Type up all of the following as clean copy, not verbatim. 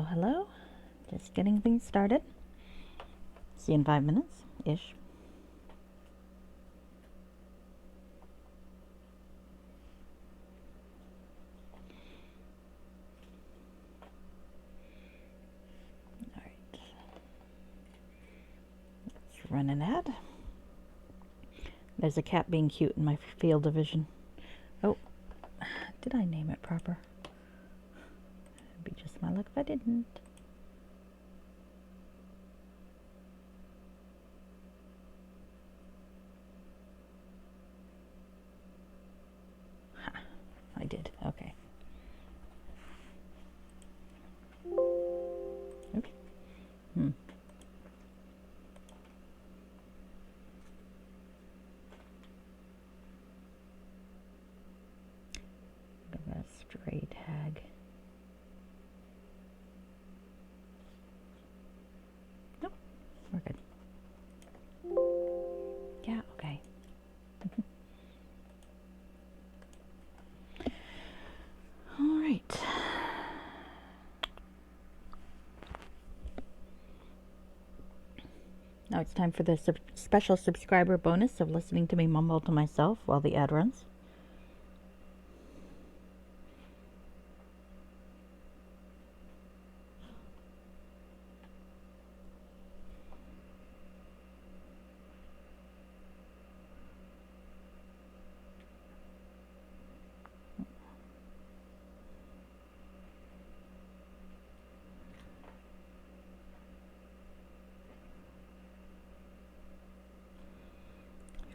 Hello, hello. Just getting things started. See you in 5 minutes-ish. Alright. Let's run an ad. There's a cat being cute in my field of vision. Oh, did I name it proper? It'd be just my luck if I didn't. I did. Okay. Oops. Look at that stray tag. Nope. We're good. Yeah, okay. All right. Now it's time for the special subscriber bonus of listening to me mumble to myself while the ad runs.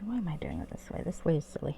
Why am I doing it this way? This way is silly.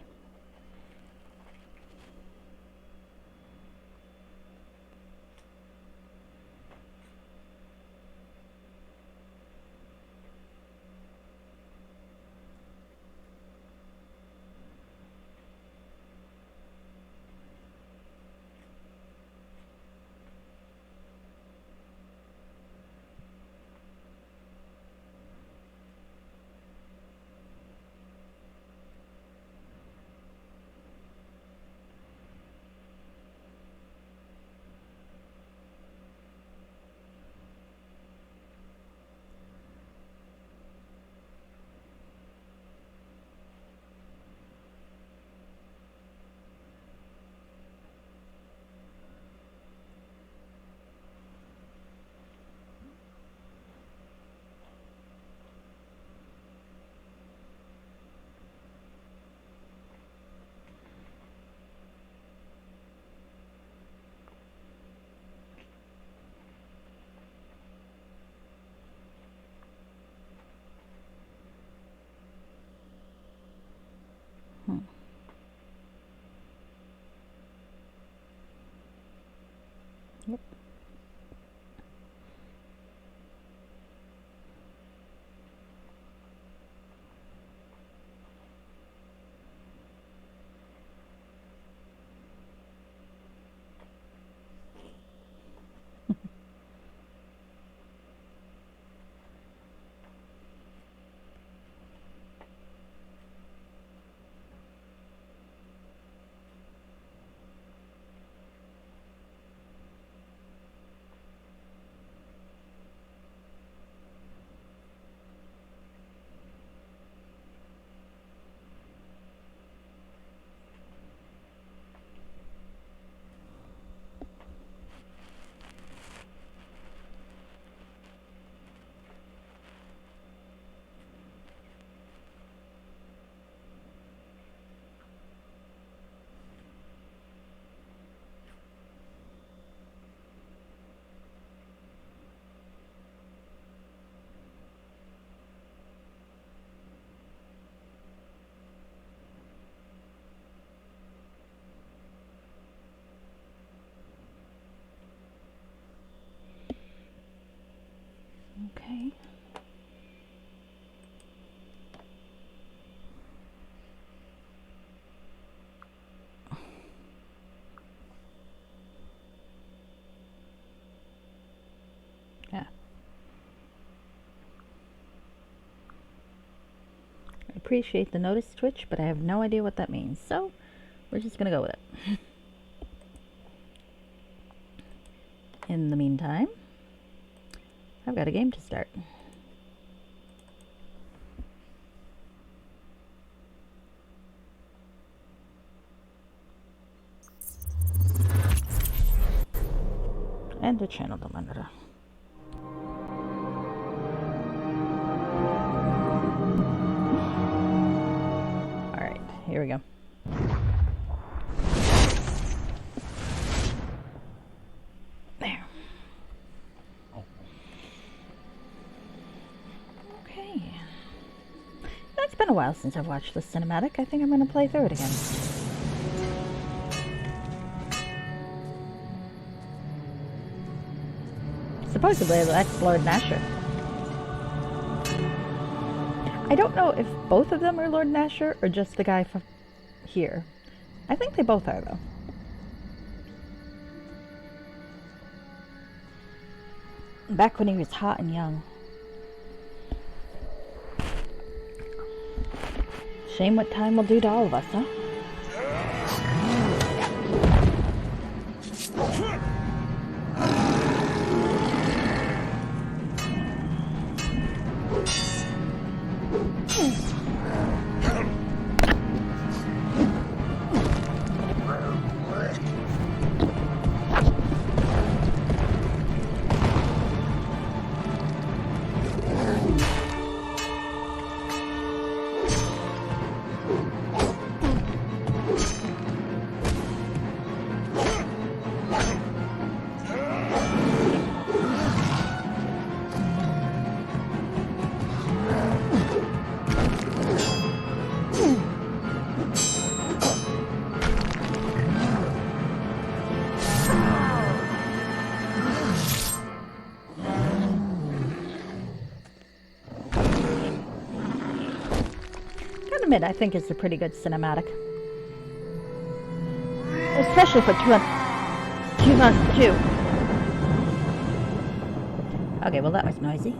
Yep. Okay. Yeah. I appreciate the notice twitch, but I have no idea what that means. So we're just gonna go with it. In the meantime, I've got a game to start. And the channel monitor. Alright, here we go. There. Okay. It's been a while since I've watched this cinematic. I think I'm going to play through it again. Supposedly, that's Lord Nasher. I don't know if both of them are Lord Nasher or just the guy from here. I think they both are, though. Back when he was hot and young. Shame what time will do to all of us, huh? I think it's a pretty good cinematic. Especially for 2002. Okay, well that was noisy.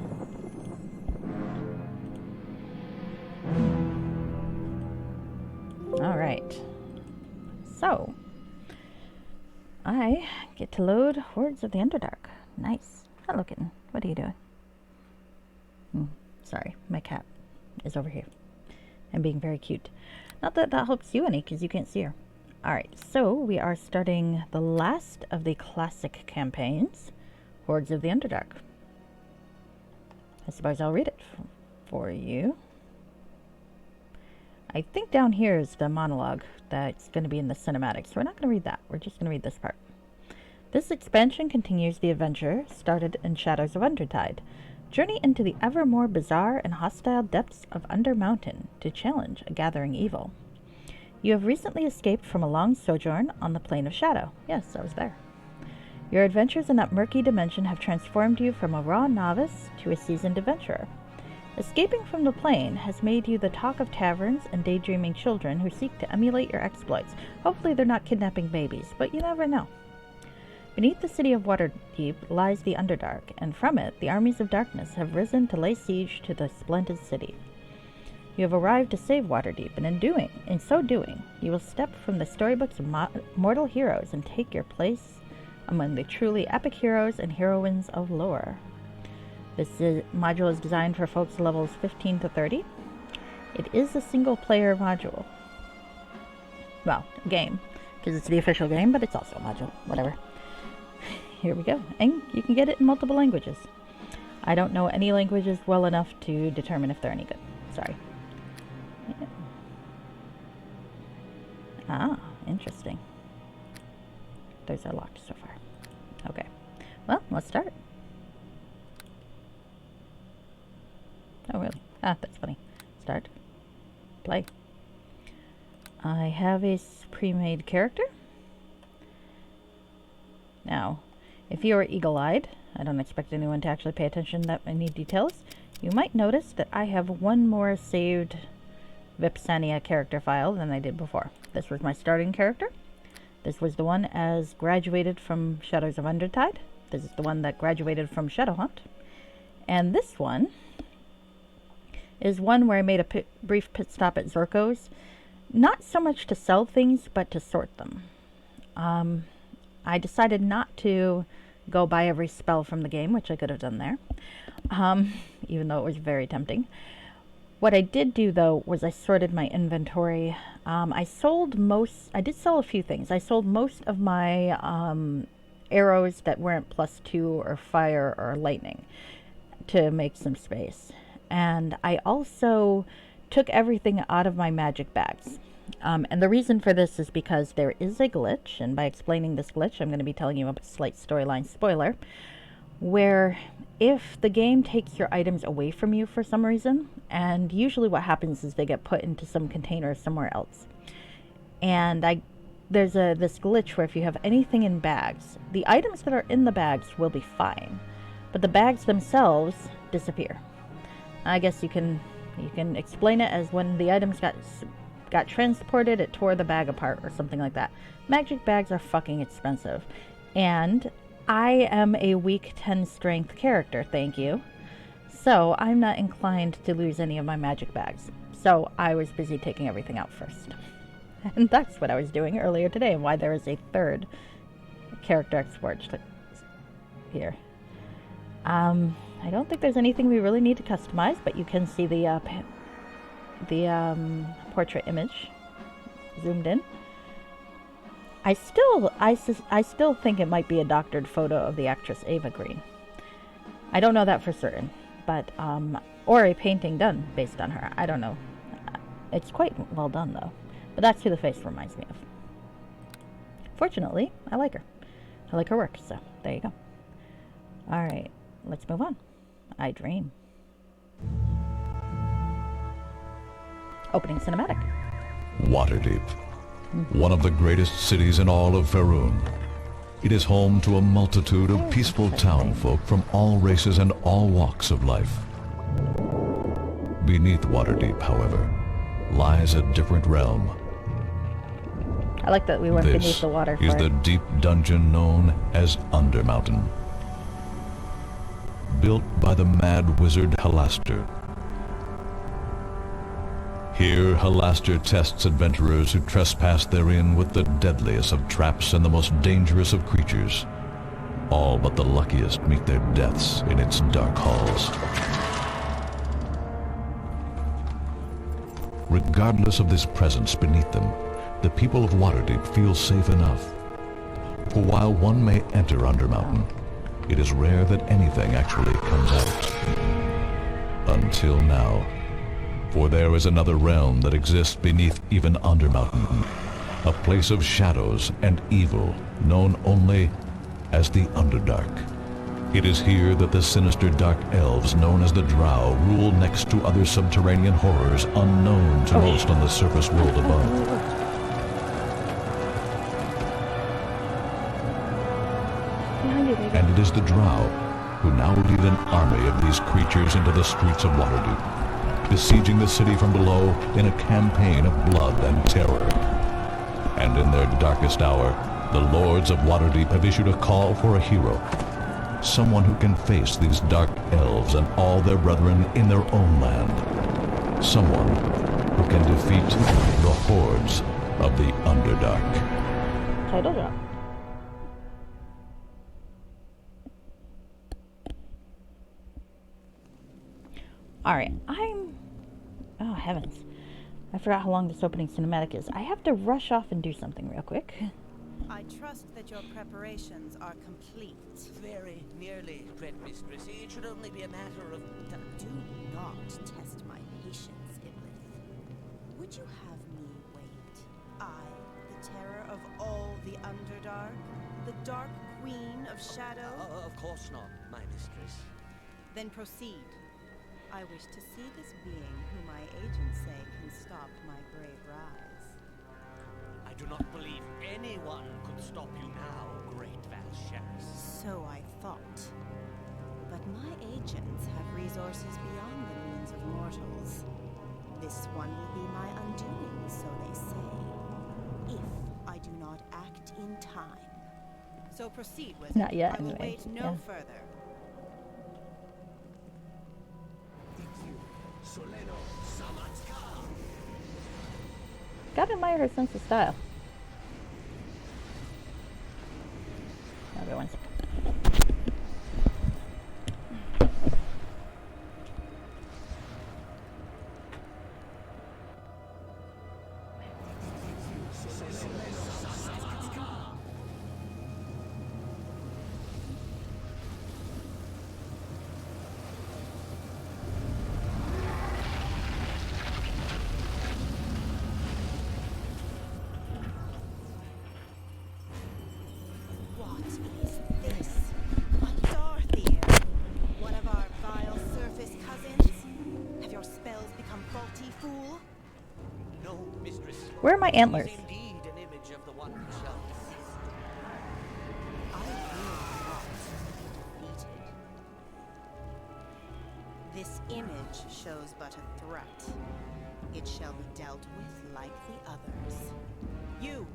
Alright. So, I get to load Hordes of the Underdark. Nice. Hello, kitten. What are you doing? Sorry, my cat is over here. And being very cute. Not that that helps you any, because you can't see her. Alright, so we are starting the last of the classic campaigns, Hordes of the Underdark. I suppose I'll read it for you. I think down here is the monologue that's going to be in the cinematic, so we're not going to read that. We're just going to read this part. This expansion continues the adventure started in Shadows of Undertide. Journey into the ever more bizarre and hostile depths of Under Mountain to challenge a gathering evil. You have recently escaped from a long sojourn on the Plane of Shadow. Yes, I was there. Your adventures in that murky dimension have transformed you from a raw novice to a seasoned adventurer. Escaping from the plane has made you the talk of taverns and daydreaming children who seek to emulate your exploits. Hopefully they're not kidnapping babies, but you never know. Beneath the city of Waterdeep lies the Underdark, and from it the armies of darkness have risen to lay siege to the splendid city. You have arrived to save Waterdeep, and in so doing, you will step from the storybooks of mortal heroes and take your place among the truly epic heroes and heroines of lore. This module is designed for folks levels 15 to 30. It is a single-player module. Well, a game, because it's the official game, but it's also a module, whatever. Here we go, and you can get it in multiple languages. I don't know any languages well enough to determine if they're any good. Sorry. Yeah. Ah, interesting. Those are locked so far. Okay. Well, let's start. Oh, really? Ah, that's funny. Start. Play. I have a pre-made character. Now, if you are eagle-eyed, I don't expect anyone to actually pay attention to that many details, you might notice that I have one more saved Vipsania character file than I did before. This was my starting character. This was the one as graduated from Shadows of Undertide. This is the one that graduated from Shadowhunt. And this one is one where I made a brief pit stop at Zorko's. Not so much to sell things, but to sort them. I decided not to go buy every spell from the game, which I could have done there, even though it was very tempting. What I did do, though, was I sorted my inventory. I did sell a few things. I sold most of my arrows that weren't +2 or fire or lightning to make some space. And I also took everything out of my magic bags. And the reason for this is because there is a glitch, and by explaining this glitch, I'm going to be telling you a slight storyline spoiler, where if the game takes your items away from you for some reason, and usually what happens is they get put into some container somewhere else. And there's this glitch where if you have anything in bags, the items that are in the bags will be fine, but the bags themselves disappear. I guess you can explain it as when the items got transported, it tore the bag apart or something like that. Magic bags are fucking expensive, and I am a weak 10 strength character, thank you. So I'm not inclined to lose any of my magic bags. So I was busy taking everything out first. And that's what I was doing earlier today, and why there is a third character export here. I don't think there's anything we really need to customize, but you can see the portrait image zoomed in. I still think it might be a doctored photo of the actress Ava Green. I don't know that for certain, but or a painting done based on her. I don't know. It's quite well done though. But that's who the face reminds me of. Fortunately, I like her. I like her work, so there you go. All right, let's move on. I dream. Opening cinematic. Waterdeep, one of the greatest cities in all of Faerun. It is home to a multitude of peaceful townfolk from all races and all walks of life. Beneath Waterdeep, however, lies a different realm. I like that we went beneath the water. This is the deep dungeon known as Undermountain. Built by the mad wizard Halaster. Here, Halaster tests adventurers who trespass therein with the deadliest of traps and the most dangerous of creatures. All but the luckiest meet their deaths in its dark halls. Regardless of this presence beneath them, the people of Waterdeep feel safe enough. For while one may enter Undermountain, it is rare that anything actually comes out. Until now. For there is another realm that exists beneath even Undermountain, a place of shadows and evil known only as the Underdark. It is here that the sinister dark elves known as the Drow rule next to other subterranean horrors unknown to most on the surface world above. And it is the Drow who now lead an army of these creatures into the streets of Waterdeep, besieging the city from below in a campaign of blood and terror. And in their darkest hour, the lords of Waterdeep have issued a call for a hero, someone who can face these dark elves and all their brethren in their own land, someone who can defeat the Hordes of the Underdark. Title drop. Alright, oh heavens. I forgot how long this opening cinematic is. I have to rush off and do something real quick. I trust that your preparations are complete. Very nearly, Dread Mistress. It should only be a matter of... Do not test my patience, Iblis. Would you have me wait? I, the terror of all the Underdark? The Dark Queen of Shadow? Of course not, my mistress. Then proceed. I wish to see this being who my agents say can stop my brave rise. I do not believe anyone could stop you now, great Valsharis. So I thought. But my agents have resources beyond the means of mortals. This one will be my undoing, so they say, if I do not act in time. So proceed with Not it. yet, I will anyway. wait no further. Gotta admire her sense of style. Okay, one second. What is this? Underdark, one of our vile surface cousins? Have your spells become faulty, fool? No, mistress. Where are my antlers? It is indeed an image of the one who shall desist. I will not be defeated. This image shows but a threat. It shall be dealt with like the others. You,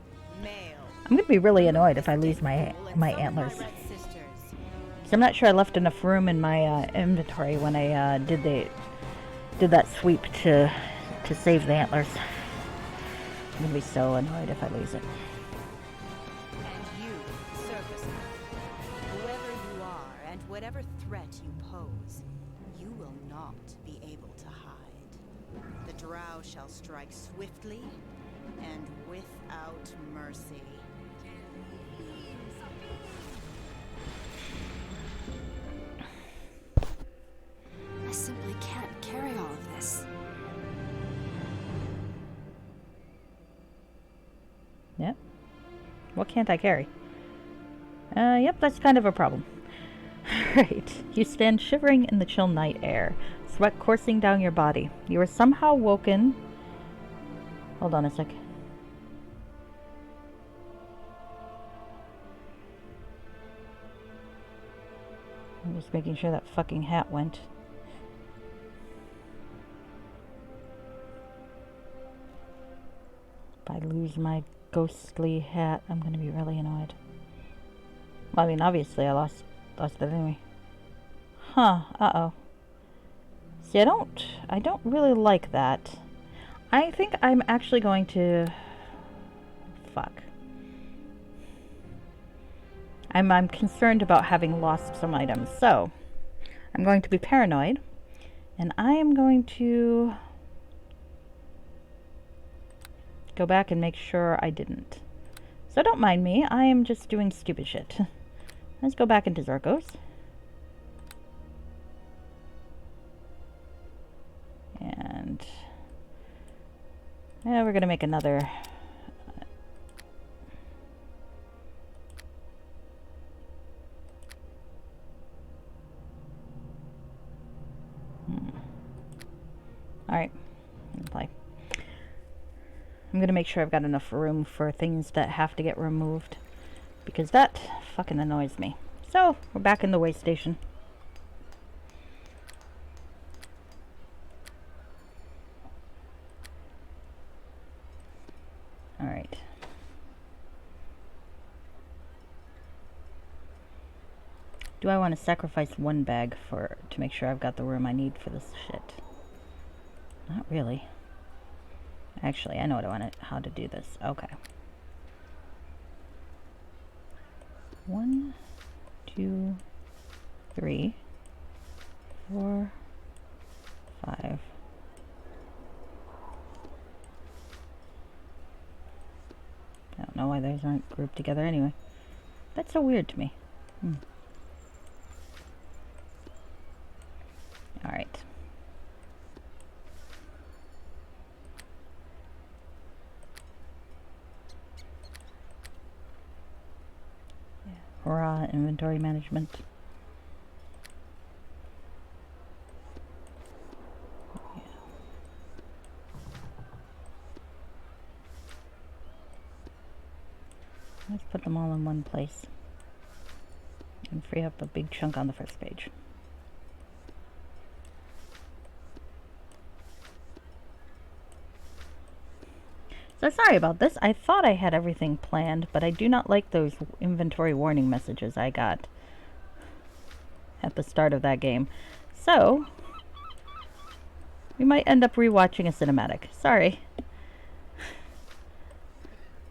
male. I'm gonna be really annoyed if I lose my antlers. Red sisters. So I'm not sure I left enough room in my inventory when I did that sweep to save the antlers. I'm gonna be so annoyed if I lose it. And you, surfacer, whoever you are and whatever threat you pose, you will not be able to hide. The drow shall strike swiftly and without mercy. I simply can't carry all of this. Yep. What can't I carry? Yep, that's kind of a problem. Right. You stand shivering in the chill night air, sweat coursing down your body. You are somehow woken. Hold on a sec. I'm just making sure that fucking hat went. If I lose my ghostly hat, I'm gonna be really annoyed. Well, I mean, obviously I lost it anyway. Huh, uh-oh. See, I don't really like that. I think I'm actually going to... Fuck. I'm concerned about having lost some items, so I'm going to be paranoid, and I am going to go back and make sure I didn't. So don't mind me, I am just doing stupid shit. Let's go back into Zerkos. And yeah, we're gonna make another Alright, play. I'm gonna make sure I've got enough room for things that have to get removed, because that fucking annoys me. So, we're back in the way station. Alright. Do I want to sacrifice one bag to make sure I've got the room I need for this shit? Not really. Actually, I know how to do this. Okay. 1, 2, 3, 4, 5. I don't know why those aren't grouped together anyway. That's so weird to me. Alright. Raw inventory management. Yeah. Let's put them all in one place and free up a big chunk on the first page. So sorry about this. I thought I had everything planned, but I do not like those inventory warning messages I got at the start of that game. So, we might end up rewatching a cinematic. Sorry.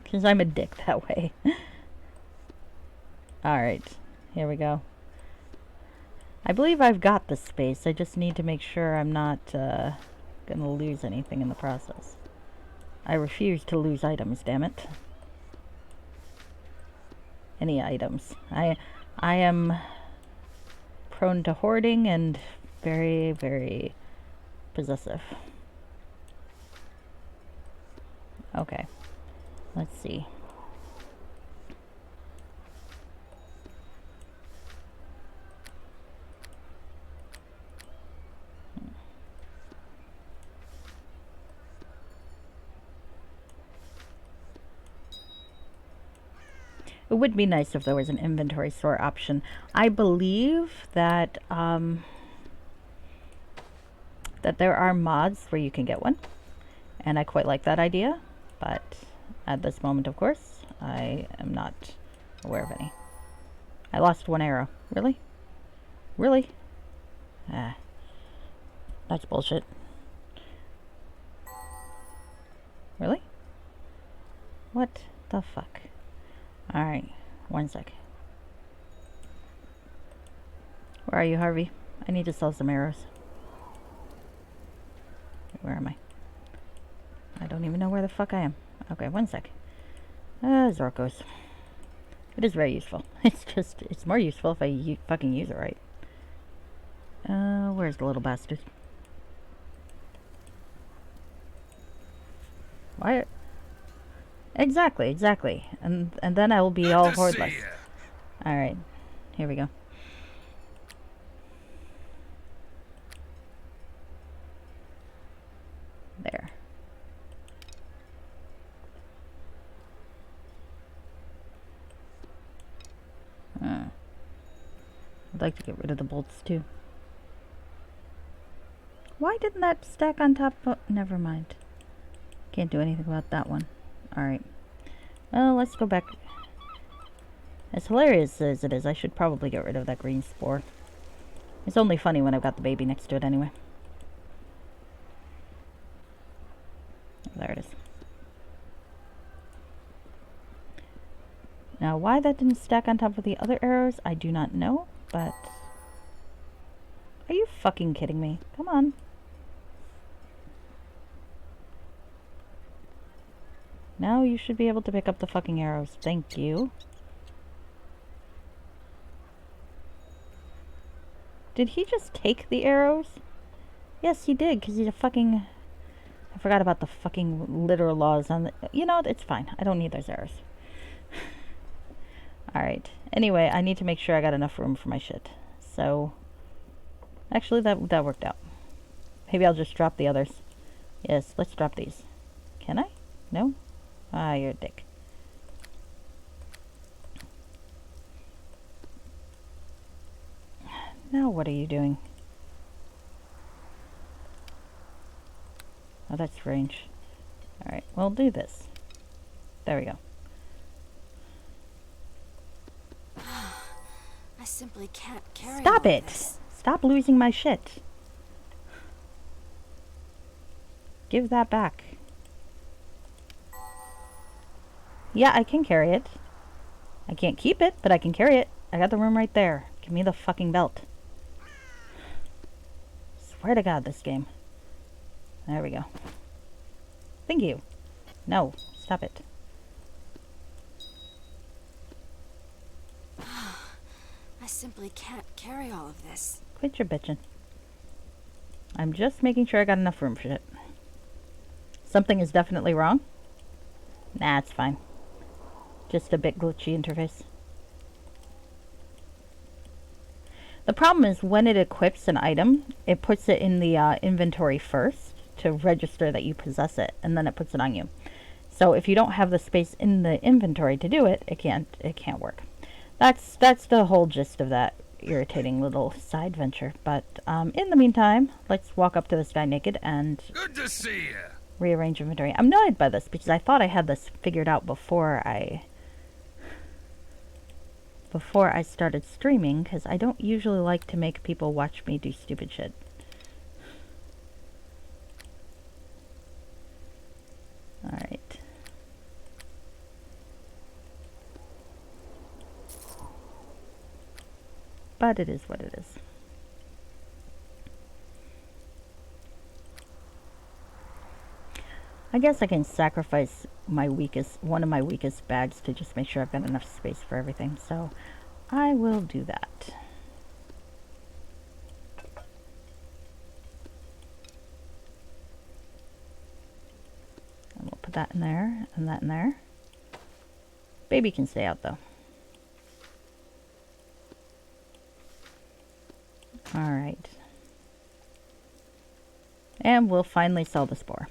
Because I'm a dick that way. Alright, here we go. I believe I've got the space. I just need to make sure I'm not gonna lose anything in the process. I refuse to lose items, damn it. any items. I am prone to hoarding and very, very possessive. Okay, let's see. It would be nice if there was an inventory store option. I believe that that there are mods where you can get one, and I quite like that idea, but at this moment, of course, I am not aware of any. I lost one arrow. Really? Really? Ah, that's bullshit. Really? What the fuck? Alright, one sec. Where are you, Harvey? I need to sell some arrows. Where am I? I don't even know where the fuck I am. Okay, one sec. Zorkos. It is very useful. It's more useful if I fucking use it right. Where's the little bastard? Why? Exactly. And then I will be all hordeless. Alright, here we go. There. I'd like to get rid of the bolts too. Why didn't that stack on top of... Never mind. Can't do anything about that one. Alright. Well, let's go back. As hilarious as it is, I should probably get rid of that green spore. It's only funny when I've got the baby next to it anyway. There it is. Now, why that didn't stack on top of the other arrows, I do not know, but... Are you fucking kidding me? Come on. Now you should be able to pick up the fucking arrows. Thank you. Did he just take the arrows? Yes, he did, because he's a fucking... I forgot about the fucking literal laws on the... You know, it's fine. I don't need those arrows. Alright. Anyway, I need to make sure I got enough room for my shit. So... Actually, that worked out. Maybe I'll just drop the others. Yes, let's drop these. Can I? No? Ah, you're a dick. Now what are you doing? Oh, that's range. Alright, we'll do this. There we go. I simply can't carry Stop all of it! this. Stop losing my shit. Give that back. Yeah, I can carry it. I can't keep it, but I can carry it. I got the room right there. Give me the fucking belt. Swear to God, this game. There we go. Thank you. No, stop it. I simply can't carry all of this. Quit your bitching. I'm just making sure I got enough room for it. Something is definitely wrong. Nah, it's fine. Just a bit glitchy interface. The problem is when it equips an item, it puts it in the inventory first to register that you possess it, and then it puts it on you. So if you don't have the space in the inventory to do it, it can't work. That's the whole gist of that irritating little side venture. But in the meantime, let's walk up to this guy naked and Good to see you. rearrange inventory. I'm annoyed by this because I thought I had this figured out before I started streaming, because I don't usually like to make people watch me do stupid shit. Alright. But it is what it is. I guess I can sacrifice one of my weakest bags to just make sure I've got enough space for everything. So I will do that. And we'll put that in there and that in there. Baby can stay out though. All right. And we'll finally sell the spore.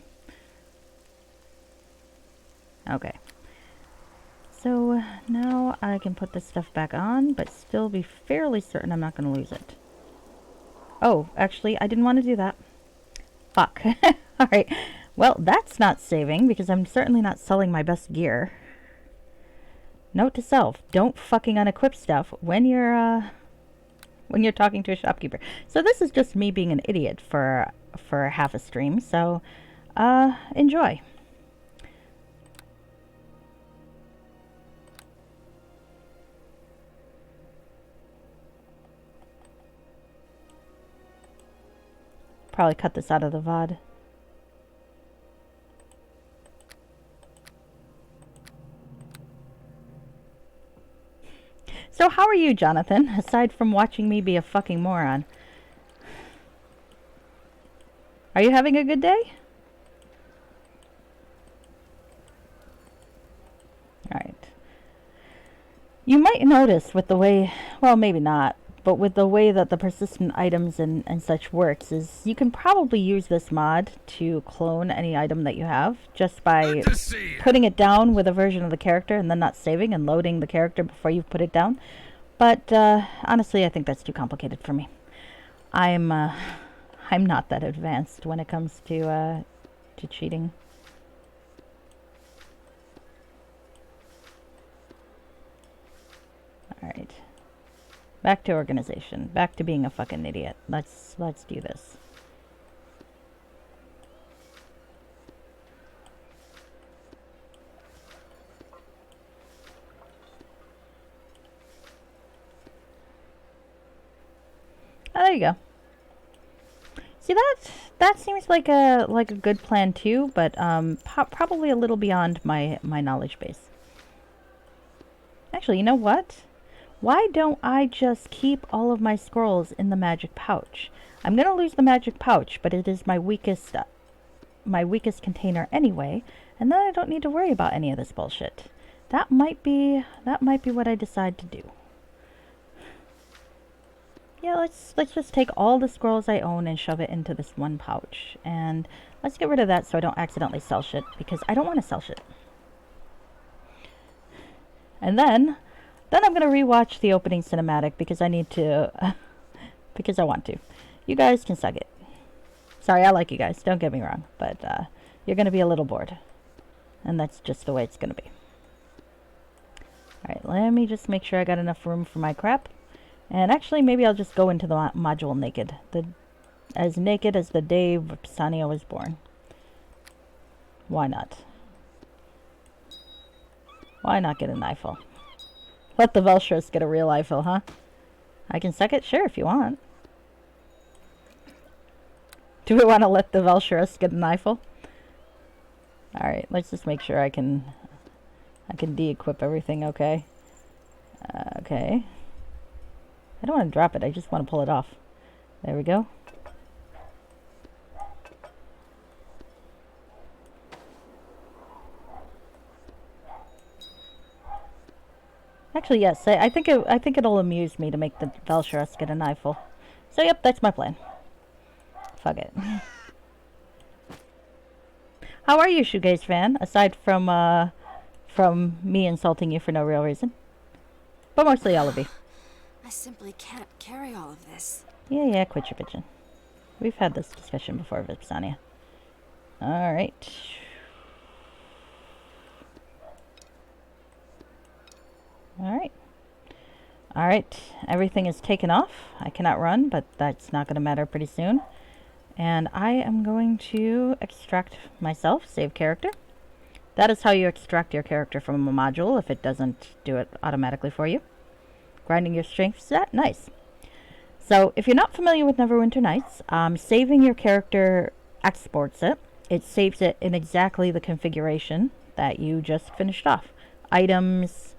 Okay. So now I can put this stuff back on, but still be fairly certain I'm not going to lose it. Oh, actually, I didn't want to do that. Fuck. Alright. Well, that's not saving, because I'm certainly not selling my best gear. Note to self, don't fucking unequip stuff when you're talking to a shopkeeper. So this is just me being an idiot for half a stream, so enjoy. Probably cut this out of the VOD. So how are you, Jonathan, aside from watching me be a fucking moron? Are you having a good day? Alright. You might notice with the way, well, maybe not, but with the way that the persistent items and such works is you can probably use this mod to clone any item that you have just by putting it down with a version of the character and then not saving and loading the character before you put it down. But honestly, I think that's too complicated for me. I'm not that advanced when it comes to cheating. All right. Back to organization. Back to being a fucking idiot. Let's do this. Oh, there you go. See, that seems like a good plan too, but probably a little beyond my knowledge base. Actually, you know what? Why don't I just keep all of my scrolls in the magic pouch? I'm gonna lose the magic pouch, but it is my weakest container anyway, and then I don't need to worry about any of this bullshit. That might be what I decide to do. Yeah, let's just take all the scrolls I own and shove it into this one pouch, and let's get rid of that so I don't accidentally sell shit, because I don't want to sell shit. And then I'm going to rewatch the opening cinematic because I need to, because I want to. You guys can suck it. Sorry, I like you guys, don't get me wrong, but you're going to be a little bored. And that's just the way it's going to be. Alright, let me just make sure I got enough room for my crap. And actually, maybe I'll just go into the module naked. As naked as the day Pisania was born. Why not? Why not get an Eiffel? Let the Velshros get a real Eiffel, huh? I can suck it? Sure, if you want. Do we want to let the Velshros get an Eiffel? Alright, let's just make sure I can de-equip everything, okay? Okay. I don't want to drop it, I just want to pull it off. There we go. Actually, yes, I think it'll amuse me to make the Velshros get an Eiffel. So, yep, that's my plan. Fuck it. How are you, Shoegaze fan? Aside from me insulting you for no real reason. But mostly all of you. I simply can't carry all of this. Yeah, quit your bitching. We've had this discussion before, Vipsania. Alright. Alright, everything is taken off. I cannot run, but that's not going to matter pretty soon. And I am going to extract myself, save character. That is how you extract your character from a module if it doesn't do it automatically for you. Grinding your strength stat, nice. So if you're not familiar with Neverwinter Nights, saving your character exports it. it saves it in exactly the configuration that you just finished off. Items,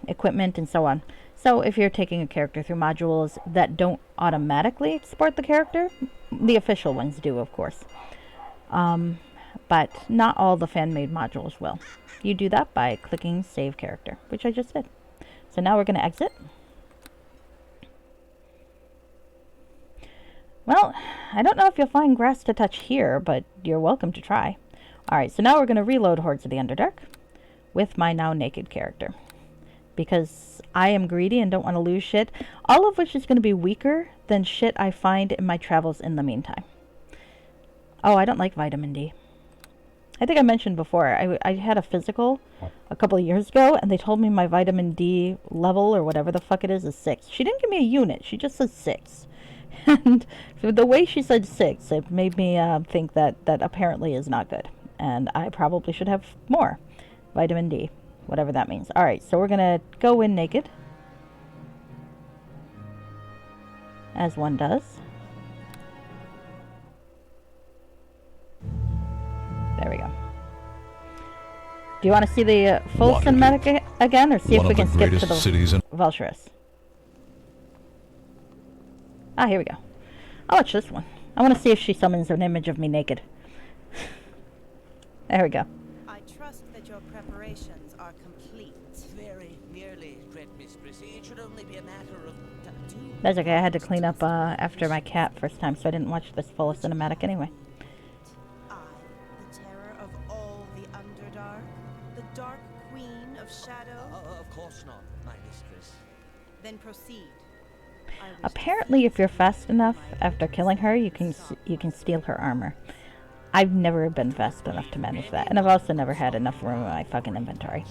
equipment, and so on. So if you're taking a character through modules that don't automatically export the character, the official ones do, of course. But not all the fan-made modules will. You do that by clicking Save Character, which I just did. So now we're going to exit. Well, I don't know if you'll find grass to touch here, but you're welcome to try. Alright, so now we're going to reload Hordes of the Underdark with my now naked character. Because I am greedy and don't want to lose shit, all of which is going to be weaker than shit I find in my travels in the meantime. Oh, I don't like vitamin D. I think I mentioned before, I had a physical a couple of years ago, and they told me my vitamin D level, or whatever the fuck it is 6. She didn't give me a unit, she just said 6. And the way she said 6, it made me think that apparently is not good. And I probably should have more vitamin D, whatever that means. Alright, so we're going to go in naked, as one does. There we go. Do you want to see the full Waterdeep. cinematic again, or see if One we of the can skip to greatest the cities in Valsharus? Ah, here we go. I'll watch this one. I want to see if she summons an image of me naked. There we go. I trust that your preparations are complete. Very nearly, Dread Mistress. It should only be a matter of That's okay, I had to clean up after my cat first time, so I didn't watch this full cinematic anyway. I, the terror of all the Underdark, the Dark Queen of Shadow. Of course not, my mistress. Then proceed. I wish to Apparently, see if you're fast enough after killing her, you can steal her armor. I've never been fast enough to manage that, and I've also never had enough room in my fucking inventory.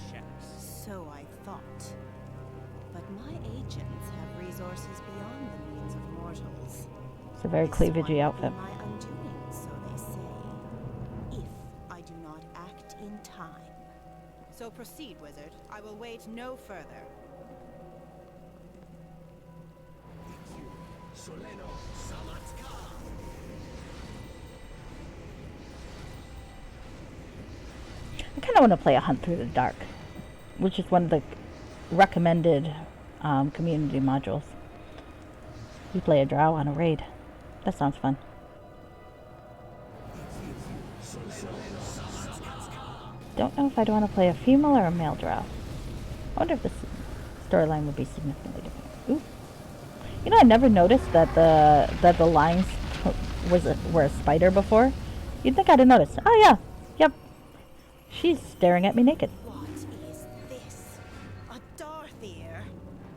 So I thought. But my agents have resources beyond the means of mortals. It's a very This one cleavagey will outfit. be my undoing, so they say, if I do not act in time. So proceed, wizard. I will wait no further. I kind of want to play a Hunt Through the Dark, which is one of the recommended community modules. You play a drow on a raid. That sounds fun. Don't know if I'd want to play a female or a male drow. I wonder if this storyline would be significantly different. Ooh. You know, I never noticed that the lines were a spider before. You'd think I'd have noticed. Oh yeah, yep. She's staring at me naked. What is this? A Darthier?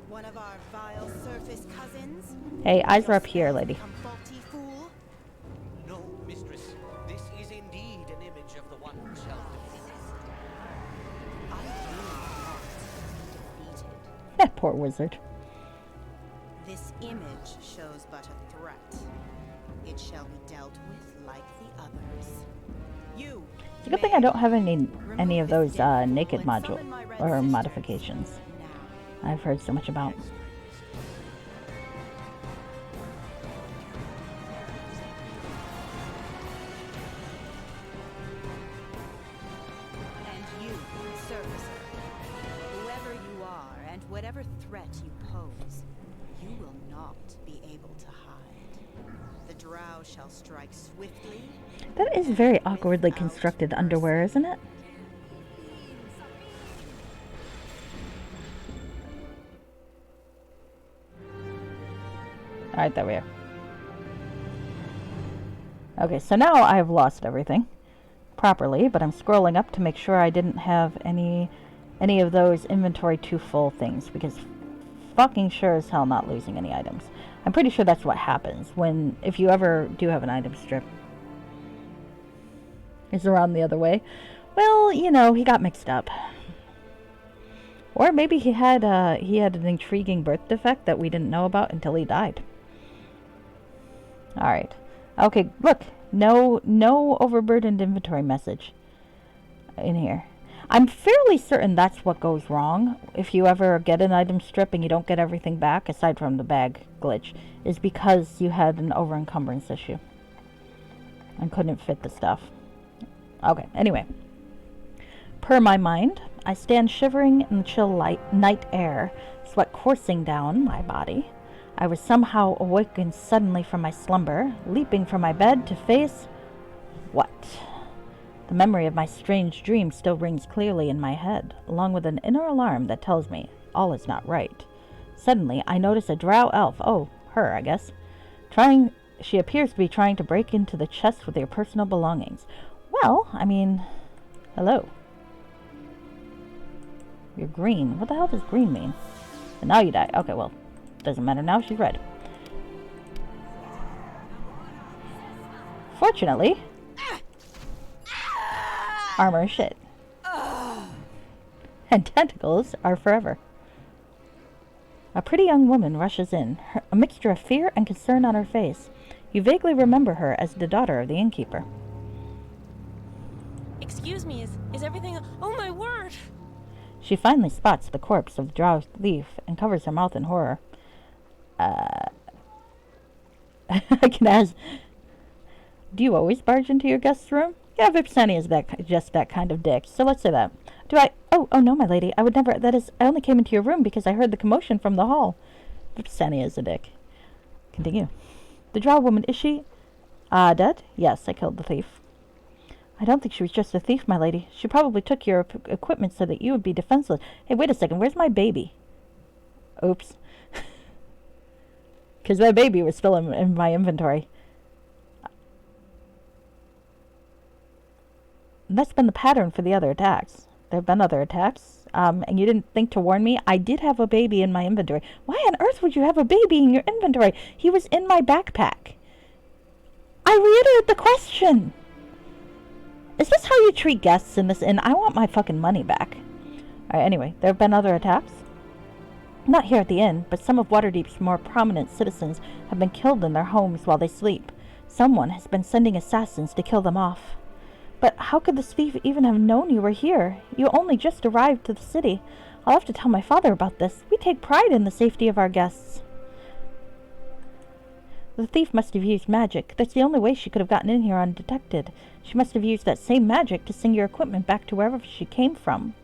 One of our vile surface cousins? Hey, eyes are up here, lady. Come faulty fool. No, mistress. This is indeed an image of the one who shall defeat. I will not be defeated. Eh, poor wizard. This image shows but a threat. It shall be dealt with like the others. You. It's a good thing I don't have any of those naked module or modifications I've heard so much about. And you, servicer, whoever you are and whatever threat you pose, you will not be able to hide. The drow shall strike swiftly. That is very awkwardly constructed underwear, isn't it? Alright, there we are. Okay, so now I've lost everything properly, but I'm scrolling up to make sure I didn't have any of those inventory too full things, because fucking sure as hell not losing any items. I'm pretty sure that's what happens if you ever do have an item strip. It's around the other way. Well, you know, he got mixed up. Or maybe he had an intriguing birth defect that we didn't know about until he died. Alright. Okay, look. No overburdened inventory message in here. I'm fairly certain that's what goes wrong if you ever get an item strip and you don't get everything back, aside from the bag glitch, is because you had an over-encumbrance issue. and couldn't fit the stuff. Okay, anyway. Per my mind, I stand shivering in the chill night air, sweat coursing down my body. I was somehow awakened suddenly from my slumber, leaping from my bed to face... what? The memory of my strange dream still rings clearly in my head, along with an inner alarm that tells me all is not right. Suddenly, I notice a drow elf, oh, her, I guess, she appears to be trying to break into the chest with your personal belongings. Well, I mean, hello. You're green. What the hell does green mean? And now you die. Okay, well, doesn't matter now. She's red. Fortunately, armor is shit. And tentacles are forever. A pretty young woman rushes in, a mixture of fear and concern on her face. You vaguely remember her as the daughter of the innkeeper. Excuse me, is everything... Oh my word! She finally spots the corpse of the drow thief and covers her mouth in horror. I can ask, do you always barge into your guest's room? Yeah, Vipsani is just that kind of dick, so let's say that. Do I... Oh, no, my lady, I would never... That is, I only came into your room because I heard the commotion from the hall. Vipsani is a dick. Continue. The drow woman, is she... dead? Yes, I killed the thief. I don't think she was just a thief, my lady. She probably took your equipment so that you would be defenseless. Hey, wait a second, where's my baby? Oops. Because that baby was still in my inventory. That's been the pattern for the other attacks. There have been other attacks, and you didn't think to warn me? I did have a baby in my inventory. Why on earth would you have a baby in your inventory? He was in my backpack. I reiterate the question. Is this how you treat guests in this inn? I want my fucking money back. Alright, anyway, there have been other attacks. Not here at the inn, but some of Waterdeep's more prominent citizens have been killed in their homes while they sleep. Someone has been sending assassins to kill them off. But how could this thief even have known you were here? You only just arrived to the city. I'll have to tell my father about this. We take pride in the safety of our guests. The thief must have used magic. That's the only way she could have gotten in here undetected. She must have used that same magic to send your equipment back to wherever she came from.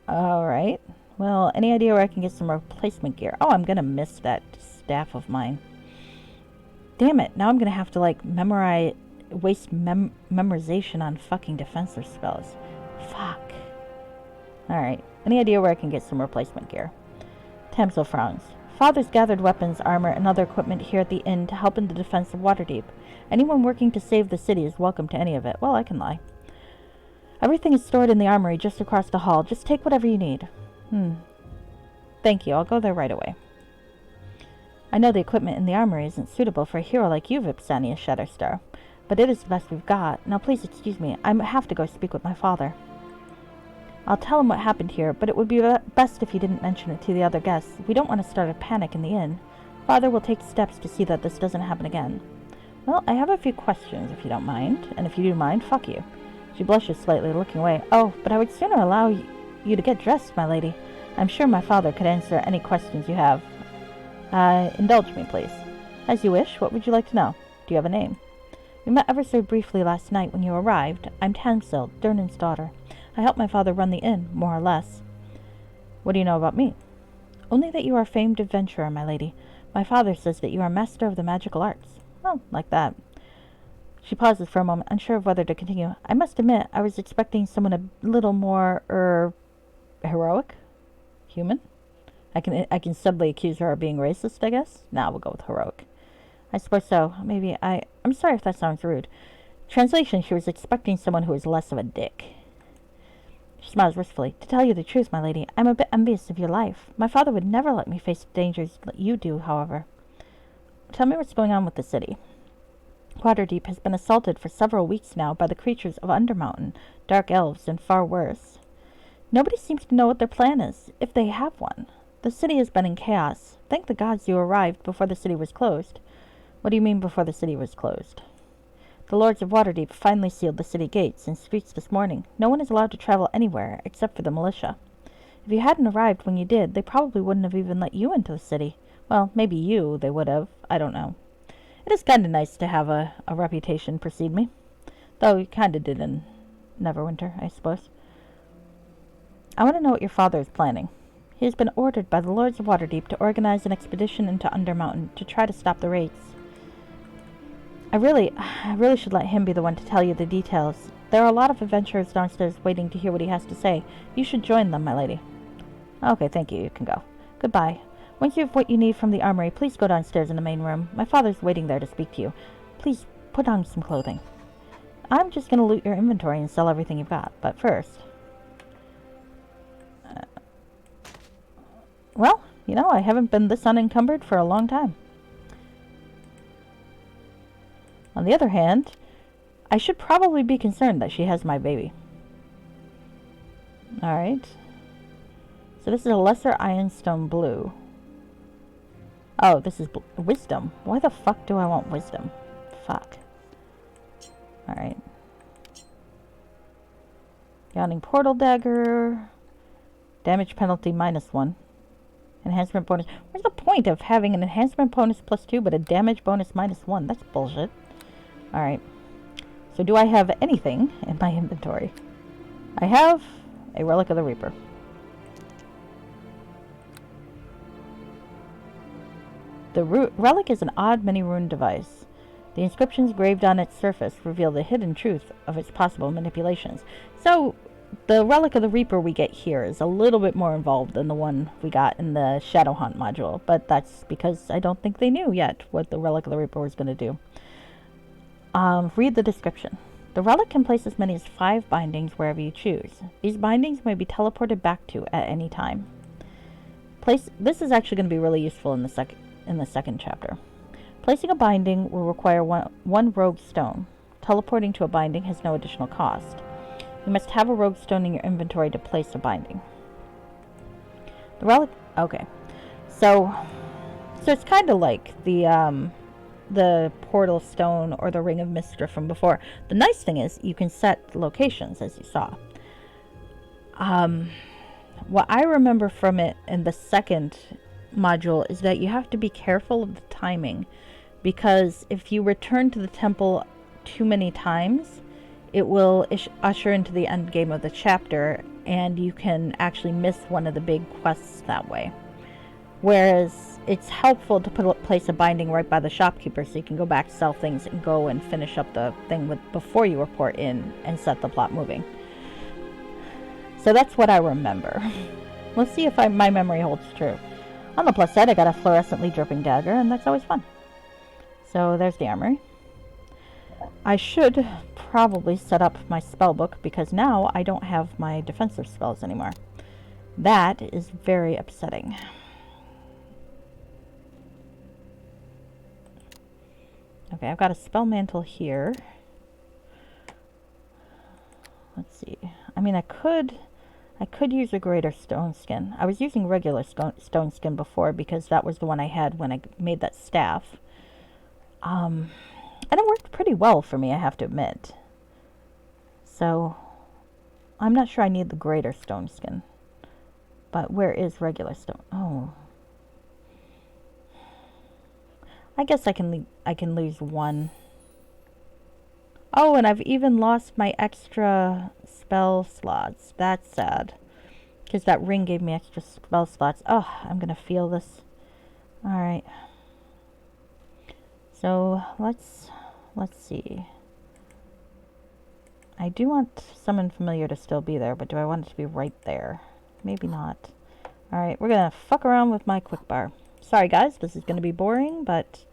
Alright. Well, any idea where I can get some replacement gear? Oh, I'm gonna miss that staff of mine. Damn it. Now I'm gonna have to, like, waste memorization on fucking defensive spells. Fuck. Alright. Any idea where I can get some replacement gear? Tamsil frowns. Father's gathered weapons, armor, and other equipment here at the inn to help in the defense of Waterdeep. Anyone working to save the city is welcome to any of it. Well, I can lie. Everything is stored in the armory just across the hall. Just take whatever you need. Thank you. I'll go there right away. I know the equipment in the armory isn't suitable for a hero like you, Vipsania Shatterstar, but it is the best we've got. Now please excuse me. I have to go speak with my father. I'll tell him what happened here, but it would be best if you didn't mention it to the other guests. We don't want to start a panic in the inn. Father will take steps to see that this doesn't happen again. Well, I have a few questions, if you don't mind. And if you do mind, fuck you. She blushes slightly, looking away. Oh, but I would sooner allow you to get dressed, my lady. I'm sure my father could answer any questions you have. Indulge me, please. As you wish. What would you like to know? Do you have a name? We met ever so briefly last night when you arrived. I'm Tamsil, Durnan's daughter. I help my father run the inn, more or less. What do you know about me? Only that you are a famed adventurer, my lady. My father says that you are master of the magical arts. Oh, like that. She pauses for a moment, unsure of whether to continue. I must admit, I was expecting someone a little more, heroic? Human? I can subtly accuse her of being racist, I guess? Nah, we'll go with heroic. I suppose so. Maybe I'm sorry if that sounds rude. Translation, she was expecting someone who was less of a dick. She smiles wistfully. To tell you the truth, my lady, I'm a bit envious of your life. My father would never let me face the dangers that you do, however. Tell me what's going on with the city. Waterdeep has been assaulted for several weeks now by the creatures of Undermountain, dark elves, and far worse. Nobody seems to know what their plan is, if they have one. The city has been in chaos. Thank the gods you arrived before the city was closed. What do you mean before the city was closed? The lords of Waterdeep finally sealed the city gates and streets this morning. No one is allowed to travel anywhere, except for the militia. If you hadn't arrived when you did, they probably wouldn't have even let you into the city. Well, maybe they would have. I don't know. It is kind of nice to have a reputation precede me. Though you kind of did in Neverwinter, I suppose. I want to know what your father is planning. He has been ordered by the Lords of Waterdeep to organize an expedition into Undermountain to try to stop the raids. I really should let him be the one to tell you the details. There are a lot of adventurers downstairs waiting to hear what he has to say. You should join them, my lady. Okay, thank you. You can go. Goodbye. Once you have what you need from the armory, please go downstairs in the main room. My father's waiting there to speak to you. Please put on some clothing. I'm just going to loot your inventory and sell everything you've got. But first... well, you know, I haven't been this unencumbered for a long time. On the other hand, I should probably be concerned that she has my baby. Alright. So this is a lesser ironstone blue. Oh, this is wisdom. Why the fuck do I want wisdom? Fuck. Alright. Yawning portal dagger. Damage penalty -1. Enhancement bonus. Where's the point of having an enhancement bonus +2 but a damage bonus -1? That's bullshit. Alright. So do I have anything in my inventory? I have a Relic of the Reaper. The relic is an odd mini-rune device. The inscriptions engraved on its surface reveal the hidden truth of its possible manipulations. So, the Relic of the Reaper we get here is a little bit more involved than the one we got in the Shadowhunt module, but that's because I don't think they knew yet what the Relic of the Reaper was going to do. Read the description. The relic can place as many as 5 bindings wherever you choose. These bindings may be teleported back to at any time. This is actually going to be really useful in the second chapter. Placing a binding will require one rogue stone. Teleporting to a binding has no additional cost. You must have a rogue stone in your inventory to place a binding. The relic... okay. So it's kind of like the portal stone or the ring of Mystra from before. The nice thing is you can set locations, as you saw. What I remember from it in the second module is that you have to be careful of the timing, because if you return to the temple too many times, it will usher into the end game of the chapter, and you can actually miss one of the big quests that way. Whereas it's helpful to place a binding right by the shopkeeper so you can go back, sell things, and go and finish up the thing before you report in and set the plot moving. So that's what I remember. Let's see if my memory holds true. On the plus side, I got a fluorescently dripping dagger, and that's always fun. So there's the armory. I should probably set up my spell book, because now I don't have my defensive spells anymore. That is very upsetting. Okay, I've got a spell mantle here. Let's see. I mean, I could use a greater stone skin. I was using regular stone skin before because that was the one I had when I made that staff. And it worked pretty well for me, I have to admit. So, I'm not sure I need the greater stone skin. But where is regular stone? Oh. I guess I can lose one. Oh, and I've even lost my extra spell slots. That's sad. Because that ring gave me extra spell slots. Oh, I'm going to feel this. Alright. So, let's see. I do want Summon Familiar to still be there, but do I want it to be right there? Maybe not. Alright, we're going to fuck around with my quick bar. Sorry guys, this is going to be boring, but...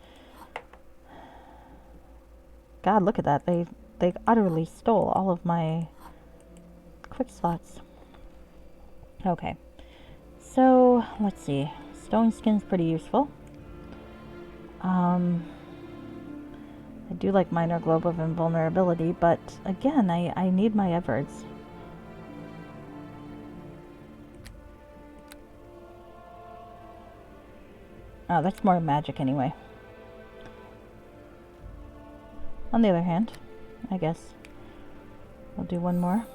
God, look at that. They utterly stole all of my quick slots. Okay. So, let's see. Stone skin's pretty useful. I do like Minor Globe of Invulnerability, but again, I need my Everts. Oh, that's more magic anyway. On the other hand, I guess I'll do one more.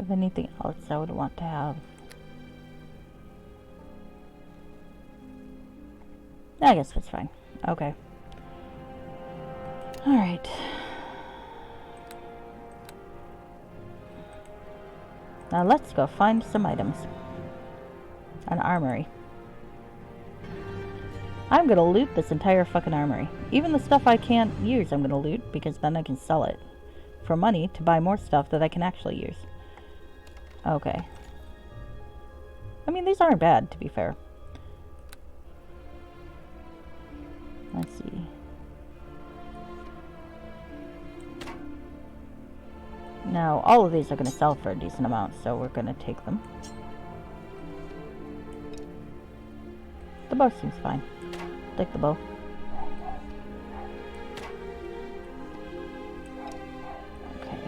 have anything else I would want to have? I guess that's fine. Okay. Alright. Now let's go find some items. An armory. I'm gonna loot this entire fucking armory. Even the stuff I can't use I'm gonna loot, because then I can sell it for money to buy more stuff that I can actually use. Okay. I mean, these aren't bad, to be fair. Let's see. Now, all of these are going to sell for a decent amount, so we're going to take them. The bow seems fine. Take the bow. Okay.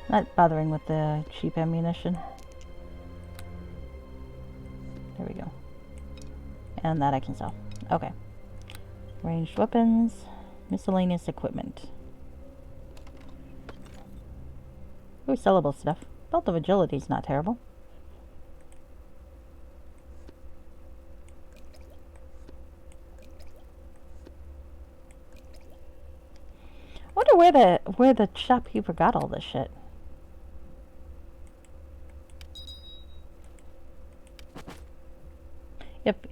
Not bothering with the cheap ammunition. There we go. And that I can sell. Okay. Ranged weapons, miscellaneous equipment. Ooh, sellable stuff. Belt of agility is not terrible. I wonder where the shopkeeper got all this shit. Yep.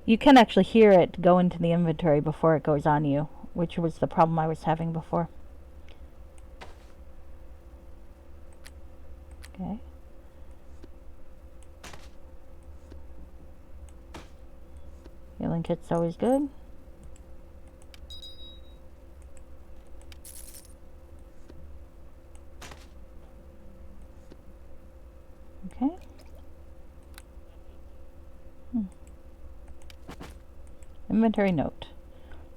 You can actually hear it go into the inventory before it goes on you, which was the problem I was having before. Okay. Healing kit's always good. Okay. Inventory note.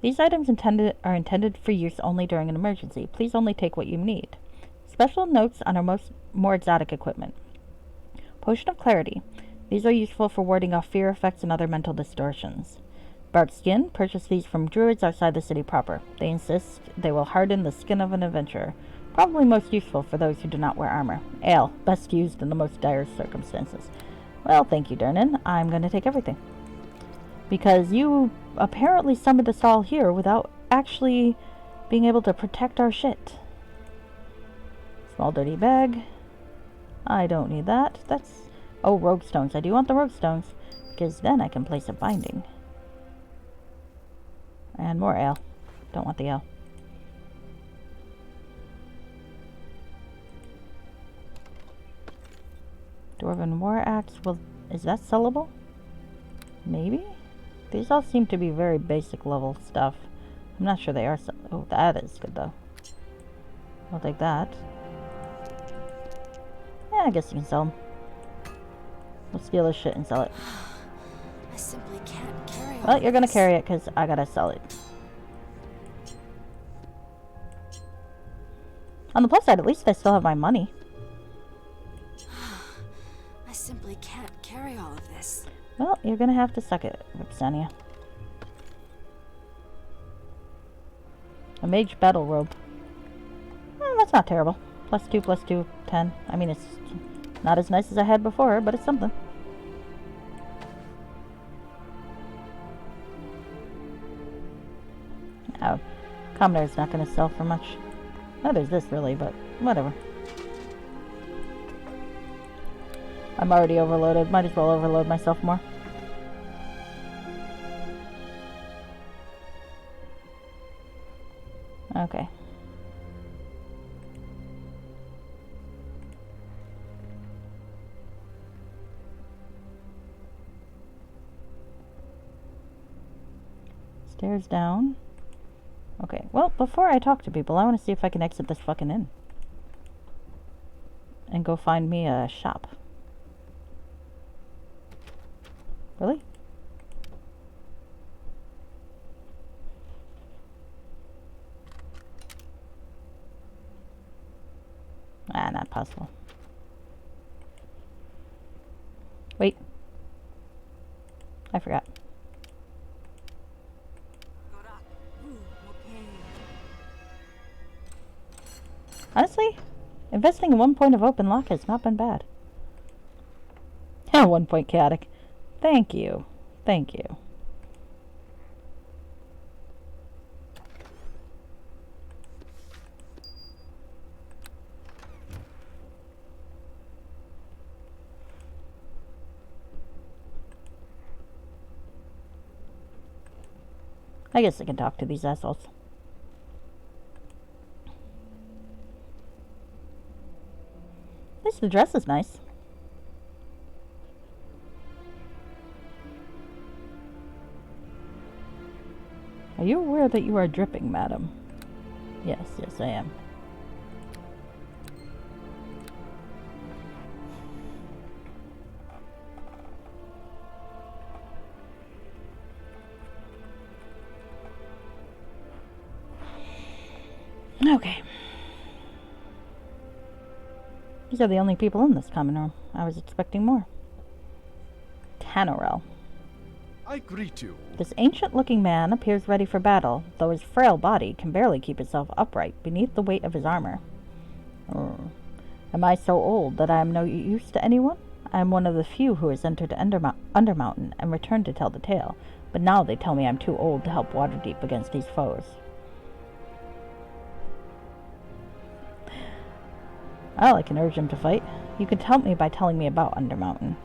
These items are intended for use only during an emergency. Please only take what you need. Special notes on our more exotic equipment. Potion of Clarity. These are useful for warding off fear effects and other mental distortions. Bark Skin. Purchase these from druids outside the city proper. They insist they will harden the skin of an adventurer. Probably most useful for those who do not wear armor. Ale. Best used in the most dire circumstances. Well, thank you, Durnan. I'm going to take everything. Because you apparently summoned us all here without actually being able to protect our shit. Small dirty bag. I don't need that. That's... Oh, rogue stones. I do want the rogue stones, because then I can place a binding. And more ale. Don't want the ale. Dwarven War Axe. Well, is that sellable? Maybe? These all seem to be very basic level stuff. I'm not sure they are. Oh, that is good though. I'll take that. Yeah, I guess you can sell them. We'll steal this shit and sell it. I simply can't carry all Well, you're gonna this. carry it because I gotta sell it. On the plus side, at least I still have my money. I simply can't carry all of this. Well, you're gonna have to suck it, Vixania. A mage battle robe. Well, that's not terrible. +2, 10. I mean, it's not as nice as I had before, but it's something. Oh, Commoner's not gonna sell for much. Oh, there's this really, but whatever. I'm already overloaded. Might as well overload myself more. Okay. Stairs down. Okay, well, before I talk to people, I want to see if I can exit this fucking inn. And go find me a shop. Really? Ah, not possible. Wait. I forgot. Honestly, investing in 1 point of open lock has not been bad. 1 point chaotic. Thank you. Thank you. I guess I can talk to these assholes. At least the dress is nice. Are you aware that you are dripping, madam? Yes, yes, I am. Okay. These are the only people in this common room. I was expecting more. Tanorel. I greet you. This ancient-looking man appears ready for battle, though his frail body can barely keep itself upright beneath the weight of his armor. Am I so old that I am no use to anyone? I am one of the few who has entered Undermountain and returned to tell the tale, but now they tell me I'm too old to help Waterdeep against these foes. Well, I can urge him to fight. You could help me by telling me about Undermountain.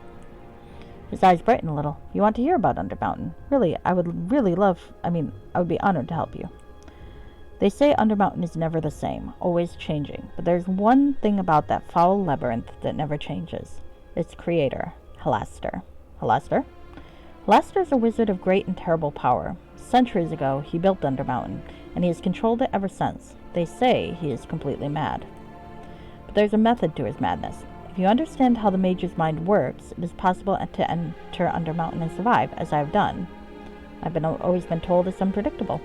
His eyes brighten a little. You want to hear about Undermountain? Really, I would be honored to help you. They say Undermountain is never the same, always changing, but there's one thing about that foul labyrinth that never changes. Its creator, Halaster. Halaster? Halaster is a wizard of great and terrible power. Centuries ago, he built Undermountain, and he has controlled it ever since. They say he is completely mad. There's a method to his madness. If you understand how the mage's mind works, it is possible to enter Undermountain and survive, as I have done. I've always been told it's unpredictable.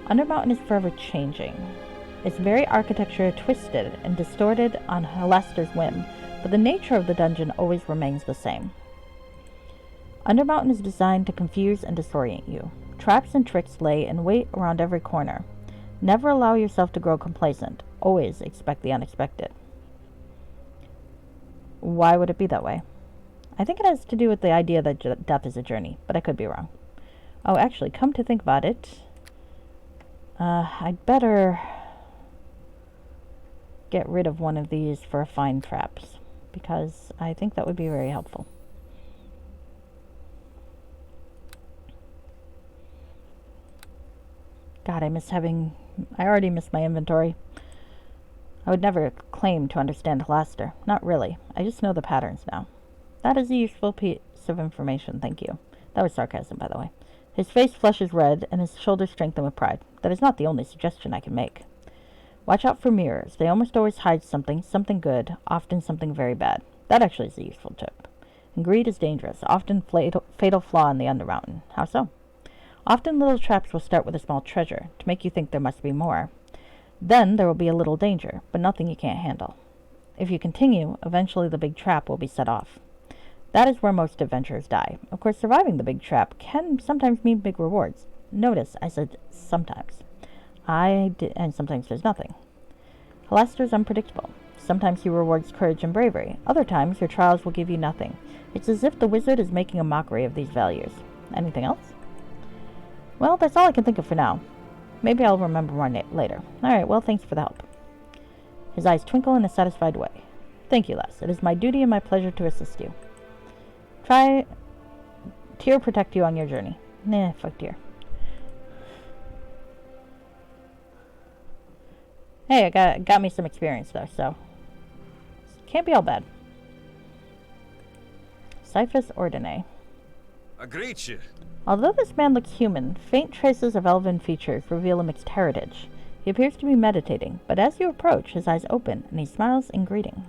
Undermountain is forever changing. Its very architecture twisted and distorted on Halaster's whim, but the nature of the dungeon always remains the same. Undermountain is designed to confuse and disorient you. Traps and tricks lay in wait around every corner. Never allow yourself to grow complacent. Always expect the unexpected. Why would it be that way? I think it has to do with the idea that death is a journey, but I could be wrong. Oh, actually, come to think about it, I'd better get rid of one of these for find traps, because I think that would be very helpful. God, I already miss my inventory. I would never claim to understand Halaster. Not really. I just know the patterns now. That is a useful piece of information, thank you. That was sarcasm, by the way. His face flushes red, and his shoulders strengthen with pride. That is not the only suggestion I can make. Watch out for mirrors. They almost always hide something good, often something very bad. That actually is a useful tip. And greed is dangerous, often fatal flaw in the Undermountain. How so? Often little traps will start with a small treasure, to make you think there must be more. Then there will be a little danger, but nothing you can't handle. If you continue, eventually the big trap will be set off. That is where most adventurers die. Of course, surviving the big trap can sometimes mean big rewards. Notice, I said sometimes. And sometimes there's nothing. Halaster is unpredictable. Sometimes he rewards courage and bravery. Other times, your trials will give you nothing. It's as if the wizard is making a mockery of these values. Anything else? Well, that's all I can think of for now. Maybe I'll remember more later. Alright, well, thanks for the help. His eyes twinkle in a satisfied way. Thank you, Les. It is my duty and my pleasure to assist you. Try Tyr protect you on your journey. Nah, fuck Tyr. Hey, I got me some experience though, so can't be all bad. Cyphus Ordine. I greet you. Although this man looks human, faint traces of elven features reveal a mixed heritage. He appears to be meditating, but as you approach, his eyes open, and he smiles in greeting.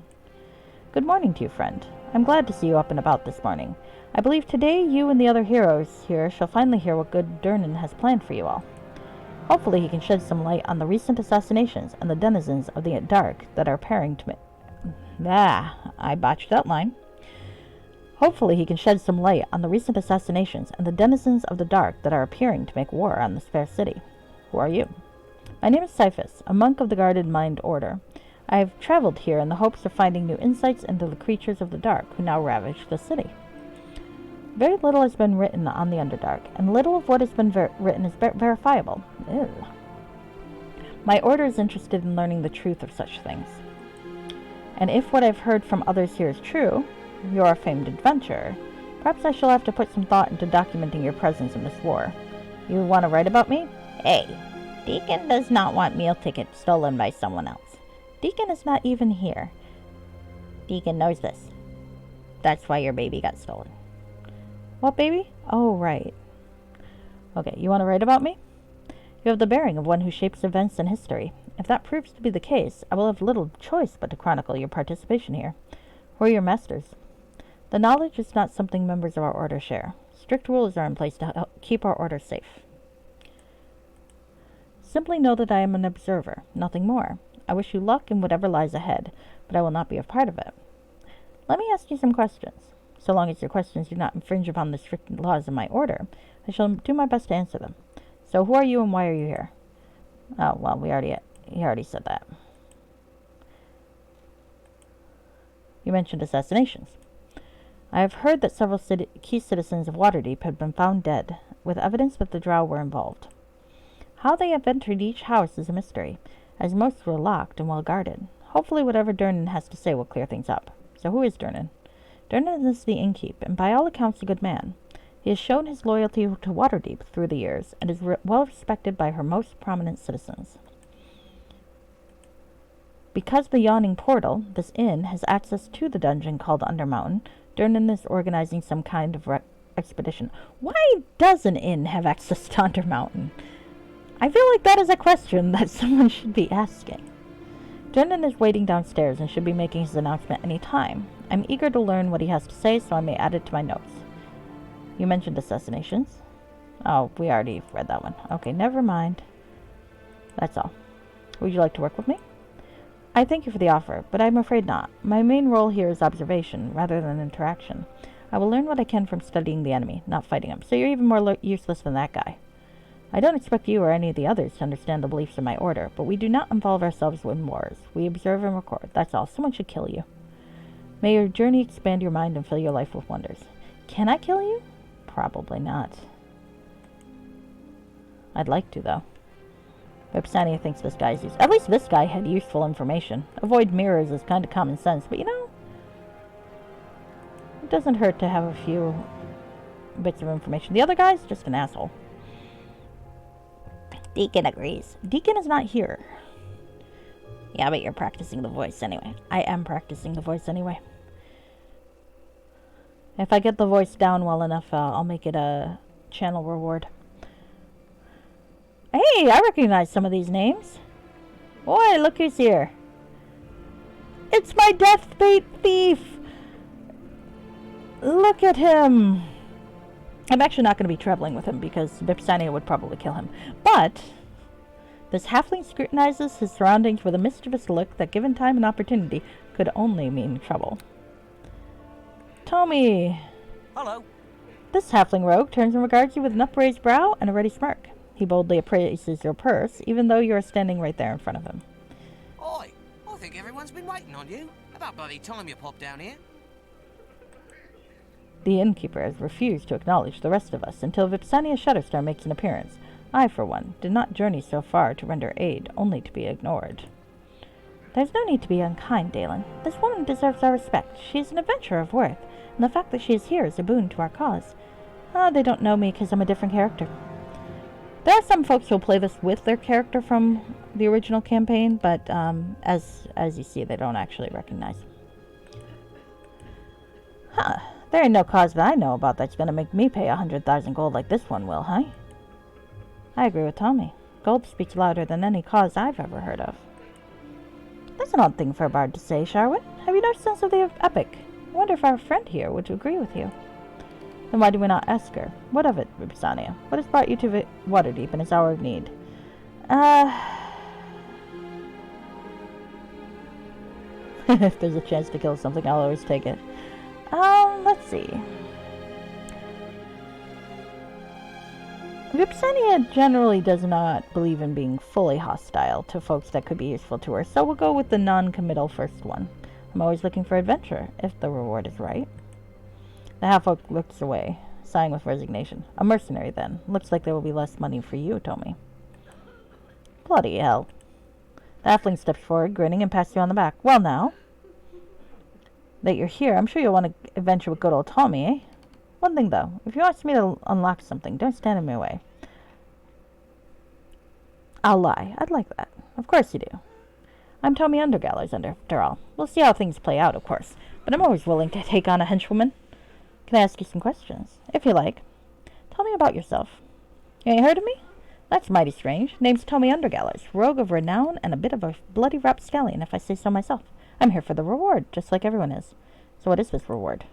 Good morning to you, friend. I'm glad to see you up and about this morning. I believe today you and the other heroes here shall finally hear what good Durnan has planned for you all. Hopefully he can shed some light on the recent assassinations and the denizens of the Dark that are preparing to I botched that line. Hopefully he can shed some light on the recent assassinations and the denizens of the Dark that are appearing to make war on this fair city. Who are you? My name is Cyphus, a monk of the Guarded Mind Order. I've traveled here in the hopes of finding new insights into the creatures of the dark who now ravage the city. Very little has been written on the Underdark, and little of what has been written is verifiable. Ew. My order is interested in learning the truth of such things. And if what I've heard from others here is true, you're a famed adventurer, perhaps I shall have to put some thought into documenting your presence in this war. You want to write about me? Hey, Deacon does not want meal tickets stolen by someone else. Deacon is not even here. Deacon knows this. That's why your baby got stolen. What baby? Oh, right. Okay, you want to write about me? You have the bearing of one who shapes events in history. If that proves to be the case, I will have little choice but to chronicle your participation here. Who are your masters? The knowledge is not something members of our order share. Strict rules are in place to help keep our order safe. Simply know that I am an observer, nothing more. I wish you luck in whatever lies ahead, but I will not be a part of it. Let me ask you some questions. So long as your questions do not infringe upon the strict laws of my order, I shall do my best to answer them. So who are you and why are you here? Oh, well, he already said that. You mentioned assassinations. I have heard that several key citizens of Waterdeep had been found dead, with evidence that the Drow were involved. How they have entered each house is a mystery, as most were locked and well guarded. Hopefully whatever Durnan has to say will clear things up. So who is Durnan? Durnan is the innkeep, and by all accounts a good man. He has shown his loyalty to Waterdeep through the years, and is well respected by her most prominent citizens. Because the Yawning Portal, this inn, has access to the dungeon called Undermountain, Durnan is organizing some kind of expedition. Why does an inn have access to Undermountain? I feel like that is a question that someone should be asking. Durnan is waiting downstairs and should be making his announcement any time. I'm eager to learn what he has to say, so I may add it to my notes. You mentioned assassinations. Oh, we already read that one. Okay, never mind. That's all. Would you like to work with me? I thank you for the offer, but I'm afraid not. My main role here is observation, rather than interaction. I will learn what I can from studying the enemy, not fighting him, so you're even more useless than that guy. I don't expect you or any of the others to understand the beliefs of my order, but we do not involve ourselves in wars. We observe and record. That's all. Someone should kill you. May your journey expand your mind and fill your life with wonders. Can I kill you? Probably not. I'd like to, though. Vipsania thinks this guy's useful. At least this guy had useful information. Avoid mirrors is kind of common sense, but you know, it doesn't hurt to have a few bits of information. The other guy's just an asshole. Deacon agrees. Deacon is not here. Yeah, but you're practicing the voice anyway. I am practicing the voice anyway. If I get the voice down well enough, I'll make it a channel reward. Hey, I recognize some of these names. Boy, look who's here. It's my deathbait thief! Look at him! I'm actually not going to be traveling with him because Vipsania would probably kill him. But this halfling scrutinizes his surroundings with a mischievous look that, given time and opportunity, could only mean trouble. Tommy! Hello. This halfling rogue turns and regards you with an upraised brow and a ready smirk. He boldly appraises your purse, even though you are standing right there in front of him. Oi, I think everyone's been waiting on you. About bloody time you popped down here. The innkeeper has refused to acknowledge the rest of us until Vipsania Shutterstar makes an appearance. I, for one, did not journey so far to render aid, only to be ignored. There's no need to be unkind, Dalen. This woman deserves our respect. She is an adventurer of worth, and the fact that she is here is a boon to our cause. They don't know me because I'm a different character. There are some folks who'll play this with their character from the original campaign, but as you see, they don't actually recognize. Huh. There ain't no cause that I know about that's going to make me pay 100,000 gold like this one will, huh? I agree with Tommy. Gold speaks louder than any cause I've ever heard of. That's an odd thing for a bard to say, Sharwin. Have you no sense of the epic? I wonder if our friend here would agree with you. Then why do we not ask her? What of it, Vipsania? What has brought you to Waterdeep in its hour of need? If there's a chance to kill something, I'll always take it. Let's see. Vipsenia generally does not believe in being fully hostile to folks that could be useful to her, so we'll go with the non-committal first one. I'm always looking for adventure, if the reward is right. The half-orc looks away, sighing with resignation. A mercenary, then. Looks like there will be less money for you, Tommy. Bloody hell. The halfling steps forward, grinning, and pats you on the back. Well, now that you're here, I'm sure you'll want to adventure with good old Tommy, eh? One thing, though. If you ask me to unlock something, don't stand in my way. I'll lie. I'd like that. Of course you do. I'm Tommy Undergallows, after all. We'll see how things play out, of course. But I'm always willing to take on a henchwoman. Can I ask you some questions? If you like. Tell me about yourself. You ain't heard of me? That's mighty strange. Name's Tommy Undergallows, rogue of renown and a bit of a bloody rapscallion, if I say so myself. I'm here for the reward, just like everyone is. So what is this reward?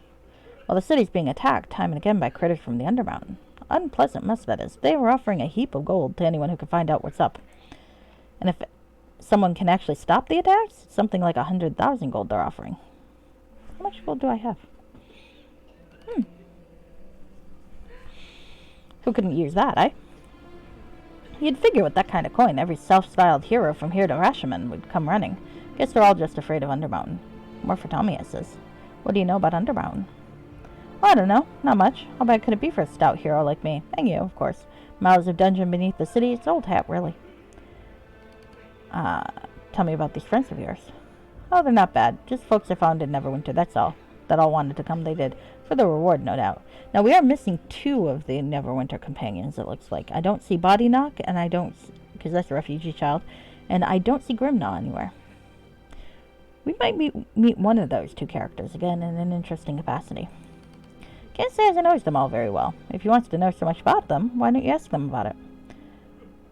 Well, the city's being attacked time and again by critters from the Undermountain. Unpleasant mess, that is. They were offering a heap of gold to anyone who could find out what's up. And if someone can actually stop the attacks, it's something like 100,000 gold they're offering. How much gold do I have? Who couldn't use that, eh? You'd figure with that kind of coin, every self-styled hero from here to Rashomon would come running. Guess they're all just afraid of Undermountain. More for Tommy, I says. What do you know about Undermountain? Well, I don't know. Not much. How bad could it be for a stout hero like me? And you, of course. Miles of dungeon beneath the city. It's old hat, really. Tell me about these friends of yours. Oh, they're not bad. Just folks I found in Neverwinter, that's all. That all wanted to come, they did. For the reward, no doubt. Now, we are missing 2 of the Neverwinter companions, it looks like. I don't see Body Knock, and I don't... because that's a refugee child. And I don't see Grimnaw anywhere. We might meet one of those 2 characters again in an interesting capacity. Can't say as I knows them all very well. If you wants to know so much about them, why don't you ask them about it?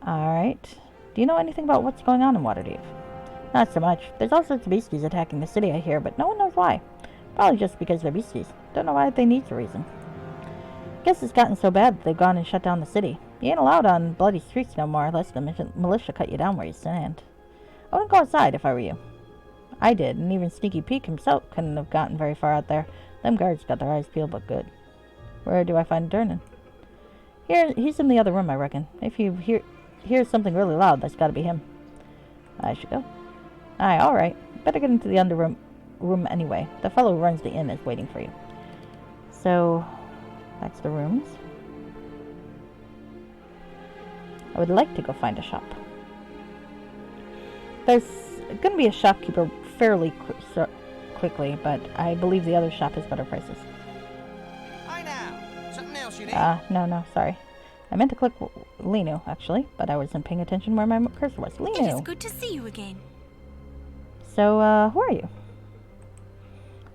Alright. Do you know anything about what's going on in Waterdeep? Not so much. There's all sorts of beasties attacking the city, I hear, but no one knows why. Probably just because they're beasties. Don't know why they need a reason. Guess it's gotten so bad that they've gone and shut down the city. You ain't allowed on bloody streets no more, unless the militia cut you down where you stand. I wouldn't go outside if I were you. I did, and even Sneaky Pete himself couldn't have gotten very far out there. Them guards got their eyes peeled, but good. Where do I find Durnan? He's in the other room, I reckon. If you hear something really loud, that's gotta be him. I should go. Aye, alright. Better get into the under room anyway. The fellow who runs the inn is waiting for you. So, that's the rooms. I would like to go find a shop. There's gonna be a shopkeeper fairly quickly, but I believe the other shop has better prices. Hi now. Something else you need? No, sorry. I meant to click Linu, actually, but I wasn't paying attention where my cursor was. Linu! It is good to see you again. So, who are you?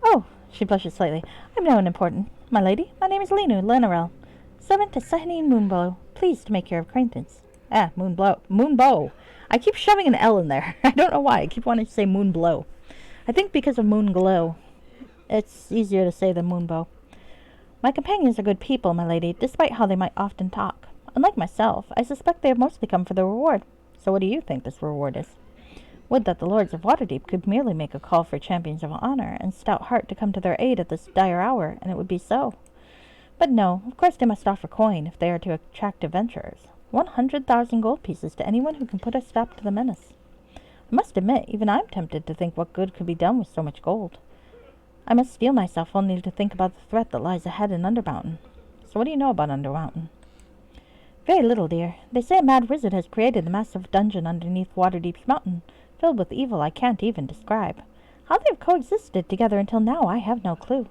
Oh, she blushes slightly. I'm no one important, my lady. My name is Linu Lenarel, servant to Sahanine Moonbow. Pleased to make your acquaintance. Moonbow. I keep shoving an L in there. I don't know why. I keep wanting to say Moonblow. I think because of Moonglow. It's easier to say than Moonbow. My companions are good people, my lady, despite how they might often talk. Unlike myself, I suspect they have mostly come for the reward. So what do you think this reward is? Would that the lords of Waterdeep could merely make a call for champions of honor and stout heart to come to their aid at this dire hour, and it would be so. But no, of course they must offer coin if they are to attract adventurers. 100,000 gold pieces to anyone who can put a stop to the menace. I must admit, even I'm tempted to think what good could be done with so much gold. I must steel myself only to think about the threat that lies ahead in Undermountain. So what do you know about Undermountain? Very little, dear. They say a mad wizard has created a massive dungeon underneath Waterdeep's mountain, filled with evil I can't even describe. How they've coexisted together until now, I have no clue.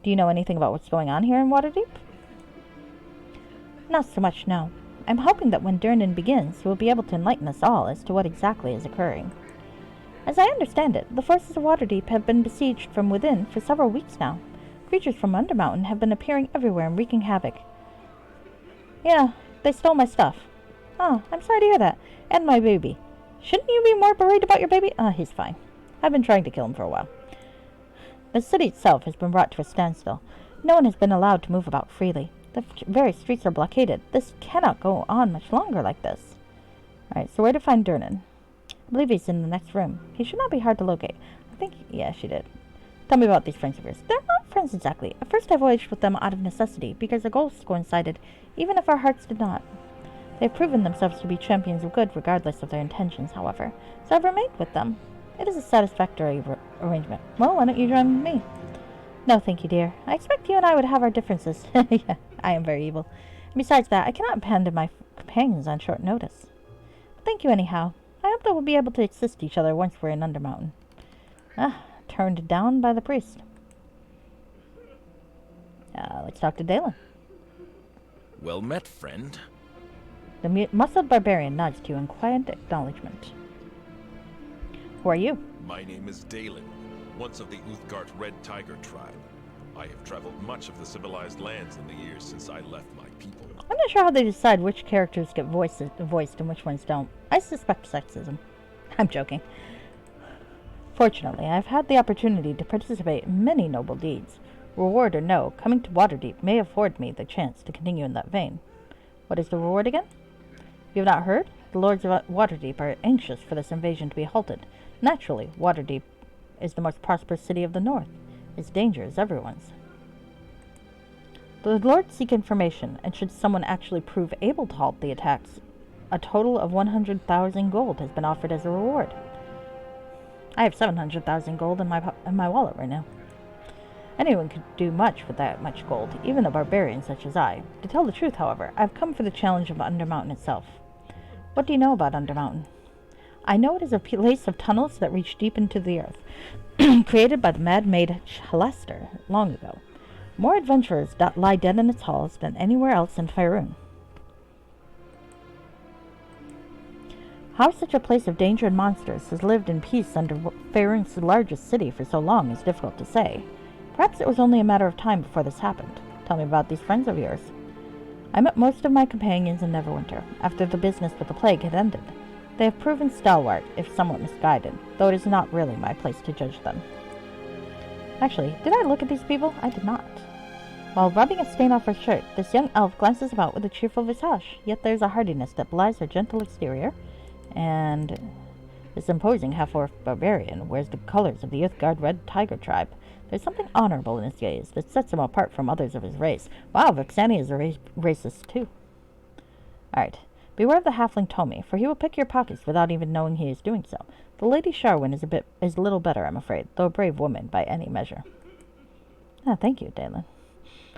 Do you know anything about what's going on here in Waterdeep? Not so much, no. I'm hoping that when Durnan begins, he will be able to enlighten us all as to what exactly is occurring. As I understand it, the forces of Waterdeep have been besieged from within for several weeks now. Creatures from Undermountain have been appearing everywhere and wreaking havoc. Yeah, they stole my stuff. Oh, I'm sorry to hear that. And my baby. Shouldn't you be more worried about your baby? He's fine. I've been trying to kill him for a while. The city itself has been brought to a standstill. No one has been allowed to move about freely. The very streets are blockaded. This cannot go on much longer like this. Alright, so where to find Durnan? I believe he's in the next room. He should not be hard to locate. I think, yeah, she did. Tell me about these friends of yours. They're not friends exactly. At first I voyaged with them out of necessity, because our goals coincided, even if our hearts did not. They have proven themselves to be champions of good regardless of their intentions, however, so I've remained with them. It is a satisfactory arrangement. Well, why don't you join me? No, thank you, dear. I expect you and I would have our differences. Yeah, I am very evil. And besides that, I cannot abandon my companions on short notice. But thank you anyhow. I hope that we'll be able to assist each other once we're in Undermountain. Turned down by the priest. Let's talk to Dalen. Well met, friend. The muscled barbarian nods to you in quiet acknowledgement. Who are you? My name is Dalen, once of the Uthgard Red Tiger tribe. I have traveled much of the civilized lands in the years since I left my people. I'm not sure how they decide which characters get voiced and which ones don't. I suspect sexism. I'm joking. Fortunately, I've had the opportunity to participate in many noble deeds. Reward or no, coming to Waterdeep may afford me the chance to continue in that vein. What is the reward again? You have not heard? The lords of Waterdeep are anxious for this invasion to be halted. Naturally, Waterdeep is the most prosperous city of the north. Its danger is everyone's. The lords seek information, and should someone actually prove able to halt the attacks, a total of 100,000 gold has been offered as a reward. I have 700,000 gold in my wallet right now. Anyone could do much with that much gold, even a barbarian such as I. To tell the truth, however, I've come for the challenge of Undermountain itself. What do you know about Undermountain? I know it is a place of tunnels that reach deep into the earth, created by the mad maid Chalaster long ago. More adventurers lie dead in its halls than anywhere else in Faerun. How such a place of danger and monsters has lived in peace under Faerun's largest city for so long is difficult to say. Perhaps it was only a matter of time before this happened. Tell me about these friends of yours. I met most of my companions in Neverwinter, after the business with the plague had ended. They have proven stalwart, if somewhat misguided, though it is not really my place to judge them. Actually, did I look at these people? I did not. While rubbing a stain off her shirt, this young elf glances about with a cheerful visage, yet there is a hardiness that belies her gentle exterior, and this imposing half-orc barbarian wears the colors of the Uthgard Red Tiger tribe. There's something honorable in his gaze that sets him apart from others of his race. Wow, Vexani is a racist too. Alright, beware of the halfling Tomi, for he will pick your pockets without even knowing he is doing so. The Lady Sharwyn is a little better, I'm afraid, though a brave woman by any measure. Thank you, Dalen.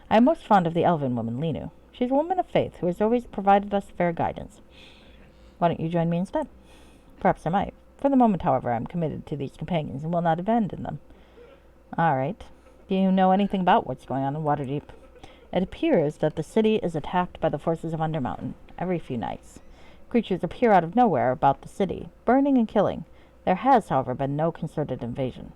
I am most fond of the elven woman, Linu. She's a woman of faith who has always provided us fair guidance. Why don't you join me instead? Perhaps I might. For the moment, however, I am committed to these companions and will not abandon them. All right. Do you know anything about what's going on in Waterdeep? It appears that the city is attacked by the forces of Undermountain every few nights. Creatures appear out of nowhere about the city, burning and killing. There has, however, been no concerted invasion.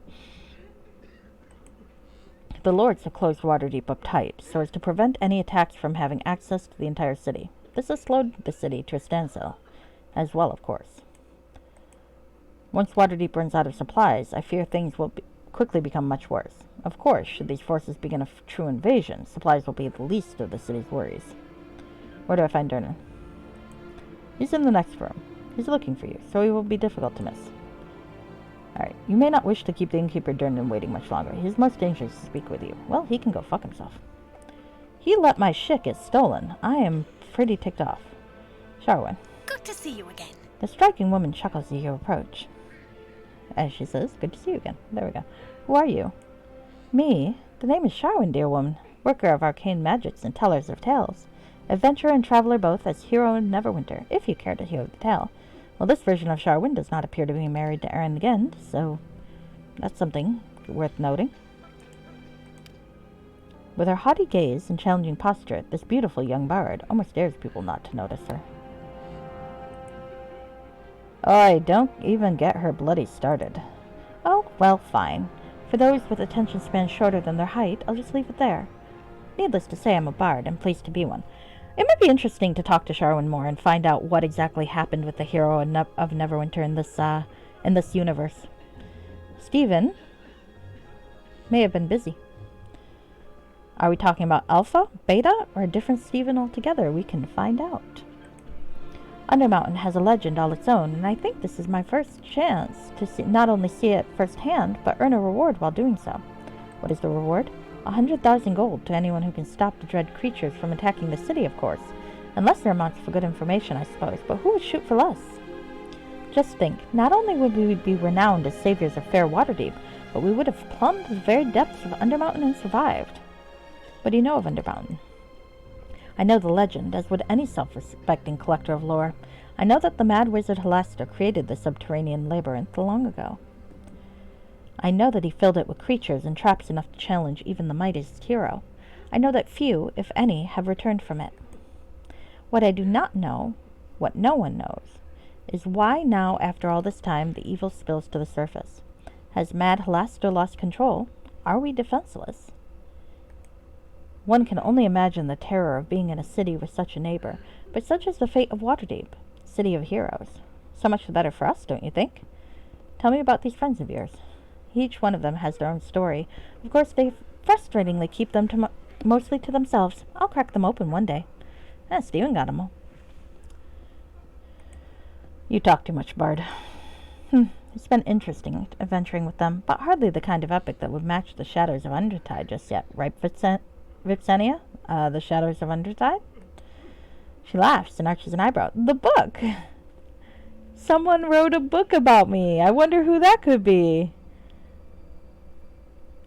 The lords have closed Waterdeep up tight, so as to prevent any attacks from having access to the entire city. This has slowed the city to a standstill, as well, of course. Once Waterdeep runs out of supplies, I fear things will quickly become much worse. Of course, should these forces begin a true invasion, supplies will be the least of the city's worries. Where do I find Durnan? He's in the next room. He's looking for you, so he will be difficult to miss. Alright, you may not wish to keep the innkeeper Durnan waiting much longer. He is most anxious to speak with you. Well, he can go fuck himself. He let my shit get stolen. I am pretty ticked off. Sharwyn. Good to see you again. The striking woman chuckles at your approach. As she says, good to see you again. There we go. Who are you? Me? The name is Sharwyn, dear woman. Worker of arcane magics and tellers of tales. Adventurer and traveler both, as hero in Neverwinter, if you care to hear the tale. Well, this version of Sharwyn does not appear to be married to Aaron again, so that's something worth noting. With her haughty gaze and challenging posture, this beautiful young bard almost dares people not to notice her. Oh, don't even get her bloody started. Oh, well, fine. For those with attention spans shorter than their height, I'll just leave it there. Needless to say, I'm a bard, and pleased to be one. It might be interesting to talk to Sharwyn more and find out what exactly happened with the hero of Neverwinter in this universe. Stephen may have been busy. Are we talking about Alpha, Beta, or a different Stephen altogether? We can find out. Undermountain has a legend all its own, and I think this is my first chance to not only see it firsthand, but earn a reward while doing so. What is the reward? 100,000 gold to anyone who can stop the dread creatures from attacking the city, of course. Unless there amounts for good information, I suppose. But who would shoot for less? Just think, not only would we be renowned as saviors of fair Waterdeep, but we would have plumbed the very depths of Undermountain and survived. What do you know of Undermountain? I know the legend, as would any self-respecting collector of lore. I know that the mad wizard Halaster created the subterranean labyrinth long ago. I know that he filled it with creatures and traps enough to challenge even the mightiest hero. I know that few, if any, have returned from it. What I do not know, what no one knows, is why now, after all this time, the evil spills to the surface. Has mad Halaster lost control? Are we defenseless? One can only imagine the terror of being in a city with such a neighbor, but such is the fate of Waterdeep, city of heroes. So much the better for us, don't you think? Tell me about these friends of yours. Each one of them has their own story. Of course, they frustratingly keep them mostly to themselves. I'll crack them open one day. Steven got them all. You talk too much, Bard. It's been interesting adventuring with them, but hardly the kind of epic that would match the Shadows of Undertide just yet. Right, Vipsenia? The Shadows of Undertide? She laughs and arches an eyebrow. The book! Someone wrote a book about me. I wonder who that could be.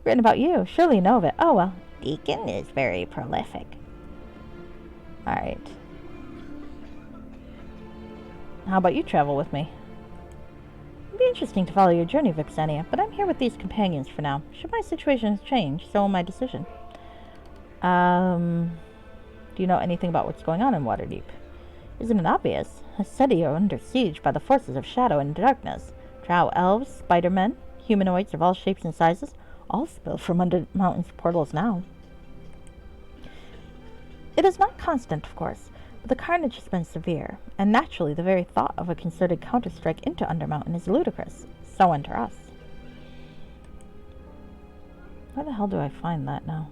Written about you. Surely you know of it. Oh, well. Deacon is very prolific. Alright. How about you travel with me? It'd be interesting to follow your journey, Vipsenia, but I'm here with these companions for now. Should my situation change, so will my decision. Do you know anything about what's going on in Waterdeep? Isn't it obvious? A city are under siege by the forces of shadow and darkness. Drow elves, spider-men, humanoids of all shapes and sizes, all spill from Undermountain's portals now. It is not constant, of course, but the carnage has been severe, and naturally the very thought of a concerted counter-strike into Undermountain is ludicrous. So enter us. Where the hell do I find that now?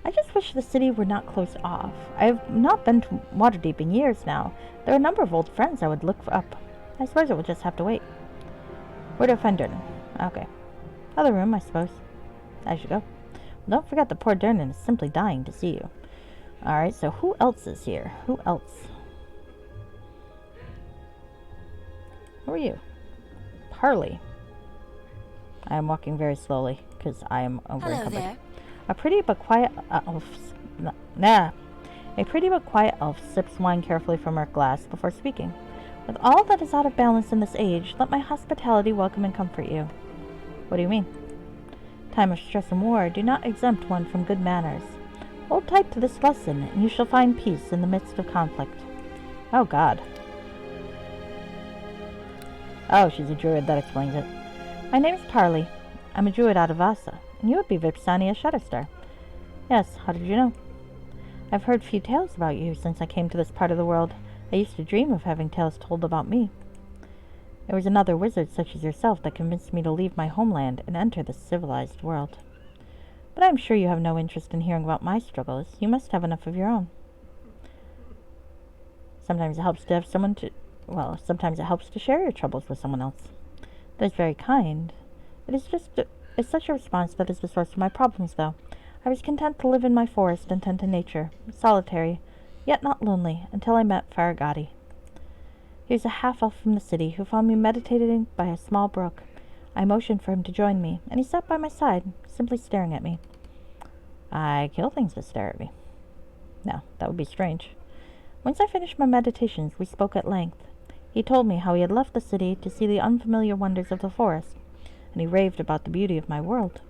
I just wish the city were not closed off. I have not been to Waterdeep in years now. There are a number of old friends I would look up. I suppose it will just have to wait. Where do I find Durnan? Okay. Other room, I suppose. I should go. Well, don't forget the poor Durnan is simply dying to see you. Alright, so who else is here? Who else? Who are you? Parley. I am walking very slowly, because I am Hello there. A pretty but quiet elf sips wine carefully from her glass before speaking. With all that is out of balance in this age, let my hospitality welcome and comfort you. What do you mean? Time of stress and war do not exempt one from good manners. Hold tight to this lesson, and you shall find peace in the midst of conflict. Oh, God. Oh, she's a druid. That explains it. My name's Parley. I'm a druid out of Vasa, and you would be Vipsania Shutterstar. Yes, how did you know? I've heard few tales about you since I came to this part of the world. I used to dream of having tales told about me. It was another wizard such as yourself that convinced me to leave my homeland and enter the civilized world. But I am sure you have no interest in hearing about my struggles. You must have enough of your own. Sometimes it helps to have someone to... Well, sometimes it helps to share your troubles with someone else. That is very kind. It's such a response that is the source of my problems, though. I was content to live in my forest and tend to nature, solitary, yet not lonely, until I met Faragati. He was a half-elf from the city who found me meditating by a small brook. I motioned for him to join me, and he sat by my side, simply staring at me. I kill things that stare at me. No, that would be strange. Once I finished my meditations, we spoke at length. He told me how he had left the city to see the unfamiliar wonders of the forest, and he raved about the beauty of my world.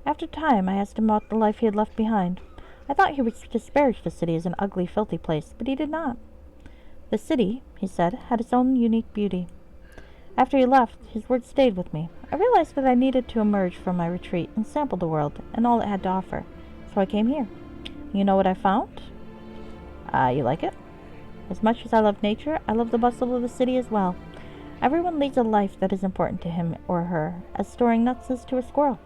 After a time, I asked him about the life he had left behind. I thought he would disparage the city as an ugly, filthy place, but he did not. The city, he said, had its own unique beauty. After he left, his words stayed with me. I realized that I needed to emerge from my retreat and sample the world and all it had to offer, so I came here. You know what I found? You like it? As much as I love nature, I love the bustle of the city as well. Everyone leads a life that is important to him or her, as storing nuts is to a squirrel.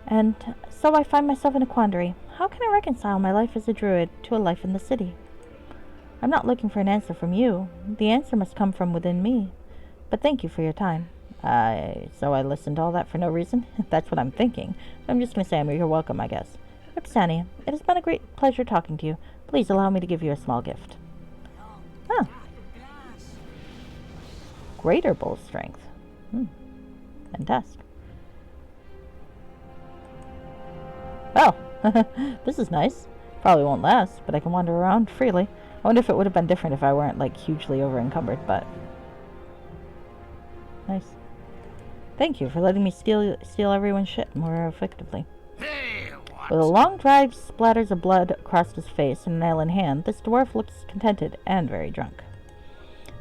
And so I find myself in a quandary. How can I reconcile my life as a druid to a life in the city? I'm not looking for an answer from you. The answer must come from within me. But thank you for your time. So I listened to all that for no reason? That's what I'm thinking. I'm just going to say you're welcome, I guess. Vipsania, it has been a great pleasure talking to you. Please allow me to give you a small gift. Oh. Greater bull strength. Fantastic. Well, this is nice. Probably won't last, but I can wander around freely. I wonder if it would have been different if I weren't, like, hugely over-encumbered, but... Nice. Thank you for letting me steal everyone's shit more effectively. With a long dried splatters of blood across his face and a nail in hand, this dwarf looks contented and very drunk.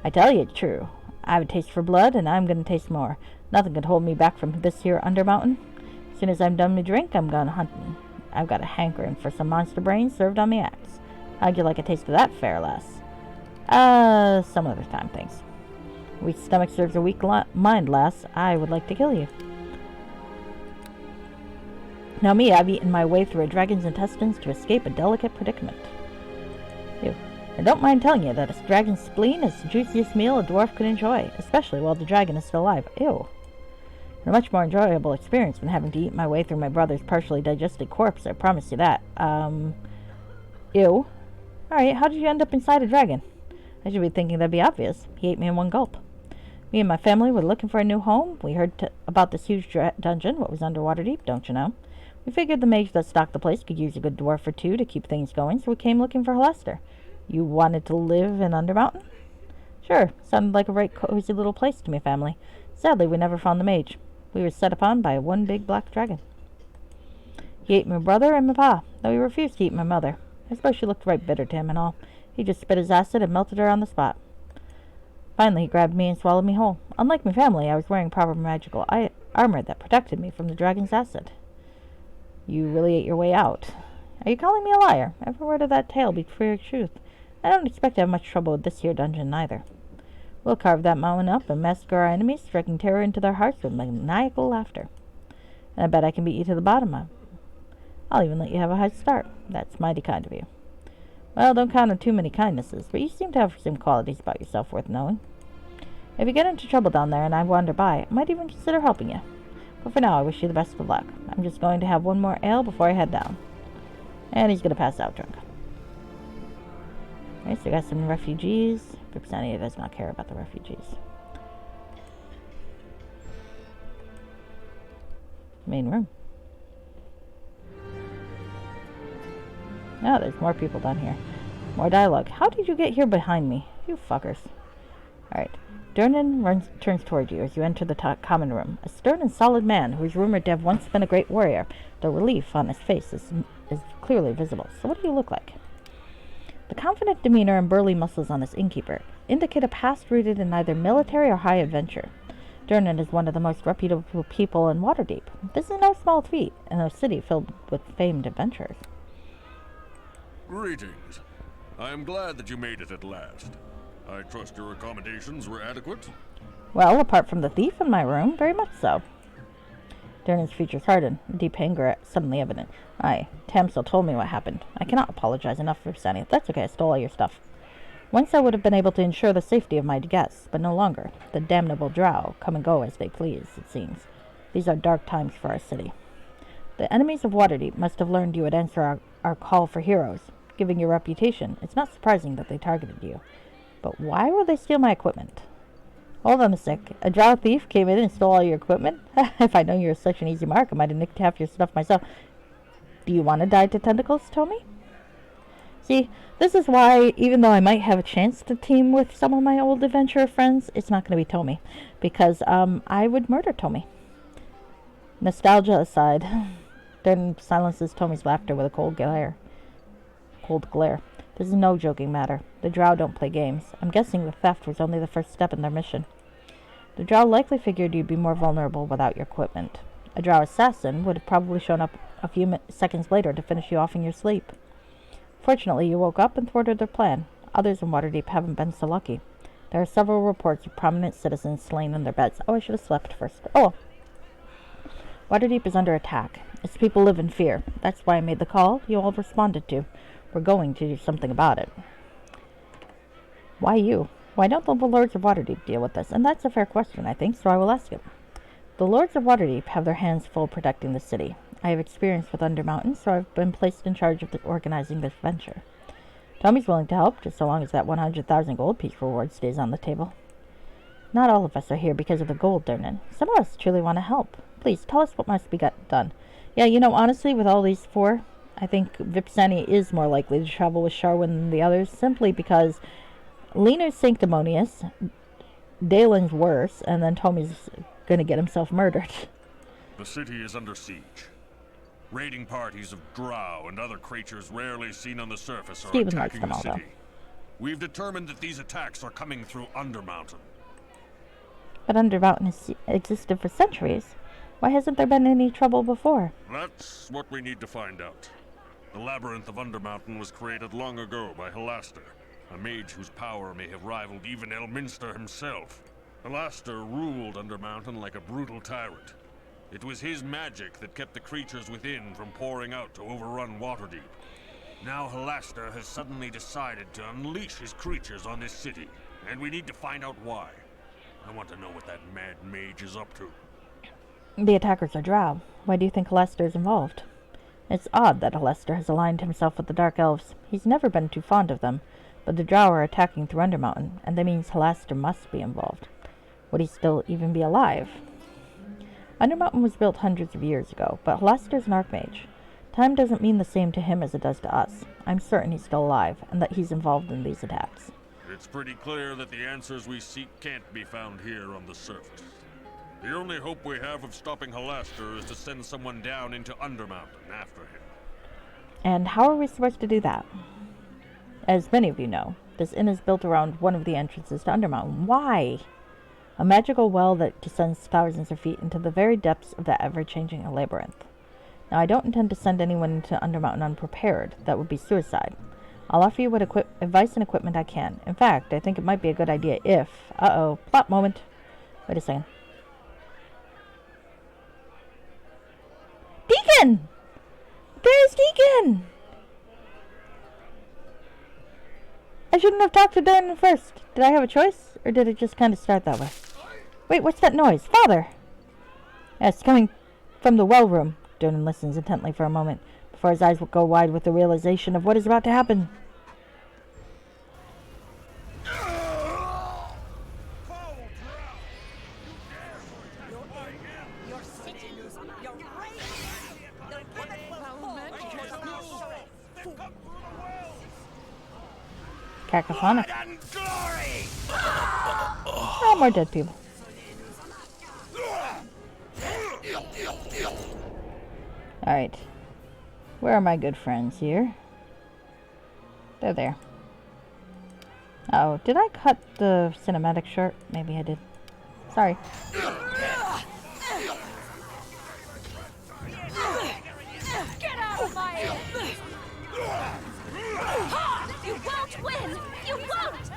I tell you it's true. I have a taste for blood, and I'm going to taste more. Nothing could hold me back from this here Undermountain. As soon as I'm done my drink, I'm going hunting. I've got a hankering for some monster brains served on the axe. How'd you like a taste of that, fair lass? Some other time, thanks. A weak stomach serves a weak mind, lass. I would like to kill you. Now me, I've eaten my way through a dragon's intestines to escape a delicate predicament. Ew. I don't mind telling you that a dragon's spleen is the juiciest meal a dwarf could enjoy, especially while the dragon is still alive. Ew. A much more enjoyable experience than having to eat my way through my brother's partially digested corpse, I promise you that. Ew. Alright, how did you end up inside a dragon? I should be thinking that'd be obvious. He ate me in one gulp. Me and my family were looking for a new home. We heard about this huge dungeon, what was underwater deep, don't you know? We figured the mage that stocked the place could use a good dwarf or two to keep things going, so we came looking for Lester. You wanted to live in Undermountain? Sure, sounded like a right cozy little place to me family. Sadly, we never found the mage. We were set upon by one big black dragon. He ate my brother and my pa, though he refused to eat my mother. I suppose she looked right bitter to him and all. He just spit his acid and melted her on the spot. Finally, he grabbed me and swallowed me whole. Unlike my family, I was wearing proper magical armor that protected me from the dragon's acid. You really ate your way out. Are you calling me a liar? Every word of that tale be pure truth. I don't expect to have much trouble with this here dungeon either. We'll carve that mountain up and massacre our enemies, striking terror into their hearts with maniacal laughter. And I bet I can beat you to the bottom of it. I'll even let you have a head start. That's mighty kind of you. Well, don't count on too many kindnesses, but you seem to have some qualities about yourself worth knowing. If you get into trouble down there and I wander by, I might even consider helping you. But for now, I wish you the best of luck. I'm just going to have one more ale before I head down. And he's going to pass out drunk. Alright, so we got some refugees. Vipsania does not care about the refugees. Main room. Oh, there's more people down here. More dialogue. How did you get here behind me? You fuckers. Alright. Durnan turns toward you as you enter the common room. A stern and solid man who is rumored to have once been a great warrior. The relief on his face is clearly visible. So what do you look like? The confident demeanor and burly muscles on this innkeeper indicate a past rooted in either military or high adventure. Durnan is one of the most reputable people in Waterdeep. This is no small feat in a city filled with famed adventurers. Greetings. I am glad that you made it at last. I trust your accommodations were adequate? Well, apart from the thief in my room, very much so. Durnan's features hardened, deep anger suddenly evident. Aye, Tamsil told me what happened. I cannot apologize enough for Sani. That's okay, I stole all your stuff. Once I would have been able to ensure the safety of my guests, but no longer. The damnable drow come and go as they please, it seems. These are dark times for our city. The enemies of Waterdeep must have learned you would answer our call for heroes. Given your reputation, it's not surprising that they targeted you. But why would they steal my equipment? Hold on a sec. A drow thief came in and stole all your equipment? If I'd known you were such an easy mark, I might have nicked half your stuff myself. Do you want to die to tentacles, Tommy? See, this is why, even though I might have a chance to team with some of my old adventurer friends, it's not going to be Tommy. Because, I would murder Tommy. Nostalgia aside, then silences Tommy's laughter with a cold glare. This is no joking matter. The drow don't play games. I'm guessing the theft was only the first step in their mission. The drow likely figured you'd be more vulnerable without your equipment. A drow assassin would have probably shown up a few seconds later to finish you off in your sleep. Fortunately, you woke up and thwarted their plan. Others in Waterdeep haven't been so lucky. There are several reports of prominent citizens slain in their beds. Oh, I should have slept first. Oh! Waterdeep is under attack. Its people live in fear. That's why I made the call you all responded to. We're going to do something about it. Why you? Why don't the Lords of Waterdeep deal with this? And that's a fair question, I think, so I will ask it. The Lords of Waterdeep have their hands full protecting the city. I have experience with Undermountain, so I've been placed in charge of organizing this venture. Tommy's willing to help, just so long as that 100,000 gold piece reward stays on the table. Not all of us are here because of the gold, Durnan. Some of us truly want to help. Please, tell us what must be done. Yeah, honestly, with all these four, I think Vipsani is more likely to travel with Sharwin than the others, simply because Lena's sanctimonious, Dalen's worse, and then Tommy's gonna get himself murdered. The city is under siege. Raiding parties of drow and other creatures rarely seen on the surface are Steven attacking the likes them all, city. We've determined that these attacks are coming through Undermountain. But Undermountain has existed for centuries. Why hasn't there been any trouble before? That's what we need to find out. The Labyrinth of Undermountain was created long ago by Halaster, a mage whose power may have rivaled even Elminster himself. Halaster ruled Undermountain like a brutal tyrant. It was his magic that kept the creatures within from pouring out to overrun Waterdeep. Now Halaster has suddenly decided to unleash his creatures on this city, and we need to find out why. I want to know what that mad mage is up to. The attackers are drow. Why do you think Halaster is involved? It's odd that Halaster has aligned himself with the Dark Elves. He's never been too fond of them, but the drow are attacking through Undermountain, and that means Halaster must be involved. Would he still even be alive? Undermountain was built hundreds of years ago, but Halaster's an archmage. Time doesn't mean the same to him as it does to us. I'm certain he's still alive, and that he's involved in these attacks. It's pretty clear that the answers we seek can't be found here on the surface. The only hope we have of stopping Halaster is to send someone down into Undermountain after him. And how are we supposed to do that? As many of you know, this inn is built around one of the entrances to Undermountain. Why? A magical well that descends thousands of feet into the very depths of that ever-changing labyrinth. Now, I don't intend to send anyone into Undermountain unprepared. That would be suicide. I'll offer you what advice and equipment I can. In fact, I think it might be a good idea if... Uh-oh. Plot moment. Wait a second. Deacon! There's Deacon! I shouldn't have talked to Dan first. Did I have a choice? Or did it just kind of start that way? Wait, what's that noise? Father! Yeah, it's coming from the well room. Donan listens intently for a moment, before his eyes will go wide with the realization of what is about to happen. Cacophonic. Oh, more dead people. Alright. Where are my good friends here? They're there. Oh, did I cut the cinematic short? Maybe I did. Sorry. Get out of my head! You won't win! You won't!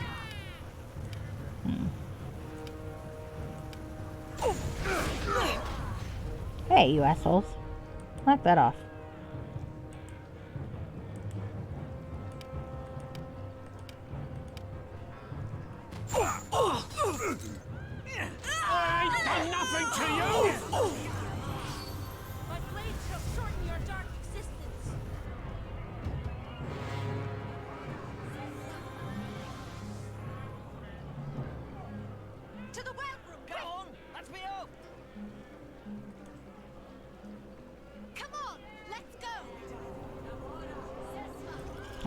Hey, you assholes. Knock that off. I've done nothing to you! My blade shall shorten your dark existence. To the well room! Come on, let's be off! Come on, let's go.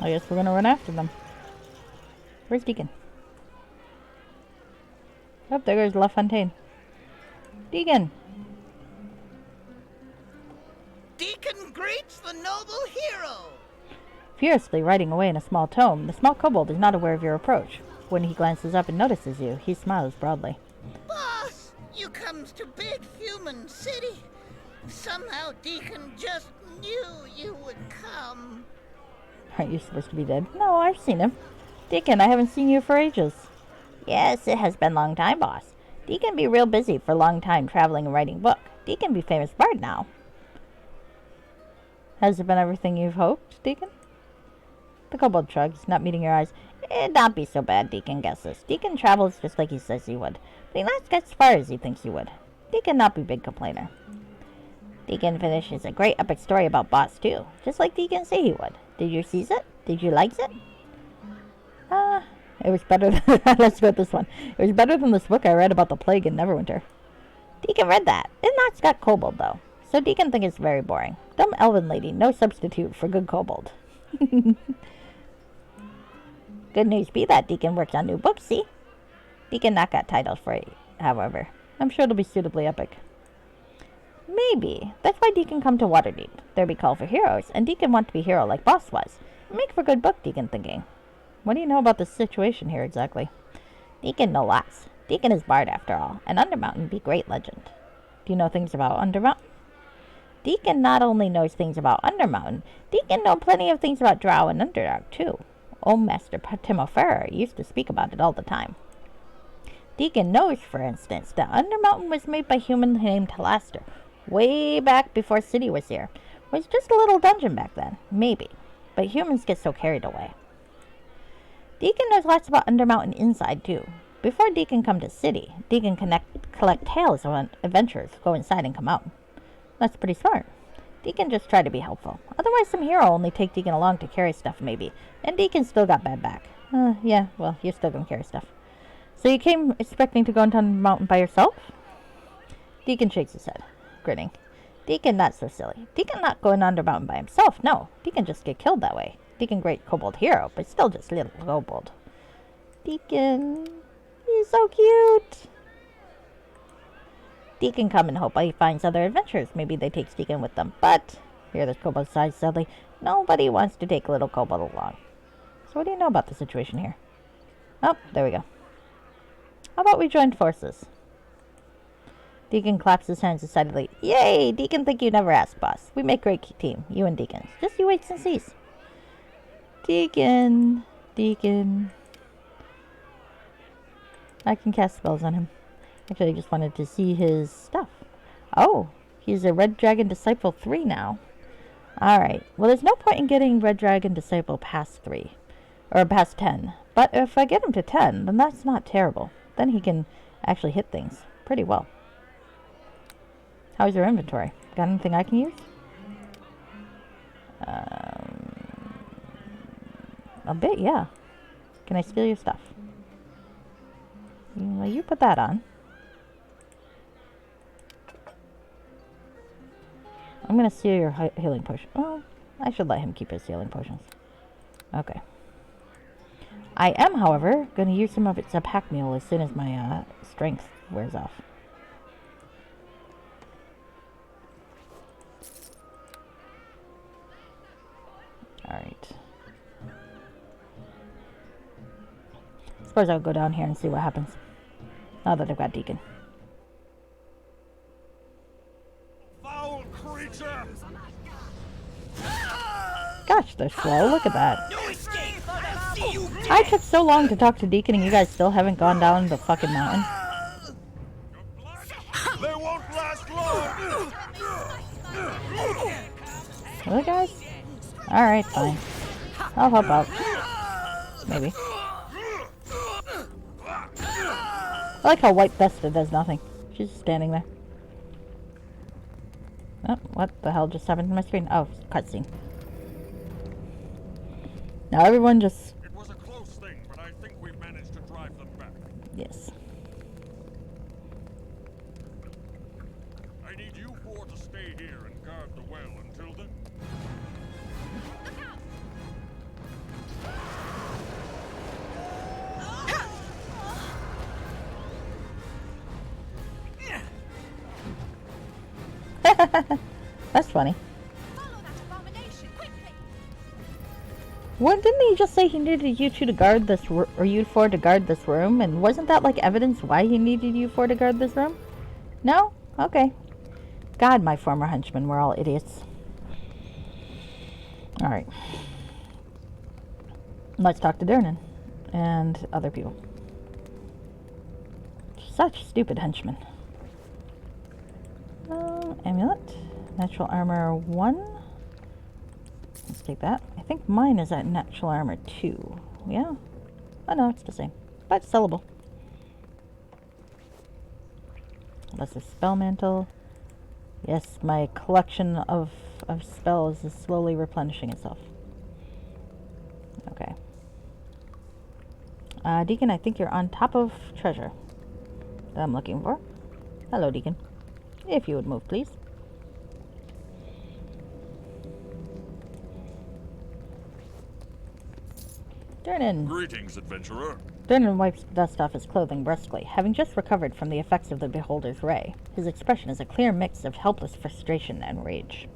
I guess we're gonna run after them. Where's Deacon? Oh, there goes LaFontaine. Deacon! Deacon greets the noble hero. Furiously writing away in a small tome, the small kobold is not aware of your approach. When he glances up and notices you, he smiles broadly. Boss, you comes to big human city. Somehow Deacon just knew you would come. Aren't you supposed to be dead? No, I've seen him. Deacon, I haven't seen you for ages. Yes, it has been a long time, boss. Deacon be real busy for a long time traveling and writing book. Deacon be famous bard now. Has it been everything you've hoped, Deacon? The kobold shrugs, not meeting your eyes. It'd not be so bad, Deacon guesses. Deacon travels just like he says he would, but he not get as far as he thinks he would. Deacon not be big complainer. Deacon finishes a great epic story about boss too, just like Deacon say he would. Did you see it? Did you like it? It was better than... Let's go with this one. It was better than this book I read about the plague in Neverwinter. Deacon read that. It's not got kobold, though. So Deacon think it's very boring. Dumb elven lady, no substitute for good kobold. Good news be that Deacon works on new books, see? Deacon not got titles for it, however. I'm sure it'll be suitably epic. Maybe. That's why Deacon come to Waterdeep. There be call for heroes, and Deacon want to be hero like Boss was. Make for good book, Deacon thinking. What do you know about the situation here exactly? Deacon know lots. Deacon is bard after all, and Undermountain be great legend. Do you know things about Undermountain? Deacon not only knows things about Undermountain, Deacon know plenty of things about Drow and Underdark too. Old Master Timoferrer used to speak about it all the time. Deacon knows, for instance, that Undermountain was made by a human named Halaster, way back before City was here. It was just a little dungeon back then, maybe, but humans get so carried away. Deacon knows lots about Undermountain inside too. Before Deacon come to City, Deacon collect tales of adventurers, go inside and come out. That's pretty smart. Deacon just try to be helpful. Otherwise, some hero only take Deacon along to carry stuff maybe, and Deacon still got bad back. Yeah, well, you're still gonna carry stuff. So you came expecting to go into Undermountain by yourself? Deacon shakes his head, grinning. Deacon not so silly. Deacon not going Undermountain by himself, no. Deacon just get killed that way. Deacon great kobold hero, but still just little kobold. Deacon, he's so cute. Deacon come and hope he finds other adventurers. Maybe they take Deacon with them. But, here the kobold sighs sadly, nobody wants to take little kobold along. So what do you know about the situation here? Oh, there we go. How about we join forces? Deacon claps his hands excitedly. Yay! Deacon think you never asked, boss. We make great team, you and Deacon. Just you wait and see. Deacon. I can cast spells on him. Actually, I just wanted to see his stuff. Oh, he's a Red Dragon Disciple 3 now. Alright, well there's no point in getting Red Dragon Disciple past 3. Or past 10. But if I get him to 10, then that's not terrible. Then he can actually hit things pretty well. How's your inventory? Got anything I can use? A bit, yeah. Can I steal your stuff? Well, you put that on. I'm gonna steal your healing potion. Oh, I should let him keep his healing potions. Okay. I am, however, gonna use some of its pack meal as soon as my strength wears off. Alright. Suppose I'll go down here and see what happens. Now that I've got Deacon. Foul creature! Gosh, they're slow. Look at that. I took so long to talk to Deacon and you guys still haven't gone down the fucking mountain. They won't last long! Really, guys? Alright, fine. I'll help out. Maybe. I like how White Vesta does nothing. She's just standing there. Oh, what the hell just happened to my screen? Oh, cutscene. Now everyone just... It was a close thing, but I think we've managed to drive them back. Yes. I need you four to stay here and guard the well until then. That's funny. Follow that abomination quickly. What, didn't he just say he needed you two to guard this, or you four to guard this room? And wasn't that like evidence why he needed you four to guard this room? No? Okay. God, my former henchmen were all idiots. Alright. Let's talk to Durnan. And other people. Such stupid henchmen. Amulet. Natural armor 1. Let's take that. I think mine is at natural armor 2. Yeah? Oh no, it's the same. But sellable. Lesser spell mantle. Yes, my collection of spells is slowly replenishing itself. Okay. Deacon, I think you're on top of treasure that I'm looking for. Hello, Deacon. If you would move, please. Durnan. Greetings, adventurer. Durnan wipes the dust off his clothing brusquely. Having just recovered from the effects of the Beholder's ray, his expression is a clear mix of helpless frustration and rage.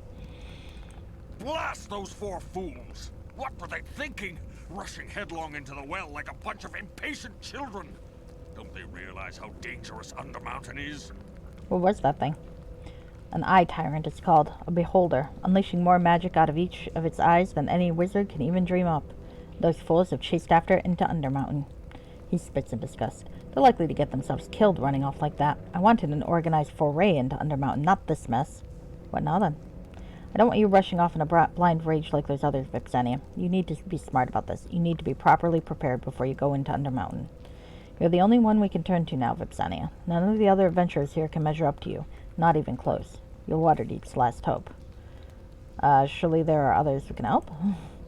Blast those 4 fools! What were they thinking? Rushing headlong into the well like a bunch of impatient children! Don't they realize how dangerous Undermountain is? What was that thing? An eye tyrant, it's called. A beholder, unleashing more magic out of each of its eyes than any wizard can even dream up. Those fools have chased after it into Undermountain. He spits in disgust. They're likely to get themselves killed running off like that. I wanted an organized foray into Undermountain, not this mess. What now then? I don't want you rushing off in a blind rage like those others, Vixenia. You need to be smart about this. You need to be properly prepared before you go into Undermountain. You're the only one we can turn to now, Vixenia. None of the other adventurers here can measure up to you. Not even close. You're Waterdeep's last hope. Surely there are others who can help?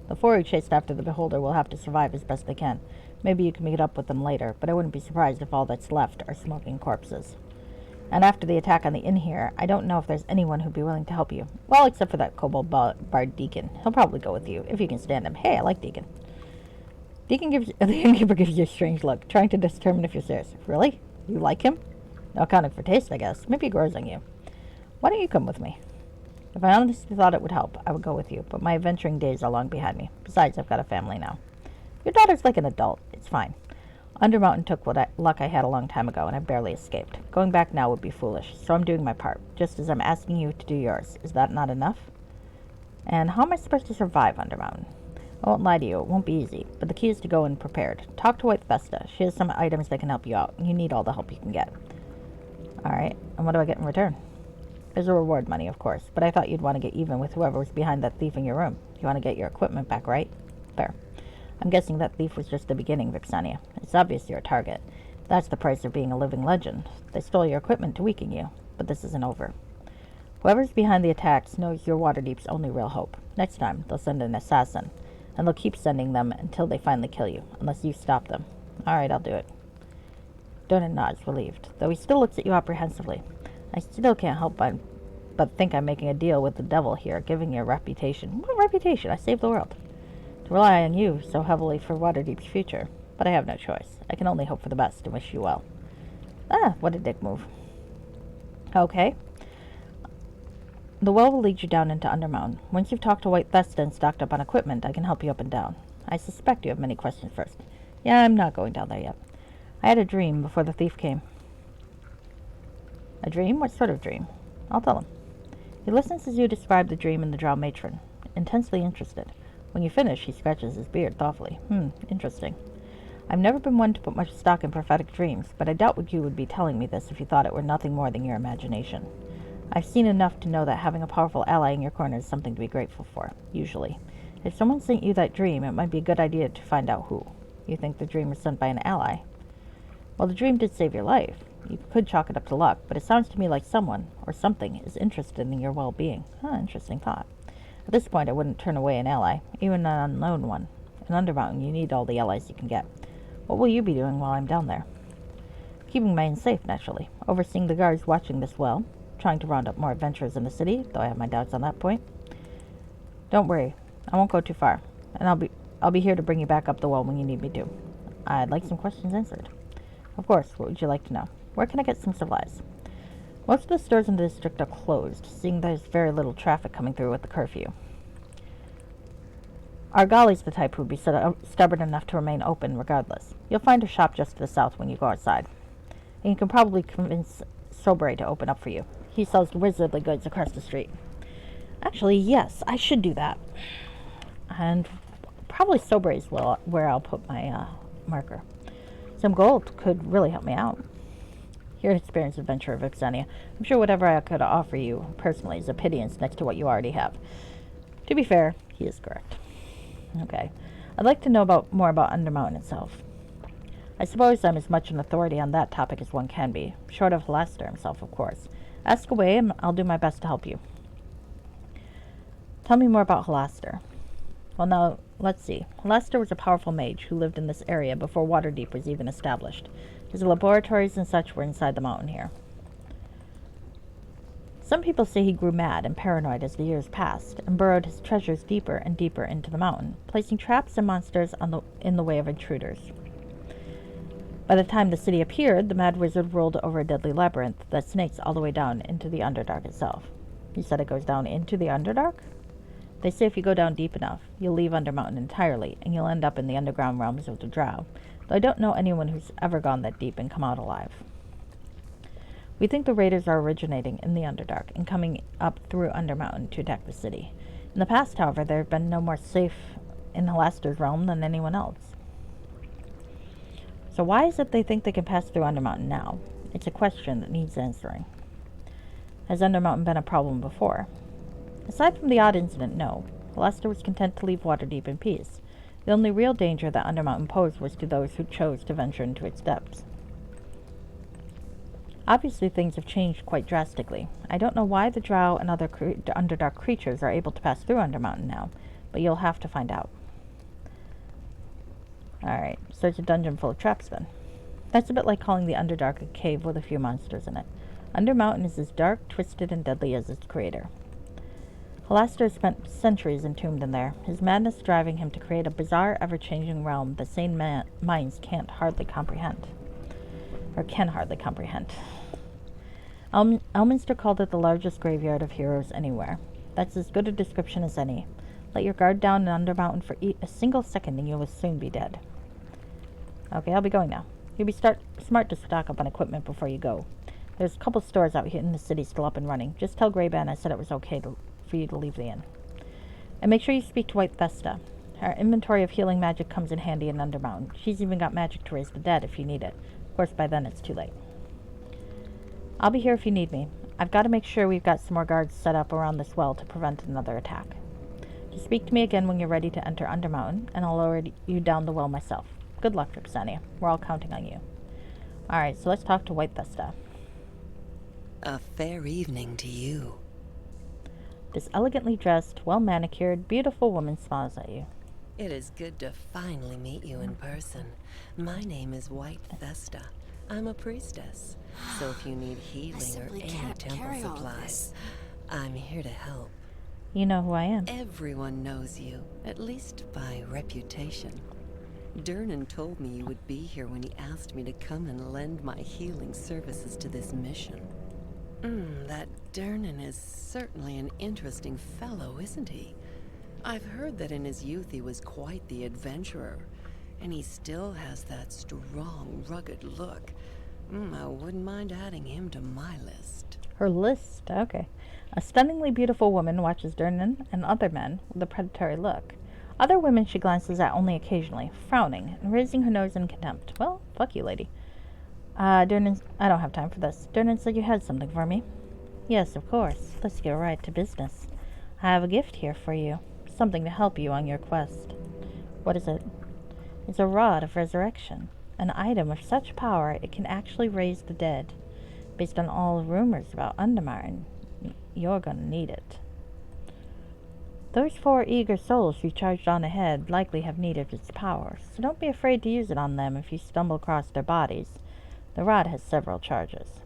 The 4 who chased after the Beholder will have to survive as best they can. Maybe you can meet up with them later, but I wouldn't be surprised if all that's left are smoking corpses. And after the attack on the inn here, I don't know if there's anyone who'd be willing to help you. Well, except for that kobold bard Deacon. He'll probably go with you, if you can stand him. Hey, I like Deacon. The innkeeper gives you a strange look, trying to determine if you're serious. Really? You like him? No accounting for taste, I guess. Maybe he grows on you. Why don't you come with me? If I honestly thought it would help, I would go with you, but my adventuring days are long behind me. Besides, I've got a family now. Your daughter's like an adult. It's fine. Undermountain took what luck I had a long time ago, and I barely escaped. Going back now would be foolish, so I'm doing my part, just as I'm asking you to do yours. Is that not enough? And how am I supposed to survive Undermountain? I won't lie to you, it won't be easy, but the key is to go in prepared. Talk to White Vesta. She has some items that can help you out. You need all the help you can get. Alright, and what do I get in return? There's a reward money, of course, but I thought you'd want to get even with whoever was behind that thief in your room. You want to get your equipment back, right? Fair. I'm guessing that thief was just the beginning, Vixenia. It's obvious you're a target. That's the price of being a living legend. They stole your equipment to weaken you, but this isn't over. Whoever's behind the attacks knows you're Waterdeep's only real hope. Next time, they'll send an assassin, and they'll keep sending them until they finally kill you, unless you stop them. Alright, I'll do it. Donan nods, relieved, though he still looks at you apprehensively. I still can't help but think I'm making a deal with the devil here, giving you a reputation. What reputation? I saved the world. To rely on you so heavily for Waterdeep's future. But I have no choice. I can only hope for the best and wish you well. Ah, what a dick move. Okay. The well will lead you down into Undermountain. Once you've talked to White Vesta and stocked up on equipment, I can help you up and down. I suspect you have many questions first. Yeah, I'm not going down there yet. I had a dream before the thief came. A dream? What sort of dream? I'll tell him. He listens as you describe the dream in the Drow Matron, intensely interested. When you finish, he scratches his beard thoughtfully. Interesting. I've never been one to put much stock in prophetic dreams, but I doubt you would be telling me this if you thought it were nothing more than your imagination. I've seen enough to know that having a powerful ally in your corner is something to be grateful for, usually. If someone sent you that dream, it might be a good idea to find out who. You think the dream was sent by an ally? Well, the dream did save your life. You could chalk it up to luck, but it sounds to me like someone, or something, is interested in your well-being. Interesting thought. At this point, I wouldn't turn away an ally, even an unknown one. In Undermountain, you need all the allies you can get. What will you be doing while I'm down there? Keeping mine safe, naturally. Overseeing the guards watching this well. Trying to round up more adventurers in the city, though I have my doubts on that point. Don't worry. I won't go too far. And I'll be here to bring you back up the well when you need me to. I'd like some questions answered. Of course, what would you like to know? Where can I get some supplies? Most of the stores in the district are closed, seeing there's very little traffic coming through with the curfew. Argali's the type who'd be stubborn enough to remain open regardless. You'll find a shop just to the south when you go outside. And you can probably convince Sobray to open up for you. He sells wizardly goods across the street. Actually, yes, I should do that. And probably Sobray's where I'll put my marker. Some gold could really help me out. You're an experienced adventurer, Vixenia. I'm sure whatever I could offer you personally is a pittance next to what you already have. To be fair, he is correct. Okay. I'd like to know more about Undermountain itself. I suppose I'm as much an authority on that topic as one can be, short of Halaster himself, of course. Ask away, and I'll do my best to help you. Tell me more about Halaster. Well, now, let's see. Halaster was a powerful mage who lived in this area before Waterdeep was even established. His laboratories and such were inside the mountain here. Some people say he grew mad and paranoid as the years passed, and burrowed his treasures deeper and deeper into the mountain, placing traps and monsters in the way of intruders. By the time the city appeared, the mad wizard ruled over a deadly labyrinth that snakes all the way down into the Underdark itself. You said it goes down into the Underdark? They say if you go down deep enough, you'll leave Undermountain entirely, and you'll end up in the underground realms of the Drow, though I don't know anyone who's ever gone that deep and come out alive. We think the raiders are originating in the Underdark and coming up through Undermountain to attack the city. In the past, however, there have been no more safe in Halaster's realm than anyone else. So why is it they think they can pass through Undermountain now? It's a question that needs answering. Has Undermountain been a problem before? Aside from the odd incident, no. Halaster was content to leave Waterdeep in peace. The only real danger that Undermountain posed was to those who chose to venture into its depths. Obviously, things have changed quite drastically. I don't know why the Drow and other Underdark creatures are able to pass through Undermountain now, but you'll have to find out. Alright, so it's a dungeon full of traps then. That's a bit like calling the Underdark a cave with a few monsters in it. Undermountain is as dark, twisted, and deadly as its creator. Halaster spent centuries entombed in there, his madness driving him to create a bizarre, ever-changing realm that sane minds can hardly comprehend. Elminster called it the largest graveyard of heroes anywhere. That's as good a description as any. Let your guard down in Undermountain for a single second and you will soon be dead. Okay, I'll be going now. You'll be smart to stock up on equipment before you go. There's a couple stores out here in the city still up and running. Just tell Greyban I said it was okay for you to leave the inn. And make sure you speak to White Thesta. Her inventory of healing magic comes in handy in Undermountain. She's even got magic to raise the dead if you need it. Of course, by then it's too late. I'll be here if you need me. I've got to make sure we've got some more guards set up around this well to prevent another attack. Just speak to me again when you're ready to enter Undermountain, and I'll lower you down the well myself. Good luck, Drixania. We're all counting on you. Alright, so let's talk to White Thesta. A fair evening to you. This elegantly dressed, well-manicured, beautiful woman smiles at you. It is good to finally meet you in person. My name is White Thesta. I'm a priestess, so if you need healing or any temple supplies, I'm here to help. You know who I am. Everyone knows you, at least by reputation. Durnan told me you would be here when he asked me to come and lend my healing services to this mission. That Durnan is certainly an interesting fellow, isn't he? I've heard that in his youth he was quite the adventurer, and he still has that strong, rugged look. I wouldn't mind adding him to my list. Her list? Okay. A stunningly beautiful woman watches Durnan and other men with a predatory look. Other women she glances at only occasionally, frowning and raising her nose in contempt. Well, fuck you, lady. Durnan, I don't have time for this. Durnan said you had something for me. Yes, of course. Let's get right to business. I have a gift here for you. Something to help you on your quest. What is it? It's a rod of resurrection. An item of such power it can actually raise the dead. Based on all rumors about Undermountain, you're gonna need it. Those 4 eager souls who charged on ahead likely have need of its power, so don't be afraid to use it on them if you stumble across their bodies. The rod has several charges.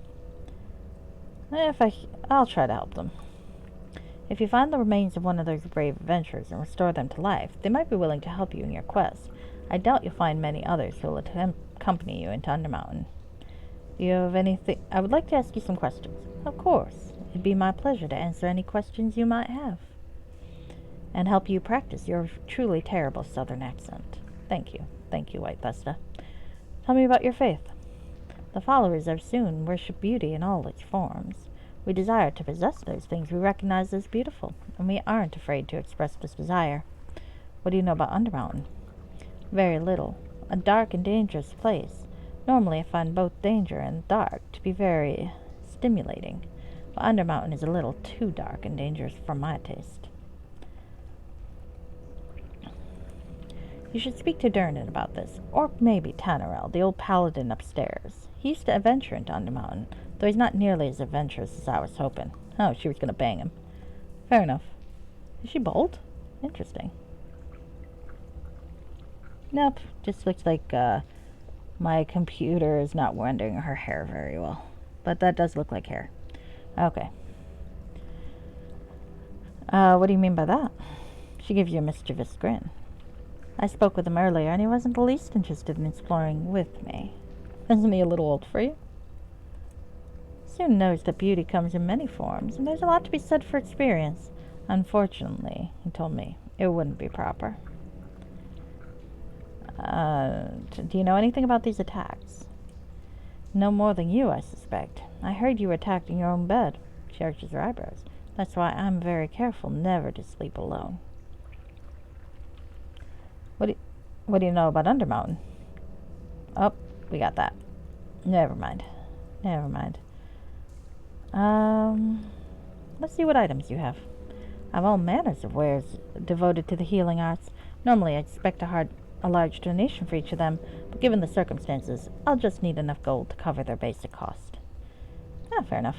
I'll try to help them. If you find the remains of one of those brave adventurers and restore them to life, they might be willing to help you in your quest. I doubt you'll find many others who will accompany you into Undermountain. Do you have anything? I would like to ask you some questions. Of course. It'd be my pleasure to answer any questions you might have. And help you practice your truly terrible southern accent. Thank you. Thank you, White Thesta. Tell me about your faith. The followers of Soon worship beauty in all its forms. We desire to possess those things we recognize as beautiful, and we aren't afraid to express this desire. What do you know about Undermountain? Very little. A dark and dangerous place. Normally I find both danger and dark to be very stimulating, but Undermountain is a little too dark and dangerous for my taste. You should speak to Durnan about this, or maybe Tannerel, the old paladin upstairs. He used to adventure into Undermountain, though he's not nearly as adventurous as I was hoping. Oh, she was gonna bang him. Fair enough. Is she bald? Interesting. Nope, just looks like my computer is not rendering her hair very well. But that does look like hair. Okay. What do you mean by that? She gives you a mischievous grin. I spoke with him earlier, and he wasn't the least interested in exploring with me. Isn't he a little old for you? Soon knows that beauty comes in many forms, and there's a lot to be said for experience. Unfortunately, he told me, it wouldn't be proper. Do you know anything about these attacks? No more than you, I suspect. I heard you were attacked in your own bed. She arches her eyebrows. That's why I'm very careful never to sleep alone. What do you know about Undermountain? Oh, we got that. Never mind. Never mind. Let's see what items you have. I have all manners of wares devoted to the healing arts. Normally I'd expect a large donation for each of them, but given the circumstances, I'll just need enough gold to cover their basic cost. Ah, fair enough.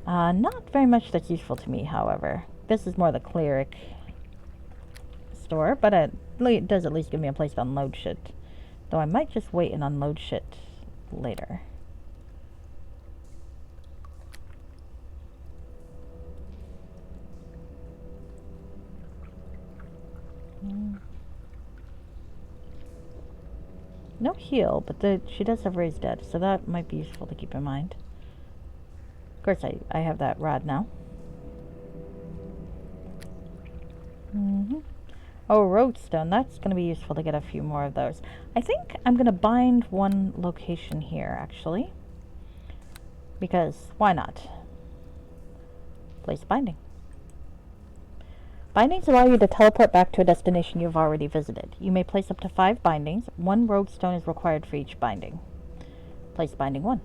Not very much that's useful to me, however. This is more the cleric store, but it does at least give me a place to unload shit. Though I might just wait and unload shit later. No heal, but she does have raised dead, so that might be useful to keep in mind. Of course, I have that rod now. Oh, Roadstone. That's going to be useful to get a few more of those. I think I'm going to bind one location here, actually. Because, why not? Place binding. Bindings allow you to teleport back to a destination you've already visited. You may place up to 5 bindings. 1 Roadstone is required for each binding. Place binding 1.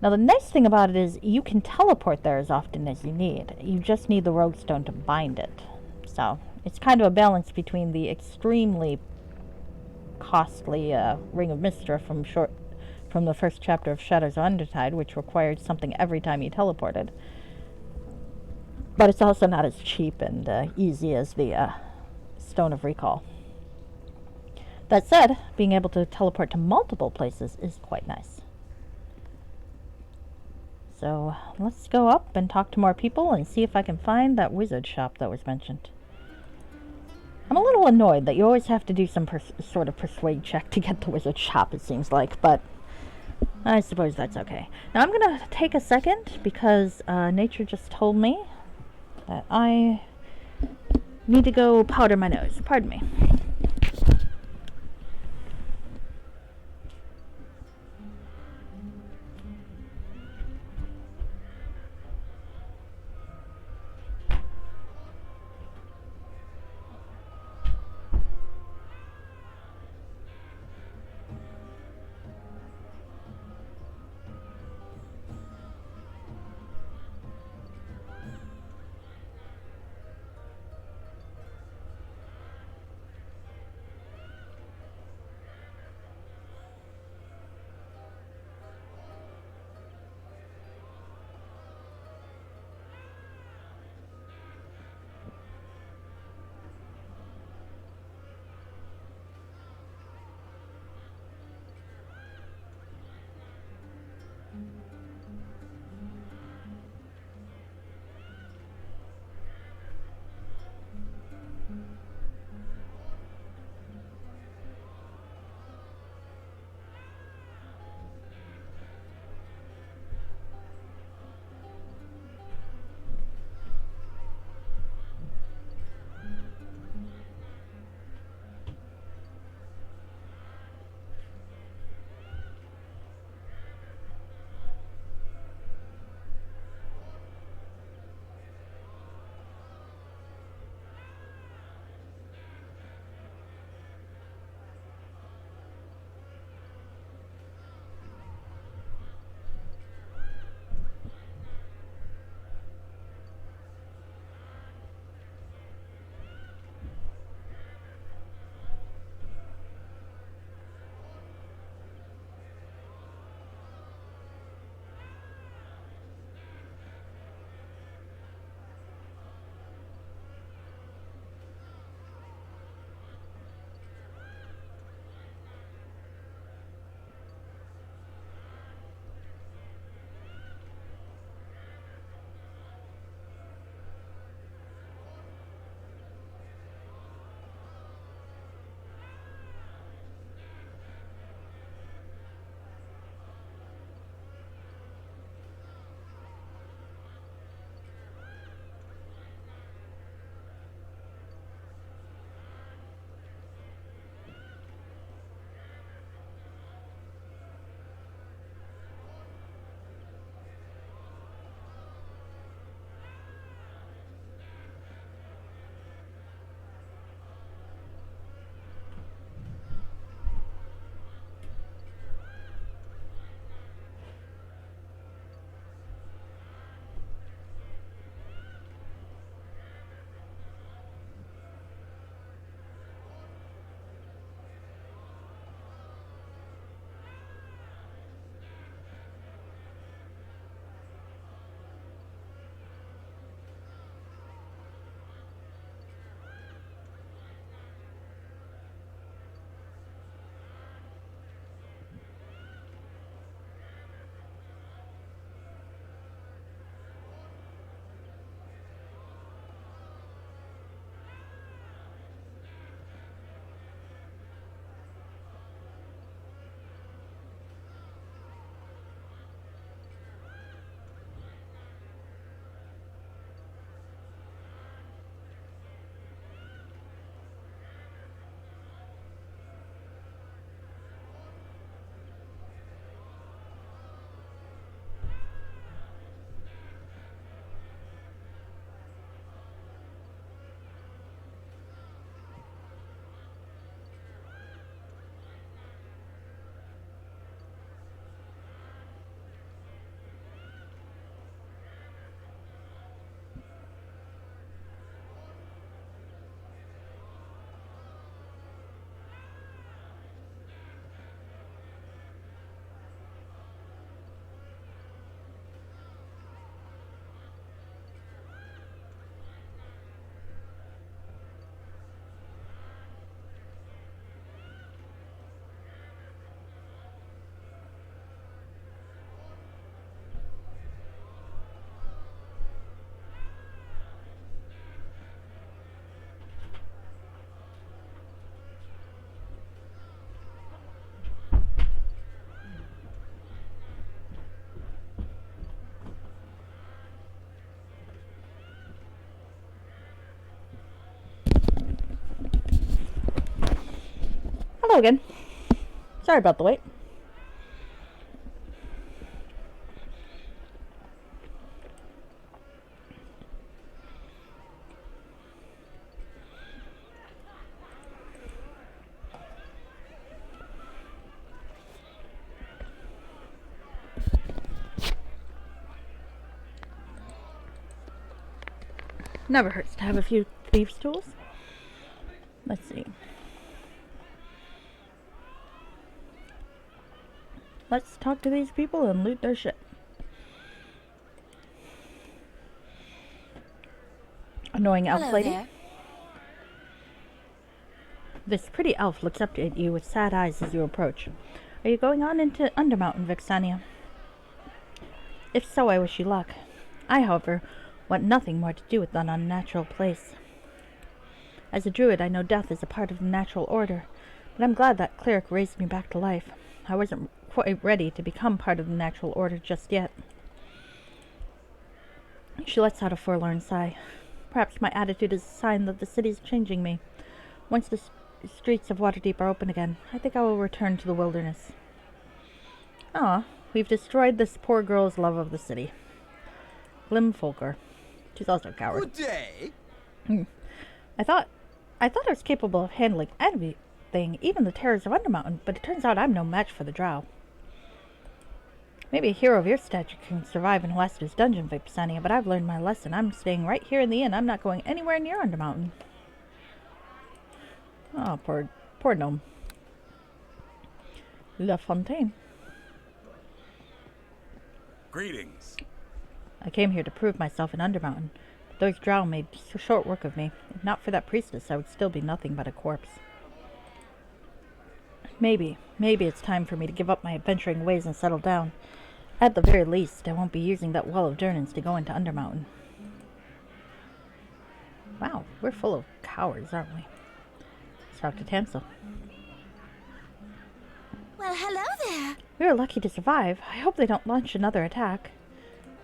Now, the nice thing about it is you can teleport there as often as you need. You just need the Roadstone to bind it. So, it's kind of a balance between the extremely costly Ring of Mystra from the first chapter of Shadows of Undertide, which required something every time you teleported. But it's also not as cheap and easy as the Stone of Recall. That said, being able to teleport to multiple places is quite nice. So, let's go up and talk to more people and see if I can find that wizard shop that was mentioned. I'm a little annoyed that you always have to do some sort of persuade check to get the wizard shop, it seems like, but I suppose that's okay. Now I'm going to take a second because nature just told me that I need to go powder my nose. Pardon me. Hello again. Sorry about the wait. Never hurts to have a few thieves' tools. Let's see. Let's talk to these people and loot their shit. Annoying elf lady. There. This pretty elf looks up at you with sad eyes as you approach. Are you going on into Undermountain, Vixania? If so, I wish you luck. I, however, want nothing more to do with that unnatural place. As a druid, I know death is a part of the natural order, but I'm glad that cleric raised me back to life. I wasn't quite ready to become part of the natural order just yet. She lets out a forlorn sigh. Perhaps my attitude is a sign that the city is changing me. Once the streets of Waterdeep are open again, I think I will return to the wilderness. Ah, we've destroyed this poor girl's love of the city. Glimfolker. She's also a coward. Good day. I thought I was capable of handling anything, even the terrors of Undermountain, but it turns out I'm no match for the drow. Maybe a hero of your stature can survive in Halaster's dungeon, Vipsania, but I've learned my lesson. I'm staying right here in the inn. I'm not going anywhere near Undermountain. Oh, poor gnome. La Fontaine. Greetings. I came here to prove myself in Undermountain, but those drow made short work of me. If not for that priestess, I would still be nothing but a corpse. Maybe it's time for me to give up my adventuring ways and settle down. At the very least, I won't be using that Well of Durnans to go into Undermountain. Wow, we're full of cowards, aren't we? Let's talk to Tamsel. Well, hello there. We were lucky to survive. I hope they don't launch another attack.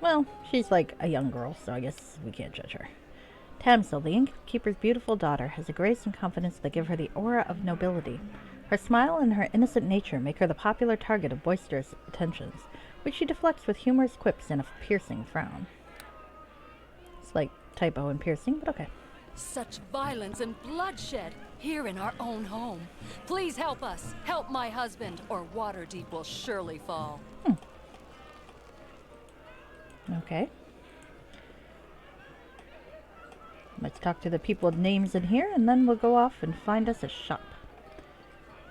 Well, she's like a young girl, so I guess we can't judge her. Tamsel, the innkeeper's beautiful daughter, has a grace and confidence that give her the aura of nobility. Her smile and her innocent nature make her the popular target of boisterous attentions, which she deflects with humorous quips and a piercing frown. It's like typo and piercing, but okay. Such violence and bloodshed here in our own home. Please help us. Help my husband, or Waterdeep will surely fall. Okay. Let's talk to the people with names in here, and then we'll go off and find us a shop.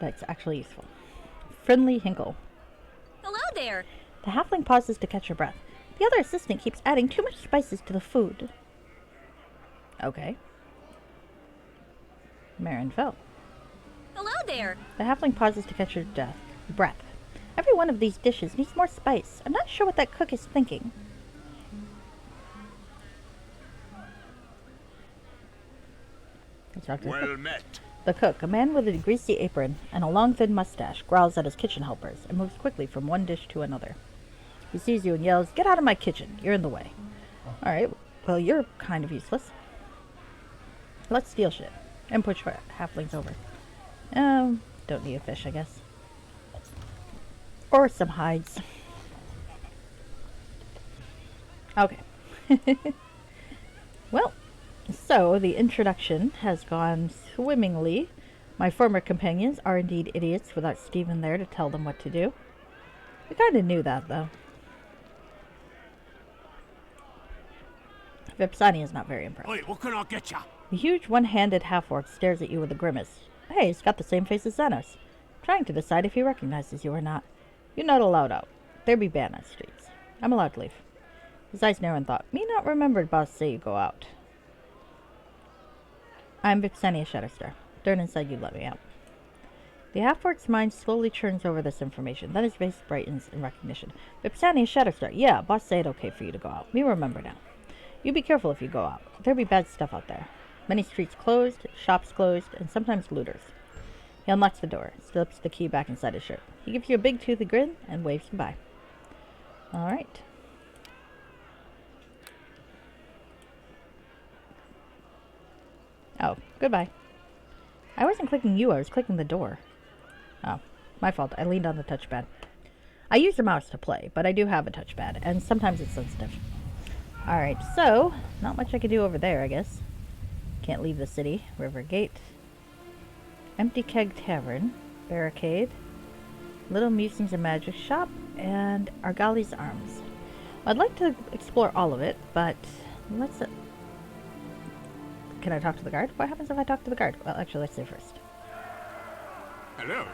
That's actually useful. Friendly Hinkle. Hello there. The halfling pauses to catch her breath. The other assistant keeps adding too much spices to the food. Okay. Marin fell. Hello there. The halfling pauses to catch her breath. Every one of these dishes needs more spice. I'm not sure what that cook is thinking. Well met. The cook, a man with a greasy apron and a long thin mustache, growls at his kitchen helpers and moves quickly from one dish to another. He sees you and yells, "Get out of my kitchen! You're in the way." Alright, well, you're kind of useless. Let's steal shit and push halflings over. Don't need a fish, I guess. Or some hides. Okay. Well, so the introduction has gone swimmingly. My former companions are indeed idiots without Stephen there to tell them what to do. We kind of knew that, though. Vipsania is not very impressed. Wait, what can I get ya? The huge one-handed half-orc stares at you with a grimace. Hey, he's got the same face as Xanos, trying to decide if he recognizes you or not. You're not allowed out. There be ban on streets. I'm allowed to leave. His eyes narrow in thought. Me not remembered boss say you go out. I'm Vipsania Shatterstar. Durnan said you'd let me out. The half-orc's mind slowly churns over this information. Then his face brightens in recognition. Vipsania Shatterstar. Yeah, boss said okay for you to go out. Me remember now. You be careful if you go out. There be bad stuff out there. Many streets closed, shops closed, and sometimes looters. He unlocks the door, slips the key back inside his shirt. He gives you a big toothy grin and waves goodbye. Alright. Oh, goodbye. I wasn't clicking you, I was clicking the door. Oh, my fault. I leaned on the touchpad. I use the mouse to play, but I do have a touchpad, and sometimes it's sensitive. Alright, so, not much I can do over there, I guess. Can't leave the city. River Gate. Empty Keg Tavern. Barricade. Little Musings and Magic Shop. And Argali's Arms. I'd like to explore all of it, but let's... Can I talk to the guard? What happens if I talk to the guard? Well, actually, let's say first. Hello.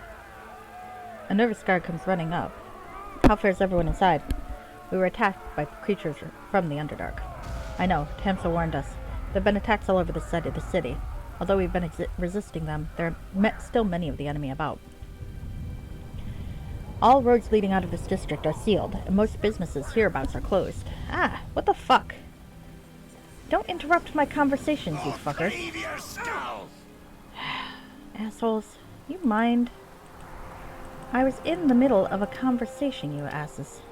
A nervous guard comes running up. How fares everyone inside? We were attacked by creatures from the Underdark. I know, Tamsa warned us. There have been attacks all over the side of the city. Although we've been resisting them, there are still many of the enemy about. All roads leading out of this district are sealed, and most businesses hereabouts are closed. Ah, what the fuck? Don't interrupt my conversations, you fuckers. Assholes, you mind? I was in the middle of a conversation, you asses.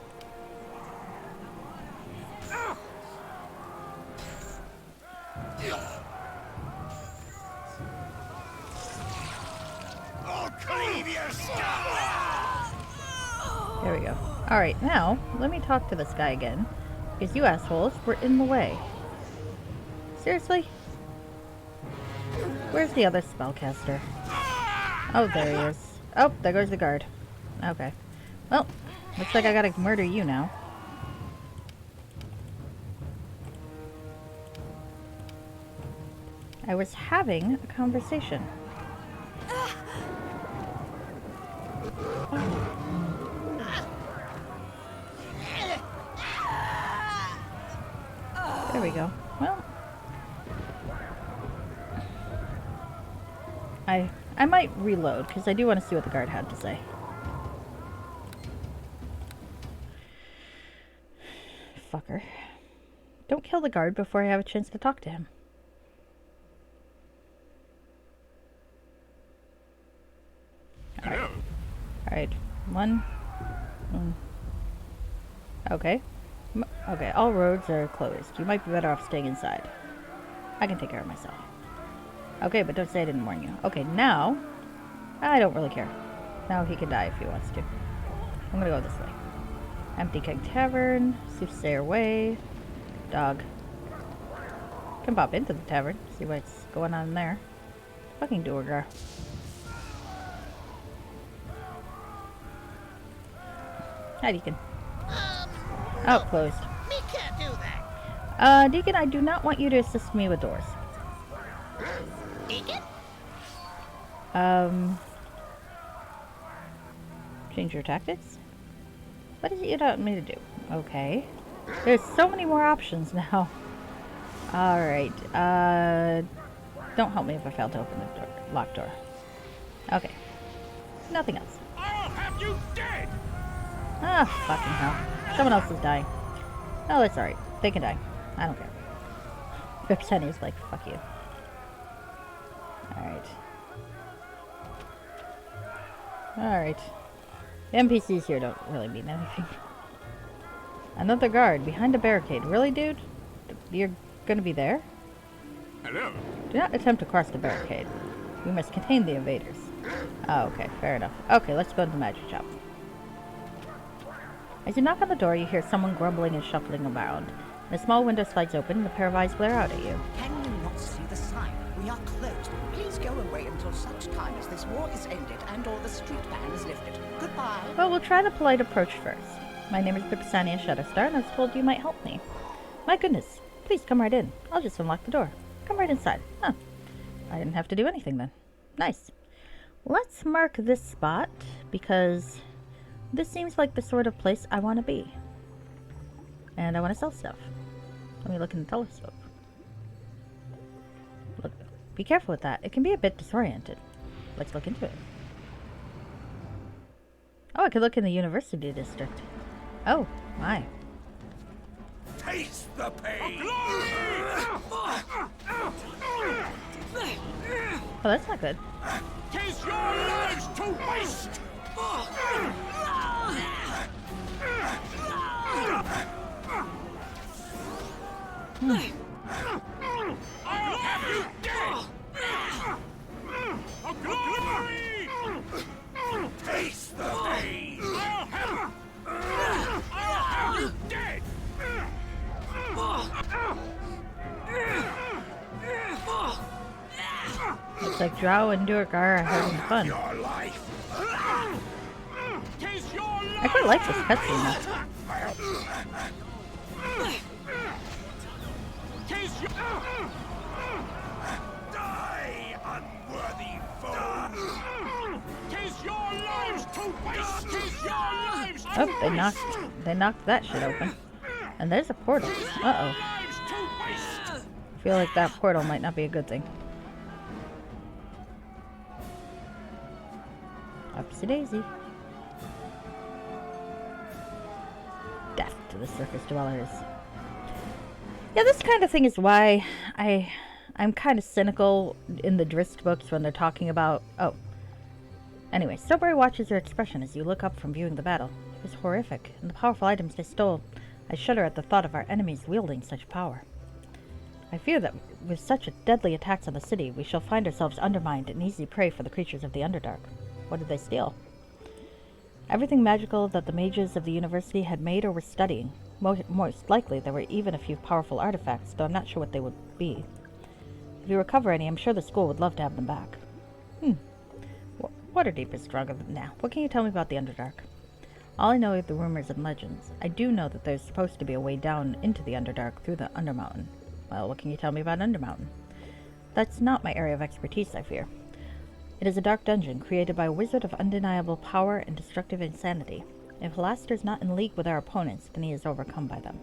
There we go. Alright, now, let me talk to this guy again. Because you assholes were in the way. Seriously? Where's the other spellcaster? Oh, there he is. Oh, there goes the guard. Okay. Well, looks like I gotta murder you now. I was having a conversation. There we go. Well, I might reload, because I do want to see what the guard had to say. Fucker. Don't kill the guard before I have a chance to talk to him. Alright. Alright. One. Okay. Okay, all roads are closed. You might be better off staying inside. I can take care of myself. Okay, but don't say I didn't warn you. Okay, now, I don't really care. Now he can die if he wants to. I'm gonna go this way. Empty Keg Tavern, Soothsayer Way, dog. Can pop into the tavern, see what's going on there. Fucking Duergar. Hi, Deacon. Oh, closed. Me can't do that. Deacon, I do not want you to assist me with doors. Deacon? Change your tactics? What is it you want me to do? Okay. There's so many more options now. Alright, don't help me if I fail to open the door, locked door. Okay. Nothing else. I'll have you dead! Ah, fucking hell. Someone else is dying. Oh, that's alright. They can die. I don't care. Vipsenni's like, fuck you. Alright. Alright. The NPCs here don't really mean anything. Another guard behind a barricade. Really, dude? You're gonna be there? Hello. Do not attempt to cross the barricade. We must contain the invaders. Oh, okay. Fair enough. Okay, let's go to the magic shop. As you knock on the door, you hear someone grumbling and shuffling around. A small window slides open and a pair of eyes glare out at you. Can you not see the sign? We are closed. Please go away until such time as this war is ended and or the street ban is lifted. Goodbye. Well, we'll try the polite approach first. My name is Vipsania Shadowstar, and I was told you might help me. My goodness. Please come right in. I'll just unlock the door. Come right inside. Huh. I didn't have to do anything then. Nice. Let's mark this spot, because this seems like the sort of place I want to be. And I want to sell stuff. Let me look in the telescope. Look, be careful with that. It can be a bit disoriented. Let's look into it. Oh, I could look in the university district. Oh, my. Taste the pain! Oh, that's not good. Tis your lives to waste! I'll have you dead! A glory! Looks like Drow and Durgar are having fun. I quite like this cutscene though. Die, unworthy foe! 'Tis your lives to waste! 'Tis your lives to Oh, they knocked that shit open. And there's a portal. Uh-oh. I feel like that portal might not be a good thing. Upsy daisy. Death to the surface dwellers. Yeah, this kind of thing is why I'm kind of cynical in the Drizzt books when they're talking about... Oh. Anyway, Stowberry watches her expression as you look up from viewing the battle. It was horrific, and the powerful items they stole. I shudder at the thought of our enemies wielding such power. I fear that with such deadly attacks on the city, we shall find ourselves undermined and easy prey for the creatures of the Underdark. What did they steal? Everything magical that the mages of the university had made or were studying. Most likely there were even a few powerful artifacts, though I'm not sure what they would be. If you recover any, I'm sure the school would love to have them back. Waterdeep is stronger than now. What can you tell me about the Underdark? All I know are the rumors and legends. I do know that there's supposed to be a way down into the Underdark through the Undermountain. Well, what can you tell me about Undermountain? That's not my area of expertise, I fear. It is a dark dungeon created by a wizard of undeniable power and destructive insanity. If Halaster's not in league with our opponents, then he is overcome by them.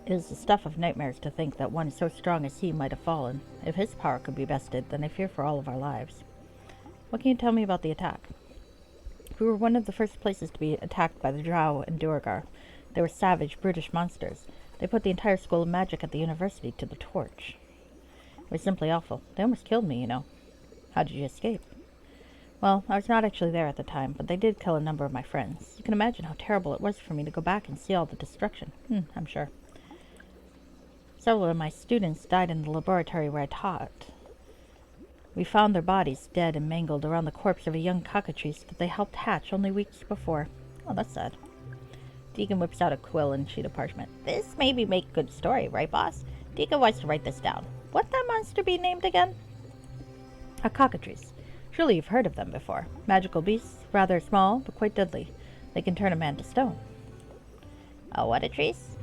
It is the stuff of nightmares to think that one so strong as he might have fallen. If his power could be bested, then I fear for all of our lives. What can you tell me about the attack? We were one of the first places to be attacked by the Drow and Durgar. They were savage, brutish monsters. They put the entire school of magic at the university to the torch. It was simply awful. They almost killed me, you know. How did you escape? Well, I was not actually there at the time, but they did kill a number of my friends. You can imagine how terrible it was for me to go back and see all the destruction. I'm sure. Several of my students died in the laboratory where I taught. We found their bodies dead and mangled around the corpse of a young cockatrice that they helped hatch only weeks before. Oh, that's sad. Deacon whips out a quill and sheet of parchment. This maybe make good story, right, boss? Deacon wants to write this down. What that monster be named again? A cockatrice. Surely you've heard of them before. Magical beasts, rather small, but quite deadly. They can turn a man to stone. A what-a-trice?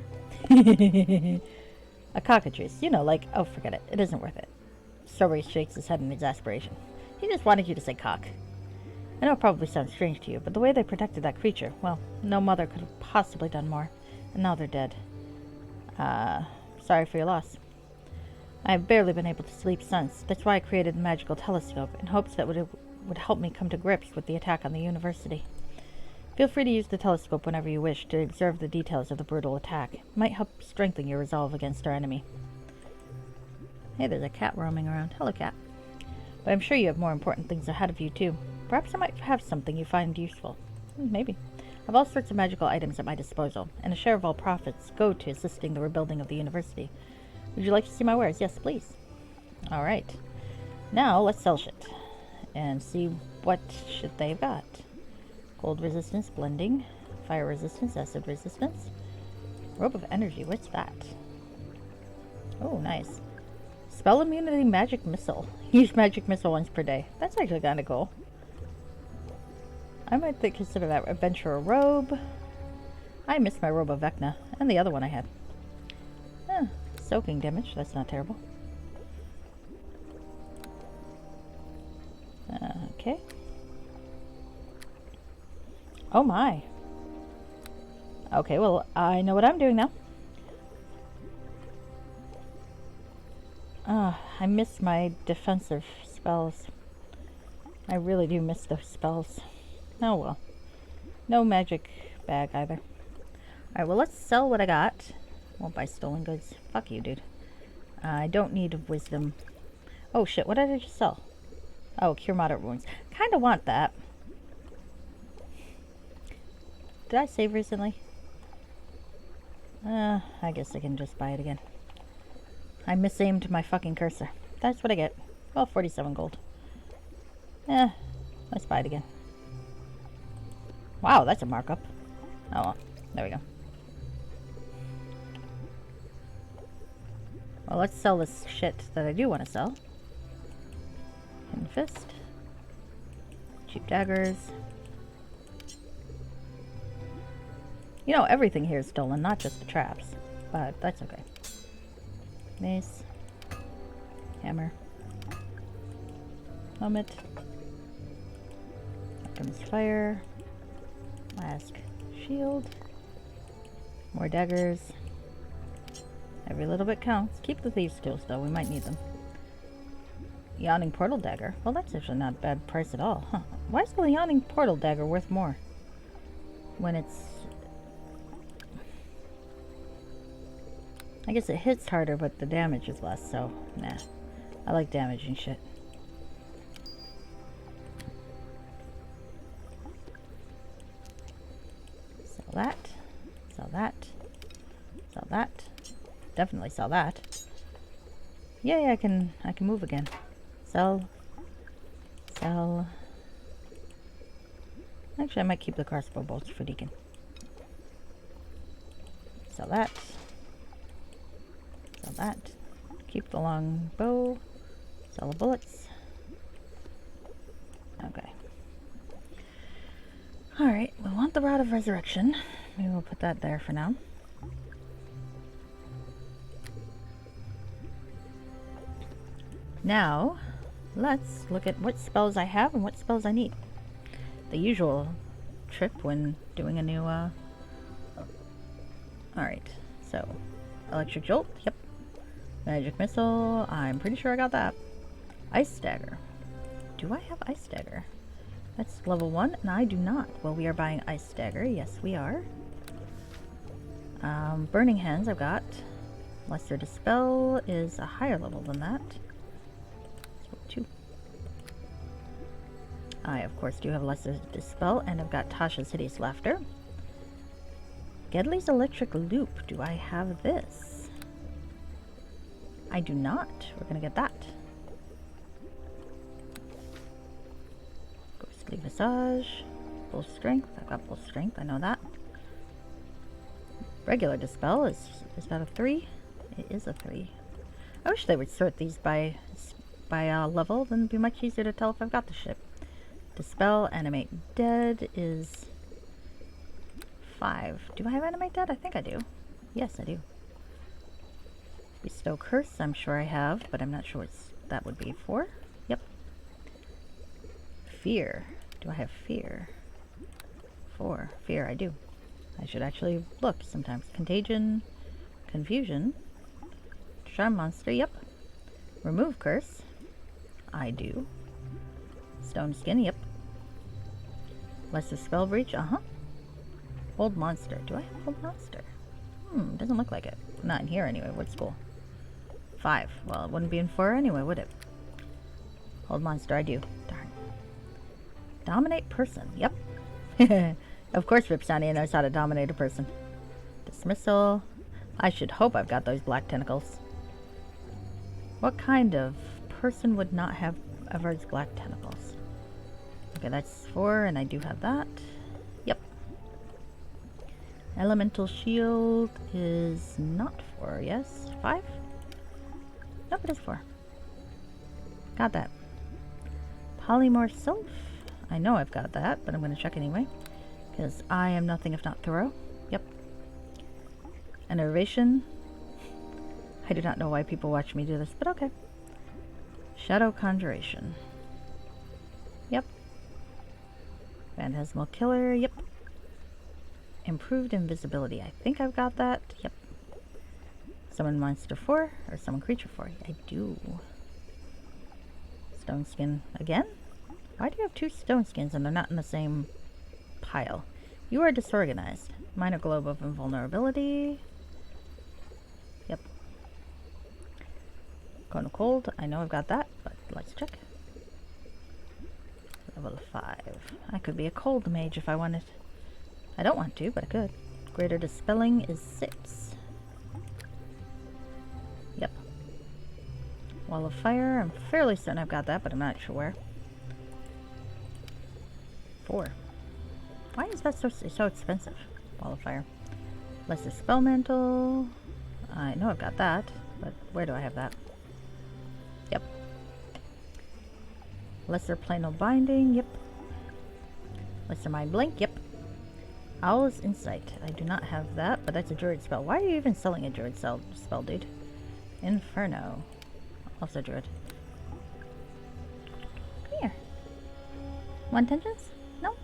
A cockatrice. You know, like, oh, forget it. It isn't worth it. Stowberry shakes his head in exasperation. He just wanted you to say cock. I know it probably sounds strange to you, but the way they protected that creature, well, no mother could have possibly done more. And now they're dead. Sorry for your loss. I have barely been able to sleep since. That's why I created the magical telescope, in hopes that it would help me come to grips with the attack on the university. Feel free to use the telescope whenever you wish to observe the details of the brutal attack. It might help strengthen your resolve against our enemy. Hey, there's a cat roaming around. Hello, cat. But I'm sure you have more important things ahead of you, too. Perhaps I might have something you find useful. Maybe. I have all sorts of magical items at my disposal, and a share of all profits go to assisting the rebuilding of the university. Would you like to see my wares? Yes, please. Alright. Now, let's sell shit. And see what shit they've got. Cold resistance, blending. Fire resistance, acid resistance. Robe of energy, what's that? Oh, nice. Spell immunity, magic missile. Use magic missile once per day. That's actually kind of cool. I might consider that adventurer robe. I missed my robe of Vecna. And the other one I had. Soaking damage, that's not terrible. Okay. Oh my. Okay, well, I know what I'm doing now. I miss my defensive spells. I really do miss those spells. Oh well. No magic bag either. Alright, well, let's sell what I got. Won't buy stolen goods. Fuck you, dude. I don't need wisdom. Oh shit, what did I just sell? Oh, cure moderate wounds. Kinda want that. Did I save recently? I guess I can just buy it again. I misaimed my fucking cursor. That's what I get. Well, 47 gold. Let's buy it again. Wow, that's a markup. Oh well, there we go. Well, let's sell this shit that I do want to sell. fist. Cheap daggers. You know, everything here is stolen, not just the traps. But that's okay. Mace. Hammer. Helmet. Comes fire. Mask. Shield. More daggers. Every little bit counts. Keep the thieves' tools though, we might need them. Yawning portal dagger. Well, that's actually not a bad price at all. Huh. Why is the yawning portal dagger worth more? When it's... I guess it hits harder, but the damage is less, so nah. I like damaging shit. Sell that. Sell that. Sell that. Definitely sell that. Yay, I can move again. Sell. Sell. Actually, I might keep the crossbow bolts for Deacon. Sell that. Sell that. Keep the long bow. Sell the bullets. Okay. Alright, we want the Rod of Resurrection. Maybe we'll put that there for now. Now, let's look at what spells I have and what spells I need. The usual trip when doing a new, Alright, so, Electric Jolt, yep. Magic Missile, I'm pretty sure I got that. Ice Dagger. Do I have Ice Dagger? That's level 1, and I do not. Well, we are buying Ice Dagger, yes we are. Burning Hands I've got. Lesser Dispel is a higher level than that. I, of course, do have Lesser Dispel, and I've got Tasha's Hideous Laughter. Gedley's Electric Loop. Do I have this? I do not. We're gonna get that. Ghostly Visage. Full Strength. I've got Full Strength. I know that. Regular Dispel. Is that a 3? It is a 3. I wish they would sort these by level. Then it'd be much easier to tell if I've got the ship. Dispel, Animate Dead is 5. Do I have Animate Dead? I think I do. Yes, I do. Bestow Curse, I'm sure I have, but I'm not sure what that would be for. Yep. Fear. Do I have Fear? 4. Fear, I do. I should actually look sometimes. Contagion, Confusion, Charm Monster, yep. Remove Curse, I do. Stone Skin, yep. Lesser Spell Breach, Hold Monster. Do I have Hold Monster? Doesn't look like it. Not in here anyway. What school? 5. Well, it wouldn't be in 4 anyway, would it? Hold Monster, I do. Darn. Dominate Person, yep. Of course Ripsania knows how to dominate a person. Dismissal. I should hope I've got those black tentacles. What kind of person would not have Everard's black tentacles? Okay, that's 4, and I do have that. Yep. Elemental Shield is not 4, yes? 5? Nope, it is 4. Got that. Polymorph Sylph. I know I've got that, but I'm going to check anyway. Because I am nothing if not thorough. Yep. Enervation. I do not know why people watch me do this, but okay. Shadow Conjuration. Yep. Phantasmal Killer, yep. Improved Invisibility, I think I've got that, yep. Summon Monster 4, or Summon Creature 4, I do. Stone Skin again? Why do you have 2 Stone Skins and they're not in the same pile? You are disorganized. Minor Globe of Invulnerability. Yep. Cone of Cold, I know I've got that, but let's check. Level 5. I could be a cold mage if I wanted. I don't want to, but I could. Greater Dispelling is 6. Yep. Wall of Fire, I'm fairly certain I've got that, but I'm not sure where. 4. Why is that so expensive? Wall of Fire. Lesser Spell Mantle. I know I've got that, but where do I have that? Yep. Lesser Plano Binding, yep. Lesser Mind Blink, yep. Owl's Insight, I do not have that, but that's a druid spell. Why are you even selling a druid spell, dude? Inferno, also druid. Come here. Want tensions? No?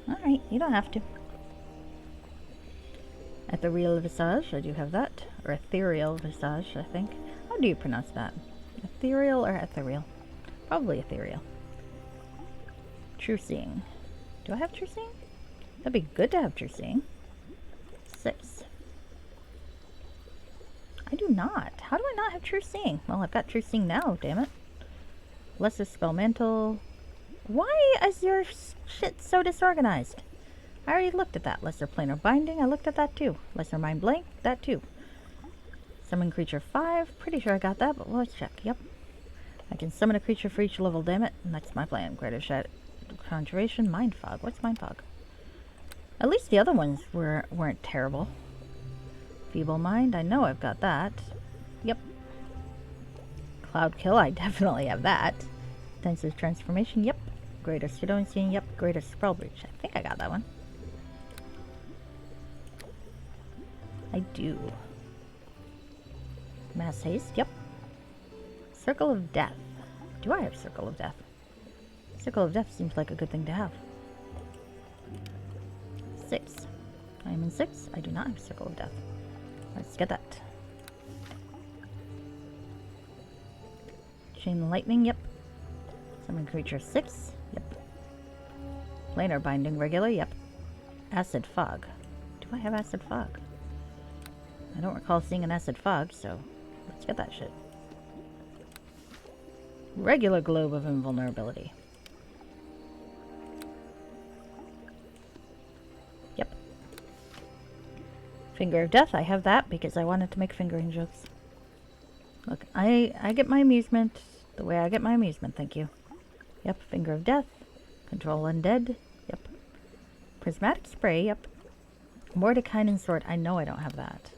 Alright, you don't have to. Ethereal Visage, I do have that. Or Ethereal Visage, I think. How do you pronounce that? Ethereal or ethereal? Probably ethereal. True Seeing. Do I have True Seeing? That'd be good to have True Seeing. 6. I do not. How do I not have True Seeing? Well, I've got True Seeing now, damn it. Lesser Spell Mantle. Why is your shit so disorganized? I already looked at that. Lesser Planar Binding, I looked at that too. Lesser Mind Blank, that too. Summon Creature 5, pretty sure I got that, but let's check. Yep. I can summon a creature for each level, damn it. And that's my plan. Greater Shadow Conjuration, Mind Fog. What's Mind Fog? At least the other ones weren't terrible. Feeble Mind, I know I've got that. Yep. Cloud Kill, I definitely have that. Intensive Transformation, yep. Greater Stone, yep. Greater Spell Breach, I think I got that one. I do. Mass Haste, yep. Circle of Death. Do I have Circle of Death? Circle of Death seems like a good thing to have. 6. I am in 6. I do not have Circle of Death. Let's get that. Chain Lightning, yep. Summon Creature 6, yep. Planar Binding regular, yep. Acid Fog. Do I have Acid Fog? I don't recall seeing an Acid Fog, so let's get that shit. Regular Globe of Invulnerability. Yep. Finger of Death, I have that because I wanted to make fingering jokes. Look, I get my amusement the way I get my amusement, thank you. Yep, Finger of Death. Control Undead, yep. Prismatic Spray, yep. Mordekainen Sword, I know I don't have that.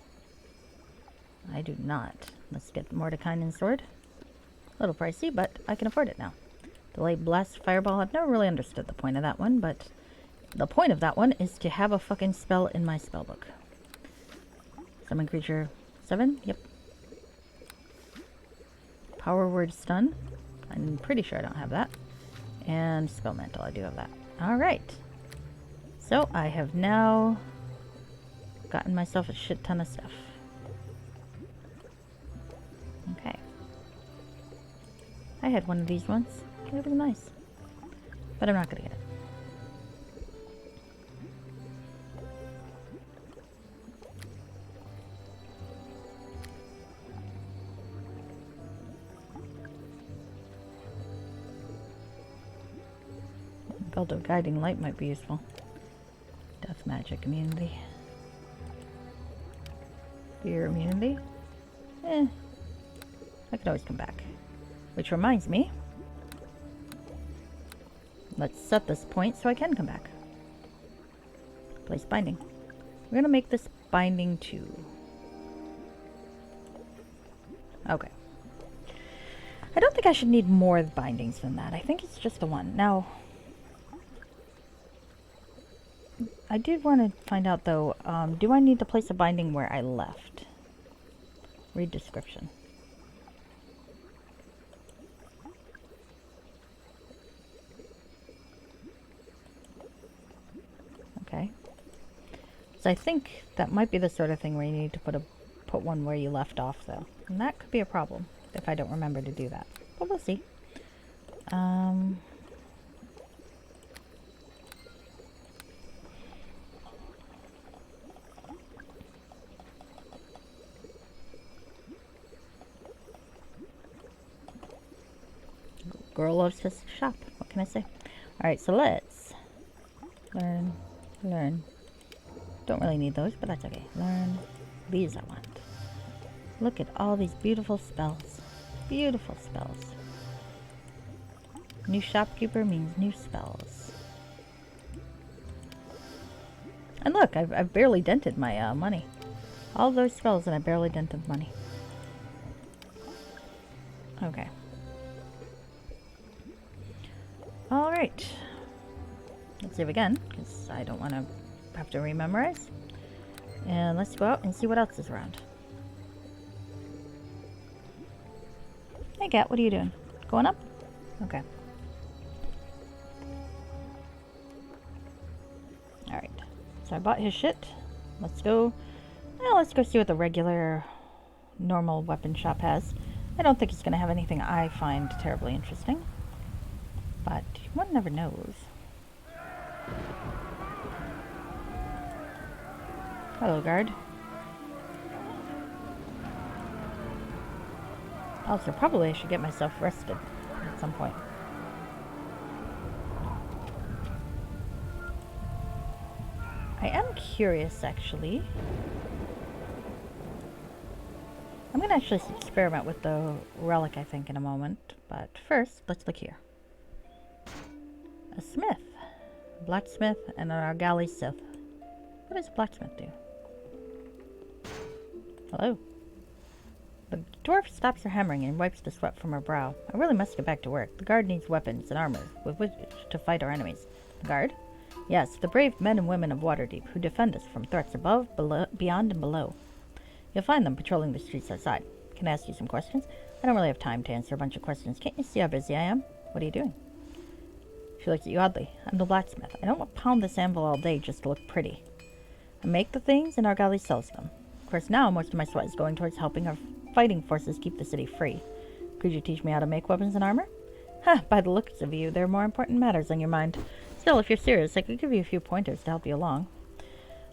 I do not. Let's get Mordekainen Sword. A little pricey, but I can afford it now. Delayed Blast Fireball, I've never really understood the point of that one, but the point of that one is to have a fucking spell in my spellbook. Summon Creature 7, yep. Power Word Stun, I'm pretty sure I don't have that. And Spell Mantle, I do have that. Alright. So I have now gotten myself a shit ton of stuff. Okay. I had one of these once. It was nice. But I'm not gonna get it. Belt of Guiding Light might be useful. Death Magic Immunity. Fear Immunity. I could always come back. Which reminds me, let's set this point so I can come back. Place Binding. We're gonna make this Binding 2. Okay. I don't think I should need more bindings than that. I think it's just the one. Now, I did want to find out though, do I need to place a binding where I left? Read description. Okay. So I think that might be the sort of thing where you need to put one where you left off though. And that could be a problem if I don't remember to do that. But we'll see. Girl loves to shop. What can I say? Alright, so let's learn. Don't really need those, but that's okay. Learn. These I want. Look at all these beautiful spells. Beautiful spells. New shopkeeper means new spells. And look, I've barely dented my money. All those spells and I barely dented money. Okay. Alright. Let's save again, because I don't want to have to rememorize. And let's go out and see what else is around. Hey Cat, what are you doing? Going up? Okay. Alright. So I bought his shit. Let's go. Well, let's go see what the regular, normal weapon shop has. I don't think it's going to have anything I find terribly interesting. But one never knows. Hello, guard. Also, probably I should get myself rested at some point. I am curious, actually. I'm going to actually experiment with the relic, I think, in a moment. But first, let's look here. A smith. A blacksmith and an Argali Sith. What does a blacksmith do? Hello. The dwarf stops her hammering and wipes the sweat from her brow. I really must get back to work. The guard needs weapons and armor with which to fight our enemies. The guard? Yes, the brave men and women of Waterdeep who defend us from threats above, below, beyond, and below. You'll find them patrolling the streets outside. Can I ask you some questions? I don't really have time to answer a bunch of questions. Can't you see how busy I am? What are you doing? She looks at you oddly. I'm the blacksmith. I don't pound this anvil all day just to look pretty. I make the things and Argali sells them. Of course, now most of my sweat is going towards helping our fighting forces keep the city free. Could you teach me how to make weapons and armor? Ha! By the looks of you, there are more important matters on your mind. Still, if you're serious, I could give you a few pointers to help you along.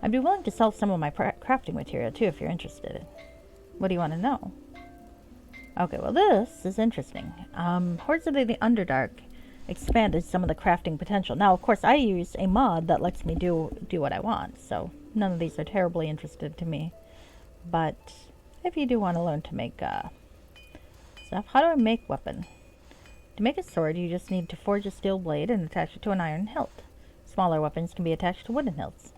I'd be willing to sell some of my crafting material, too, if you're interested. What do you want to know? Okay, well, this is interesting. Hordes of the Underdark expanded some of the crafting potential. Now, of course, I use a mod that lets me do what I want, so none of these are terribly interested to me. But if you do want to learn to make stuff, how do I make weapon? To make a sword, you just need to forge a steel blade and attach it to an iron hilt. Smaller weapons can be attached to wooden hilts.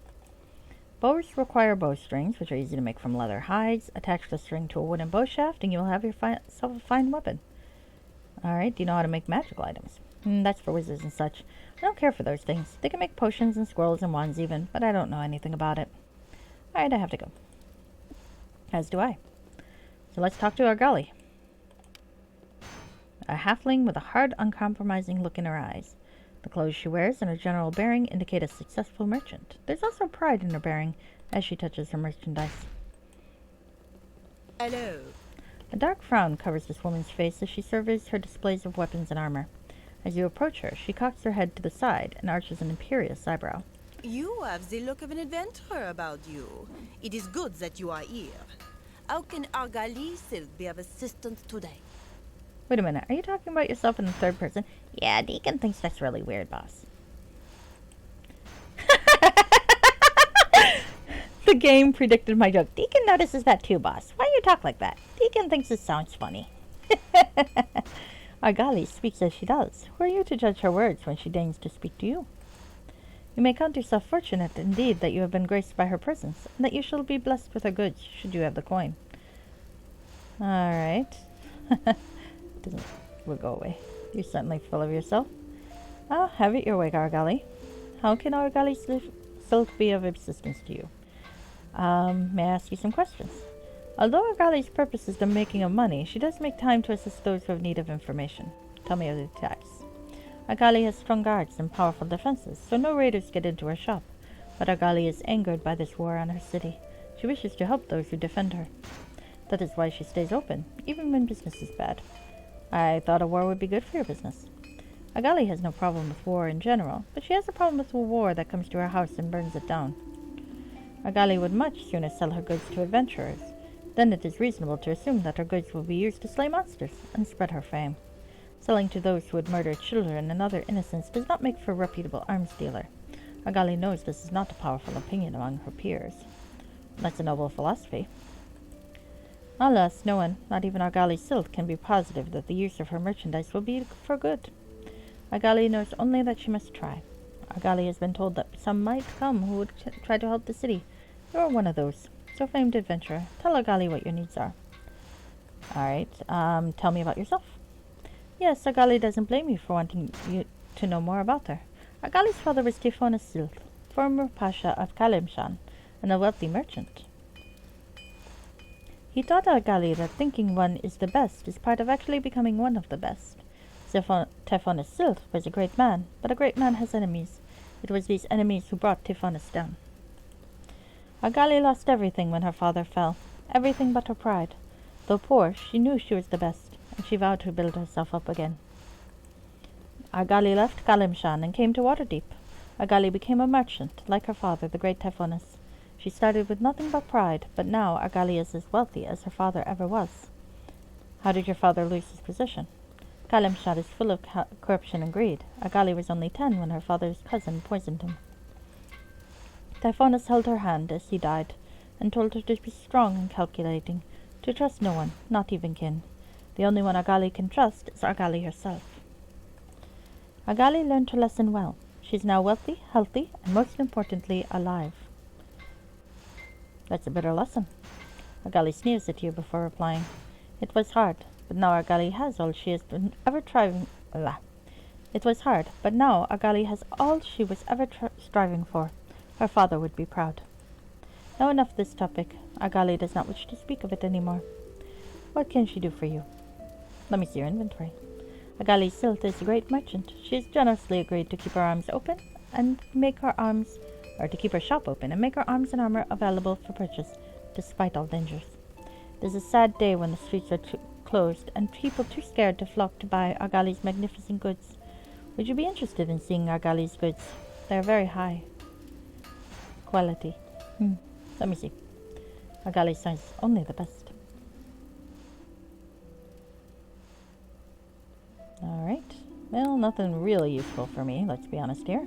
Bows require bowstrings, which are easy to make from leather hides. Attach the string to a wooden bow shaft, and you will have yourself a fine weapon. Alright, do you know how to make magical items? That's for wizards and such. I don't care for those things. They can make potions and scrolls and wands even, but I don't know anything about it. Alright, I have to go. As do I. So let's talk to Argali. A halfling with a hard, uncompromising look in her eyes. The clothes she wears and her general bearing indicate a successful merchant. There's also pride in her bearing as she touches her merchandise. Hello. A dark frown covers this woman's face as she surveys her displays of weapons and armor. As you approach her, she cocks her head to the side and arches an imperious eyebrow. You have the look of an adventurer about you. It is good that you are here. How can Argali be of assistance today? Wait a minute, are you talking about yourself in the third person? Yeah, Deacon thinks that's really weird, boss. The game predicted my joke. Deacon notices that too, boss. Why do you talk like that? Deacon thinks it sounds funny. Argali speaks as she does. Who are you to judge her words when she deigns to speak to you? You may count yourself fortunate indeed that you have been graced by her presence, and that you shall be blessed with her goods, should you have the coin. Alright. We'll go away. You're certainly full of yourself. Ah, have it your way, Argali. How can Argali Silk be of assistance to you? May I ask you some questions? Although Argali's purpose is the making of money, she does make time to assist those who have need of information. Tell me of the attacks. Argali has strong guards and powerful defenses, so no raiders get into her shop. But Argali is angered by this war on her city. She wishes to help those who defend her. That is why she stays open, even when business is bad. I thought a war would be good for your business. Argali has no problem with war in general, but she has a problem with a war that comes to her house and burns it down. Argali would much sooner sell her goods to adventurers. Then it is reasonable to assume that her goods will be used to slay monsters and spread her fame. Selling to those who would murder children and other innocents does not make for a reputable arms dealer. Argali knows this is not a powerful opinion among her peers. That's a noble philosophy. Alas, no one, not even Argali Silk, can be positive that the use of her merchandise will be for good. Argali knows only that she must try. Argali has been told that some might come who would try to help the city. You are one of those. So, famed adventurer, tell Argali what your needs are. Alright, tell me about yourself. Yes, Argali doesn't blame you for wanting you to know more about her. Argali's father was Tifonis Silth, former Pasha of Kalimshan, and a wealthy merchant. He taught Argali that thinking one is the best is part of actually becoming one of the best. Tifonis Silth was a great man, but a great man has enemies. It was these enemies who brought Tifonis down. Argali lost everything when her father fell, everything but her pride. Though poor, she knew she was the best, and she vowed to build herself up again. Argali left Kalimshan and came to Waterdeep. Argali became a merchant, like her father, the great Tifonis. She started with nothing but pride, but now Argali is as wealthy as her father ever was. How did your father lose his position? Kalimshan is full of corruption and greed. Argali was only 10 when her father's cousin poisoned him. Tifonis held her hand as he died, and told her to be strong and calculating, to trust no one, not even kin. The only one Argali can trust is Argali herself. Argali learned her lesson well. She is now wealthy, healthy, and most importantly, alive. That's a bitter lesson. Argali sneers at you before replying. It was hard, but now Argali has all she has been ever striving. It was hard, but now Argali has all she was ever striving for. Her father would be proud. Now enough of this topic. Argali does not wish to speak of it anymore. What can she do for you? Let me see your inventory. Argali Silth is a great merchant. She has generously agreed to keep her arms open and make her arms, or to keep her shop open and make her arms and armor available for purchase, despite all dangers. It is a sad day when the streets are closed and people too scared to flock to buy Argali's magnificent goods. Would you be interested in seeing Argali's goods? They are very high quality. Let me see. Argali signs only the best. Alright. Well, nothing really useful for me, let's be honest here.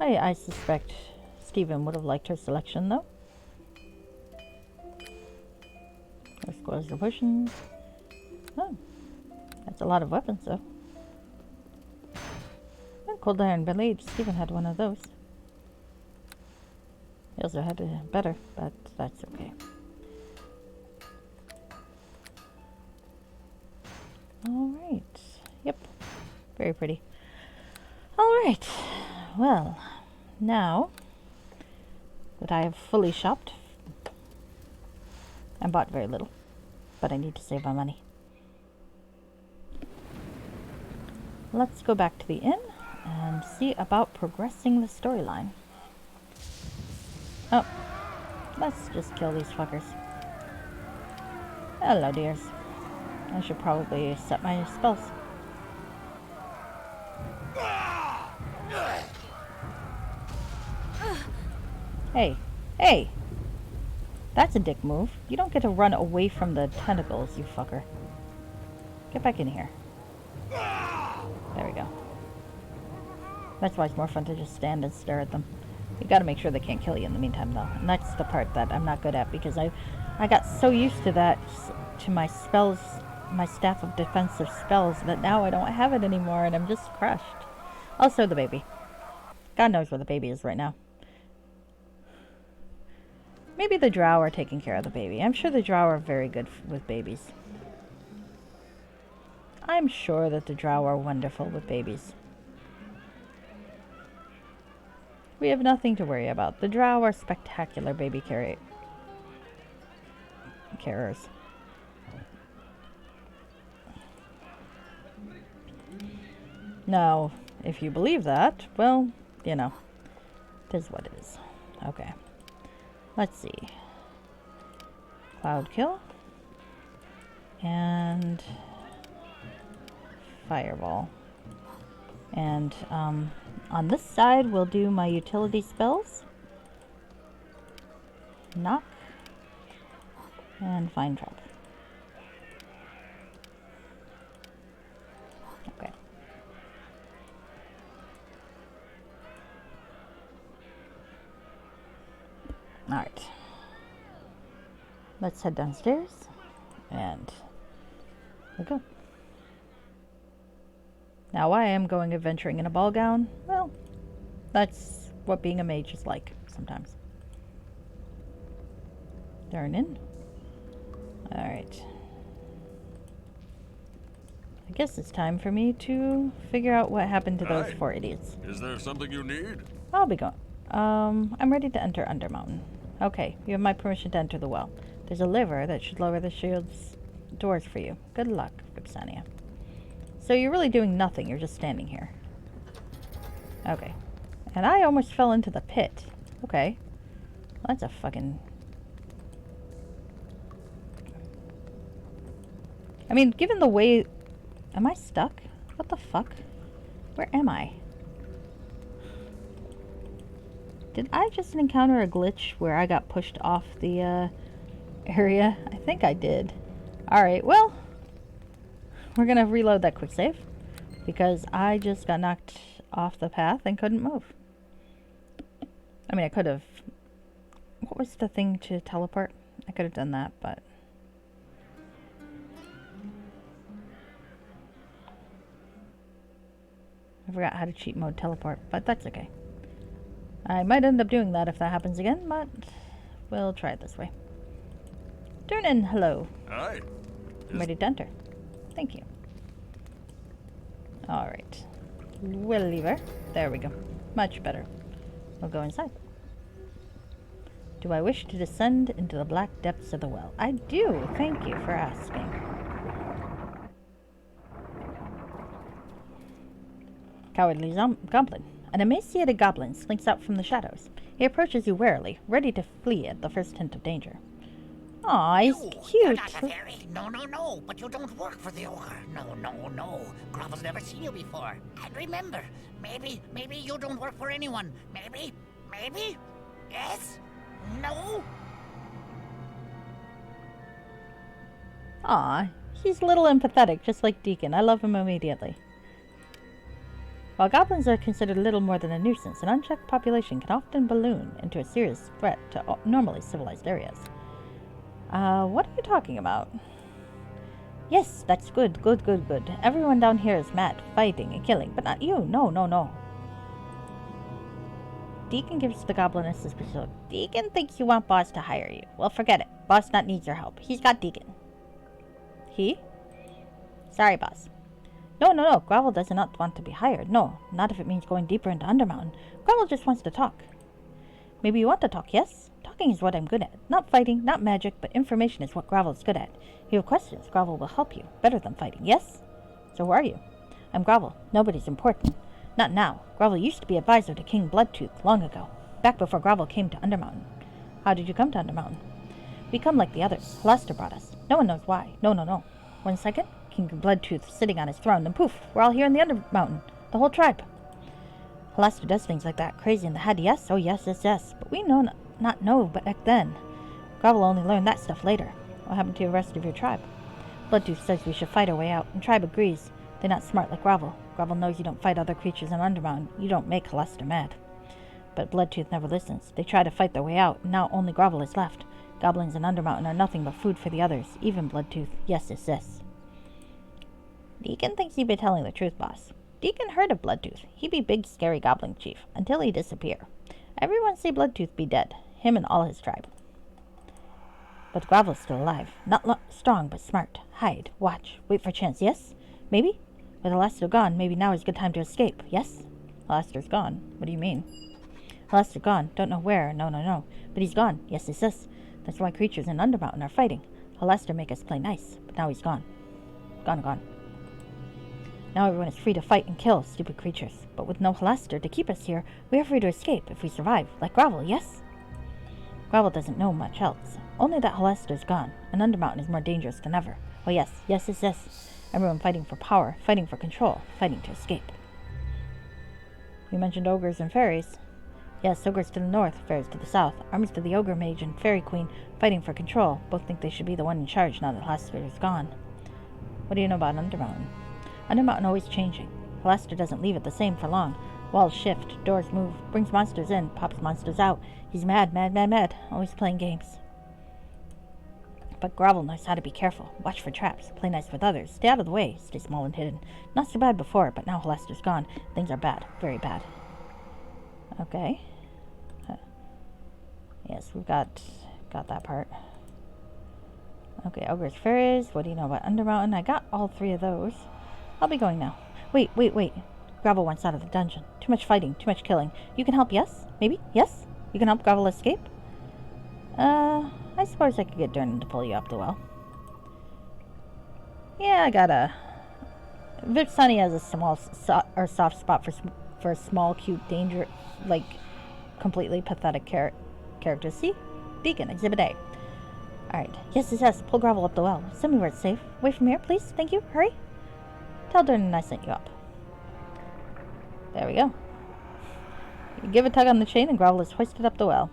I suspect Stephen would have liked her selection, though. Let's go as the potions. Oh, that's a lot of weapons, though. Cold iron blade. Stephen had one of those. He also had a better, but that's okay. Alright. Yep. Very pretty. Alright. Well, now that I have fully shopped and bought very little, but I need to save my money. Let's go back to the inn and see about progressing the storyline. Oh, let's just kill these fuckers. Hello, dears. I should probably set my spells. Hey, hey! That's a dick move. You don't get to run away from the tentacles, you fucker. Get back in here. There we go. That's why it's more fun to just stand and stare at them. You gotta make sure they can't kill you in the meantime, though. And that's the part that I'm not good at, because I got so used to that, to my spells, my staff of defensive spells, that now I don't have it anymore, and I'm just crushed. Also the baby. God knows where the baby is right now. Maybe the drow are taking care of the baby. I'm sure the drow are very good with babies. I'm sure that the drow are wonderful with babies. We have nothing to worry about. The drow are spectacular baby carers. Now, if you believe that, well, you know, it is what it is. Okay. Let's see. Cloud kill. And fireball. And on this side, we'll do my utility spells. Knock. And Fine Trap. Okay. Alright. Let's head downstairs. And we'll go. Now, why I am going adventuring in a ball gown? Well, that's what being a mage is like sometimes. Darn in. Alright. I guess it's time for me to figure out what happened to those 4 idiots. Is there something you need? I'll be going. I'm ready to enter Undermountain. Okay, you have my permission to enter the well. There's a lever that should lower the shield's doors for you. Good luck, Ripsania. So you're really doing nothing, you're just standing here. Okay. And I almost fell into the pit. Okay. Well, that's a fucking... I mean, given the way... Am I stuck? What the fuck? Where am I? Did I just encounter a glitch where I got pushed off the area? I think I did. Alright, well, we're gonna reload that quick save because I just got knocked off the path and couldn't move. I mean, I could have... What was the thing to teleport? I could have done that, but... I forgot how to cheat mode teleport, but that's okay. I might end up doing that if that happens again, but we'll try it this way. Turn in, hello. Hi. I'm ready to enter. Thank you. Alright. We'll leave her. There we go. Much better. We'll go inside. Do I wish to descend into the black depths of the well? I do. Thank you for asking. Cowardly goblin. An emaciated goblin slinks out from the shadows. He approaches you warily, ready to flee at the first hint of danger. Aw, he's cute. You're not a fairy. No, but you don't work for the ogre. No. Grovel's never seen you before. And remember, maybe you don't work for anyone. Maybe? Yes? No? Aw, he's a little empathetic, just like Deacon. I love him immediately. While goblins are considered little more than a nuisance, an unchecked population can often balloon into a serious threat to normally civilized areas. What are you talking about? Yes, that's good. Everyone down here is mad, fighting and killing, but not you. No. Deacon gives the goblin a suspicious look. Deacon thinks you want Boss to hire you. Well, forget it. Boss not needs your help. He's got Deacon. He? Sorry, Boss. No. Gravel does not want to be hired. No, not if it means going deeper into Undermountain. Gravel just wants to talk. Maybe you want to talk, yes? Talking is what I'm good at. Not fighting, not magic, but information is what Gravel is good at. If you have questions, Gravel will help you. Better than fighting, yes? So who are you? I'm Gravel. Nobody's important. Not now. Gravel used to be advisor to King Bloodtooth long ago, back before Gravel came to Undermountain. How did you come to Undermountain? We come like the others. Halaster brought us. No one knows why. No. 1 second. King Bloodtooth sitting on his throne, then poof, we're all here in the Undermountain. The whole tribe. Halaster does things like that. Crazy in the head, yes? Oh, yes. But we not know back then. Gravel only learned that stuff later. What happened to the rest of your tribe? Bloodtooth says we should fight our way out, and tribe agrees. They're not smart like Gravel. Gravel knows you don't fight other creatures in Undermountain. You don't make Halaster mad. But Bloodtooth never listens. They try to fight their way out, and now only Gravel is left. Goblins in Undermountain are nothing but food for the others, even Bloodtooth. Yes. Deacon thinks you be telling the truth, Boss. Deacon heard of Bloodtooth. He be big, scary goblin chief, until he disappear. Everyone say Bloodtooth be dead, him and all his tribe. But Gravel's still alive. Not strong, but smart. Hide, watch, wait for chance, yes? Maybe? With Halaster gone, maybe now is a good time to escape, yes? Halaster's gone. What do you mean? Halaster gone. Don't know where. No. But he's gone. Yes. That's why creatures in Undermountain are fighting. Halaster make us play nice, but now he's gone. Gone. Now everyone is free to fight and kill stupid creatures. But with no Halaster to keep us here, we are free to escape if we survive. Like Gravel, yes? Gravel doesn't know much else. Only that Halaster's gone, and Undermountain is more dangerous than ever. Oh yes. Everyone fighting for power, fighting for control, fighting to escape. You mentioned ogres and fairies. Yes, ogres to the north, fairies to the south. Armies to the ogre mage and fairy queen, fighting for control. Both think they should be the one in charge now that Halaster is gone. What do you know about Undermountain? Undermountain always changing. Halaster doesn't leave it the same for long. Walls shift, doors move, brings monsters in, pops monsters out. He's mad, always playing games. But Gravel knows how to be careful, watch for traps, play nice with others, stay out of the way, stay small and hidden. Not so bad before, but now Halaster's gone. Things are bad, very bad. Okay. Yes, we've got that part. Okay, Ogres Fairies. What do you know about Undermountain? I got all 3 of those. I'll be going now. Wait. Gravel wants out of the dungeon. Too much fighting, too much killing. You can help, yes? Maybe? Yes? You can help Gravel escape? I suppose I could get Durnan to pull you up the well. Yeah, I got a... Vipsani has a small soft spot for a small, cute, danger, like, completely pathetic character. See? Deacon, Exhibit A. Alright. Yes. Pull Gravel up the well. Send me where it's safe. Away from here, please. Thank you. Hurry. Tell Durnan I sent you up. There we go. You give a tug on the chain and Gravel is hoisted up the well.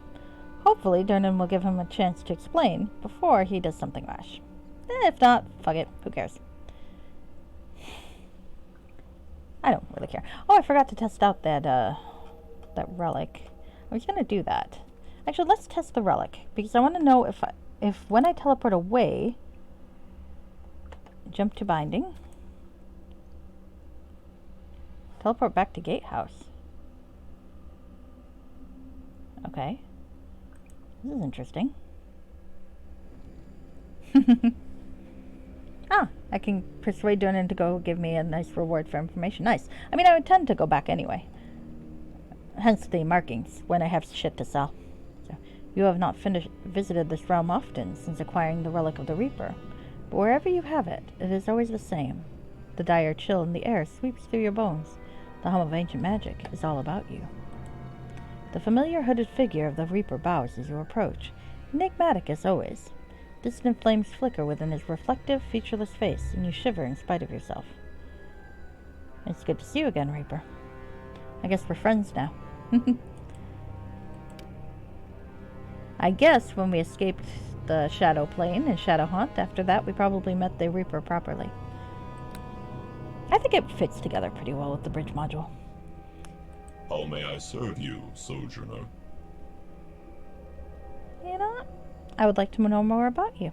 Hopefully, Durnan will give him a chance to explain before he does something rash. If not, fuck it. Who cares? I don't really care. Oh, I forgot to test out that relic. I was gonna do that. Actually, let's test the relic because I want to know if when I teleport away, jump to binding, teleport back to Gatehouse. Okay, this is interesting. I can persuade Durnan to go give me a nice reward for information. Nice. I mean, I would tend to go back anyway. Hence the markings when I have shit to sell. So, you have not visited this realm often since acquiring the Relic of the Reaper. But wherever you have it, it is always the same. The dire chill in the air sweeps through your bones. The hum of ancient magic is all about you. The familiar hooded figure of the Reaper bows as you approach, enigmatic as always. Distant flames flicker within his reflective, featureless face, and you shiver in spite of yourself. It's good to see you again, Reaper. I guess we're friends now. I guess when we escaped the Shadow Plane and Shadow Haunt, after that we probably met the Reaper properly. I think it fits together pretty well with the bridge module. How may I serve you, Sojourner? You know what? I would like to know more about you.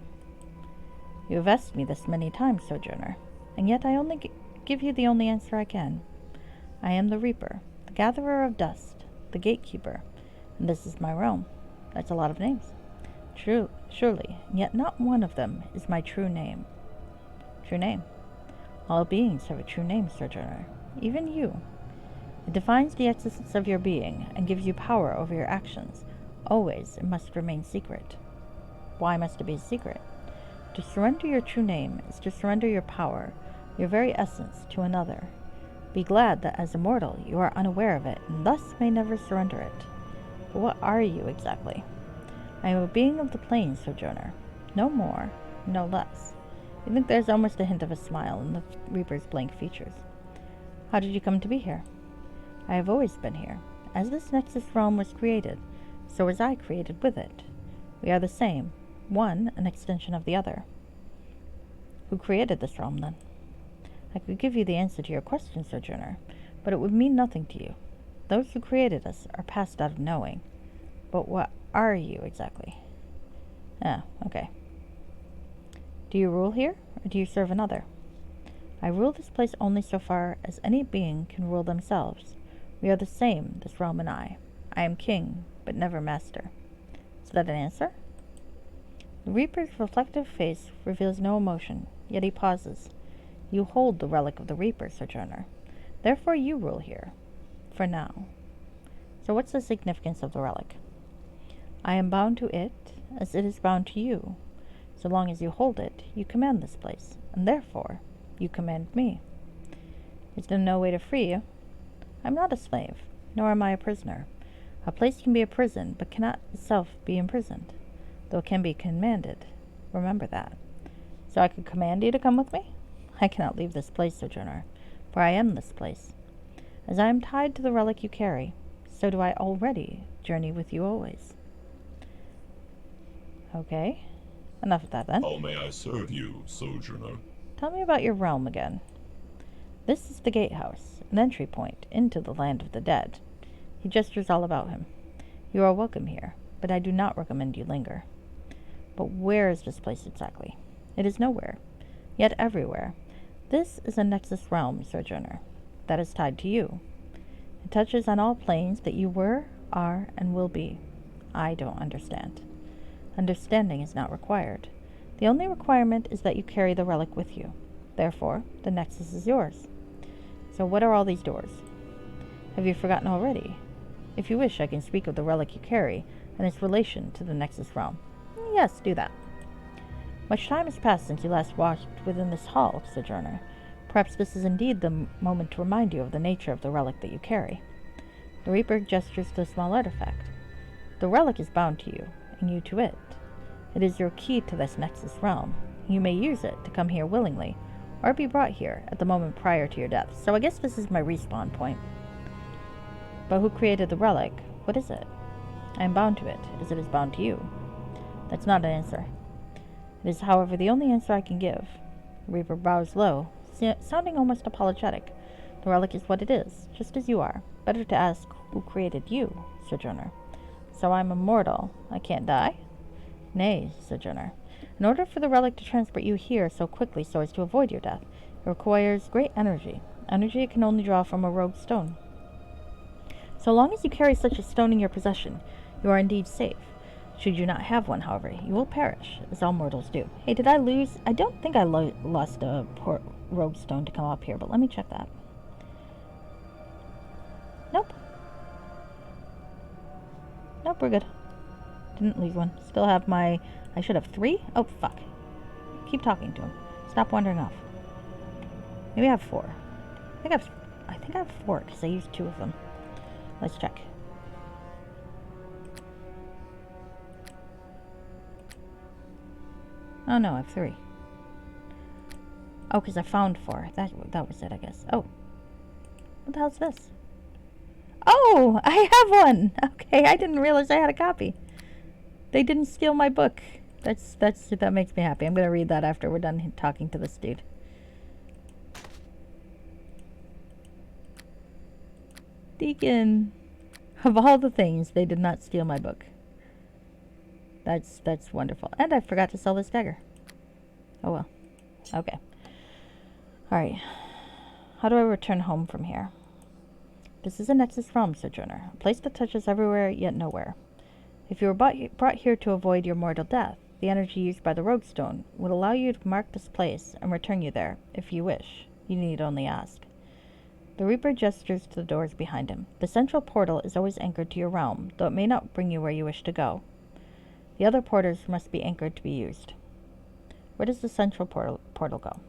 You have asked me this many times, Sojourner, and yet I only give you the only answer I can. I am the Reaper, the Gatherer of Dust, the Gatekeeper, and this is my realm. That's a lot of names. True, surely, and yet not one of them is my true name. True name. All beings have a true name, Sojourner, even you. It defines the existence of your being and gives you power over your actions. Always, it must remain secret. Why must it be a secret? To surrender your true name is to surrender your power, your very essence, to another. Be glad that as a mortal you are unaware of it, and thus may never surrender it. But what are you exactly? I am a being of the plains, Sojourner. No more, no less. You think there's almost a hint of a smile in the Reaper's blank features. How did you come to be here? I have always been here. As this Nexus realm was created, so was I created with it. We are the same. One, an extension of the other. Who created this realm, then? I could give you the answer to your question, Sojourner, but it would mean nothing to you. Those who created us are past out of knowing. But what are you, exactly? Ah, okay. Do you rule here, or do you serve another? I rule this place only so far as any being can rule themselves. We are the same, this realm and I. I am king, but never master. Is that an answer? The Reaper's reflective face reveals no emotion, yet he pauses. You hold the relic of the Reaper, Sojourner. Therefore you rule here. For now. So what's the significance of the relic? I am bound to it, as it is bound to you. So long as you hold it, you command this place, and therefore, you command me. Is there no way to free you? I'm not a slave, nor am I a prisoner. A place can be a prison, but cannot itself be imprisoned, though it can be commanded. Remember that. So I could command you to come with me? I cannot leave this place, Sojourner, for I am this place. As I am tied to the relic you carry, so do I already journey with you always. Okay, enough of that then. How may I serve you, Sojourner? Tell me about your realm again. This is the gatehouse, an entry point into the land of the dead. He gestures all about him. You are welcome here, but I do not recommend you linger. But where is this place exactly? It is nowhere, yet everywhere. This is a Nexus realm, Sojourner, that is tied to you. It touches on all planes that you were, are, and will be. I don't understand. Understanding is not required. The only requirement is that you carry the relic with you. Therefore, the Nexus is yours. So what are all these doors? Have you forgotten already? If you wish, I can speak of the relic you carry and its relation to the Nexus realm. Yes, do that. Much time has passed since you last walked within this hall, Sojourner. Perhaps this is indeed the moment to remind you of the nature of the relic that you carry. The Reaper gestures to a small artifact. The relic is bound to you, and you to it. It is your key to this Nexus realm. You may use it to come here willingly, or be brought here at the moment prior to your death. So I guess this is my respawn point. But who created the relic? What is it? I am bound to it, as it is bound to you. That's not an answer. It is, however, the only answer I can give. The Reaper bows low, sounding almost apologetic. The relic is what it is, just as you are. Better to ask who created you, Sojourner. So I'm immortal. I can't die? Nay, Sojourner. In order for the relic to transport you here so quickly so as to avoid your death, it requires great energy. Energy it can only draw from a rogue stone. So long as you carry such a stone in your possession, you are indeed safe. Should you not have one, however, you will perish, as all mortals do. Hey, did I lose? I don't think I lost a rogue stone to come up here, but let me check that. Nope. Nope, we're good. Didn't lose one. Still have my... I should have 3? Oh, fuck. Keep talking to him. Stop wandering off. Maybe I have 4. I think I have 4, because I used 2 of them. Let's check. Oh no, I have 3. Oh, because I found 4. That was it, I guess. Oh. What the hell's this? Oh! I have one! Okay, I didn't realize I had a copy. They didn't steal my book. That makes me happy. I'm gonna read that after we're done talking to this dude. Deacon. Of all the things, they did not steal my book. That's wonderful. And I forgot to sell this dagger. Oh well. Okay. Alright. How do I return home from here? This is a Nexus realm, Sojourner. A place that touches everywhere, yet nowhere. If you were brought here to avoid your mortal death, the energy used by the Rogue Stone would allow you to mark this place and return you there, if you wish. You need only ask. The Reaper gestures to the doors behind him. The central portal is always anchored to your realm, though it may not bring you where you wish to go. The other portals must be anchored to be used. Where does the central portal go?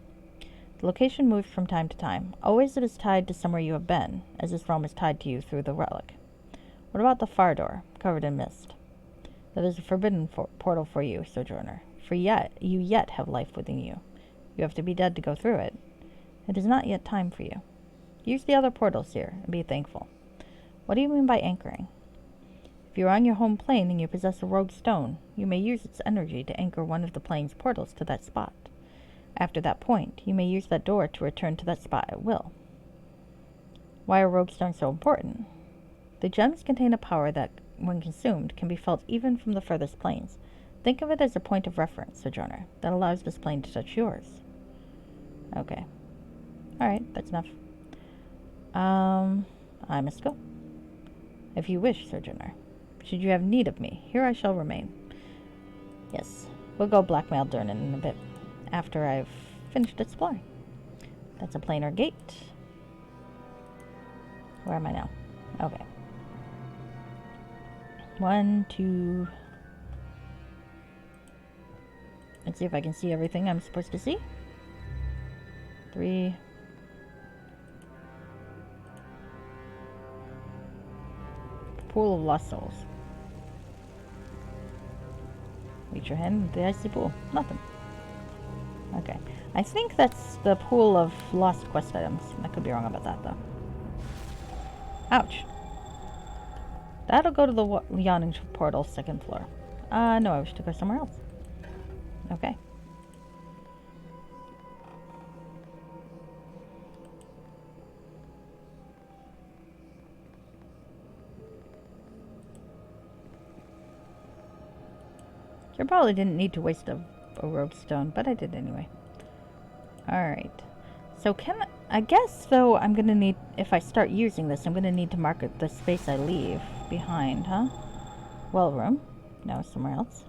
The location moves from time to time. Always it is tied to somewhere you have been, as this realm is tied to you through the relic. What about the far door, covered in mist? That is a forbidden portal for you, Sojourner, for you yet have life within you. You have to be dead to go through it. It is not yet time for you. Use the other portals here, and be thankful. What do you mean by anchoring? If you are on your home plane and you possess a rogue stone, you may use its energy to anchor one of the plane's portals to that spot. After that point, you may use that door to return to that spot at will. Why are rogue stones so important? The gems contain a power that, when consumed, can be felt even from the furthest planes. Think of it as a point of reference, Sojourner, that allows this plane to touch yours. Okay. Alright, that's enough. I must go. If you wish, Sojourner. Should you have need of me, here I shall remain. Yes, we'll go blackmail Durnan in a bit, after I've finished exploring. That's a planar gate. Where am I now? Okay. 1, 2... Let's see if I can see everything I'm supposed to see. 3... Pool of Lost Souls. Reach your hand into the icy pool. Nothing. Okay. I think that's the pool of lost quest items. I could be wrong about that, though. Ouch. That'll go to the yawning portal, 2nd floor. No, I wish to go somewhere else. Okay. I probably didn't need to waste a rogue stone, but I did anyway. Alright. So I guess, though, I'm gonna need, if I start using this, I'm gonna need to mark the space I leave behind, huh? well room. No, somewhere else.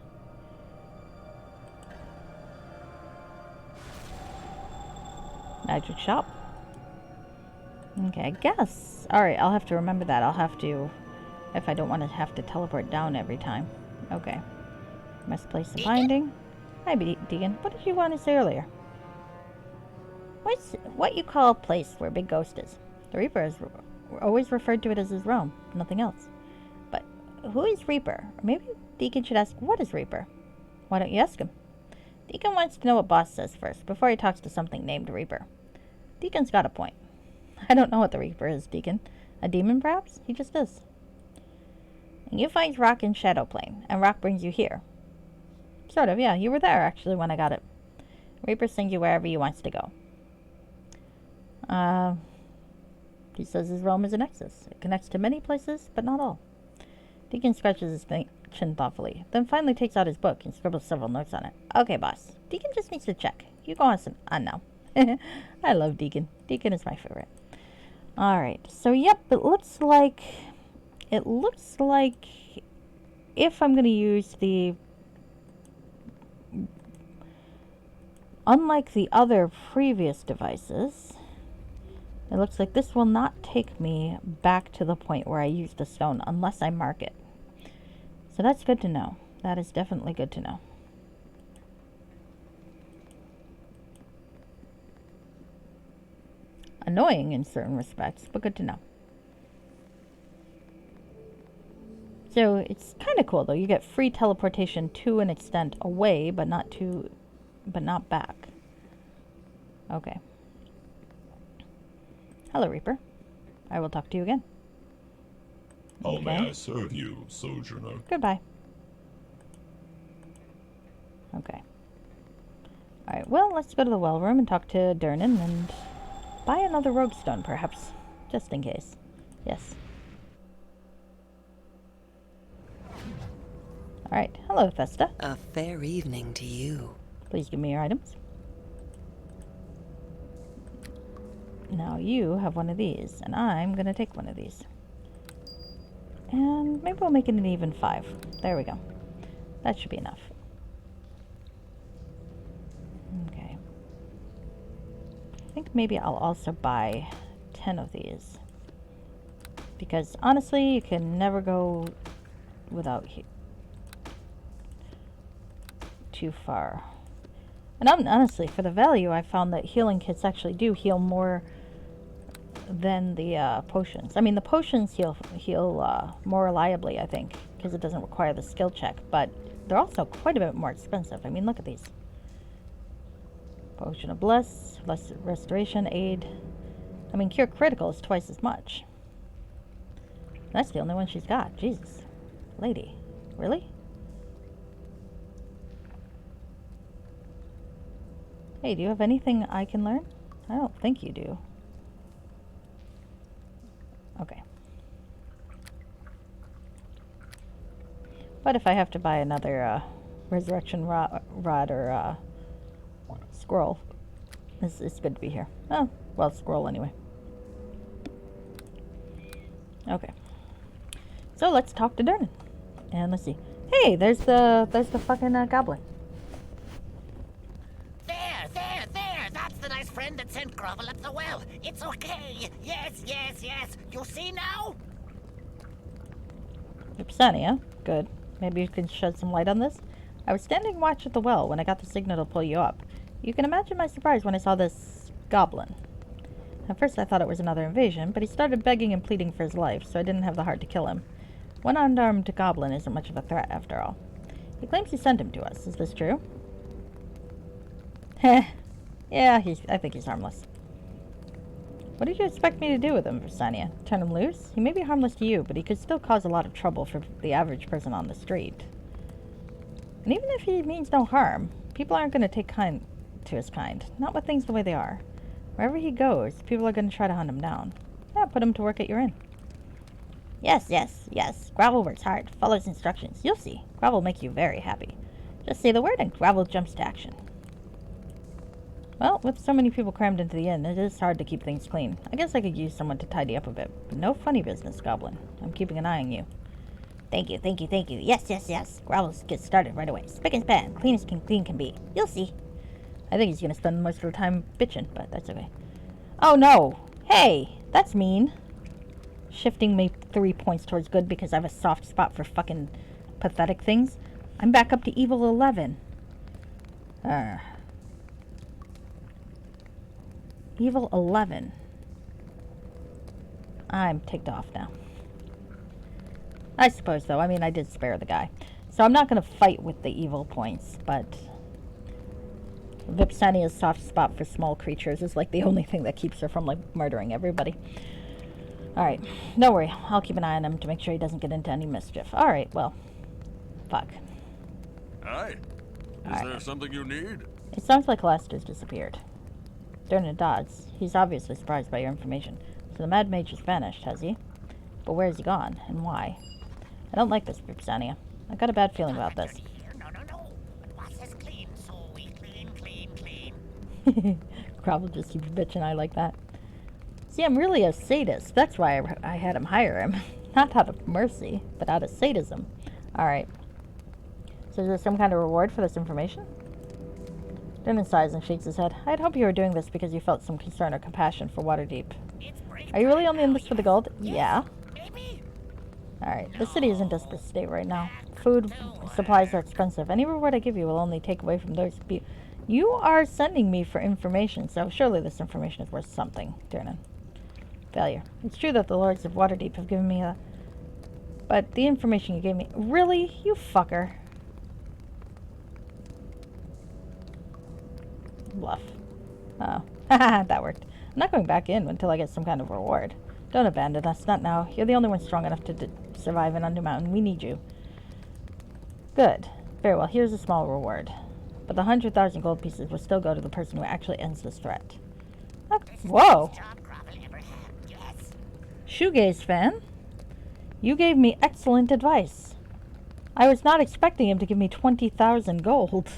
Magic shop. Okay, I guess. Alright, I'll have to remember that. I'll have to, if I don't want to have to teleport down every time. Okay. Must place the binding. Hi, Deegan. What did you want to say earlier? What's what you call a place where Big Ghost is? The Reaper is always referred to it as his realm, nothing else. But who is Reaper? Or maybe Deacon should ask, what is Reaper? Why don't you ask him? Deacon wants to know what boss says first, before he talks to something named Reaper. Deacon's got a point. I don't know what the Reaper is, Deacon. A demon, perhaps? He just is. And you find Rock in Shadow Plane, and Rock brings you here. Sort of, yeah. You were there, actually, when I got it. Reaper sends you wherever he wants to go. He says his realm is a nexus. It connects to many places, but not all. Deacon scratches his chin thoughtfully, then finally takes out his book and scribbles several notes on it. Okay, boss. Deacon just needs to check. You go on now. I love Deacon. Deacon is my favorite. Alright, so yep, it looks like if I'm going to use the, unlike the other previous devices, it looks like this will not take me back to the point where I used the stone unless I mark it. So that's good to know. That is definitely good to know. Annoying in certain respects, but good to know. So it's kind of cool though. You get free teleportation to an extent away, but not back. Okay. Hello, Reaper. I will talk to you again. How may I serve you, Sojourner? Goodbye. Okay. Alright, well, let's go to the well room and talk to Durnan and buy another rogue stone, perhaps. Just in case. Yes. Alright, hello, Thesta. A fair evening to you. Please give me your items. Now you have one of these, and I'm gonna take one of these. And maybe we'll make it an even 5. There we go. That should be enough. Okay. I think maybe I'll also buy 10 of these. Because honestly, you can never go without too far. And honestly, for the value, I found that healing kits actually do heal more than the potions. I mean, the potions heal more reliably, I think, because it doesn't require the skill check, but they're also quite a bit more expensive. I mean, look at these. Potion of Bliss, less restoration, aid. I mean, Cure Critical is twice as much. That's the only one she's got. Jesus. Lady. Really? Hey, do you have anything I can learn? I don't think you do. Okay. But if I have to buy another resurrection rod or scroll, it's good to be here. Oh, well, scroll anyway. Okay. So let's talk to Durnan. And let's see. Hey, there's the fucking goblin. There! That's the nice friend that sent Grovel up the well. It's okay. Yes. You see now? Ypsania. Good. Maybe you can shed some light on this? I was standing watch at the well when I got the signal to pull you up. You can imagine my surprise when I saw this goblin. At first I thought it was another invasion, but he started begging and pleading for his life, so I didn't have the heart to kill him. One unarmed goblin isn't much of a threat, after all. He claims he sent him to us. Is this true? Heh. Yeah, I think he's harmless. What did you expect me to do with him, Versinia? Turn him loose? He may be harmless to you, but he could still cause a lot of trouble for the average person on the street. And even if he means no harm, people aren't going to take kind to his kind. Not with things the way they are. Wherever he goes, people are going to try to hunt him down. Yeah, put him to work at your inn. Yes. Gravel works hard. Follows instructions. You'll see. Gravel will make you very happy. Just say the word and Gravel jumps to action. Well, with so many people crammed into the inn, it is hard to keep things clean. I guess I could use someone to tidy up a bit, but no funny business, Goblin. I'm keeping an eye on you. Thank you, thank you, thank you. Yes, yes, yes. Growls, get started right away. Spick and span. Clean as clean can be. You'll see. I think he's gonna spend most of the time bitching, but that's okay. Oh no! Hey! That's mean. Shifting me 3 points towards good because I have a soft spot for fucking pathetic things. I'm back up to evil 11. Evil 11. I'm ticked off now. I suppose, though. I mean, I did spare the guy. So I'm not going to fight with the evil points, but Vipsania's soft spot for small creatures is like the only thing that keeps her from like murdering everybody. Alright, don't worry. I'll keep an eye on him to make sure he doesn't get into any mischief. Alright, well, fuck. Hi. Is there something you need? It sounds like Alastair's disappeared. Durnan Dodds. He's obviously surprised by your information. So the Mad Mage has vanished, has he? But where has he gone, and why? I don't like this, Vipsania. I got a bad feeling about this. No. What's this clean? So we clean. Grovel just keeps bitching. I like that. See, I'm really a sadist. That's why I had him hire him. Not out of mercy, but out of sadism. Alright. So is there some kind of reward for this information? Durnan sighs and shakes his head. I'd hope you were doing this because you felt some concern or compassion for Waterdeep. Are you really only in this for the gold? Yeah. Alright, the city is in desperate state right now. Food supplies are expensive. Any reward I give you will only take away from those You are sending me for information, so surely this information is worth something, Durnan. Failure. It's true that the Lords of Waterdeep have given me but the information you gave me... Really? You fucker. Bluff. Oh. Haha, that worked. I'm not going back in until I get some kind of reward. Don't abandon us, not now. You're the only one strong enough to survive in Undermountain. We need you. Good. Very well, here's a small reward. But the 100,000 gold pieces will still go to the person who actually ends this threat. Whoa! Shoegaze fan? You gave me excellent advice. I was not expecting him to give me 20,000 gold.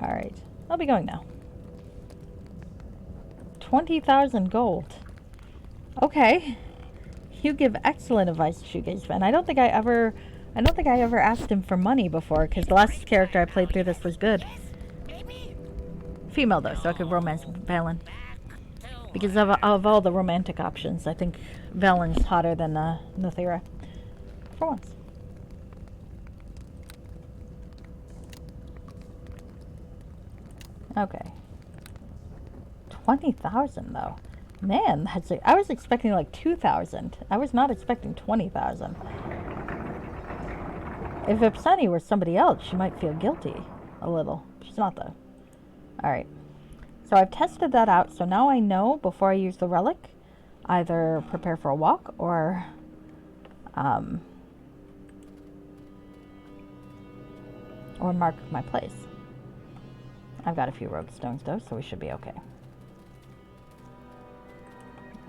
Alright, I'll be going now. 20,000 gold. Okay. You give excellent advice, Shoegaze fan. I don't think I ever asked him for money before, because the last character I played through this was good. Female, though, so I could romance Valen. Because of all the romantic options, I think Valen's hotter than Nothera. For once. Okay. 20,000, though. Man, that's I was expecting like 2,000. I was not expecting 20,000. If Ipsani were somebody else, she might feel guilty. A little. She's not, though. Alright. So I've tested that out, so now I know before I use the relic, either prepare for a walk or mark my place. I've got a few rogue stones, though, so we should be okay.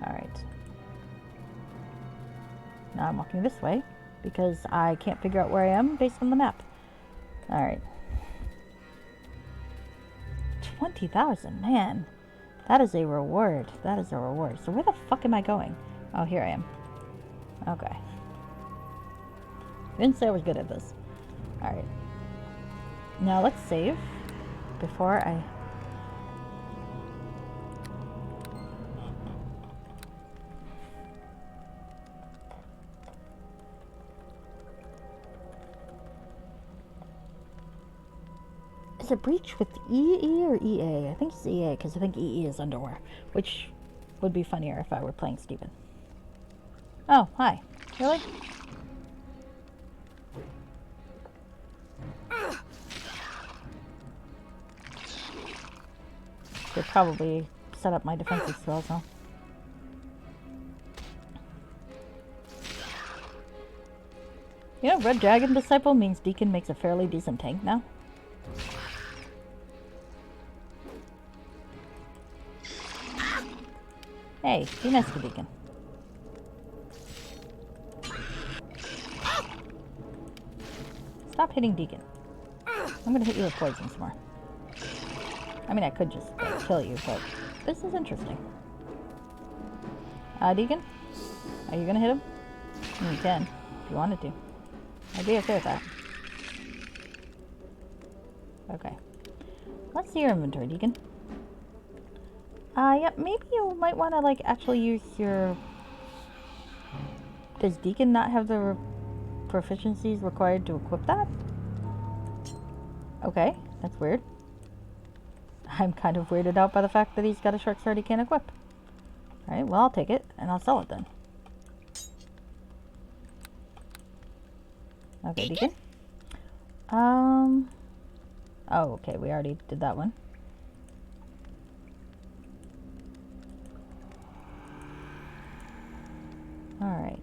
Alright. Now I'm walking this way, because I can't figure out where I am based on the map. Alright. 20,000, man. That is a reward. That is a reward. So where the fuck am I going? Oh, here I am. Okay. Didn't say I was good at this. Alright. Now let's save before I... Is it breach with EE or EA? I think it's EA, because I think EE is underwear, which would be funnier if I were playing Steven. Oh, hi. Really? Should probably set up my defensive spells now. You know, Red Dragon Disciple means Deacon makes a fairly decent tank now. Hey, be nice to Deacon. Stop hitting Deacon. I'm gonna hit you with poison some more. I mean, I could just kill you, but this is interesting. Deacon? Are you gonna hit him? You can. you wanted to. I'd be okay with that. Okay. Let's see your inventory, Deacon. Yep, maybe you might want to, like, actually use your... Does Deacon not have the proficiencies required to equip that? Okay, that's weird. I'm kind of weirded out by the fact that he's got a short sword he can't equip. Alright, well, I'll take it, and I'll sell it then. Okay, Deacon? Oh, okay, we already did that one. Alright.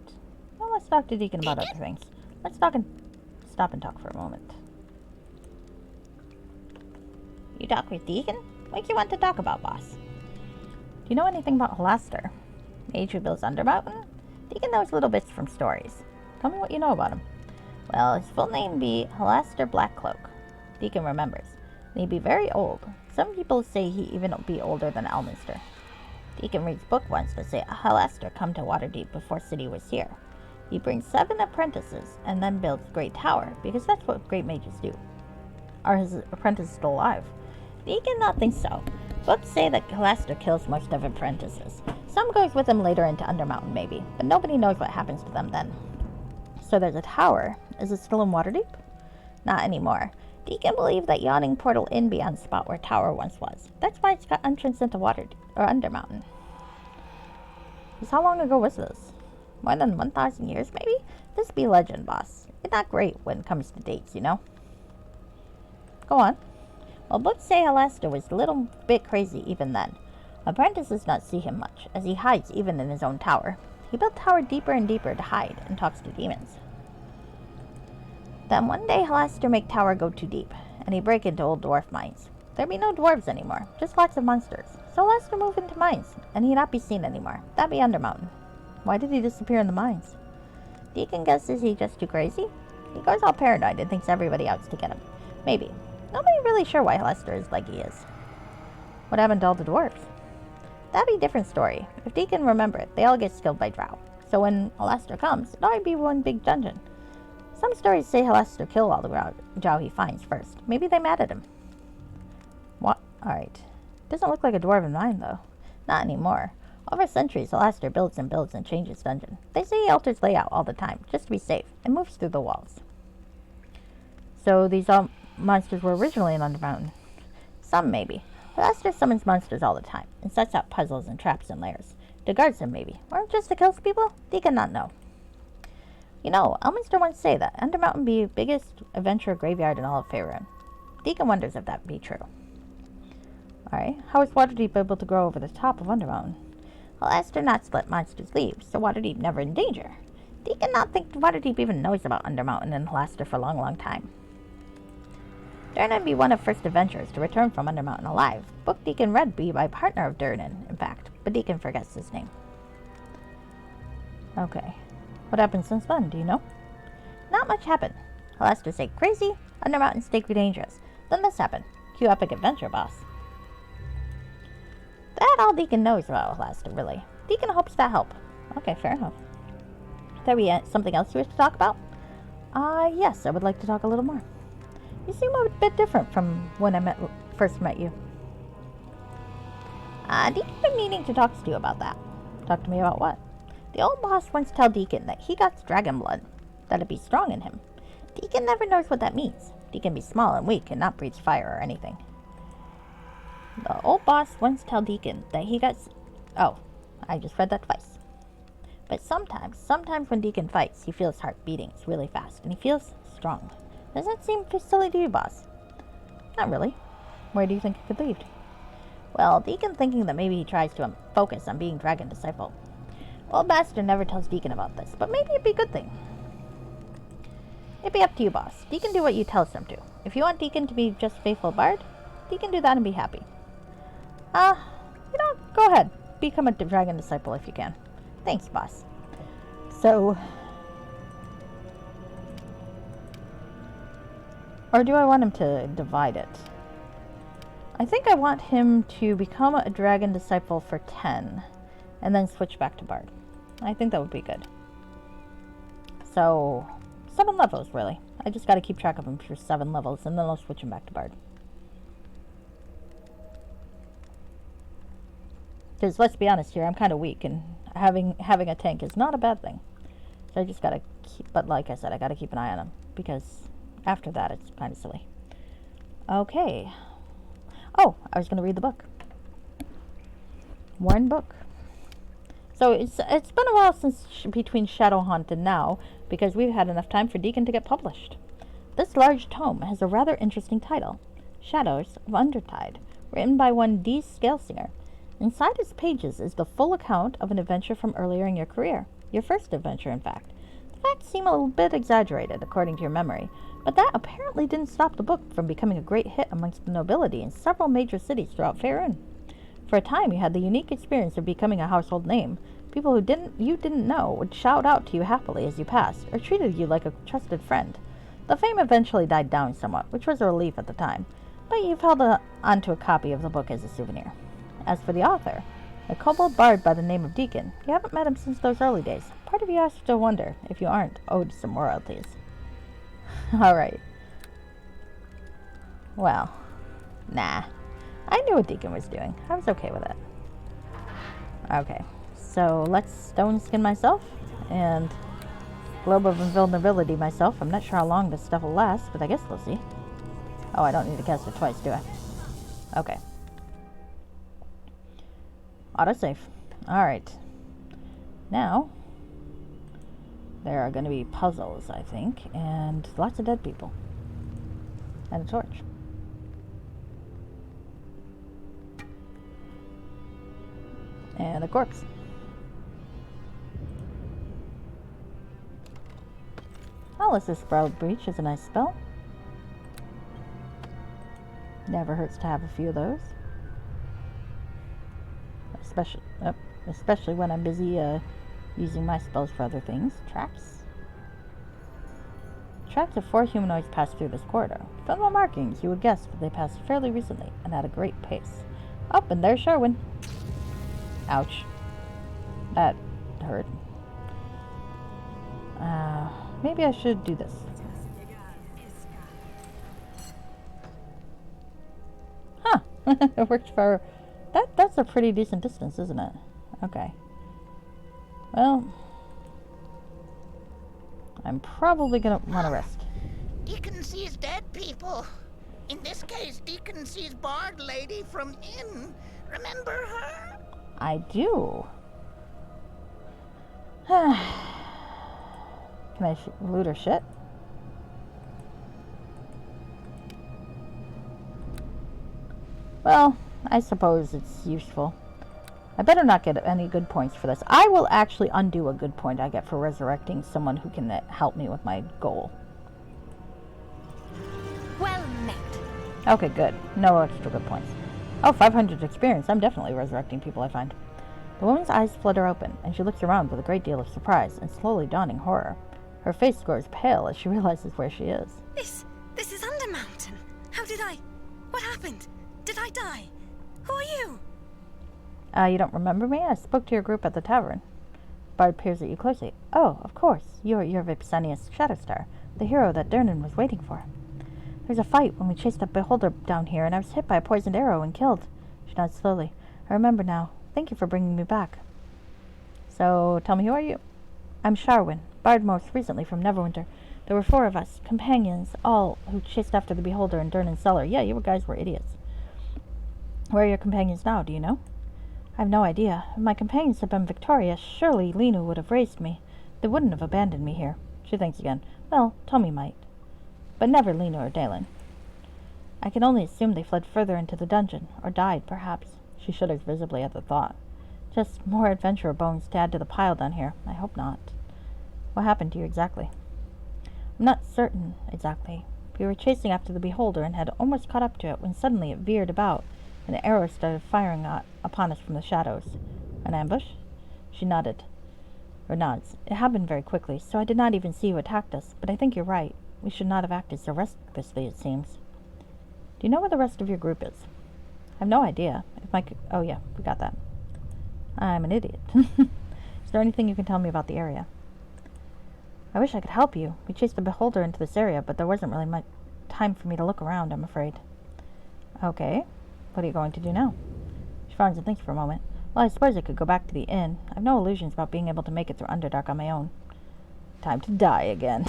Well, let's talk to Deacon about other things. Let's stop and talk for a moment. You talk with Deacon? What do you want to talk about, boss? Do you know anything about Halaster? Mage who builds Undermountain? Deacon knows little bits from stories. Tell me what you know about him. Well, his full name be Halaster Blackcloak. Deacon remembers. And he'd be very old. Some people say he even be older than Elminster. Deacon reads book once that say Halaster come to Waterdeep before city was here. He brings 7 apprentices and then builds Great Tower, because that's what great mages do. Are his apprentices still alive? Deacon not think so. Books say that Halaster kills most of apprentices. Some goes with him later into Undermountain maybe, but nobody knows what happens to them then. So there's a tower. Is it still in Waterdeep? Not anymore. Deacon believed that yawning portal in beyond the spot where tower once was. That's why it's got entrance into Waterdeep, or Undermountain. How long ago was this? More than 1,000 years, maybe? This be legend, boss. It's not great when it comes to dates, you know? Go on. Well, books say Halaster was a little bit crazy even then. Apprentices not see him much, as he hides even in his own tower. He built tower deeper and deeper to hide, and talks to demons. Then one day Halaster make tower go too deep, and he break into old dwarf mines. There be no dwarves anymore, just lots of monsters. So Halaster move into mines, and he not be seen anymore. That be Undermountain. Why did he disappear in the mines? Deacon guesses he just too crazy? He goes all paranoid and thinks everybody out's to get him. Maybe. Nobody really sure why Halaster is like he is. What happened to all the dwarves? That'd be a different story. If Deacon remember it, they all get killed by drow. So when Halaster comes, it'd already be one big dungeon. Some stories say Halaster kill all the drow he finds first. Maybe they mad at him. What? Alright. Doesn't look like a dwarven mine, though. Not anymore. Over centuries, Halaster builds and changes dungeon. They say he alters layout all the time, just to be safe, and moves through the walls. So these monsters were originally in Undermountain. Some, maybe. Halaster summons monsters all the time, and sets out puzzles and traps and lairs. To guard them, maybe. Or just to kill people? Deacon not know. You know, Elminster once say that Undermountain be the biggest adventure graveyard in all of Faerun. Deacon wonders if that be true. Alright, how is Waterdeep able to grow over the top of Undermountain? Halaster not let monsters leave, so Waterdeep never in danger. Deacon not think Waterdeep even knows about Undermountain and Halaster for a long, long time. Durnan be one of first adventurers to return from Undermountain alive. Book Deacon read be by partner of Durnan, in fact, but Deacon forgets his name. Okay. What happened since then, do you know? Not much happened. Halaster say crazy, Undermountain stay dangerous. Then this happened. Cue epic adventure, boss. That all Deacon knows about Halaster, really. Deacon hopes that help. Okay, fair enough. There be something else you wish to talk about? Yes, I would like to talk a little more. You seem a bit different from when I first met you. Deacon been meaning to talk to you about that. Talk to me about what? The old boss once tell Deacon that he got dragon blood, that it be strong in him. Deacon never knows what that means. Deacon be small and weak and not breathe fire or anything. The old boss once tell Deacon that he got... Oh, I just read that twice. But sometimes when Deacon fights, he feels heart beatings really fast, and he feels strong. Does that seem silly to you, boss? Not really. Where do you think it could lead? Well, Deacon thinking that maybe he tries to focus on being Dragon Disciple. Old Bastard never tells Deacon about this, but maybe it'd be a good thing. It'd be up to you, boss. Deacon do what you tells him to. If you want Deacon to be just faithful bard, Deacon do that and be happy. Go ahead. Become a Dragon Disciple if you can. Thanks, boss. So... Or do I want him to divide it? I think I want him to become a Dragon Disciple for 10, and then switch back to Bard. I think that would be good. So, 7 levels, really. I just gotta keep track of them for 7 levels, and then I'll switch them back to Bard. Because, let's be honest here, I'm kind of weak, and having a tank is not a bad thing. So I just gotta keep, but like I said, I gotta keep an eye on them, because after that, it's kind of silly. Okay. Oh, I was gonna read the book. One book. So it's been a while since between Shadowhunt and now, because we've had enough time for Deacon to get published. This large tome has a rather interesting title, Shadows of Undertide, written by one D. Scalesinger. Inside its pages is the full account of an adventure from earlier in your career, your first adventure, in fact. The facts seem a little bit exaggerated, according to your memory, but that apparently didn't stop the book from becoming a great hit amongst the nobility in several major cities throughout Faerun. For a time, you had the unique experience of becoming a household name. People who you didn't know would shout out to you happily as you passed, or treated you like a trusted friend. The fame eventually died down somewhat, which was a relief at the time, but you've held onto a copy of the book as a souvenir. As for the author, a kobold bard by the name of Deacon, you haven't met him since those early days. Part of you has to wonder if you aren't owed some royalties. Alright. Well, nah. I knew what Deacon was doing. I was okay with it. Okay, so let's stone skin myself and globe of invulnerability myself. I'm not sure how long this stuff will last, but I guess we'll see. Oh, I don't need to cast it twice, do I? Okay. Autosave. Alright. Now, there are going to be puzzles, I think, and lots of dead people. And a torch. And a corpse. Alice's Sprouted Breach is a nice spell. Never hurts to have a few of those. Especially when I'm busy using my spells for other things. Tracks. Tracks of 4 humanoids pass through this corridor. From the markings, you would guess that they passed fairly recently and at a great pace. Up, and there's Sherwin. Ouch. That hurt. Maybe I should do this. Huh. It worked for... That's a pretty decent distance, isn't it? Okay. Well... I'm probably gonna want to rest. Deacon sees dead people. In this case, Deacon sees Bard Lady from Inn. Remember her? I do. Can I loot her shit? Well, I suppose it's useful. I better not get any good points for this. I will actually undo a good point I get for resurrecting someone who can help me with my goal. Well met. Okay, good. No extra good points. Oh, 500 experience. I'm definitely resurrecting people I find. The woman's eyes flutter open, and she looks around with a great deal of surprise and slowly dawning horror. Her face grows pale as she realizes where she is. This is Undermountain. How did I... What happened? Did I die? Who are you? You don't remember me? I spoke to your group at the tavern. Bard peers at you closely. Oh, of course. You're Vipsanius Shadowstar, the hero that Durnan was waiting for. There was a fight when we chased a beholder down here, and I was hit by a poisoned arrow and killed. She nods slowly. I remember now. Thank you for bringing me back. So, tell me, who are you? I'm Sharwin, Bard most recently from Neverwinter. There were 4 of us, companions, all who chased after the beholder in Durnan's cellar. Yeah, you guys were idiots. Where are your companions now, do you know? I have no idea. If my companions had been victorious, surely Linu would have raised me. They wouldn't have abandoned me here. She thinks again. Well, Tommy might. But never Linu or Dalen. I can only assume they fled further into the dungeon, or died, perhaps. She shudders visibly at the thought. Just more adventurer bones to add to the pile down here. I hope not. What happened to you exactly? I'm not certain exactly. We were chasing after the beholder and had almost caught up to it when suddenly it veered about, and the arrows started firing upon us from the shadows. An ambush? She nodded. Or nods. It happened very quickly, so I did not even see who attacked us, but I think you're right. We should not have acted so recklessly, it seems. Do you know where the rest of your group is? I have no idea. Oh yeah, we got that. I'm an idiot. Is there anything you can tell me about the area? I wish I could help you. We chased the beholder into this area, but there wasn't really much time for me to look around, I'm afraid. Okay. What are you going to do now? She frowns and thinks for a moment. Well, I suppose I could go back to the inn. I've no illusions about being able to make it through Underdark on my own. Time to die again.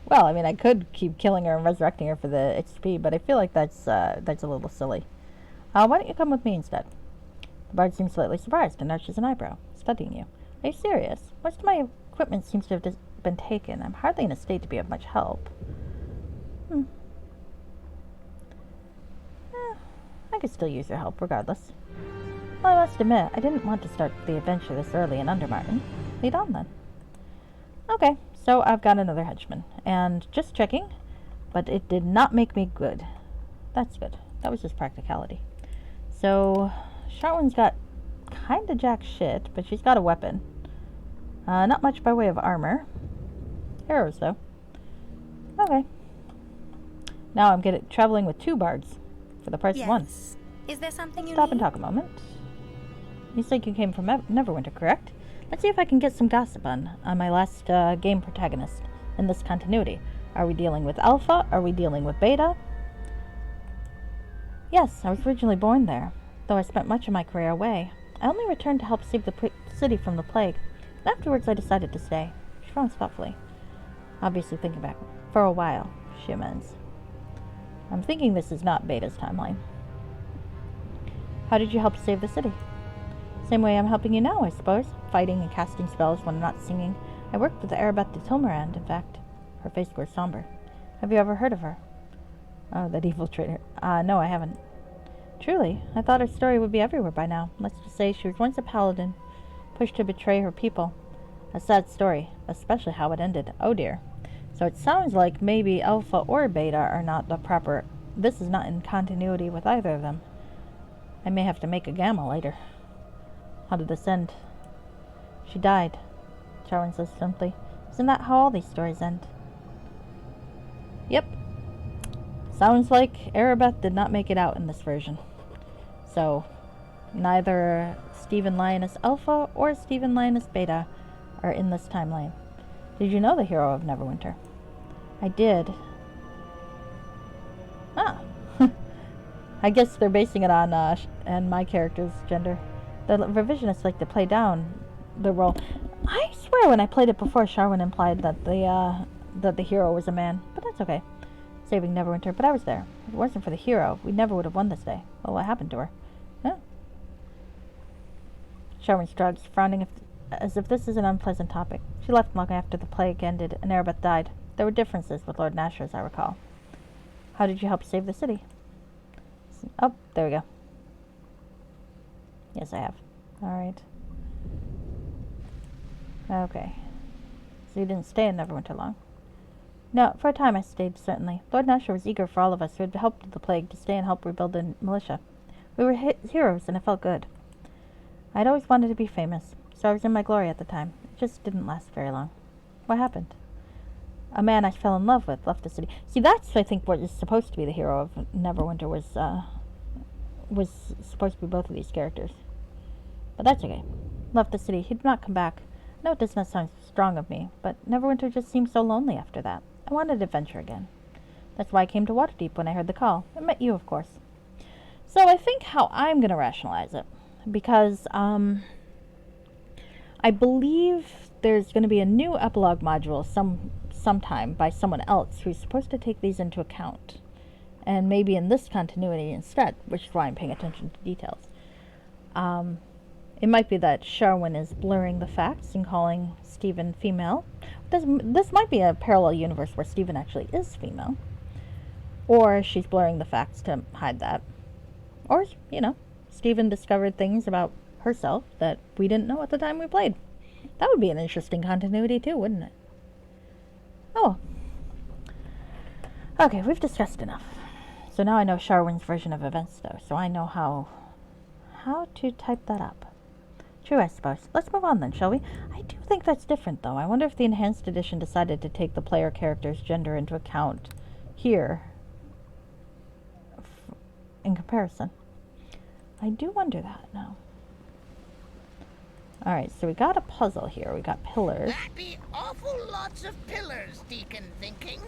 Well, I mean, I could keep killing her and resurrecting her for the XP, but I feel like that's a little silly. Why don't you come with me instead? The bard seems slightly surprised and arches an eyebrow, studying you. Are you serious? Most of my equipment seems to have been taken. I'm hardly in a state to be of much help. I could still use your help, regardless. Well, I must admit, I didn't want to start the adventure this early in Undermartin. Lead on, then. Okay, so I've got another henchman. And just checking, but it did not make me good. That's good. That was just practicality. So, Sharwin's got kinda jack shit, but she's got a weapon. Not much by way of armor. Arrows, though. Okay. Now I'm traveling with 2 bards for the price of 1. Is there something you Stop need? and talk a moment. You said you came from Neverwinter, correct? Let's see if I can get some gossip on my last game protagonist in this continuity. Are we dealing with Alpha? Are we dealing with Beta? Yes, I was originally born there, though I spent much of my career away. I only returned to help save the city from the plague. And afterwards I decided to stay. She frowns thoughtfully. Obviously thinking back. For a while, she amends. I'm thinking this is not Beta's timeline. How did you help save the city? Same way I'm helping you now, I suppose. Fighting and casting spells when I'm not singing. I worked with Erebeth de Tilmarand, in fact. Her face grows somber. Have you ever heard of her? Oh, that evil traitor. No, I haven't. Truly, I thought her story would be everywhere by now. Let's just say she was once a paladin, pushed to betray her people. A sad story, especially how it ended. Oh dear. So it sounds like maybe Alpha or Beta are not the proper... This is not in continuity with either of them. I may have to make a Gamma later. How did this end? She died, Sharwin says simply. Isn't that how all these stories end? Yep. Sounds like Erebeth did not make it out in this version. So, neither Stephen Lioness Alpha or Stephen Lioness Beta are in this timeline. Did you know the hero of Neverwinter? I did. Ah. I guess they're basing it on and my character's gender. The revisionists like to play down the role. I swear when I played it before, Sharwin implied that the hero was a man, but that's okay. Saving Neverwinter, but I was there. If it wasn't for the hero, we never would have won this day. Well, what happened to her? Huh? Sharwin shrugs, frowning as if this is an unpleasant topic. She left long after the plague ended and Erebeth died. There were differences with Lord Nasher, as I recall. How did you help save the city? Oh, there we go. Yes, I have. Alright. Okay. So you didn't stay in Neverwinter long? No, for a time I stayed, certainly. Lord Nasher was eager for all of us who had helped the plague to stay and help rebuild the militia. We were heroes, and it felt good. I'd always wanted to be famous, so I was in my glory at the time. It just didn't last very long. What happened? A man I fell in love with left the city. See, that's, I think, what is supposed to be the hero of Neverwinter was supposed to be both of these characters. But that's okay. Left the city. He did not come back. No, it does not sound strong of me, but Neverwinter just seemed so lonely after that. I wanted adventure again. That's why I came to Waterdeep when I heard the call. I met you, of course. So I think how I'm going to rationalize it, because I believe there's going to be a new epilogue module sometime by someone else who's supposed to take these into account, and maybe in this continuity instead, which is why I'm paying attention to details. It might be that Sharwin is blurring the facts and calling Stephen female. This might be a parallel universe where Stephen actually is female. Or she's blurring the facts to hide that. Or, you know, Stephen discovered things about herself that we didn't know at the time we played. That would be an interesting continuity too, wouldn't it? Oh. Okay, we've discussed enough. So now I know Sharwin's version of events, though, so I know how to type that up. True, I suppose. Let's move on then, shall we? I do think that's different, though. I wonder if the Enhanced Edition decided to take the player character's gender into account here in comparison. I do wonder that now. Alright, so we got a puzzle here. We got pillars. That'd be awful lots of pillars, Deacon thinking.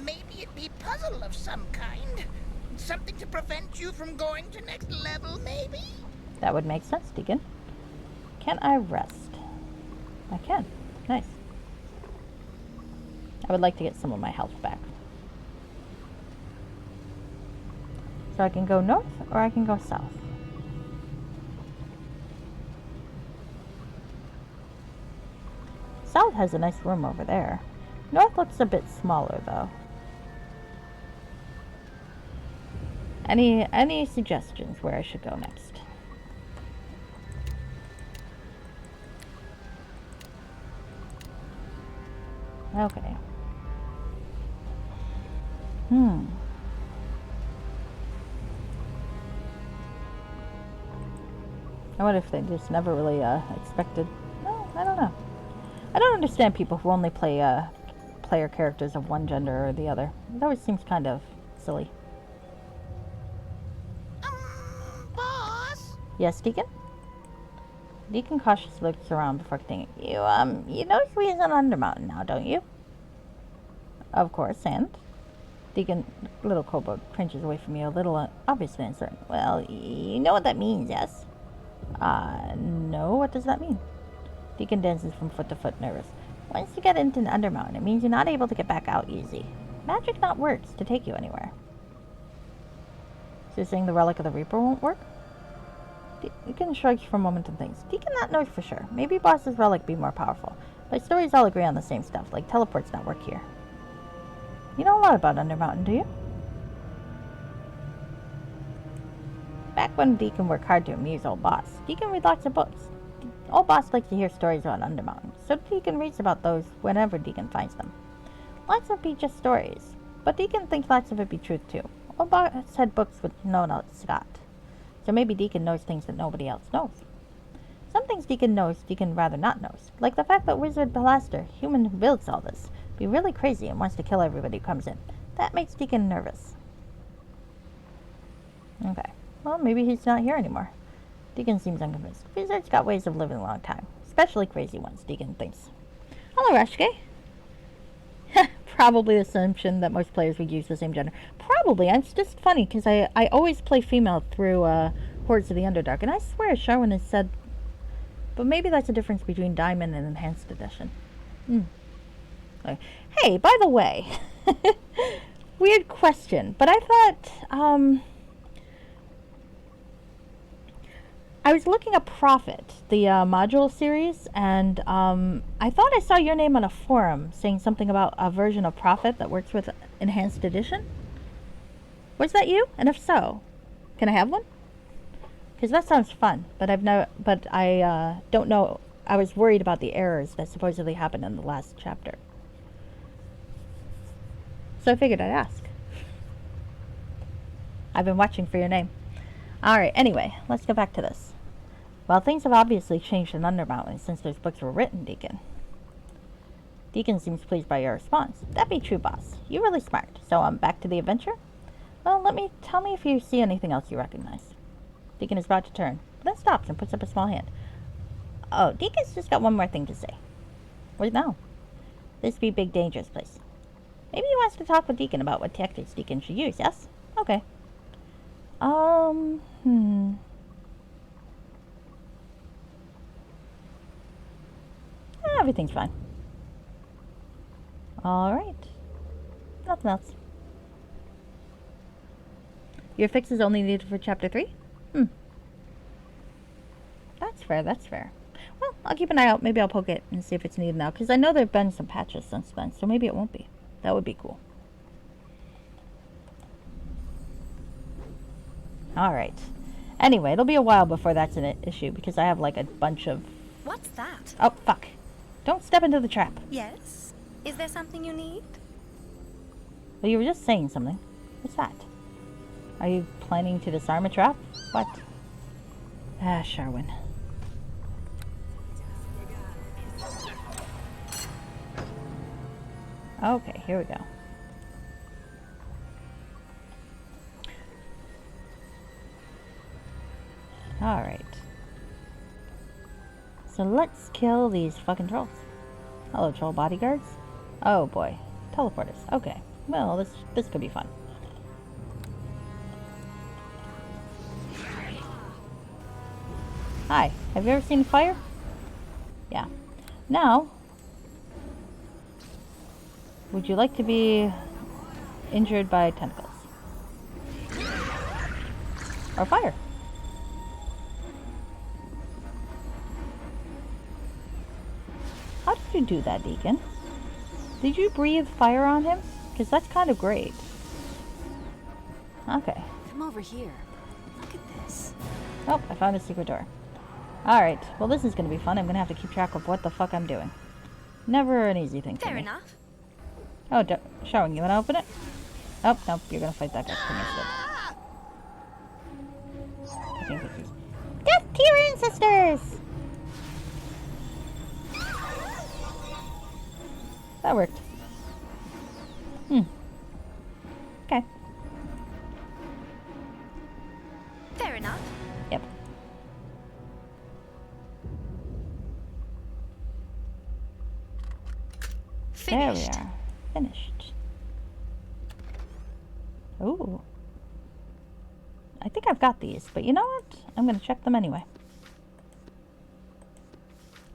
Maybe it'd be puzzle of some kind. Something to prevent you from going to next level, maybe? That would make sense, Deacon. Can I rest? I can. Nice. I would like to get some of my health back. So I can go north or I can go south. South has a nice room over there. North looks a bit smaller though. Any suggestions where I should go next? Okay. I wonder if they just never really expected. No, I don't know. I don't understand people who only play player characters of one gender or the other. It always seems kind of silly. Boss? Yes, Deacon? Deacon cautiously looks around before continuing. You know who is on Undermountain now, don't you? Of course, and? Deacon, little kobold, cringes away from you a little, obviously uncertain. Well, you know what that means, yes? No, what does that mean? Deacon dances from foot to foot, nervous. Once you get into Undermountain, it means you're not able to get back out easy. Magic not works to take you anywhere. So you're saying the Relic of the Reaper won't work? Deacon shrugs for a moment and thinks. Deacon not knows for sure. Maybe Boss's relic be more powerful. But stories all agree on the same stuff, like teleports not work here. You know a lot about Undermountain, do you? Back when Deacon worked hard to amuse old Boss, Deacon read lots of books. Old Boss likes to hear stories about Undermountain, so Deacon reads about those whenever Deacon finds them. Lots of it be just stories, but Deacon thinks lots of it be truth too. Old Boss had books which no one else got, so maybe Deacon knows things that nobody else knows. Some things Deacon knows, Deacon rather not knows, like the fact that Wizard Blaster, human who builds all this, be really crazy and wants to kill everybody who comes in. That makes Deacon nervous. Okay, well maybe he's not here anymore. Deacon seems unconvinced. Wizards got ways of living a long time, especially crazy ones, Deacon thinks. Hello, Rashke. Probably the assumption that most players would use the same gender. Probably. It's just funny, because I always play female through Hordes of the Underdark, and I swear Sharwin has said... But maybe that's the difference between Diamond and Enhanced Edition. Okay. Hey, by the way, weird question, but I thought, I was looking at Prophet, the module series, and I thought I saw your name on a forum saying something about a version of Prophet that works with Enhanced Edition. Was that you? And if so, can I have one? Because that sounds fun, but I don't know. I was worried about the errors that supposedly happened in the last chapter. So I figured I'd ask. I've been watching for your name. Alright, anyway, let's go back to this. Well, things have obviously changed in Undermountain since those books were written, Deacon. Deacon seems pleased by your response. That be true, boss. You're really smart. So, back to the adventure? Well, tell me if you see anything else you recognize. Deacon is about to turn, but then stops and puts up a small hand. Oh, Deacon's just got one more thing to say. What now? This be big dangerous place. Maybe he wants to talk with Deacon about what tactics Deacon should use, yes? Okay. Everything's fine. Alright. Nothing else. Your fix is only needed for chapter 3? That's fair, that's fair. Well, I'll keep an eye out. Maybe I'll poke it and see if it's needed now, because I know there have been some patches since then, so maybe it won't be. That would be cool. Alright. Anyway, it'll be a while before that's an issue, because I have like a bunch of... What's that? Oh, fuck. Don't step into the trap. Yes? Is there something you need? Well, you were just saying something. What's that? Are you planning to disarm a trap? What? Ah, Sharwin. Okay, here we go. Alright. So let's kill these fucking trolls. Hello, troll bodyguards. Oh boy. Teleporters. Okay. Well, this could be fun. Hi. Have you ever seen fire? Yeah. Now, would you like to be injured by tentacles? Or fire? How did you do that, Deacon? Did you breathe fire on him? Because that's kind of great. Okay. Come over here. Look at this. Oh, I found a secret door. Alright, well this is going to be fun. I'm going to have to keep track of what the fuck I'm doing. Never an easy thing for me. Fair enough. Oh, showing. You want to open it? Oh, nope. You're going to fight that guy instead. Death to your ancestors! That worked. Okay. Fair enough. Yep. Finished. There we are. Finished. Ooh. I think I've got these, but you know what? I'm going to check them anyway.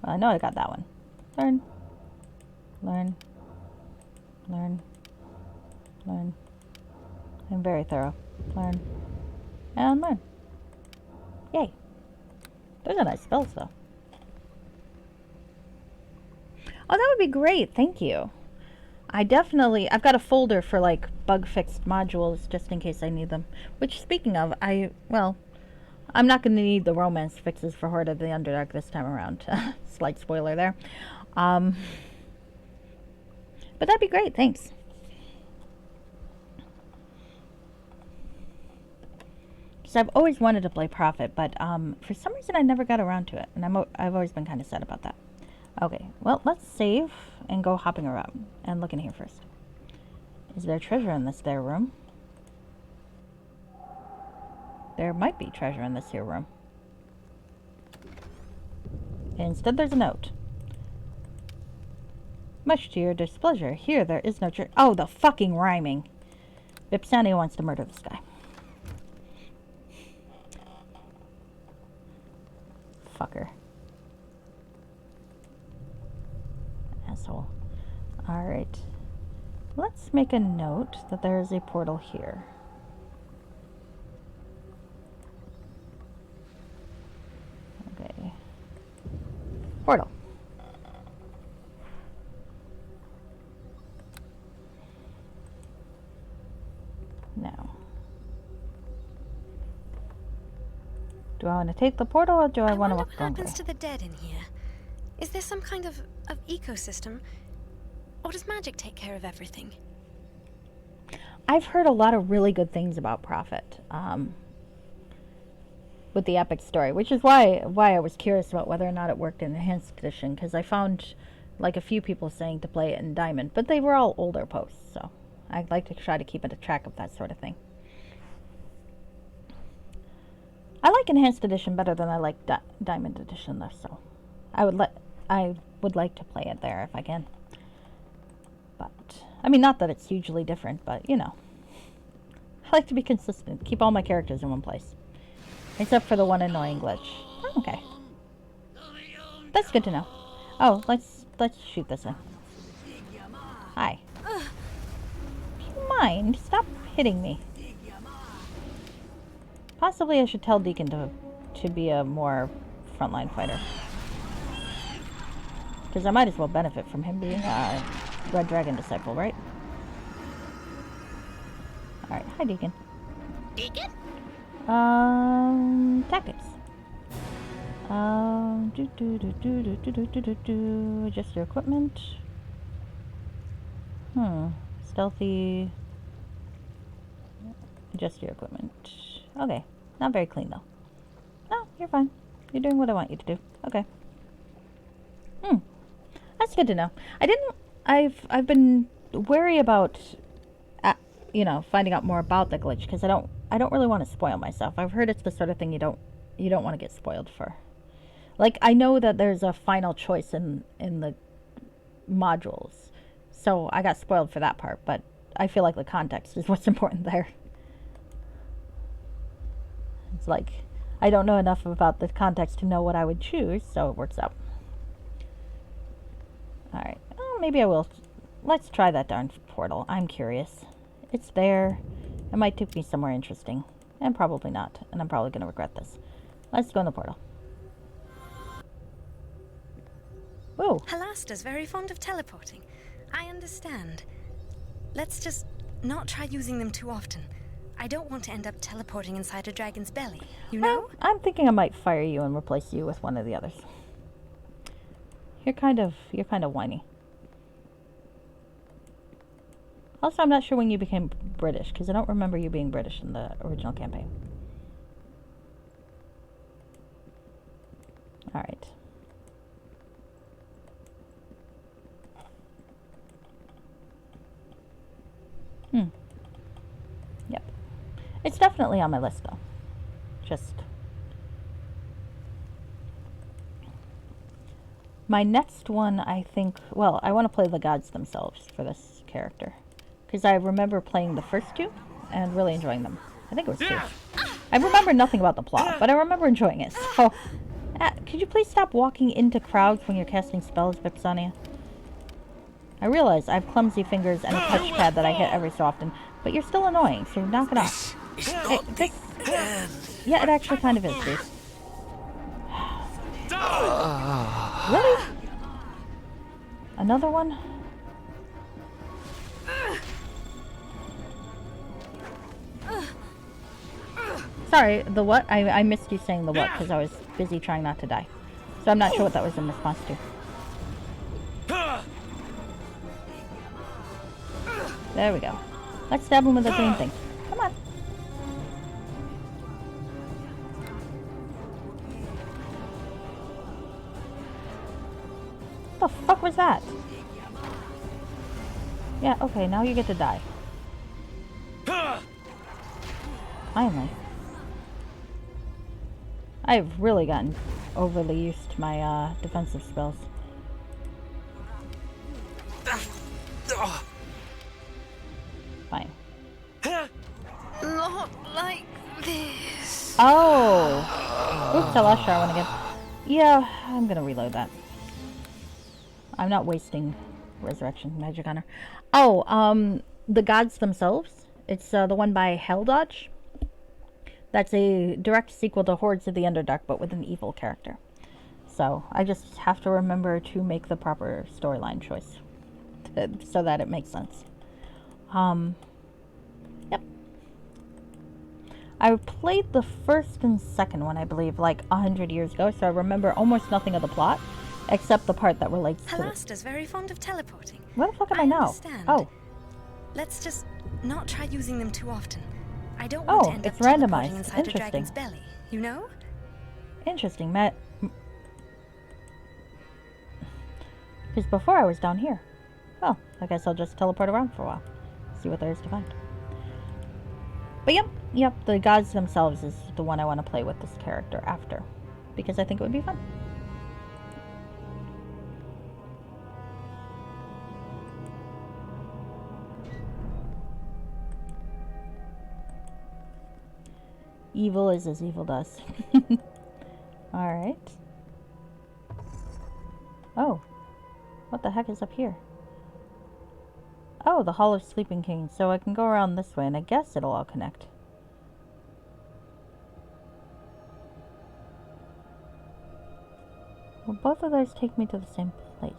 Well, I know I got that one. Learn. Learn. Learn. Learn. I'm very thorough. Learn. And learn. Yay. Those are nice spells, though. Oh, that would be great. Thank you. I've got a folder for, like, bug-fixed modules just in case I need them. Which, speaking of, I'm not going to need the romance fixes for Horde of the Underdark this time around. Slight spoiler there. But that'd be great. Thanks. Because I've always wanted to play Prophet, but for some reason I never got around to it. And I've always been kind of sad about that. Okay, well, let's save and go hopping around and look in here first. Is there treasure in this there room? There might be treasure in this here room. Instead, there's a note. Much to your displeasure, here there is no treasure. Oh, the fucking rhyming. Vipsania wants to murder this guy. Fucker. Asshole. Alright. Let's make a note that there is a portal here. Okay. Portal. Now. Do I want to take the portal or do I want to walk What happens to the dead in here? Is there some kind of ecosystem? Or does magic take care of everything? I've heard a lot of really good things about Prophet with the epic story, which is why I was curious about whether or not it worked in Enhanced Edition, because I found like a few people saying to play it in Diamond, but they were all older posts, so I'd like to try to keep a track of that sort of thing. I like Enhanced Edition better than I like Diamond Edition, though, so I would like to play it there if I can. But I mean, not that it's hugely different, but you know, I like to be consistent, keep all my characters in one place, except for the one annoying glitch. Oh, okay, that's good to know. Oh, let's shoot this one. Hi. Do you mind? Stop hitting me. Possibly I should tell Deacon to be a more frontline fighter. Because I might as well benefit from him being a Red Dragon Disciple, right? Alright, hi Deacon. Deacon? Tactics. Adjust your equipment. Stealthy. Adjust your equipment. Okay, not very clean though. No, you're fine. You're doing what I want you to do. Okay. That's good to know. I've been wary about, you know, finding out more about the glitch because I don't really want to spoil myself. I've heard it's the sort of thing you don't want to get spoiled for. Like, I know that there's a final choice in the modules, so I got spoiled for that part, but I feel like the context is what's important there. It's like, I don't know enough about the context to know what I would choose, so it works out. Alright, well, maybe I will. Let's try that darn portal. I'm curious. It's there. It might take me somewhere interesting. And probably not. And I'm probably going to regret this. Let's go in the portal. Whoa. Halasta's very fond of teleporting. I understand. Let's just not try using them too often. I don't want to end up teleporting inside a dragon's belly, you know? Well, I'm thinking I might fire you and replace you with one of the others. You're kind of whiny. Also, I'm not sure when you became British, because I don't remember you being British in the original campaign. Alright. Yep. It's definitely on my list, though. Just... my next one, I think... well, I want to play the gods themselves for this character. Because I remember playing the first two and really enjoying them. I think it was two. I remember nothing about the plot, but I remember enjoying it. So, could you please stop walking into crowds when you're casting spells, Vipsania? I realize I have clumsy fingers and a touchpad that I hit every so often, but you're still annoying, so knock it off. Yeah, it actually kind of is, dude. Really? Another one? Sorry, the what? I missed you saying the what because I was busy trying not to die. So I'm not sure what that was in response to. There we go. Let's stab him with the green thing. Come on. What the fuck was that? Yeah, okay, now you get to die. Finally. I've really gotten overly used to my defensive spells. Fine. Not like this. Oh! Oops, I lost Sharwin again. Yeah, I'm gonna reload that. I'm not wasting resurrection magic on her. Oh, the gods themselves. It's the one by Hell Dodge. That's a direct sequel to Hordes of the Underdark, but with an evil character. So, I just have to remember to make the proper storyline choice. So that it makes sense. Yep. I played the first and second one, I believe, like 100 years ago, so I remember almost nothing of the plot, except the part that relates to Halasta's very fond of teleporting. Where the fuck am I now? Understand. Oh. Let's just not try using them too often. I don't want to end up it's teleporting randomized. inside a dragon's belly, you know? Interesting, Matt. Because before I was down here. Well, I guess I'll just teleport around for a while. See what there is to find. But yep, the gods themselves is the one I want to play with this character after. Because I think it would be fun. Evil is as evil does. Alright. Oh. What the heck is up here? Oh, the Hall of Sleeping Kings. So I can go around this way, and I guess it'll all connect. Well, both of those take me to the same place.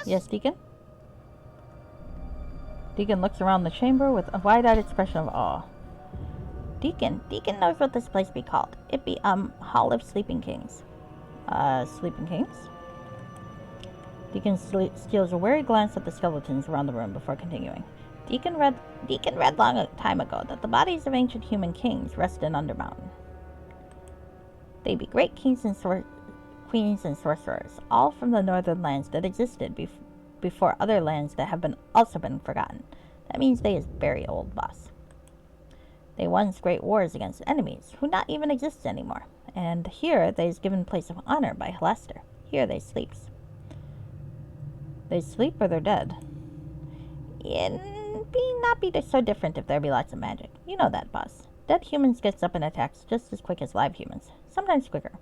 Yes, Deacon? Deacon looks around the chamber with a wide-eyed expression of awe. Deacon knows what this place be called. It be, Hall of Sleeping Kings. Sleeping Kings? Deacon steals a wary glance at the skeletons around the room before continuing. Deacon read long a time ago that the bodies of ancient human kings rest in Undermountain. They be great kings and queens and sorcerers, all from the northern lands that existed before other lands that have also been forgotten. That means they is very old, boss. They once great wars against enemies who not even exist anymore. And here they is given place of honor by Halaster. Here they sleeps. They sleep or they're dead. It'd not be so different if there be lots of magic. You know that, boss. Dead humans gets up and attacks just as quick as live humans. Sometimes quicker.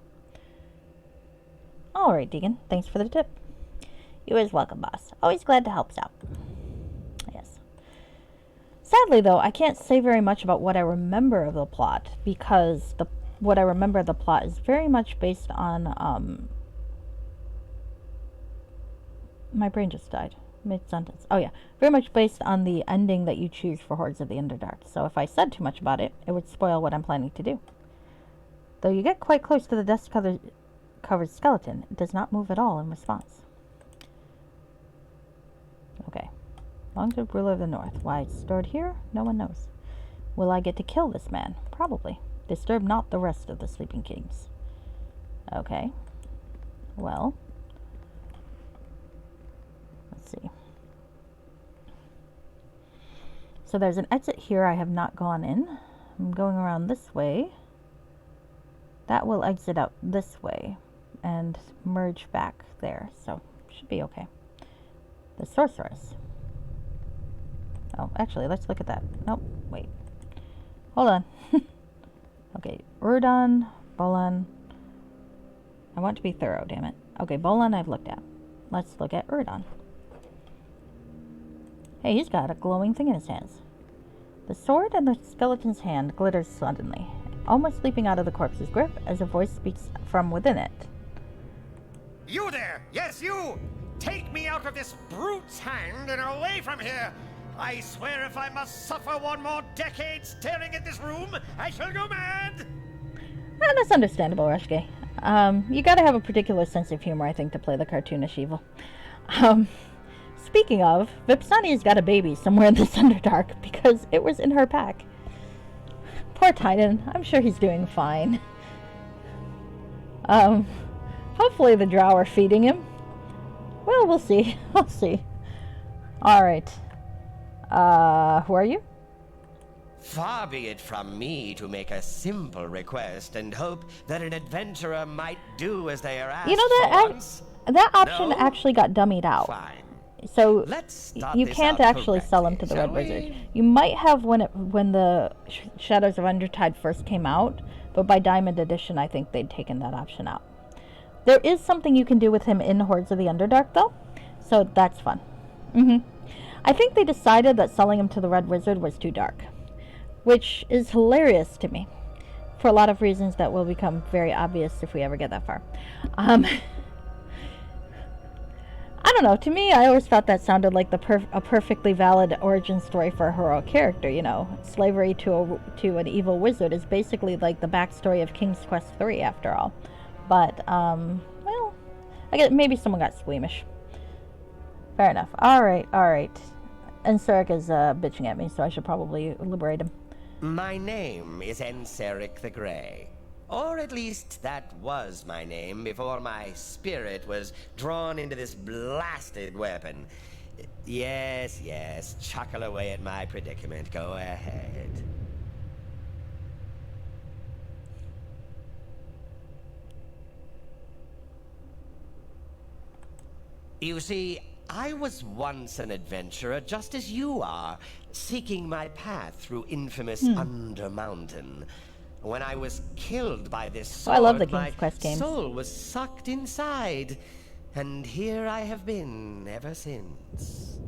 Alright, Deegan. Thanks for the tip. You is welcome, boss. Always glad to help out. Yes. Sadly, though, I can't say very much about what I remember of the plot, because what I remember of the plot is very much based on, my brain just died mid-sentence. Oh yeah, very much based on the ending that you choose for Hordes of the Underdark. So if I said too much about it, it would spoil what I'm planning to do. Though you get quite close to the dust-covered skeleton, it does not move at all in response. Okay. Long-lived ruler of the North. Why it's stored here? No one knows. Will I get to kill this man? Probably. Disturb not the rest of the sleeping kings. Okay. Well. Let's see. So there's an exit here I have not gone in. I'm going around this way. That will exit out this way and merge back there. So, should be okay. The sorceress. Oh, actually, let's look at that. Nope, wait. Hold on. Okay, Urdon, Bolan. I want to be thorough, damn it. Okay, Bolan I've looked at. Let's look at Urdon. Hey, he's got a glowing thing in his hands. The sword in the skeleton's hand glitters suddenly, almost leaping out of the corpse's grip as a voice speaks from within it. You there! Yes, you! Take me out of this brute's hand and away from here! I swear if I must suffer one more decade staring at this room, I shall go mad! That's understandable, Rushgay. You gotta have a particular sense of humor, I think, to play the cartoonish evil. Speaking of, Vipsani's got a baby somewhere in this Underdark because it was in her pack. Poor Titan. I'm sure he's doing fine. Hopefully the drow are feeding him. Well, we'll see. We'll see. Alright. Who are you? Far be it from me to make a simple request and hope that an adventurer might do as they are asked. You know, that option actually got dummied out. Fine. So you can't actually sell them to the Red Wizard. You might have when the Shadows of Undertide first came out, but by Diamond Edition, I think they'd taken that option out. There is something you can do with him in Hordes of the Underdark, though, so that's fun. I think they decided that selling him to the Red Wizard was too dark, which is hilarious to me, for a lot of reasons that will become very obvious if we ever get that far. I don't know, to me, I always thought that sounded like a perfectly valid origin story for a heroic character, you know. Slavery to an evil wizard is basically like the backstory of King's Quest III, after all. But, well, I guess maybe someone got squeamish. Fair enough. Alright. And Enseric is bitching at me, so I should probably liberate him. My name is Enseric the Grey. Or at least that was my name before my spirit was drawn into this blasted weapon. Yes, chuckle away at my predicament. Go ahead. You see, I was once an adventurer just as you are, seeking my path through infamous Undermountain. When I was killed by this sword, I love the King's Quest games. My soul was sucked inside, and here I have been ever since.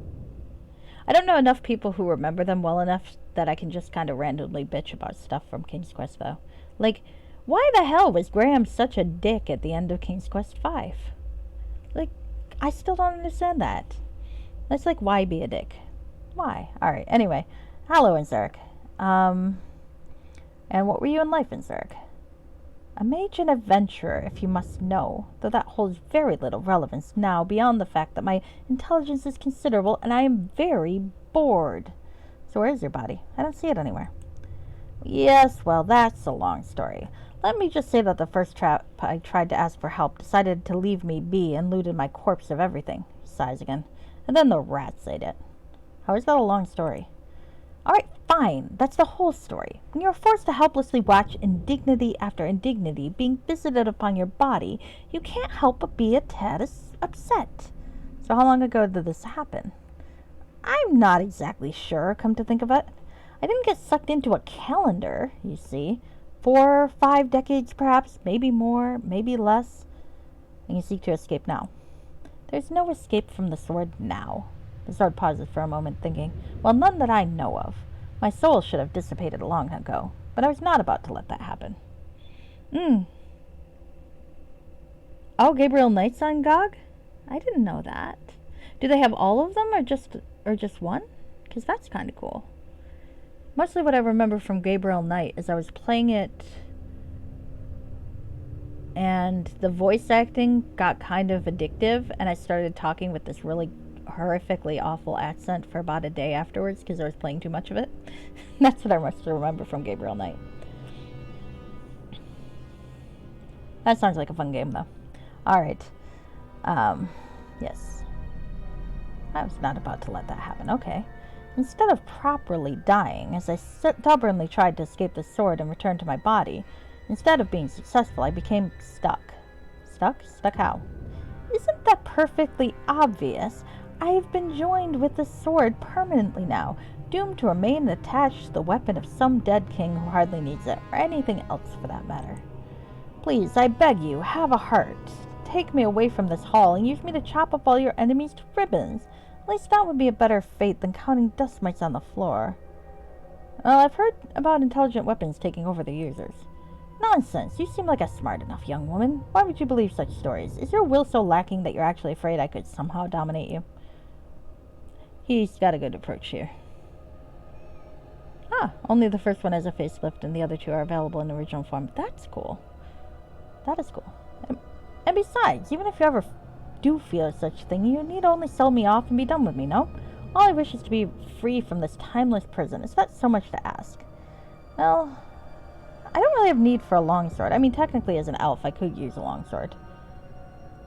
I don't know enough people who remember them well enough that I can just kind of randomly bitch about stuff from King's Quest, though. Like, why the hell was Graham such a dick at the end of King's Quest V? Like, I still don't understand that. That's like, why be a dick? Why? Alright, anyway. Hello, Enseric. And what were you in life, Enseric? A mage and adventurer, if you must know, though that holds very little relevance now beyond the fact that my intelligence is considerable and I am very bored. So where is your body? I don't see it anywhere. Yes, well, that's a long story. Let me just say that the first trap I tried to ask for help decided to leave me be and looted my corpse of everything. He sighs again. And then the rats ate it. How is that a long story? Alright, fine. That's the whole story. When you are forced to helplessly watch indignity after indignity being visited upon your body, you can't help but be a tad upset. So how long ago did this happen? I'm not exactly sure, come to think of it. I didn't get sucked into a calendar, you see. 4 or 5 decades perhaps, maybe more, maybe less. And you seek to escape now. There's no escape from the sword now. The sword pauses for a moment, thinking, well, none that I know of. My soul should have dissipated long ago, but I was not about to let that happen. Oh, Gabriel Knight's on GOG? I didn't know that. Do they have all of them, or just one? Because that's kind of cool. Mostly what I remember from Gabriel Knight is I was playing it, and the voice acting got kind of addictive, and I started talking with this really horrifically awful accent for about a day afterwards because I was playing too much of it. That's what I mostly remember from Gabriel Knight. That sounds like a fun game, though. Alright. Yes. I was not about to let that happen. Okay. Instead of properly dying, as I stubbornly tried to escape the sword and return to my body, instead of being successful, I became stuck. Stuck? Stuck how? Isn't that perfectly obvious? I have been joined with the sword permanently now, doomed to remain attached to the weapon of some dead king who hardly needs it, or anything else for that matter. Please, I beg you, have a heart. Take me away from this hall and use me to chop up all your enemies to ribbons. At least that would be a better fate than counting dust mites on the floor. Well, I've heard about intelligent weapons taking over their users. Nonsense. You seem like a smart enough young woman. Why would you believe such stories? Is your will so lacking that you're actually afraid I could somehow dominate you? He's got a good approach here. Ah, only the first one has a facelift and the other two are available in original form. That's cool. That is cool. And besides, even if you ever do feel such a thing, you need only sell me off and be done with me, no? All I wish is to be free from this timeless prison. Is that so much to ask? Well, I don't really have need for a longsword. I mean, technically as an elf, I could use a longsword.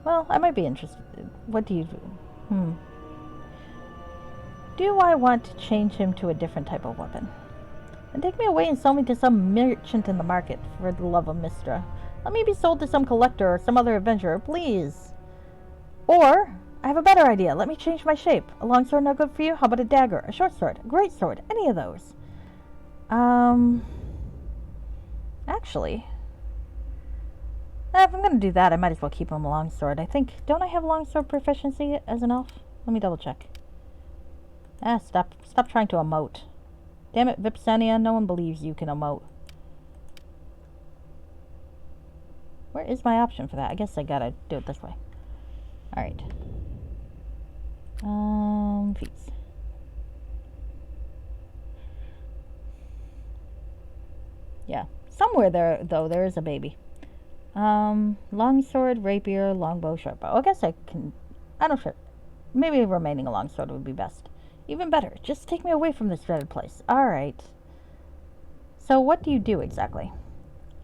Well, I might be interested. What do you do? Do I want to change him to a different type of weapon? And take me away and sell me to some merchant in the market, for the love of Mistra. Let me be sold to some collector or some other adventurer, please. Or, I have a better idea. Let me change my shape. A longsword no good for you? How about a dagger, a short sword, a great sword, any of those? Actually, if I'm going to do that, I might as well keep him a longsword. I think, don't I have longsword proficiency as an elf? Let me double check. Stop trying to emote. Damn it, Vipsania, no one believes you can emote. Where is my option for that? I guess I gotta do it this way. Alright. Feats. Yeah. Somewhere there, though, there is a baby. Longsword, rapier, longbow, shortbow. I guess I can... I'm not sure. Maybe remaining a longsword would be best. Even better. Just take me away from this dreaded place. Alright. So what do you do exactly?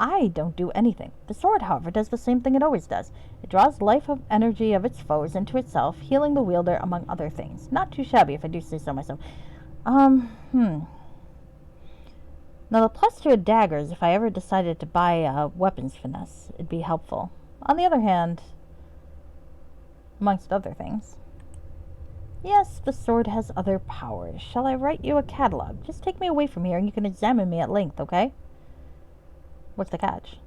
I don't do anything. The sword, however, does the same thing it always does. It draws life of energy of its foes into itself, healing the wielder, among other things. Not too shabby, if I do say so myself. Now, the plus to a dagger is if I ever decided to buy a weapons finesse, it'd be helpful. On the other hand, amongst other things, yes, the sword has other powers. Shall I write you a catalog? Just take me away from here and you can examine me at length, okay? What's the catch?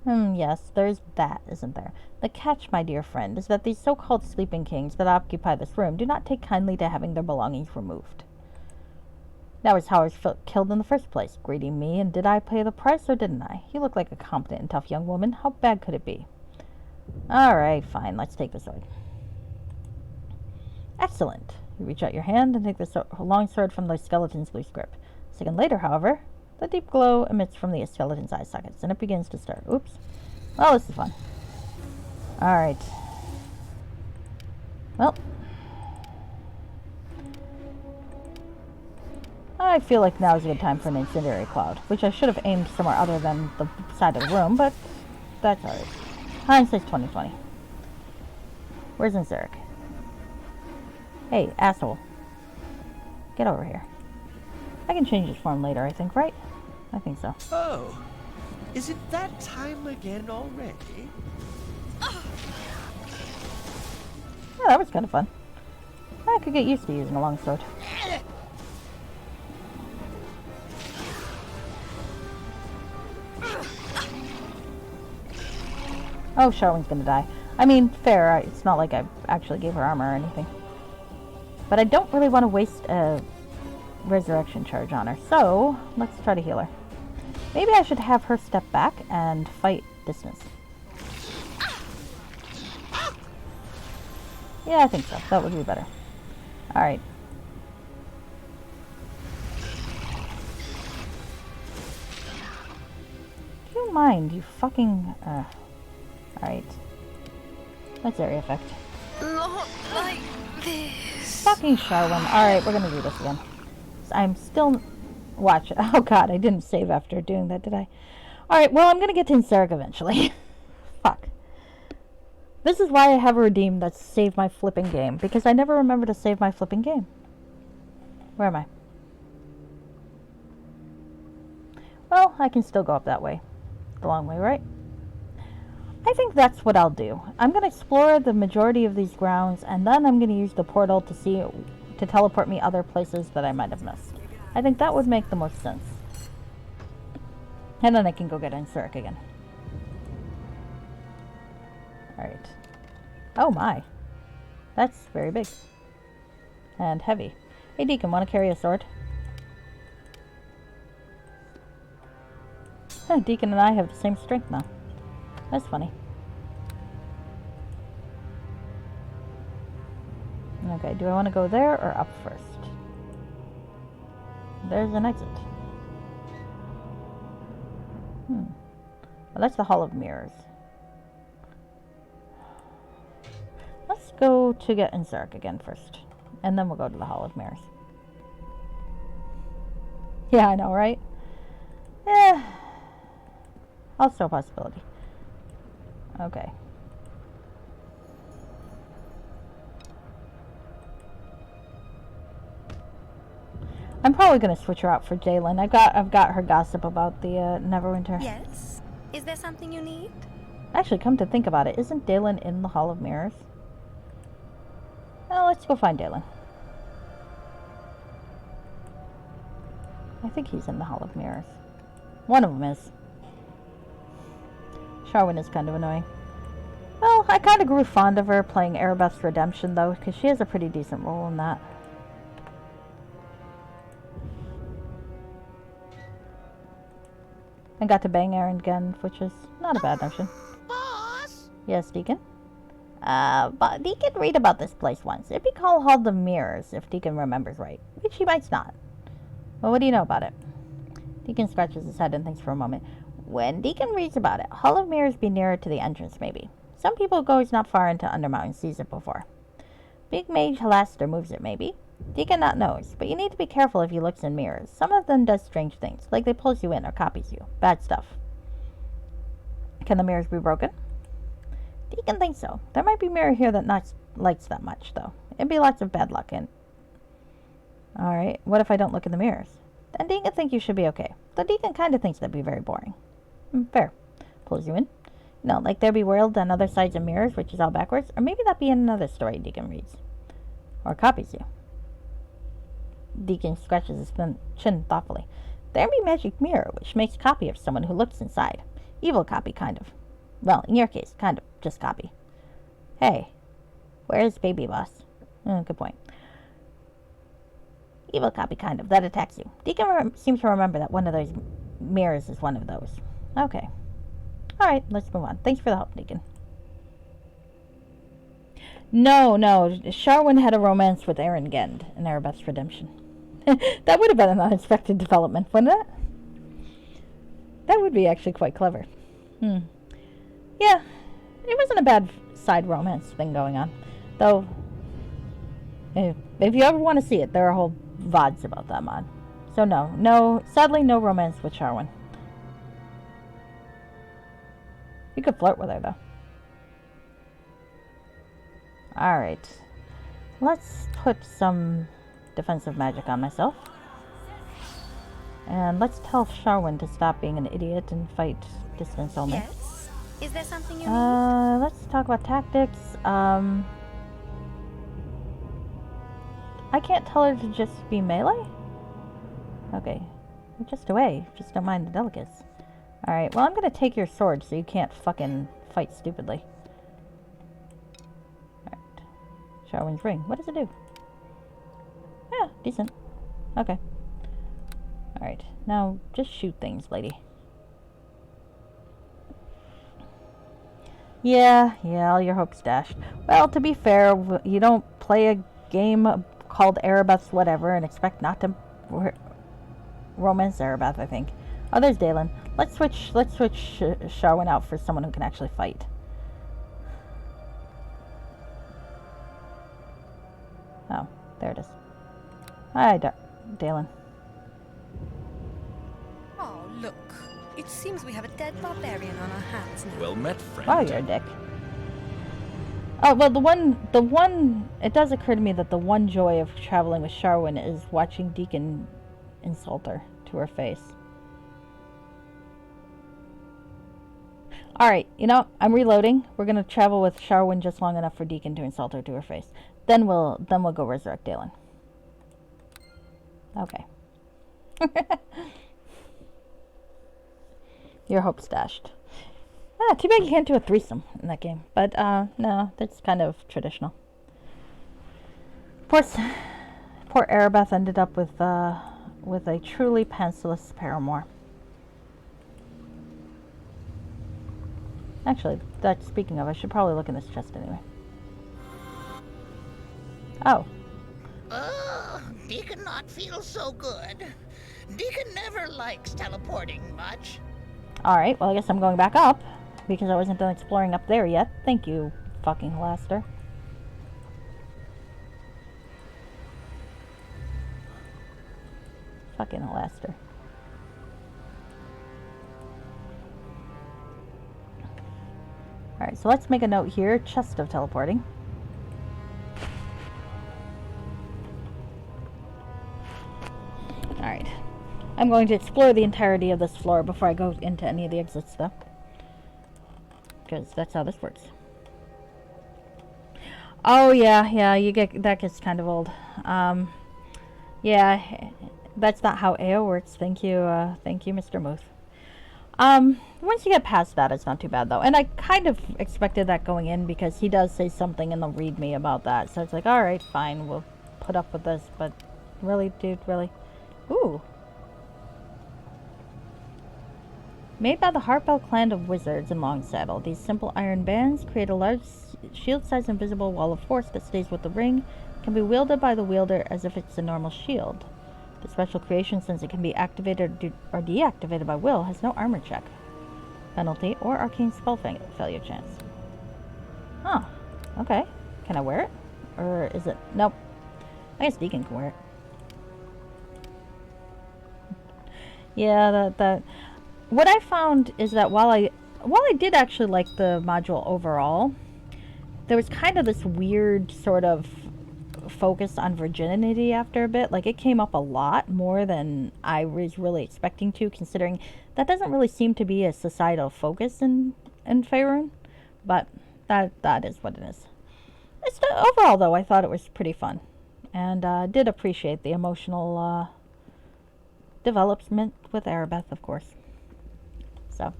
Yes, there's that, isn't there? The catch, my dear friend, is that these so-called sleeping kings that occupy this room do not take kindly to having their belongings removed. That was how I was killed in the first place, greeting me, and did I pay the price or didn't I? You look like a competent and tough young woman. How bad could it be? Alright, fine, let's take the sword. Excellent. You reach out your hand and take the long sword from the skeleton's loose grip. A second later, however, the deep glow emits from the skeleton's eye sockets, and it begins to stir. Oops. Well, this is fun. Alright. Well. I feel like now is a good time for an incendiary cloud, which I should have aimed somewhere other than the side of the room, but that's alright. Hindsight's 20/20. Where's Zerek? Hey, asshole. Get over here. I can change his form later, I think, right? I think so. Oh, is it that time again already? Yeah, that was kind of fun. I could get used to using a longsword. Oh, Sharwin's gonna die. I mean, fair. It's not like I actually gave her armor or anything. But I don't really want to waste a resurrection charge on her. So, let's try to heal her. Maybe I should have her step back and fight distance. Yeah, I think so. That would be better. Alright. Do you mind, you fucking... Alright. That's area effect. Not like this. Fucking Sharwin. Alright, we're gonna do this again. I'm still... Watch. Oh god, I didn't save after doing that, did I? Alright, well, I'm gonna get to Underdark eventually. Fuck. This is why I have a redeem that's save my flipping game. Because I never remember to save my flipping game. Where am I? Well, I can still go up that way. The long way, right? I think that's what I'll do. I'm going to explore the majority of these grounds, and then I'm going to use the portal to teleport me other places that I might have missed. I think that would make the most sense. And then I can go get Underdark again. Alright. Oh my. That's very big. And heavy. Hey Deacon, want to carry a sword? Huh, Deacon and I have the same strength now. That's funny. Okay, do I want to go there or up first? There's an exit. Well, that's the Hall of Mirrors. Let's go to get Underdark again first. And then we'll go to the Hall of Mirrors. Yeah, I know, right? Eh. Also a possibility. Okay. I'm probably gonna switch her out for Jalen. I've got her gossip about the Neverwinter. Yes? Is there something you need? Actually, come to think about it, isn't Dalen in the Hall of Mirrors? Well, let's go find Dalen. I think he's in the Hall of Mirrors. One of them is. Sharwin is kind of annoying. Well, I kind of grew fond of her playing Erebeth's Redemption, though, because she has a pretty decent role in that. I got to bang Aaron again, which is not a bad notion. Boss? Yes, Deacon? But Deacon read about this place once. It'd be called Hall of Mirrors, if Deacon remembers right. Which he might not. Well, what do you know about it? Deacon scratches his head and thinks for a moment. When Deacon reads about it, Hall of Mirrors be nearer to the entrance, maybe. Some people goes not far into Undermountain sees it before. Big Mage Halaster moves it, maybe. Deacon not knows, but you need to be careful if you looks in mirrors. Some of them does strange things, like they pulls you in or copies you. Bad stuff. Can the mirrors be broken? Deacon thinks so. There might be mirror here that not lights that much, though. It'd be lots of bad luck in. Alright, what if I don't look in the mirrors? Then Deacon think you should be okay. Though Deacon kind of thinks that'd be very boring. Fair. Pulls you in. No, like there be world on other sides of mirrors, which is all backwards. Or maybe that be in another story Deacon reads. Or copies you. Deacon scratches his chin thoughtfully. There be magic mirror, which makes copy of someone who looks inside. Evil copy, kind of. Well, in your case, kind of. Just copy. Hey, where's Baby Boss? Good point. Evil copy, kind of. That attacks you. Deacon seems to remember that one of those mirrors is one of those. Okay. Alright, let's move on. Thanks for the help, Deacon. No. Sharwin had a romance with Aaron Gend in Erebeth's Redemption. That would have been an unexpected development, wouldn't it? That would be actually quite clever. Yeah, it wasn't a bad side romance thing going on. Though, if you ever want to see it, there are whole VODs about that mod. So no, sadly no romance with Sharwin. You could flirt with her, though. Alright. Let's put some defensive magic on myself. And let's tell Sharwin to stop being an idiot and fight distance only. Yes? Is there something you need? Let's talk about tactics. I can't tell her to just be melee? Okay. Just away. Just don't mind the delegates. Alright, well I'm gonna take your sword so you can't fucking fight stupidly. Alright. Sharwin's ring. What does it do? Yeah, decent. Okay. Alright, now just shoot things, lady. Yeah, all your hopes dashed. Well, to be fair, you don't play a game called Erebeth's whatever and expect not to romance Erebeth, I think. Oh, there's Dalen. Let's switch Sharwin out for someone who can actually fight. Oh, there it is. Hi, Dalen. Oh, look. It seems we have a dead barbarian on our hands now. Well met, friend. Wow, you're a dick. Oh, well, the one, it does occur to me that the one joy of traveling with Sharwin is watching Deacon insult her to her face. Alright, you know, I'm reloading. We're gonna travel with Sharwin just long enough for Deacon to insult her to her face. Then we'll go resurrect Dalen. Okay. Your hope's dashed. Ah, too bad you can't do a threesome in that game. But, no, that's kind of traditional. Poor Erebeth ended up with a truly pantsless paramour. Actually, speaking of, I should probably look in this chest anyway. Oh. Deacon not feel so good. Deacon never likes teleporting much. Alright, well I guess I'm going back up, because I wasn't done exploring up there yet. Thank you, fucking Halaster. Fucking Halaster. Alright, so let's make a note here. Chest of teleporting. Alright. I'm going to explore the entirety of this floor before I go into any of the exits, though. Because that's how this works. Oh, yeah, that gets kind of old. Yeah, that's not how AO works. Thank you, Mr. Muth. Once you get past that, it's not too bad, though. And I kind of expected that going in, because he does say something in the readme about that. So it's like, alright, fine, we'll put up with this. But really, dude, really? Ooh. Made by the Heartbell clan of wizards in Longsaddle, these simple iron bands create a large shield-sized invisible wall of force that stays with the ring, can be wielded by the wielder as if it's a normal shield. The special creation, since it can be activated or deactivated by will, has no armor check penalty or arcane spell failure chance. Huh. Okay. Can I wear it? Or is it... Nope. I guess Deacon can wear it. Yeah, that... What I found is that while I did actually like the module overall, there was kind of this weird sort of focus on virginity after a bit. Like, it came up a lot more than I was really expecting to, considering that doesn't really seem to be a societal focus in Faerun. But that is what it is. Overall, though, I thought it was pretty fun. And did appreciate the emotional development with Erebeth, of course. So,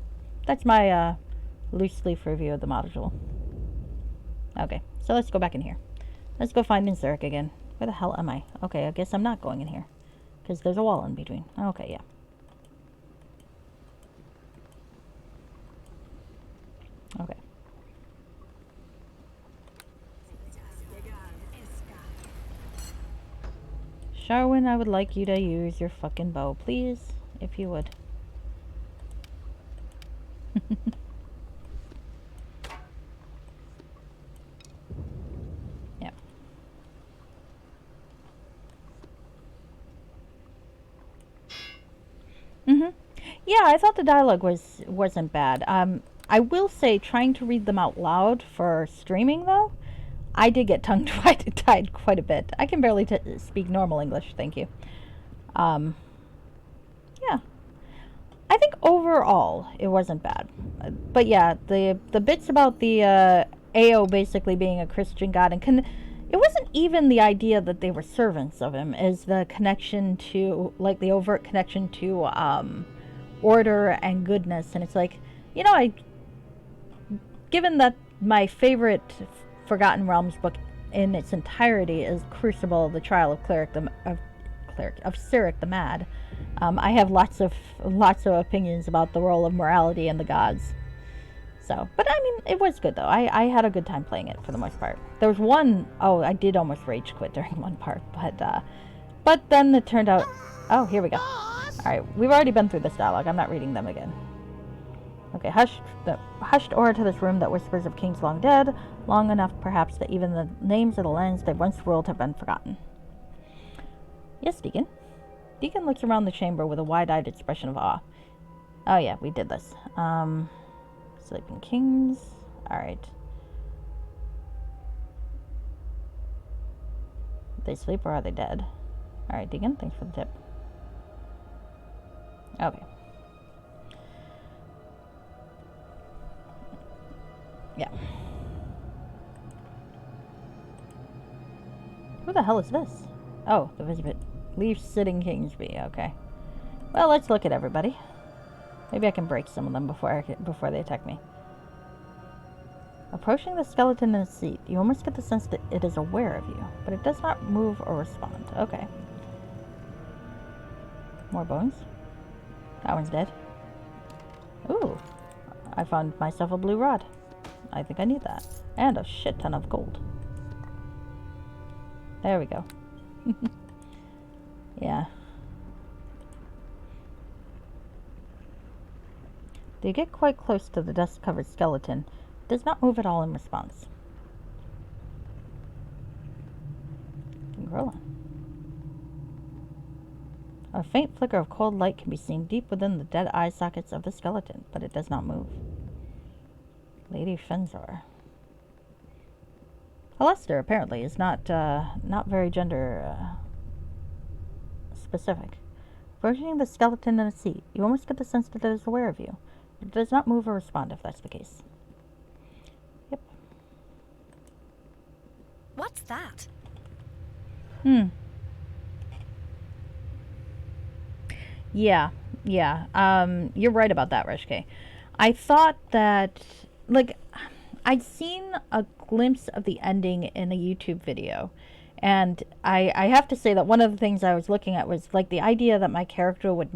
that's my loose leaf review of the module. Okay, so let's go back in here. Let's go find Zurich again. Where the hell am I? Okay, I guess I'm not going in here. Because there's a wall in between. Okay, yeah. Okay. Sharwin, I would like you to use your fucking bow, please. If you would. Yeah. Yeah, I thought the dialogue wasn't bad. I will say, trying to read them out loud for streaming, though, I did get tongue-tied quite a bit. I can barely speak normal English, thank you. Yeah. I think overall it wasn't bad. But yeah, the bits about the AO basically being a Christian god, and it wasn't even the idea that they were servants of him, is the connection to, like, the overt connection to order and goodness. And it's like, you know, given that my favorite Forgotten Realms book in its entirety is Crucible: The Trial of Cyric the Mad, I have lots of opinions about the role of morality and the gods. So, but I mean, it was good though. I had a good time playing it for the most part. There was one, I did almost rage quit during one part, but then it turned out, oh, here we go. Alright, we've already been through this dialogue. I'm not reading them again. Okay, hushed aura to this room that whispers of kings long dead, long enough perhaps that even the names of the lands they once ruled have been forgotten. Yes, Deacon. Deacon looks around the chamber with a wide-eyed expression of awe. Oh yeah, we did this. Sleeping kings. Alright. They sleep or are they dead? Alright, Deacon, thanks for the tip. Okay. Yeah. Who the hell is this? Oh, the visitor. Leave sitting kings be. Okay. Well, let's look at everybody. Maybe I can break some of them before they attack me. Approaching the skeleton in its seat, you almost get the sense that it is aware of you, but it does not move or respond. Okay. More bones. That one's dead. Ooh. I found myself a blue rod. I think I need that. And a shit ton of gold. There we go. Yeah. You get quite close to the dust-covered skeleton. It does not move at all in response. Gorilla. A faint flicker of cold light can be seen deep within the dead eye sockets of the skeleton, but it does not move. Lady Fenzor. Hollister apparently is not very gender specific. Approaching the skeleton in a seat, you almost get the sense that it is aware of you. It does not move or respond if that's the case. Yep. What's that? Yeah. You're right about that, Reshke. I thought that, like, I'd seen a glimpse of the ending in a YouTube video, and I have to say that one of the things I was looking at was, like, the idea that my character would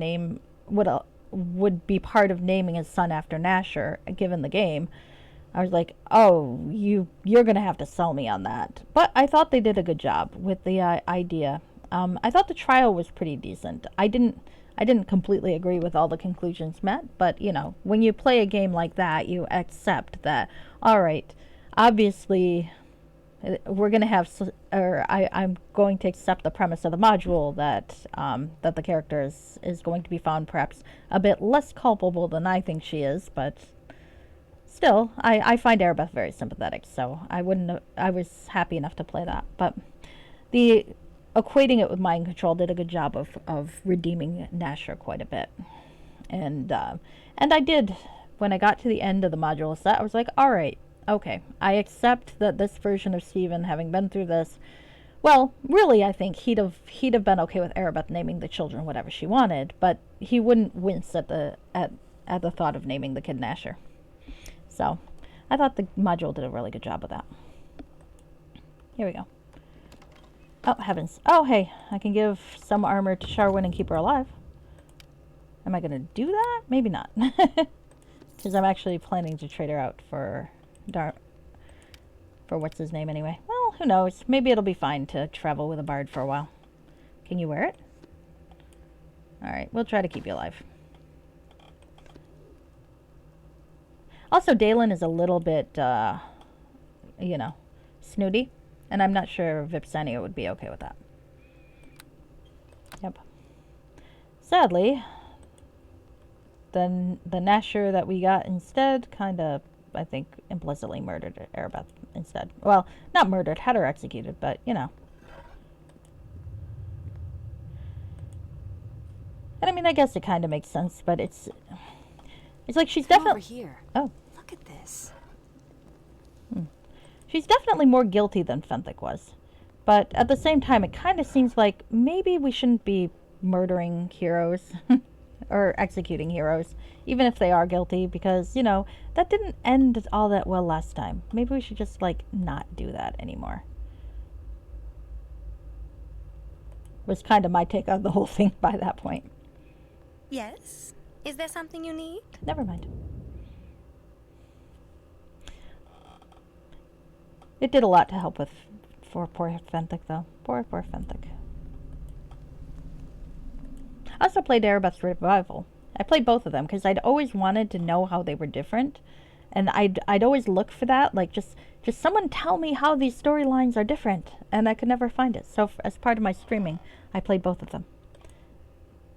be part of naming his son after Nasher, given the game. I was like, oh, you're gonna have to sell me on that. But I thought they did a good job with the idea. I thought the trial was pretty decent. I didn't completely agree with all the conclusions met, but, you know, when you play a game like that, you accept that, all right, obviously we're going to have, or I'm going to accept the premise of the module that that the character is going to be found perhaps a bit less culpable than I think she is, but still, I find Erebeth very sympathetic, so I was happy enough to play that. But the equating it with mind control did a good job of redeeming Nasher quite a bit. And I did, when I got to the end of the module set, I was like, all right, okay, I accept that this version of Steven, having been through this, well, really, I think he'd have been okay with Erebeth naming the children whatever she wanted, but he wouldn't wince at the thought of naming the kid Nasher. So, I thought the module did a really good job of that. Here we go. Oh, heavens. Oh, hey, I can give some armor to Sharwyn and keep her alive. Am I going to do that? Maybe not. Because I'm actually planning to trade her out for what's his name anyway. Well, who knows? Maybe it'll be fine to travel with a bard for a while. Can you wear it? Alright, we'll try to keep you alive. Also, Dalen is a little bit, you know, snooty. And I'm not sure Vipsania would be okay with that. Yep. Sadly, the Nasher that we got instead kind of, I think, implicitly murdered Erebeth instead. Well, not murdered, had her executed, but, you know. And I mean, I guess it kind of makes sense, but it's like she's Come definitely... over here. Oh. Look at this. She's definitely more guilty than Fenthic was. But at the same time, it kind of seems like maybe we shouldn't be murdering heroes or executing heroes, even if they are guilty, because, you know, that didn't end all that well last time. Maybe we should just, like, not do that anymore. Was kind of my take on the whole thing by that point. Yes? Is there something you need? Never mind. It did a lot to help with for poor Fenthic, though. Poor Fenthic. I also played Erebeth's Revival. I played both of them because I'd always wanted to know how they were different, and I'd always look for that, like just someone tell me how these storylines are different, and I could never find it. So as part of my streaming, I played both of them,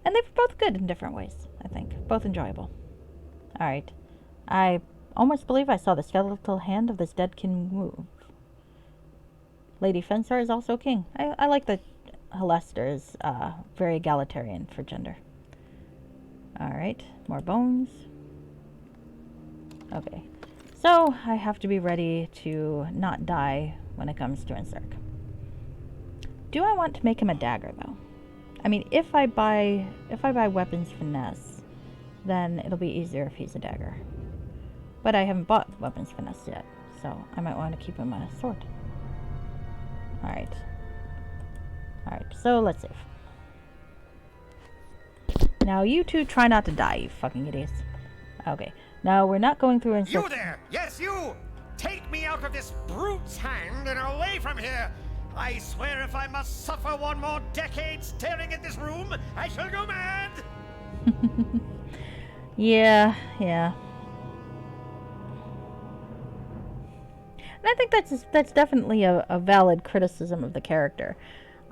and they were both good in different ways. I think both enjoyable. All right, I almost believe I saw the skeletal hand of this dead king move. Lady Fensar is also king. I like that Halaster is very egalitarian for gender. Alright, more bones. Okay, so I have to be ready to not die when it comes to Underdark. Do I want to make him a dagger, though? I mean, if I buy weapons finesse, then it'll be easier if he's a dagger. But I haven't bought weapons finesse yet, so I might want to keep him a sword. Alright. Alright, so let's save. Now you two try not to die, you fucking idiots. Okay. Now we're not going through You there! Yes, you! Take me out of this brute's hand and away from here! I swear if I must suffer one more decade staring at this room, I shall go mad! Yeah. And I think that's definitely a valid criticism of the character,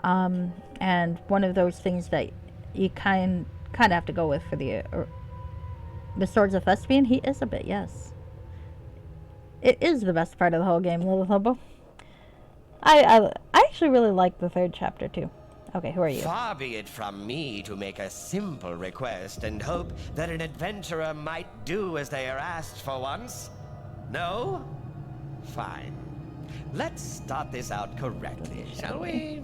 and one of those things that you kind of have to go with for the Swords of Thespian. He is a bit, yes. It is the best part of the whole game, Lilith Hobo. I actually really like the third chapter too. Okay, who are you? Far be it from me to make a simple request and hope that an adventurer might do as they are asked for once. No? Fine. Let's start this out correctly, shall we?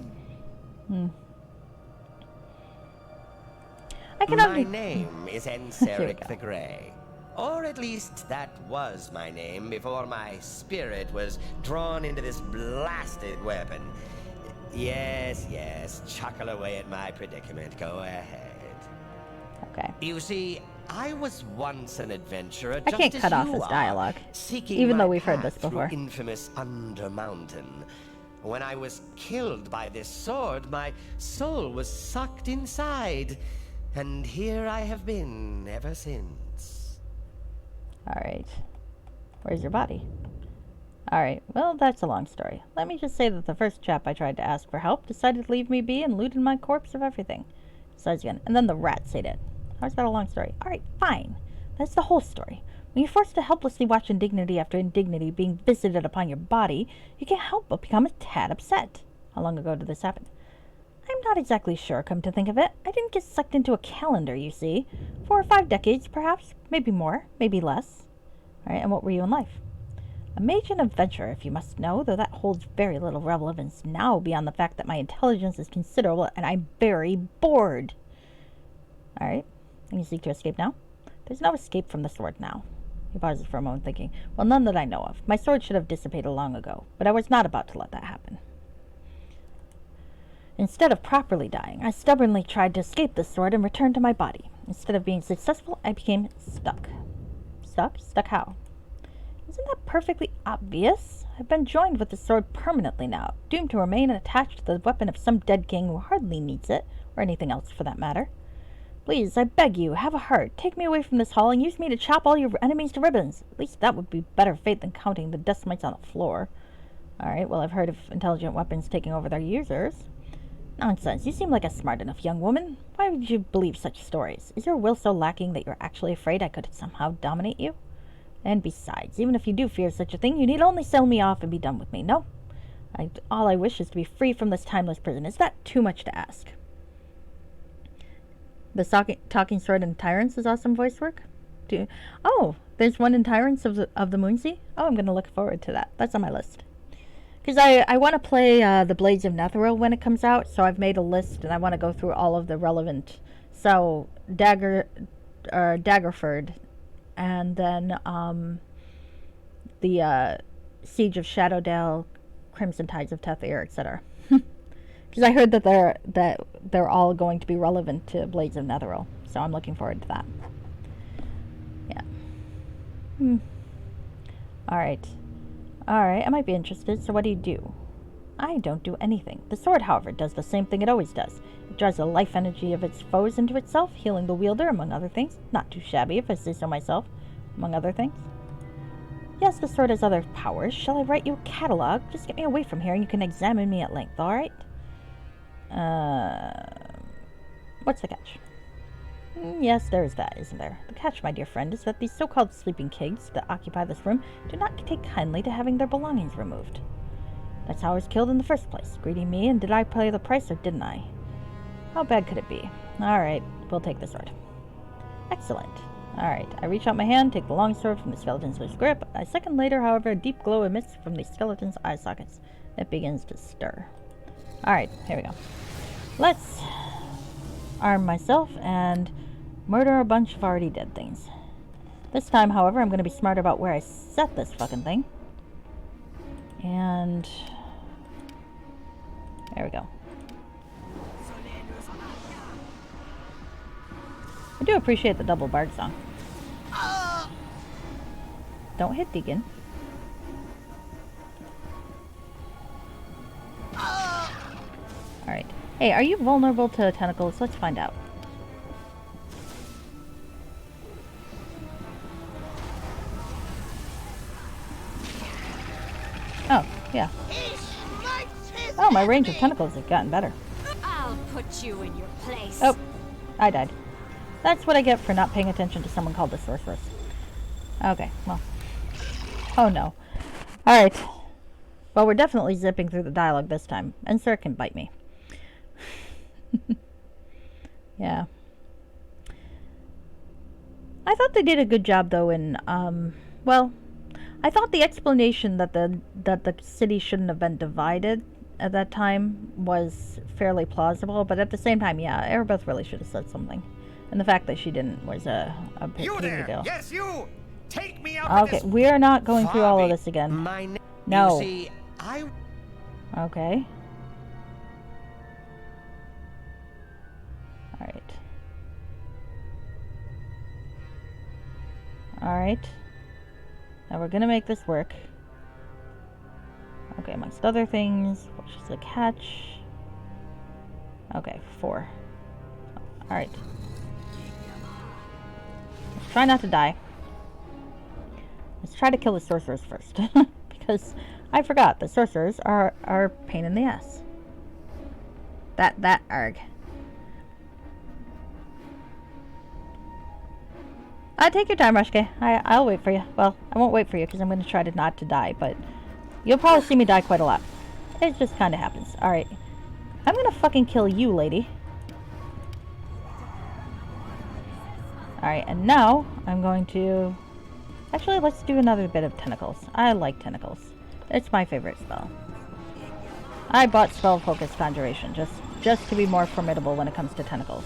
My name is Enseric the Grey. Or at least that was my name before my spirit was drawn into this blasted weapon. Yes, chuckle away at my predicament. Go ahead. Okay. You see, I was once an adventurer. I can't cut off his dialogue, even though we've heard this before. Infamous Undermountain. When I was killed by this sword, my soul was sucked inside, and here I have been ever since. Alright. Where's your body? Alright, well, that's a long story. Let me just say that the first chap I tried to ask for help decided to leave me be and looted my corpse of everything. Besides again, and then the rats ate it. How's that a long story? Alright, fine. That's the whole story. When you're forced to helplessly watch indignity after indignity being visited upon your body, you can't help but become a tad upset. How long ago did this happen? I'm not exactly sure, come to think of it. I didn't get sucked into a calendar, you see. 4 or 5 decades, perhaps. Maybe more, maybe less. Alright, and what were you in life? A mage and adventurer, if you must know, though that holds very little relevance now beyond the fact that my intelligence is considerable and I'm very bored. Alright, can you seek to escape now? There's no escape from the sword now. He pauses for a moment, thinking, well, none that I know of. My sword should have dissipated long ago, but I was not about to let that happen. Instead of properly dying, I stubbornly tried to escape the sword and return to my body. Instead of being successful, I became stuck. Stuck? Stuck how? Isn't that perfectly obvious? I've been joined with the sword permanently now, doomed to remain attached to the weapon of some dead king who hardly needs it, or anything else for that matter. Please, I beg you, have a heart. Take me away from this hall and use me to chop all your enemies to ribbons. At least that would be better fate than counting the dust mites on the floor. Alright, well, I've heard of intelligent weapons taking over their users. Nonsense. You seem like a smart enough young woman. Why would you believe such stories? Is your will so lacking that you're actually afraid I could somehow dominate you? And besides, even if you do fear such a thing, you need only sell me off and be done with me, no? All I wish is to be free from this timeless prison. Is that too much to ask? The talking sword in Tyrants is awesome voice work. Oh, there's one in Tyrants of the Moonsea? Oh, I'm going to look forward to that. That's on my list. Because I want to play the Blades of Netheril when it comes out, so I've made a list and I want to go through all of the relevant. So, Daggerford, and then the Siege of Shadowdale, Crimson Tides of Tethir, etc. Because I heard that they're all going to be relevant to Blades of Netheril, so I'm looking forward to that. Yeah. Alright, I might be interested, so what do? I don't do anything. The sword, however, does the same thing it always does. It draws the life energy of its foes into itself, healing the wielder, among other things. Not too shabby, if I say so myself, among other things. Yes, the sword has other powers. Shall I write you a catalog? Just get me away from here and you can examine me at length, alright? What's the catch? Yes, there is that, isn't there? The catch, my dear friend, is that these so-called sleeping kigs that occupy this room do not take kindly to having their belongings removed. That's how I was killed in the first place. Greedy me, and did I pay the price or didn't I? How bad could it be? Alright, we'll take the sword. Excellent. Alright, I reach out my hand, take the long sword from the skeleton's loose grip. A second later, however, a deep glow emits from the skeleton's eye sockets. It begins to stir. Alright, here we go. Let's arm myself and murder a bunch of already dead things. This time, however, I'm going to be smart about where I set this fucking thing. And there we go. I do appreciate the double bard song. Don't hit Deacon. Alright. Hey, are you vulnerable to tentacles? Let's find out. Oh, yeah. Oh, my range of tentacles has gotten better. I'll put you in your place. Oh, I died. That's what I get for not paying attention to someone called the sorceress. Okay, well. Oh no. Alright. Well, we're definitely zipping through the dialogue this time. And Sir can bite me. Yeah. I thought they did a good job though in, well, I thought the explanation that the city shouldn't have been divided at that time was fairly plausible, but at the same time, yeah, Erebeth really should have said something. And the fact that she didn't was a big deal. Yes, you! Take me out Okay, we are not going through all of this again. No. You see, Okay. Alright. Alright. Now we're gonna make this work. Okay, amongst other things, which is the catch. Okay, 4. Alright. Let's try not to die. Let's try to kill the sorcerers first. Because I forgot, the sorcerers are a pain in the ass. That arg. Take your time, Rushke. I'll wait for you. Well, I won't wait for you because I'm going to try to not to die, but you'll probably see me die quite a lot. It just kind of happens. Alright. I'm going to fucking kill you, lady. Alright, and now I'm going to... Actually, let's do another bit of tentacles. I like tentacles. It's my favorite spell. I bought Spell Focus Conjuration just to be more formidable when it comes to tentacles.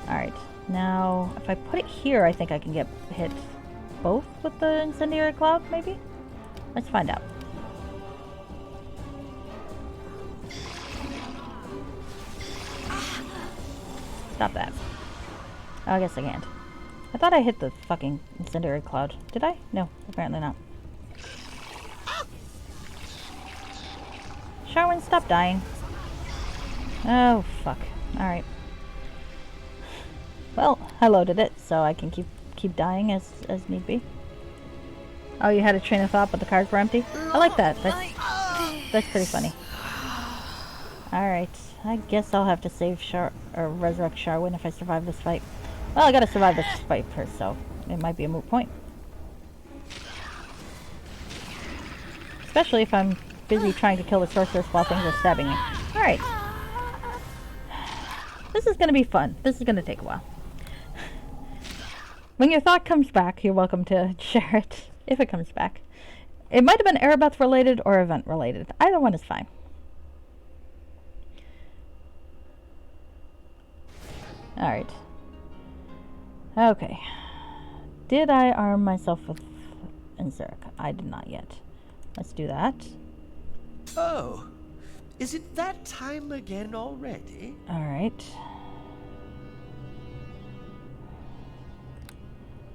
Alright. Now, if I put it here, I think I can get hit both with the Incendiary Cloud, maybe? Let's find out. Stop that. Oh, I guess I can't. I thought I hit the fucking Incendiary Cloud. Did I? No, apparently not. Sharwin, stop dying. Oh, fuck. Alright. Well, I loaded it, so I can keep dying as need be. Oh, you had a train of thought, but the cards were empty? I like that. That's pretty funny. Alright, I guess I'll have to save resurrect Sharwin if I survive this fight. Well, I gotta survive this fight first, so it might be a moot point. Especially if I'm busy trying to kill the sorceress while things are stabbing me. Alright. This is going to be fun. This is going to take a while. When your thought comes back, you're welcome to share it, if it comes back. It might have been Erebeth related or event related. Either one is fine. Alright. Okay. Did I arm myself with Zerk? I did not yet. Let's do that. Oh, is it that time again already? Alright.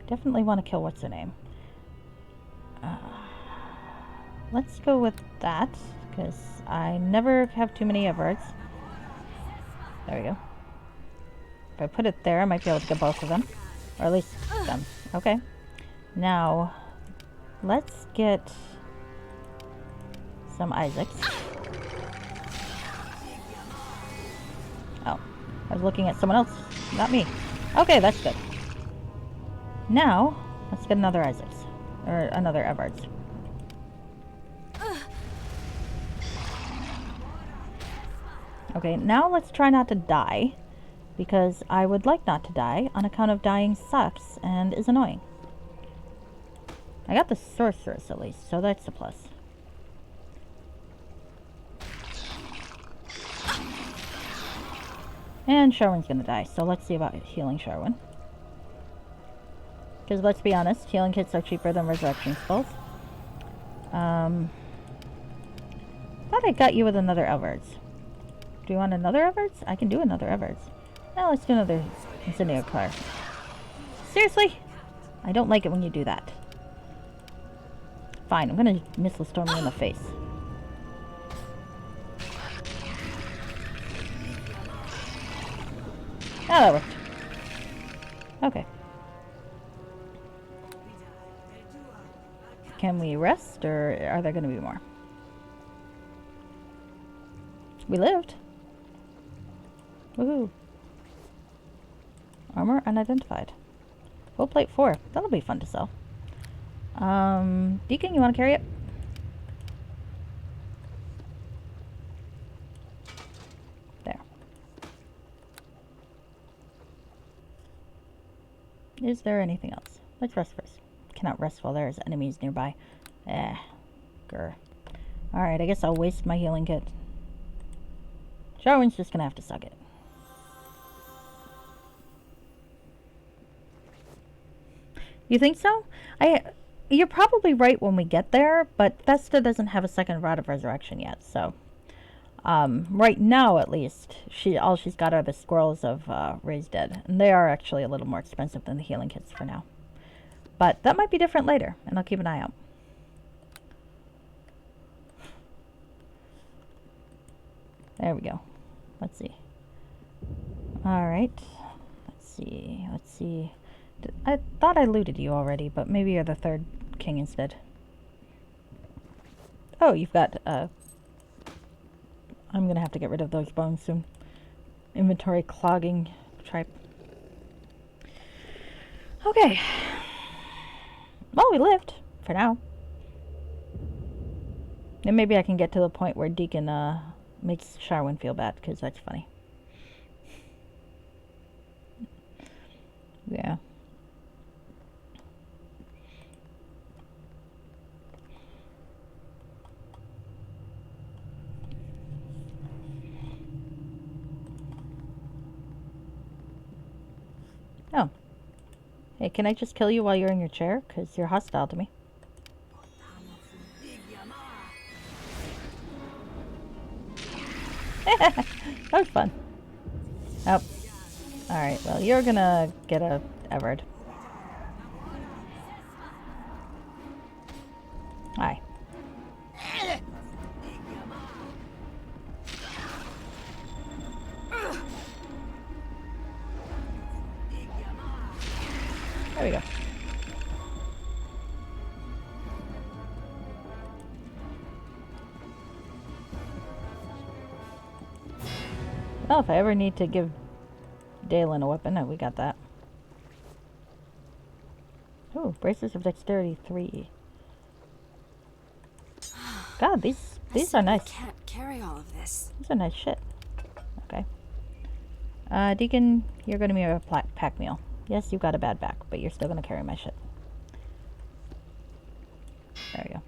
Definitely want to kill what's her name. Let's go with that, because I never have too many Everards. There we go. If I put it there, I might be able to get both of them. Or at least them. Okay. Now, let's get some Isaacs. Oh, I was looking at someone else, not me. Okay, that's good. Now, let's get another Isaacs. Or another Everards. Okay, now let's try not to die. Because I would like not to die on account of dying sucks and is annoying. I got the sorceress at least, so that's a plus. And Sharwin's gonna die, so let's see about healing Sharwin. Because let's be honest, healing kits are cheaper than resurrection spells. Thought I got you with another Everards. Do you want another Everards? I can do another Everards. Now let's do another Incendiary Fire. Seriously? I don't like it when you do that. Fine, I'm gonna Missile Storm you in the face. Ah, that worked. Okay. Can we rest, or are there gonna be more? We lived. Woohoo. Armor unidentified. Full plate 4. That'll be fun to sell. Deacon, you want to carry it? There. Is there anything else? Let's rest first. Cannot rest while there's enemies nearby. Grr. Alright, I guess I'll waste my healing kit. Sharwin's just gonna have to suck it. You think so? You're probably right when we get there, but Vesta doesn't have a second Rod of Resurrection yet, so right now at least, all she's got are the Scrolls of Raised Dead, and they are actually a little more expensive than the healing kits for now. But that might be different later, and I'll keep an eye out. There we go. Let's see. Alright. Let's see. I thought I looted you already, but maybe you're the third king instead. Oh, you've got, I'm gonna have to get rid of those bones soon. Inventory clogging tripe. Okay. Well, we lived, for now. And maybe I can get to the point where Deacon, makes Sharwin feel bad, because that's funny. Yeah. Oh. Hey, can I just kill you while you're in your chair? Because you're hostile to me. That was fun. Oh. Alright, well, you're gonna get a Everard. Hi. There we go. Well, if I ever need to give Dalen a weapon, we got that. Oh, Braces of Dexterity 3. God, these are nice. I can't carry all of this. These are nice shit. Okay. Deacon, you're gonna be a pack mule. Yes, you've got a bad back, but you're still gonna carry my shit. There we go.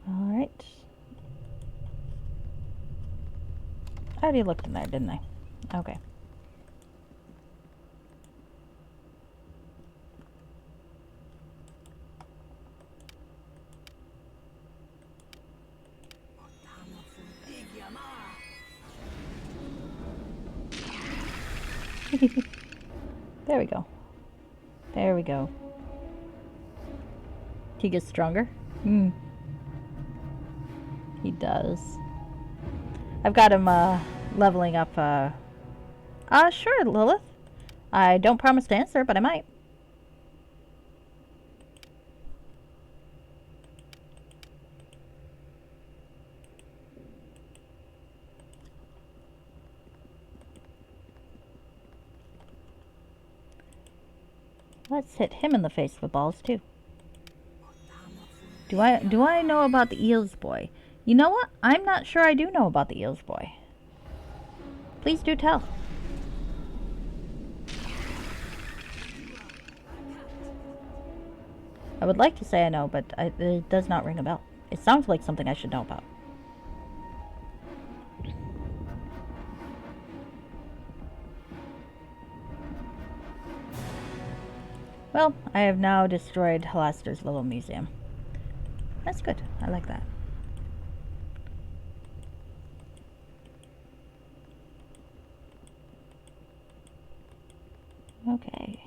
Alright. I already looked in there, didn't I? Okay. There we go. There we go. He gets stronger? Hmm. He does. I've got him leveling up. Sure, Lilith. I don't promise to answer, but I might. Let's hit him in the face with balls too. Do I know about the Eels Boy? You know what? I'm not sure I do know about the Eels Boy. Please do tell. I would like to say I know, but it does not ring a bell. It sounds like something I should know about. Well, I have now destroyed Halaster's little museum. That's good. I like that. Okay.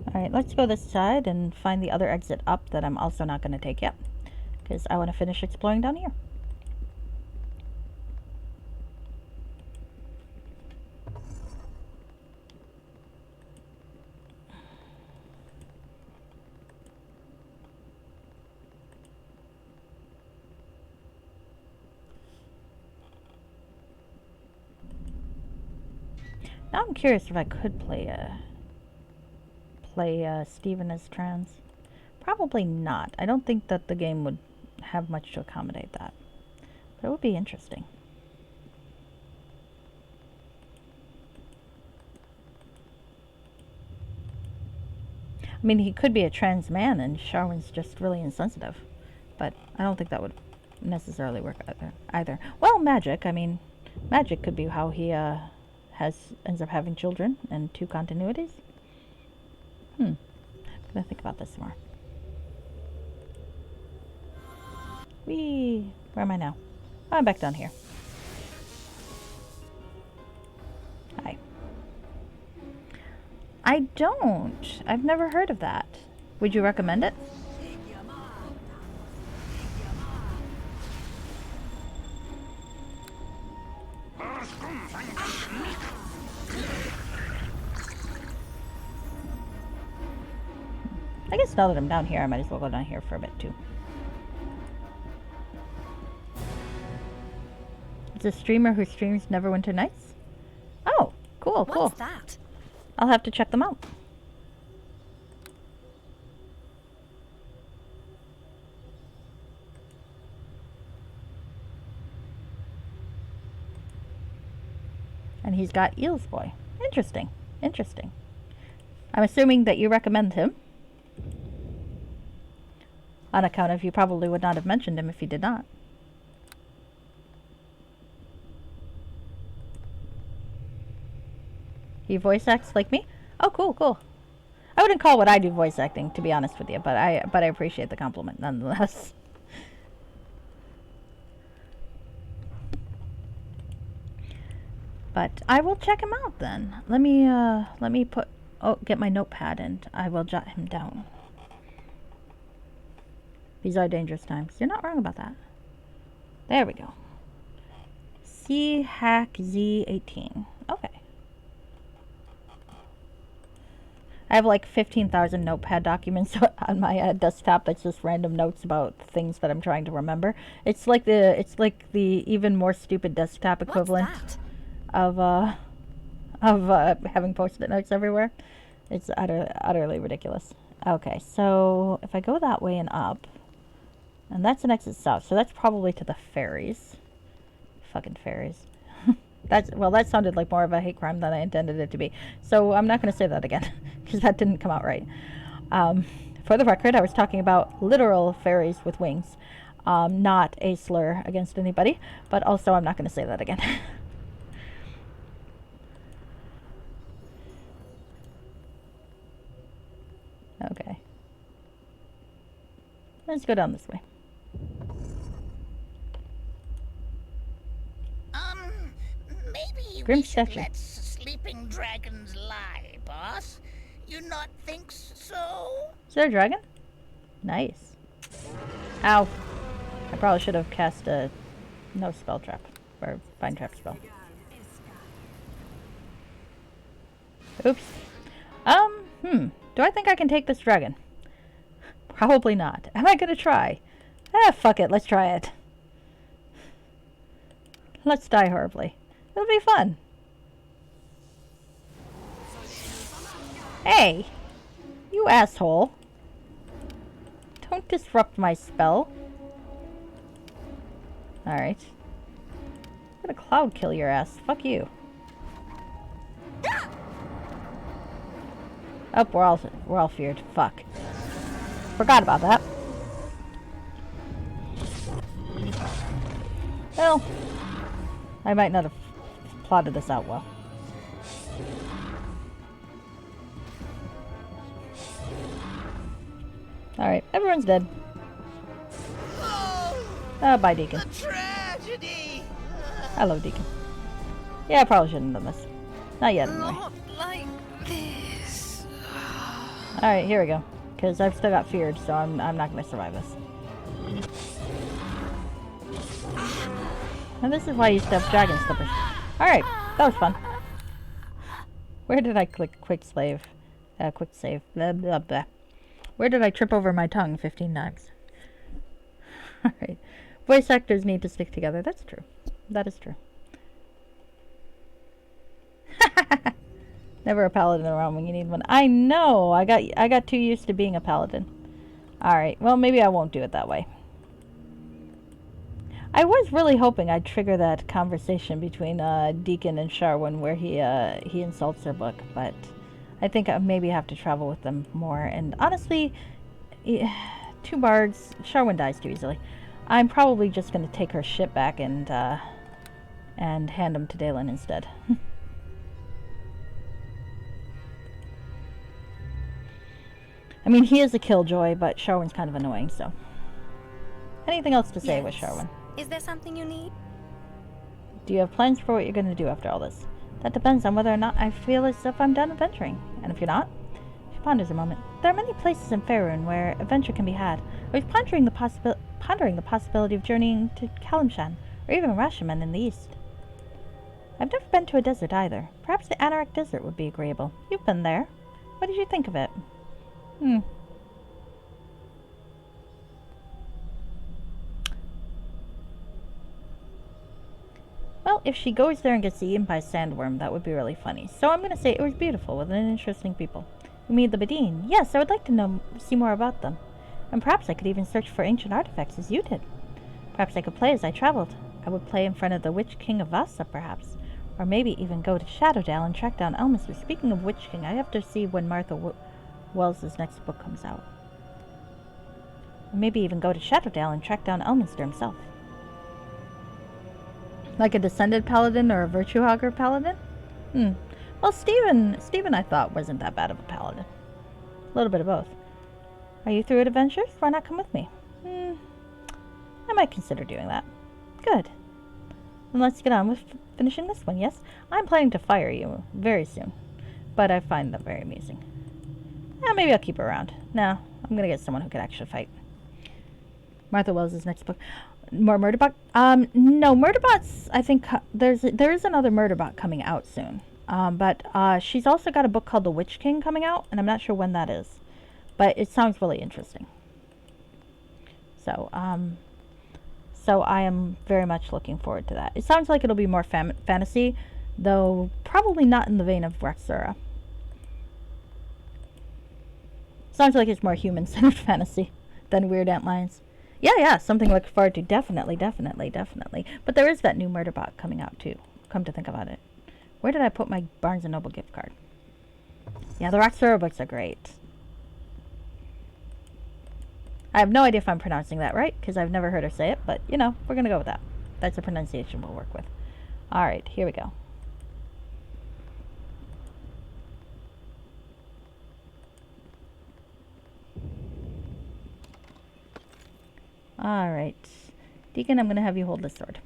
Alright, let's go this side and find the other exit up that I'm also not going to take yet. Because I want to finish exploring down here. Now I'm curious if I could play Steven as trans. Probably not. I don't think that the game would have much to accommodate that. But it would be interesting. I mean, he could be a trans man and Sharwin's just really insensitive. But I don't think that would necessarily work either. Well, magic. I mean, magic could be how he ends up having children in 2 continuities. I'm gonna think about this more. Whee! Where am I now? Oh, I'm back down here. Hi. I don't. I've never heard of that. Would you recommend it? I guess now that I'm down here, I might as well go down here for a bit too. It's a streamer who streams Neverwinter Nights? Oh, cool, cool. What's that? I'll have to check them out. And he's got Eels Boy. Interesting. Interesting. I'm assuming that you recommend him. On account of you probably would not have mentioned him if you did not. He voice acts like me? Oh, cool, cool. I wouldn't call what I do voice acting, to be honest with you, but I appreciate the compliment nonetheless. But I will check him out then. Let me get my notepad and I will jot him down. These are dangerous times. You're not wrong about that. There we go. C-Hack Z18. Okay. I have like 15,000 notepad documents on my desktop that's just random notes about things that I'm trying to remember. It's like the even more stupid desktop equivalent of of having post-it notes everywhere. It's utterly ridiculous. Okay, so if I go that way and up, and that's an exit south, so that's probably to the ferries. Fucking ferries. That sounded like more of a hate crime than I intended it to be. So I'm not going to say that again, because that didn't come out right. For the record, I was talking about literal fairies with wings, not a slur against anybody, but also I'm not going to say that again. Okay. Let's go down this way. Maybe Grim we should statue. let sleeping dragons lie, boss. You not think so? Is there a dragon? Nice. Ow. I probably should have cast a no spell trap. Or find trap spell. Oops. Do I think I can take this dragon? Probably not. Am I gonna try? Fuck it. Let's try it. Let's die horribly. It'll be fun. Hey! You asshole. Don't disrupt my spell. Alright. I'm gonna cloud kill your ass. Fuck you. Oh, we're all feared. Fuck. Forgot about that. Well, I might not have plotted this out well. Alright, everyone's dead. Oh, bye, Deacon. Tragedy. I love Deacon. Yeah, I probably shouldn't have done this. Not yet, anyway. Not like this. Alright, here we go. Because I've still got feared, so I'm not going to survive this. And this is why you stuff dragon slippers. Alright, that was fun. Where did I click quick save? Quick save. Blah, blah, blah. Where did I trip over my tongue 15 times? Alright. Voice actors need to stick together. That's true. That is true. Never a paladin around when you need one. I know! I got too used to being a paladin. Alright, well maybe I won't do it that way. I was really hoping I'd trigger that conversation between Deacon and Sharwin where he insults her book, but I think I maybe have to travel with them more. And honestly, two bards, Sharwin dies too easily. I'm probably just going to take her shit back and hand them to Dalen instead. I mean, he is a killjoy, but Sharwin's kind of annoying, so. Anything else to say with Sharwin? Is there something you need? Do you have plans for what you're going to do after all this? That depends on whether or not I feel as if I'm done adventuring. And if you're not? She ponders a moment. There are many places in Faerun where adventure can be had. I was pondering the possibility of journeying to Kalimshan, or even Rashaman in the east. I've never been to a desert either. Perhaps the Anorak Desert would be agreeable. You've been there. What did you think of it? Well, if she goes there and gets eaten by a sandworm, that would be really funny. So I'm going to say it was beautiful with an interesting people. You mean the Badin? Yes, I would like to see more about them. And perhaps I could even search for ancient artifacts as you did. Perhaps I could play as I traveled. I would play in front of the Witch King of Vasa, perhaps. Or maybe even go to Shadowdale and track down Elminster. Speaking of Witch King, I have to see when Martha Wells' next book comes out. Or maybe even go to Shadowdale and track down Elminster himself. Like a descended paladin or a virtue hogger paladin? Well, Stephen I thought wasn't that bad of a paladin. A little bit of both. Are you through at adventures? Why not come with me? I might consider doing that. Good. Then let's get on with finishing this one, yes? I'm planning to fire you very soon. But I find them very amusing. Maybe I'll keep her around. No, I'm gonna get someone who can actually fight. Martha Wells' next book. More Murderbot? No, Murderbot's, I think, there is another Murderbot coming out soon. But she's also got a book called The Witch King coming out, and I'm not sure when that is. But it sounds really interesting. So I am very much looking forward to that. It sounds like it'll be more fantasy, Though probably not in the vein of Rexura. Sounds like it's more human-centered fantasy than Weird Antlions. Yeah, something to look forward to. Definitely. But there is that new Murderbot coming out too, come to think about it. Where did I put my Barnes & Noble gift card? Yeah, the Rexura books are great. I have no idea if I'm pronouncing that right, because I've never heard her say it, but, you know, we're going to go with that. That's a pronunciation we'll work with. Alright, here we go. Alright. Deacon, I'm going to have you hold this sword.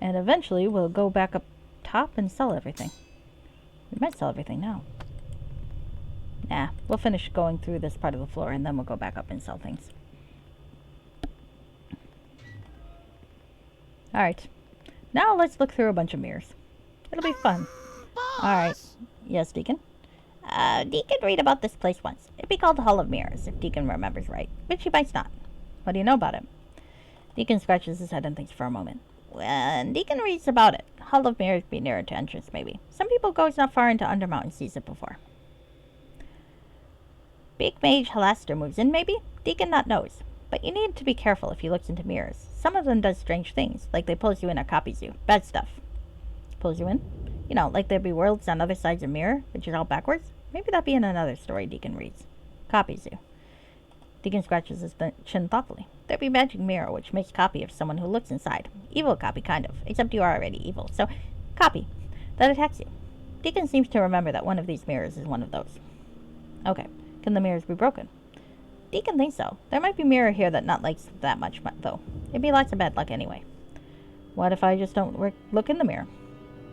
And eventually we'll go back up top and sell everything. We might sell everything now. Nah, we'll finish going through this part of the floor and then we'll go back up and sell things. Alright. Now let's look through a bunch of mirrors. It'll be fun. Alright. Yes, Deacon? Deacon read about this place once. It'd be called the Hall of Mirrors, if Deacon remembers right. But she might not. What do you know about it? Deacon scratches his head and thinks for a moment. When Deacon reads about it, Hall of Mirrors be nearer to entrance, maybe. Some people goes not far into Undermountain sees it before. Big Mage Halaster moves in, maybe? Deacon not knows. But you need to be careful if you looks into mirrors. Some of them does strange things, like they pulls you in or copies you. Bad stuff. Pulls you in? You know, like there be worlds on other sides of mirror, which is all backwards? Maybe that be in another story Deacon reads. Copies you. Deacon scratches his chin thoughtfully. There be magic mirror which makes copy of someone who looks inside. Evil copy, kind of. Except you are already evil, so copy. That attacks you. Deacon seems to remember that one of these mirrors is one of those. Okay. Can the mirrors be broken? Deacon thinks so. There might be mirror here that not likes that much, though. It'd be lots of bad luck anyway. What if I just don't look in the mirror?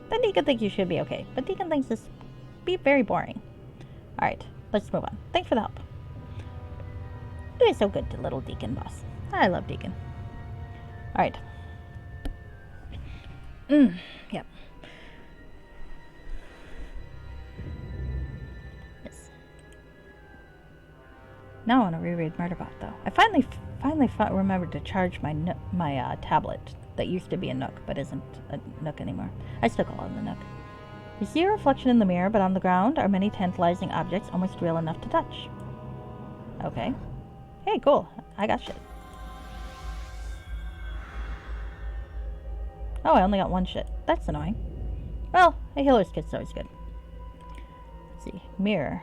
Then Deacon thinks you should be okay, but Deacon thinks this be very boring. Alright, let's move on. Thanks for the help. Doing so good to little Deacon boss. I love Deacon. Alright. Yep. Yes. Now I want to reread Murderbot, though. I finally remembered to charge my tablet that used to be a Nook, but isn't a Nook anymore. I still call it the Nook. You see a reflection in the mirror, but on the ground are many tantalizing objects almost real enough to touch. Okay. Hey, cool. I got shit. Oh, I only got one shit. That's annoying. Well, a healer's kit's always good. Let's see. Mirror.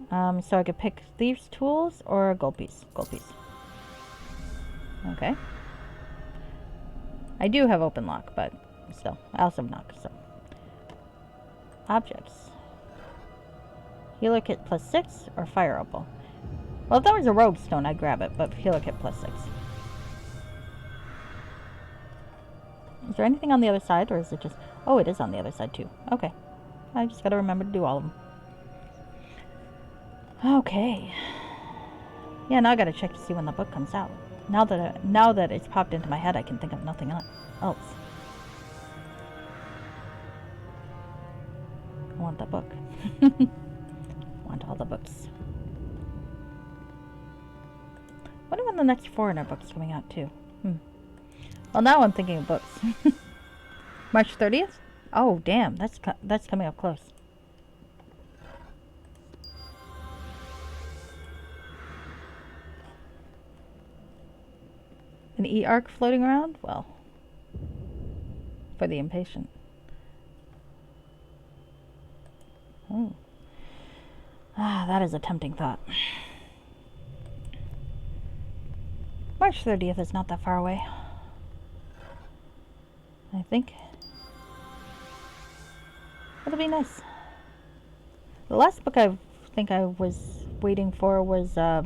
So I could pick Thieves' Tools or a gold piece. Gold piece. Okay. I do have open lock, but still. I also have knock, so. Objects. Healer kit +6 or fire opal? Well, if that was a rogue stone, I'd grab it, but healer kit +6. Is there anything on the other side, or is it just... Oh, it is on the other side, too. Okay. I just gotta remember to do all of them. Okay. Yeah, now I gotta check to see when the book comes out. Now that it's popped into my head, I can think of nothing else. I want that book. Want all the books. Wonder when the next Foreigner book's coming out, too. Well, now I'm thinking of books. March 30th? Oh, damn. That's coming up close. An E-arc floating around? Well, for the impatient. Oh. Ah, that is a tempting thought. March 30th is not that far away. I think. It'll be nice. The last book I think I was waiting for was, I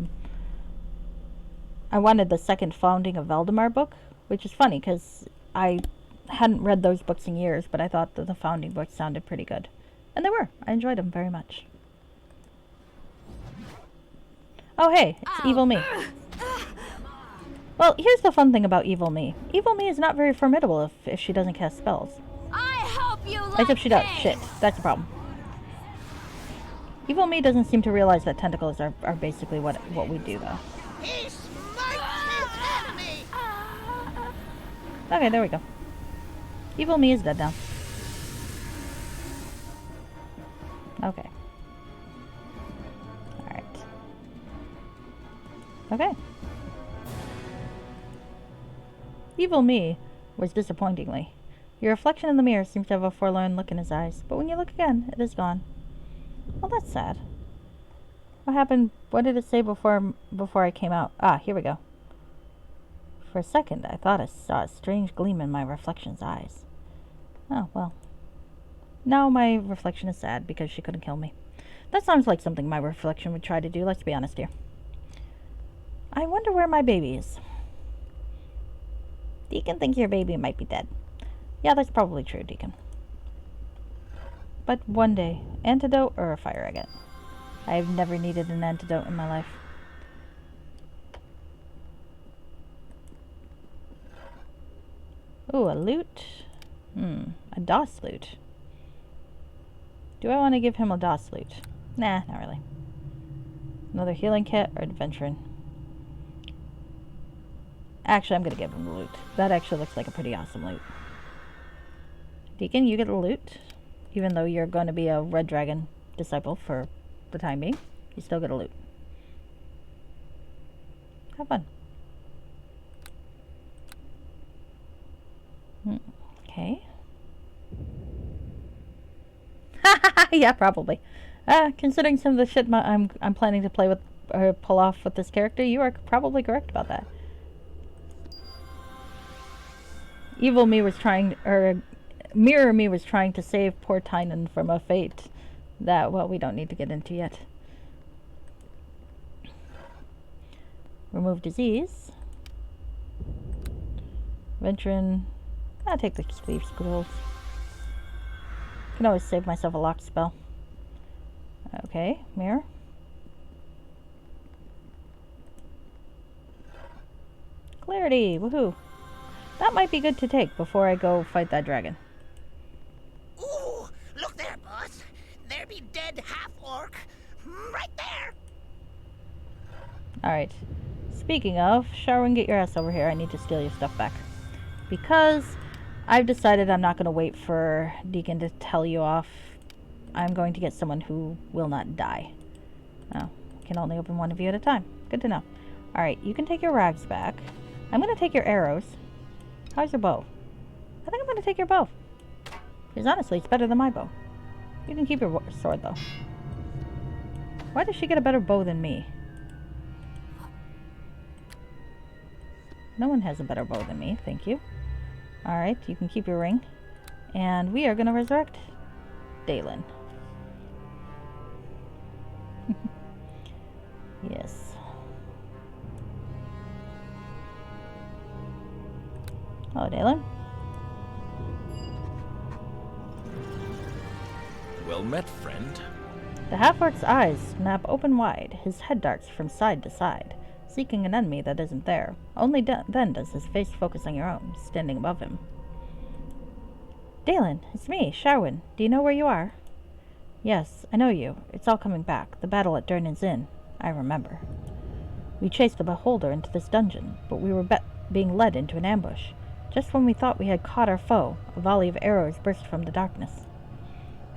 wanted the second Founding of Valdemar book, which is funny because I hadn't read those books in years, but I thought that the Founding books sounded pretty good. And they were. I enjoyed them very much. Oh, hey, it's Evil Me. Well, here's the fun thing about Evil Me. Evil Me is not very formidable if she doesn't cast spells. I hope you like Except she does. Shit, that's the problem. Evil Me doesn't seem to realize that tentacles are basically what we do, though. He smites his enemy! Okay, there we go. Evil me is dead now. Okay. Alright. Okay. Evil me was disappointingly. Your reflection in the mirror seems to have a forlorn look in his eyes, but when you look again, it is gone. Well, that's sad. What happened? What did it say before I came out? Ah, here we go. For a second, I thought I saw a strange gleam in my reflection's eyes. Oh, well. Now my reflection is sad because she couldn't kill me. That sounds like something my reflection would try to do, let's be honest here. I wonder where my baby is. Deacon thinks your baby might be dead. Yeah, that's probably true, Deacon. But one day, antidote or a fire agate. I've never needed an antidote in my life. Ooh, a loot? A DOS loot. Do I want to give him a DOS loot? Nah, not really. Another healing kit or adventuring? Actually, I'm going to give him the loot. That actually looks like a pretty awesome loot. Deacon, you get a loot. Even though you're going to be a red dragon disciple for the time being, you still get a loot. Have fun. Okay. Yeah, probably. Considering some of the shit I'm planning to play with or pull off with this character, you are probably correct about that. Evil me was trying, or Mirror me was trying to save poor Tynan from a fate that, well, we don't need to get into yet. Remove disease. Veteran. I'll take the sleeve scrolls. Can always save myself a lock spell. Okay, mirror. Clarity, woohoo. That might be good to take before I go fight that dragon. Ooh, look there, boss. There be dead half-orc. Right there. Alright. Speaking of, Sharwin, get your ass over here. I need to steal your stuff back. Because I've decided I'm not going to wait for Deacon to tell you off. I'm going to get someone who will not die. Oh, I can only open one of you at a time. Good to know. Alright, you can take your rags back. I'm going to take your arrows. How's your bow? I think I'm going to take your bow. Because honestly, it's better than my bow. You can keep your sword, though. Why does she get a better bow than me? No one has a better bow than me, thank you. Alright, you can keep your ring. And we are going to resurrect Dalen. Yes. Hello, Dalen. Well met, friend. The half-orc's eyes snap open wide, his head darts from side to side, seeking an enemy that isn't there. Only then does his face focus on your own, standing above him. Dalen, it's me, Sharwin. Do you know where you are? Yes, I know you. It's all coming back. The battle at Durnan's Inn. I remember. We chased the Beholder into this dungeon, but we were being led into an ambush. Just when we thought we had caught our foe, a volley of arrows burst from the darkness.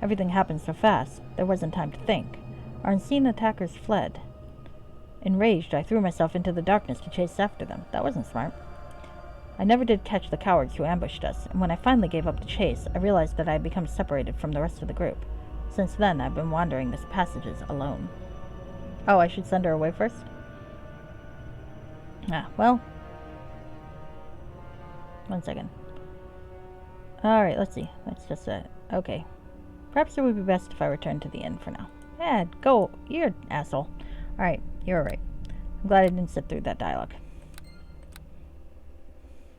Everything happened so fast, there wasn't time to think. Our unseen attackers fled. Enraged, I threw myself into the darkness to chase after them. That wasn't smart. I never did catch the cowards who ambushed us, and when I finally gave up the chase, I realized that I had become separated from the rest of the group. Since then, I've been wandering these passages alone. Oh, I should send her away first? Ah, well. One second. Alright, let's see. Let's just, okay. Perhaps it would be best if I return to the inn for now. Yeah, go. You're an asshole. Alright, you're alright. I'm glad I didn't sit through that dialogue.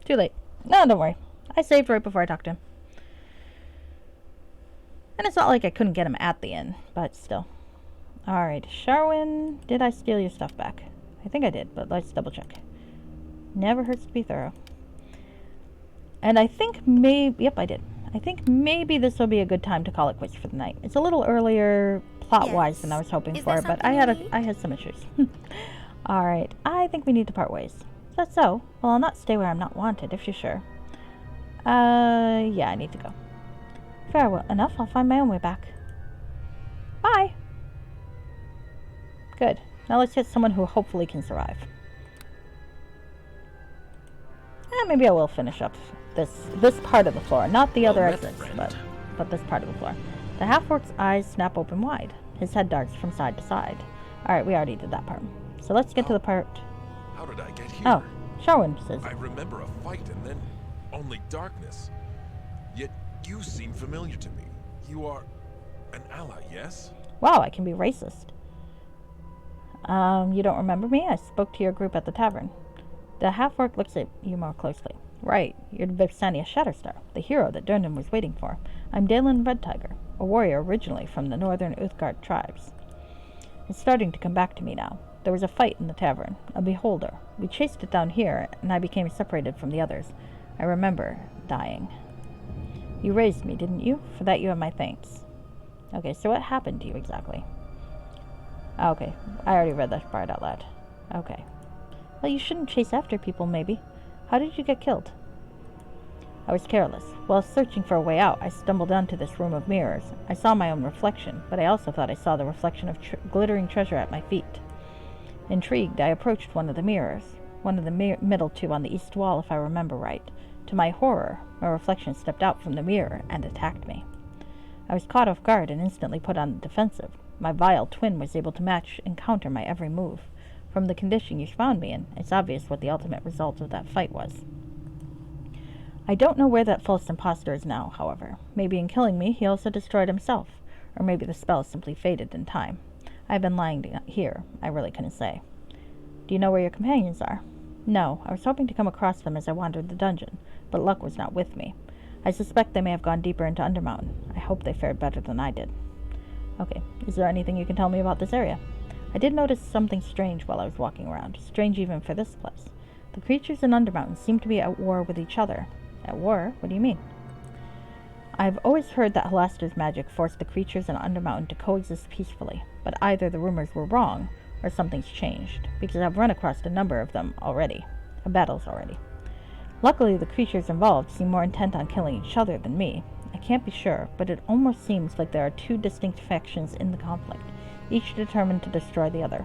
Too late. No, don't worry. I saved right before I talked to him. And it's not like I couldn't get him at the inn, but still. Alright, Sharwin, did I steal your stuff back? I think I did, but let's double check. Never hurts to be thorough. And I think maybe... Yep, I did. I think maybe this will be a good time to call it quits for the night. It's a little earlier plot-wise than I was hoping for, but I had some issues. Alright, I think we need to part ways. Is that so? Well, I'll not stay where I'm not wanted, if you're sure. Yeah, I need to go. Fair enough, I'll find my own way back. Bye! Good. Now let's get someone who hopefully can survive. Maybe I will finish up this part of the floor. Not the other exits, but this part of the floor. The half-orc's eyes snap open wide. His head darts from side to side. Alright, we already did that part. So let's get to the part... How did I get here? Oh, Sharwin says... I remember a fight and then only darkness. Yet you seem familiar to me. You are an ally, yes? Wow, I can be racist. You don't remember me? I spoke to your group at the tavern. The half-orc looks at you more closely. Right, you're Vipsania Shatterstar, the hero that Durnan was waiting for. I'm Dalen Red Tiger, a warrior originally from the northern Uthgard tribes. It's starting to come back to me now. There was a fight in the tavern, a beholder. We chased it down here, and I became separated from the others. I remember dying. You raised me, didn't you? For that you have my thanks. Okay, so what happened to you exactly? Okay, I already read that part out loud. Okay. Well, you shouldn't chase after people, maybe. How did you get killed? I was careless. While searching for a way out, I stumbled onto this room of mirrors. I saw my own reflection, but I also thought I saw the reflection of glittering treasure at my feet. Intrigued, I approached one of the mirrors. One of the middle two on the east wall, if I remember right. To my horror, my reflection stepped out from the mirror and attacked me. I was caught off guard and instantly put on the defensive. My vile twin was able to match and counter my every move. From the condition you found me in, it's obvious what the ultimate result of that fight was. I don't know where that false imposter is now, however. Maybe in killing me, he also destroyed himself. Or maybe the spell simply faded in time. I've been lying here. I really couldn't say. Do you know where your companions are? No, I was hoping to come across them as I wandered the dungeon, but luck was not with me. I suspect they may have gone deeper into Undermountain. I hope they fared better than I did. Okay, is there anything you can tell me about this area? I did notice something strange while I was walking around. Strange even for this place. The creatures in Undermountain seem to be at war with each other. At war? What do you mean? I've always heard that Halaster's magic forced the creatures in Undermountain to coexist peacefully, but either the rumors were wrong, or something's changed, because I've run across a number of them already. Battles already. Luckily, the creatures involved seem more intent on killing each other than me. I can't be sure, but it almost seems like there are two distinct factions in the conflict, each determined to destroy the other.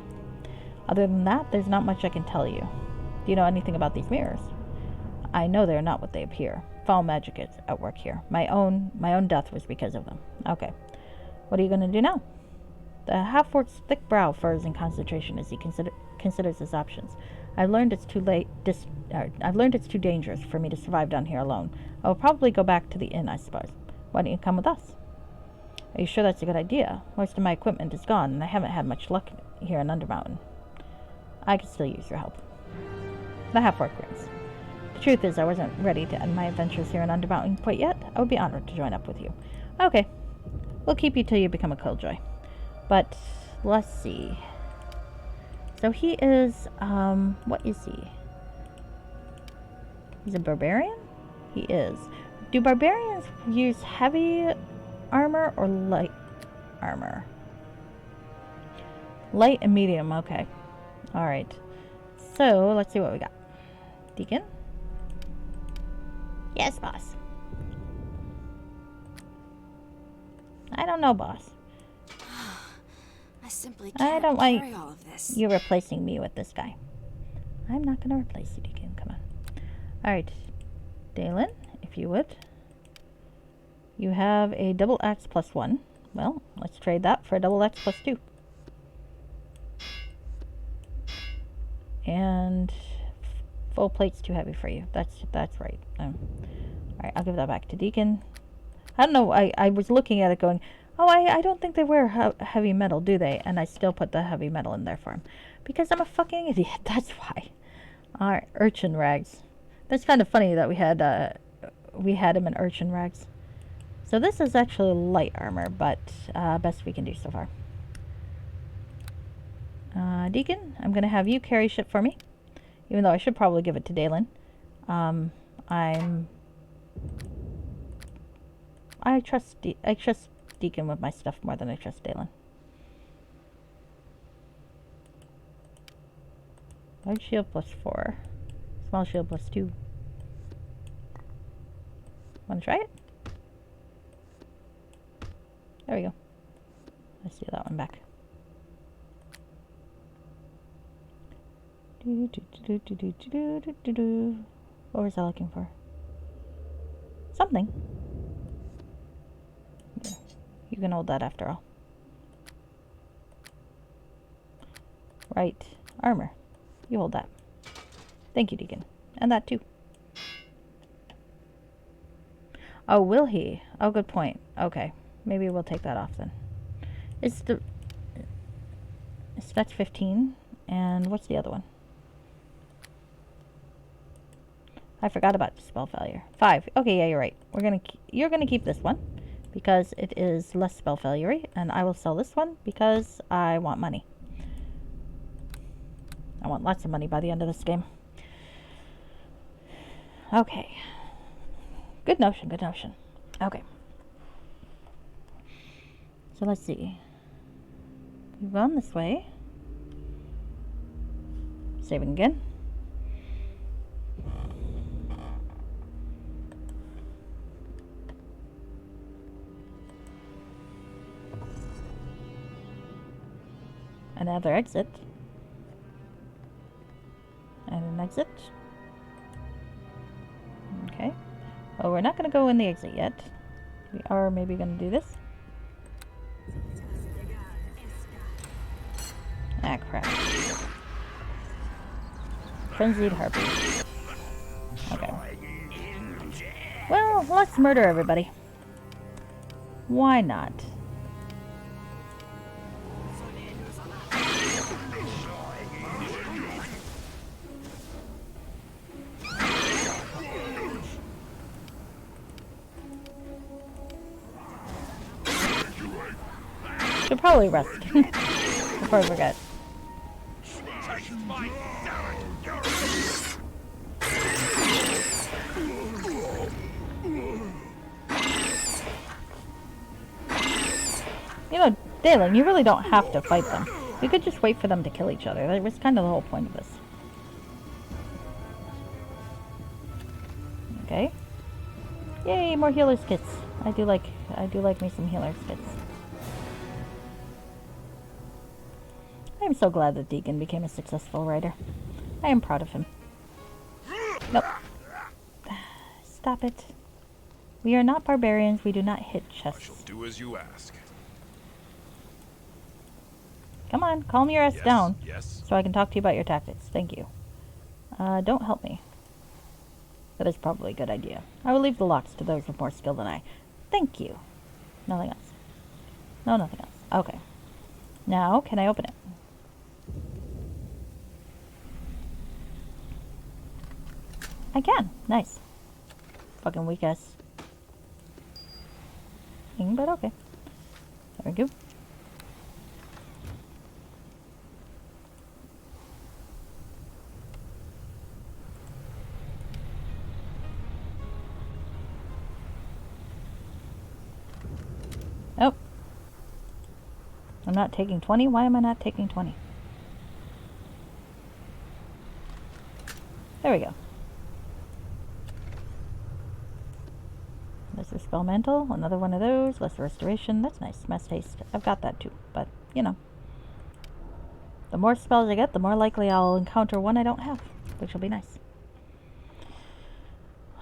Other than that, there's not much I can tell you. Do you know anything about these mirrors? I know they are not what they appear. Foul magic is at work here. My own death was because of them. Okay. What are you going to do now? The half-orc's thick brow furrows in concentration as he considers his options. I've learned it's too dangerous for me to survive down here alone. I will probably go back to the inn, I suppose. Why don't you come with us? Are you sure that's a good idea? Most of my equipment is gone, and I haven't had much luck here in Undermountain. I could still use your help. The half-orc grins. The truth is, I wasn't ready to end my adventures here in Undermountain quite yet. I would be honored to join up with you. Okay. We'll keep you till you become a killjoy. But, let's see. So he is, what is he? He's a barbarian? He is. Do barbarians use heavy armor or light armor? Light and medium, okay. Alright. So, let's see what we got. Deacon? Yes, boss. I don't know, boss. I simply can't carry all of this. You replacing me with this guy. I'm not going to replace you, Deacon. Come on. Alright. Dalen, if you would. You have a double axe plus 1. Well, let's trade that for a double axe plus 2. And full plate's too heavy for you. That's right. Alright, I'll give that back to Deacon. I don't know, I was looking at it going, oh, I don't think they wear heavy metal, do they? And I still put the heavy metal in there for him. Because I'm a fucking idiot, that's why. Alright, urchin rags. That's kind of funny that we had him in urchin rags. So this is actually light armor, but best we can do so far. Deacon, I'm going to have you carry shit for me. Even though I should probably give it to Dalen. I trust Deacon with my stuff more than I trust Dalen. Large shield plus 4. Small shield plus 2. Want to try it? There we go. Let's do that one back. What was I looking for? Something. Yeah. You can hold that after all. Right. Armor. You hold that. Thank you, Deacon. And that too. Oh, will he? Oh, good point. Okay. Maybe we'll take that off then. That's 15. And what's the other one? I forgot about spell failure. 5. Okay, yeah, you're right. You're gonna keep this one because it is less spell failure, and I will sell this one because I want money. I want lots of money by the end of this game. Okay. Good notion, good notion. Okay. So let's see. We've gone this way. Saving again. Another exit. And an exit. Okay. Oh, we're not going to go in the exit yet. We are maybe going to do this. Ah, crap. Frenzied Harpy. Okay. Well, let's murder everybody. Why not? Should probably rest before I forget. You know, Dalen, you really don't have to fight them. You could just wait for them to kill each other. That was kind of the whole point of this. Okay. Yay, more healer's kits. I do like me some healer's kits. I am so glad that Deacon became a successful writer. I am proud of him. Nope. Stop it. We are not barbarians. We do not hit chests. I shall do as you ask. Come on, calm your ass down. Yes. So I can talk to you about your tactics. Thank you. Don't help me. That is probably a good idea. I will leave the locks to those with more skill than I. Thank you. Nothing else. No, nothing else. Okay. Now, can I open it? I can. Nice. Fucking weak ass thing, but okay. There we go. Oh. I'm not taking 20? Why am I not taking 20? There we go. Lesser spell mantle, another one of those, lesser restoration, that's nice, mass haste, I've got that too, but, you know. The more spells I get, the more likely I'll encounter one I don't have, which will be nice.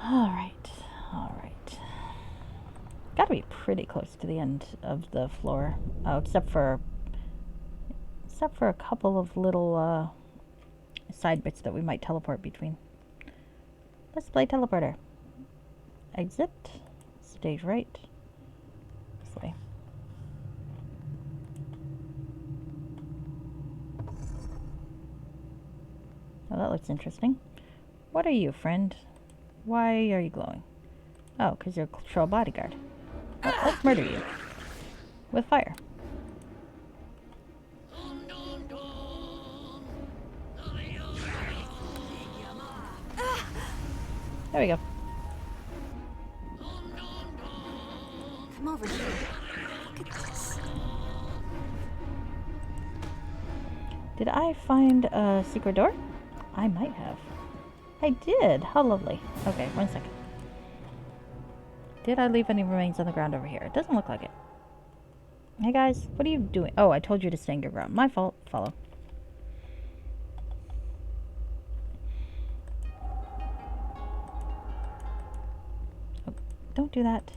Alright, alright. Gotta be pretty close to the end of the floor, except for a couple of little, side bits that we might teleport between. Let's play teleporter. Exit. Stage right. This way. Oh, that looks interesting. What are you, friend? Why are you glowing? Oh, because you're a troll bodyguard. Well, let's murder you. With fire. There we go. Come over here. Look at this. Did I find a secret door? I might have. I did. How lovely. Okay, 1 second. Did I leave any remains on the ground over here? It doesn't look like it. Hey guys, what are you doing? Oh, I told you to stand your ground. My fault. Follow. Oh, don't do that.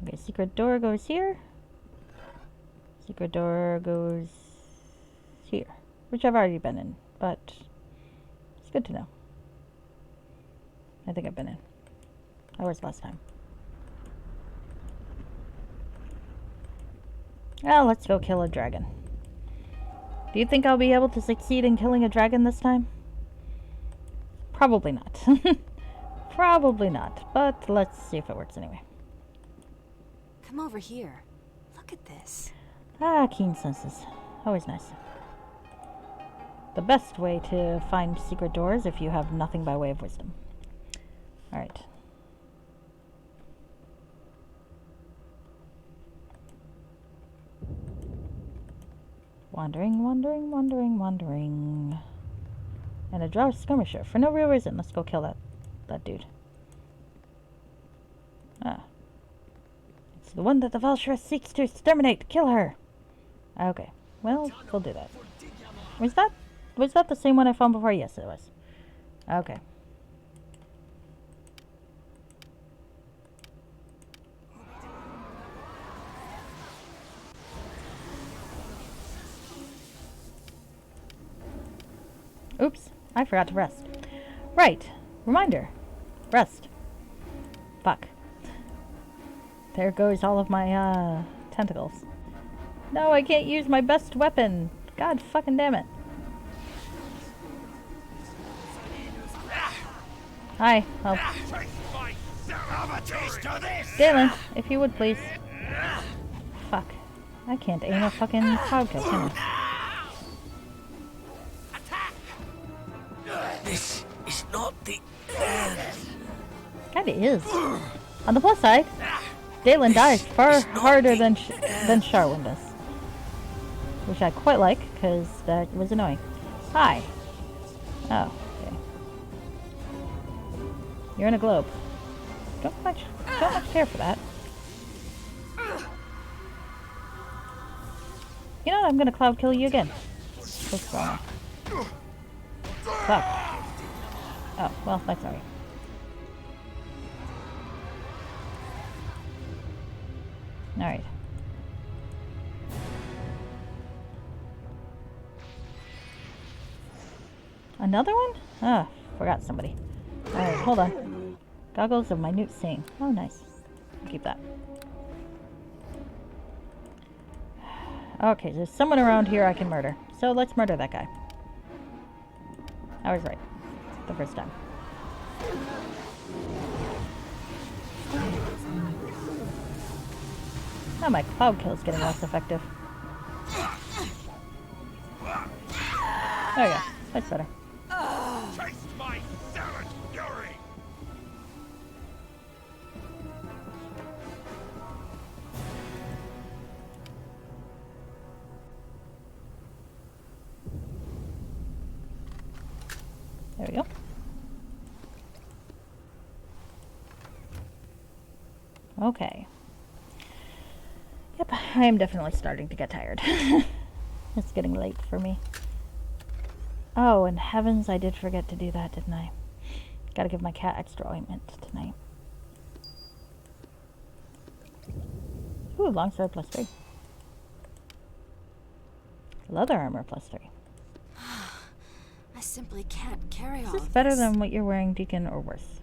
Okay, secret door goes here. Secret door goes here. Which I've already been in, but it's good to know. I think I've been in. I was last time. Well, let's go kill a dragon. Do you think I'll be able to succeed in killing a dragon this time? Probably not. Probably not, but let's see if it works anyway. Come over here. Look at this. Ah, keen senses. Always nice. The best way to find secret doors if you have nothing by way of wisdom. Alright. Wandering, wandering, wandering, wandering. And a drow skirmisher. For no real reason. Let's go kill that dude. Ah. It's the one that the Valshra seeks to exterminate. Kill her. Okay. Well, we'll do that. Was that the same one I found before? Yes, it was. Okay. Oops, I forgot to rest. Right. Reminder. Rest. Fuck. There goes all of my, tentacles. No, I can't use my best weapon. God fucking damn it. Hi. Oh. Dalen, if you would please. Fuck. I can't aim a fucking cloud kill, can I? This is not the end. Kinda is. On the plus side, Dalen dies far harder than Sharwin does. Which I quite like, because that was annoying. Hi. Oh, okay. You're in a globe. Don't much care for that. You know what? I'm gonna cloud kill you again. Fuck. Oh, well, that's alright. Alright. Another one? Ah, forgot somebody. Alright, hold on. Goggles of minute seeing. Oh, nice. I'll keep that. Okay, there's someone around here I can murder. So let's murder that guy. I was right. The first time. Now my cloud kill is getting less effective. There we go. That's better. Taste my savage fury! There we go. Okay. Yep, I am definitely starting to get tired. It's getting late for me. Oh, and heavens, I did forget to do that, didn't I? Gotta give my cat extra ointment tonight. Ooh, longsword +3. Leather armor +3. I simply can't carry all Is this of better this. than what you're wearing, Deacon, or worse?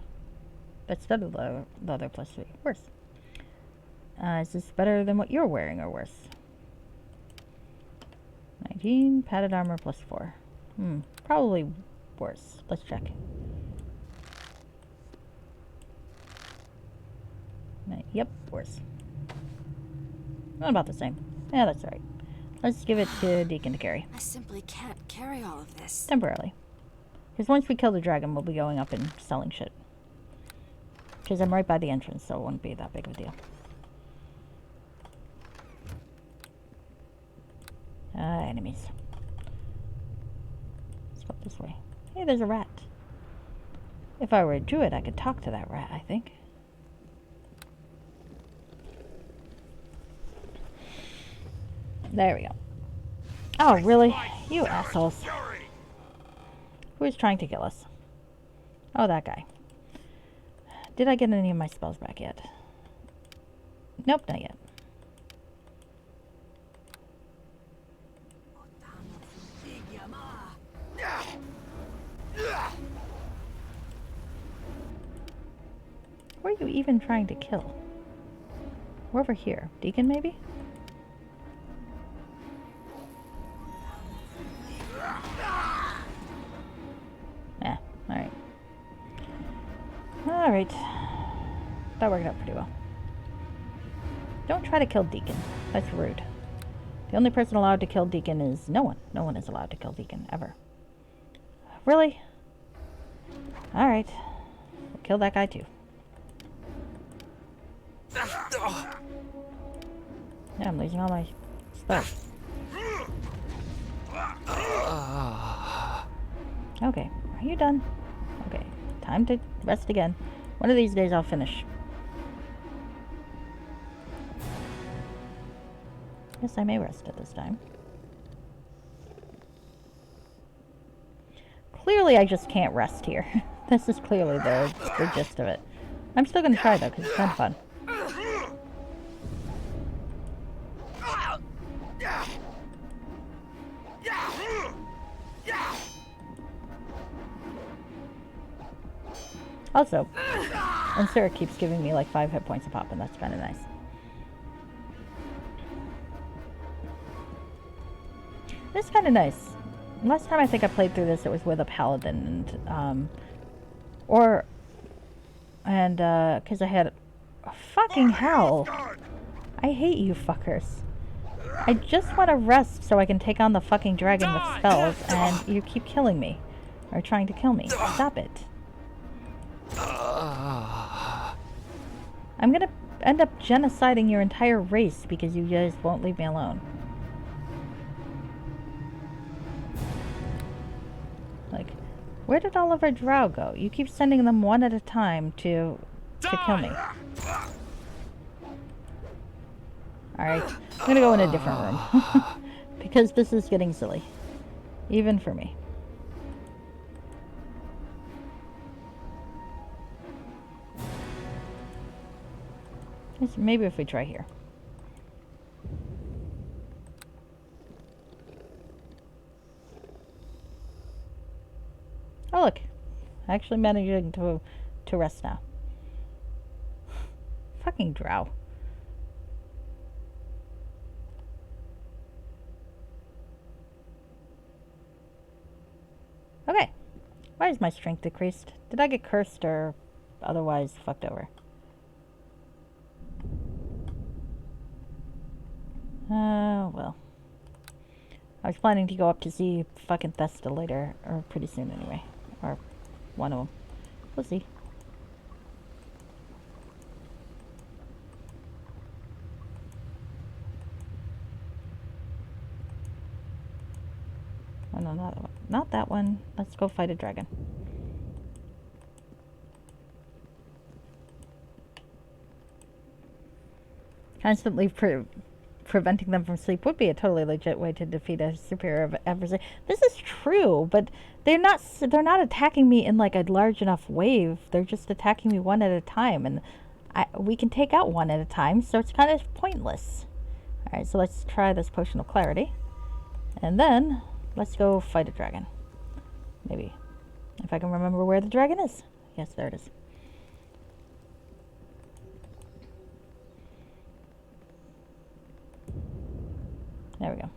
That's better than leather +3. Worse. Is this better than what you're wearing, or worse? 19, padded armor +4. Probably worse. Let's check. Yep, worse. Not about the same. Yeah, that's right. Let's give it to Deacon to carry. I simply can't carry all of this. Temporarily. Because once we kill the dragon, we'll be going up and selling shit. Because I'm right by the entrance, so it won't be that big of a deal. Enemies. Let's go this way. Hey, there's a rat. If I were a druid, I could talk to that rat, I think. There we go. Oh, really? You assholes. Who is trying to kill us? Oh, that guy. Did I get any of my spells back yet? Nope, not yet. Who are you even trying to kill? We're over here. Deacon, maybe? Yeah, alright. Alright. That worked out pretty well. Don't try to kill Deacon. That's rude. The only person allowed to kill Deacon is no one. No one is allowed to kill Deacon, ever. Really? Alright. We'll kill that guy too. Yeah, I'm losing all my stuff. Okay, are you done? Okay, time to rest again. One of these days I'll finish. Yes, I may rest at this time. Clearly I just can't rest here. This is clearly the gist of it. I'm still going to try though, because it's kind of fun. Also, and Sarah keeps giving me like 5 hit points a pop, and that's kind of nice. This is kind of nice. Last time I think I played through this, it was with a paladin, and because I had fucking hell. I hate you fuckers. I just want to rest so I can take on the fucking dragon with spells, and you keep killing me, or trying to kill me. Stop it. I'm gonna end up genociding your entire race because you guys won't leave me alone. Like, where did all of our drow go? You keep sending them one at a time to kill me. Alright, I'm gonna go in a different room. Because this is getting silly. Even for me. Maybe if we try here. Oh look, I actually managed to rest now. Fucking drow. Okay, why is my strength decreased? Did I get cursed or otherwise fucked over? Well. I was planning to go up to see fucking Thesta later, or pretty soon anyway. Or one of them. We'll see. Oh no, not that one. Let's go fight a dragon. Constantly preventing them from sleep would be a totally legit way to defeat a superior adversary. This is true, but they're not attacking me in like a large enough wave. They're just attacking me one at a time, and we can take out one at a time, so it's kind of pointless. Alright, so let's try this potion of clarity. And then let's go fight a dragon. Maybe. If I can remember where the dragon is. Yes, there it is. There we go.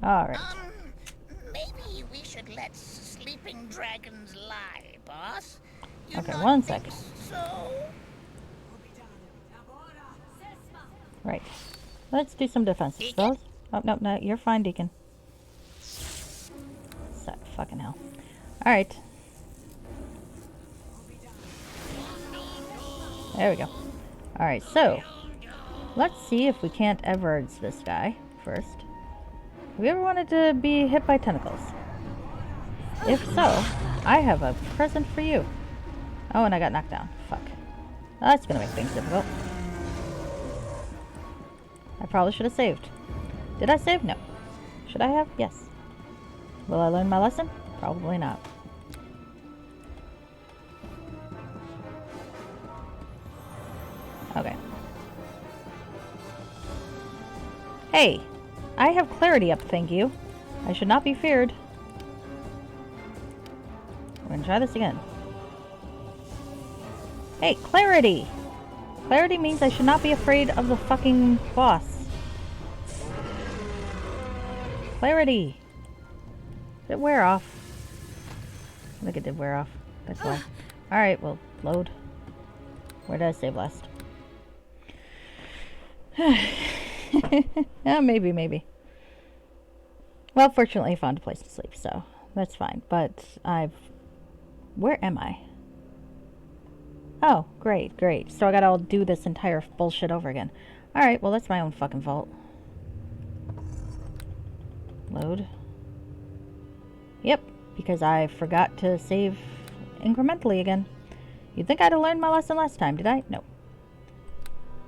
Alright. Maybe we should let sleeping dragons lie, boss. You Okay, one second. So? Right. Let's do some defensive spells. Oh, no, you're fine, Deacon. Fucking hell. Alright. There we go. Alright, so let's see if we can't Everards this guy first. Have you ever wanted to be hit by tentacles? If so, I have a present for you. Oh, and I got knocked down. Fuck. That's gonna make things difficult. I probably should have saved. Did I save? No. Should I have? Yes. Will I learn my lesson? Probably not. Okay. Hey! I have clarity up, thank you. I should not be feared. We're gonna try this again. Hey, clarity! Clarity means I should not be afraid of the fucking boss. Clarity! Did it wear off? I think it did wear off. That's why. Alright, well, load. Where did I save last? Yeah, maybe. Well, fortunately I found a place to sleep, so that's fine. But where am I? Oh, great. So I gotta all do this entire bullshit over again. Alright, well that's my own fucking fault. Load. Yep, because I forgot to save incrementally again. You'd think I'd have learned my lesson last time, did I? No.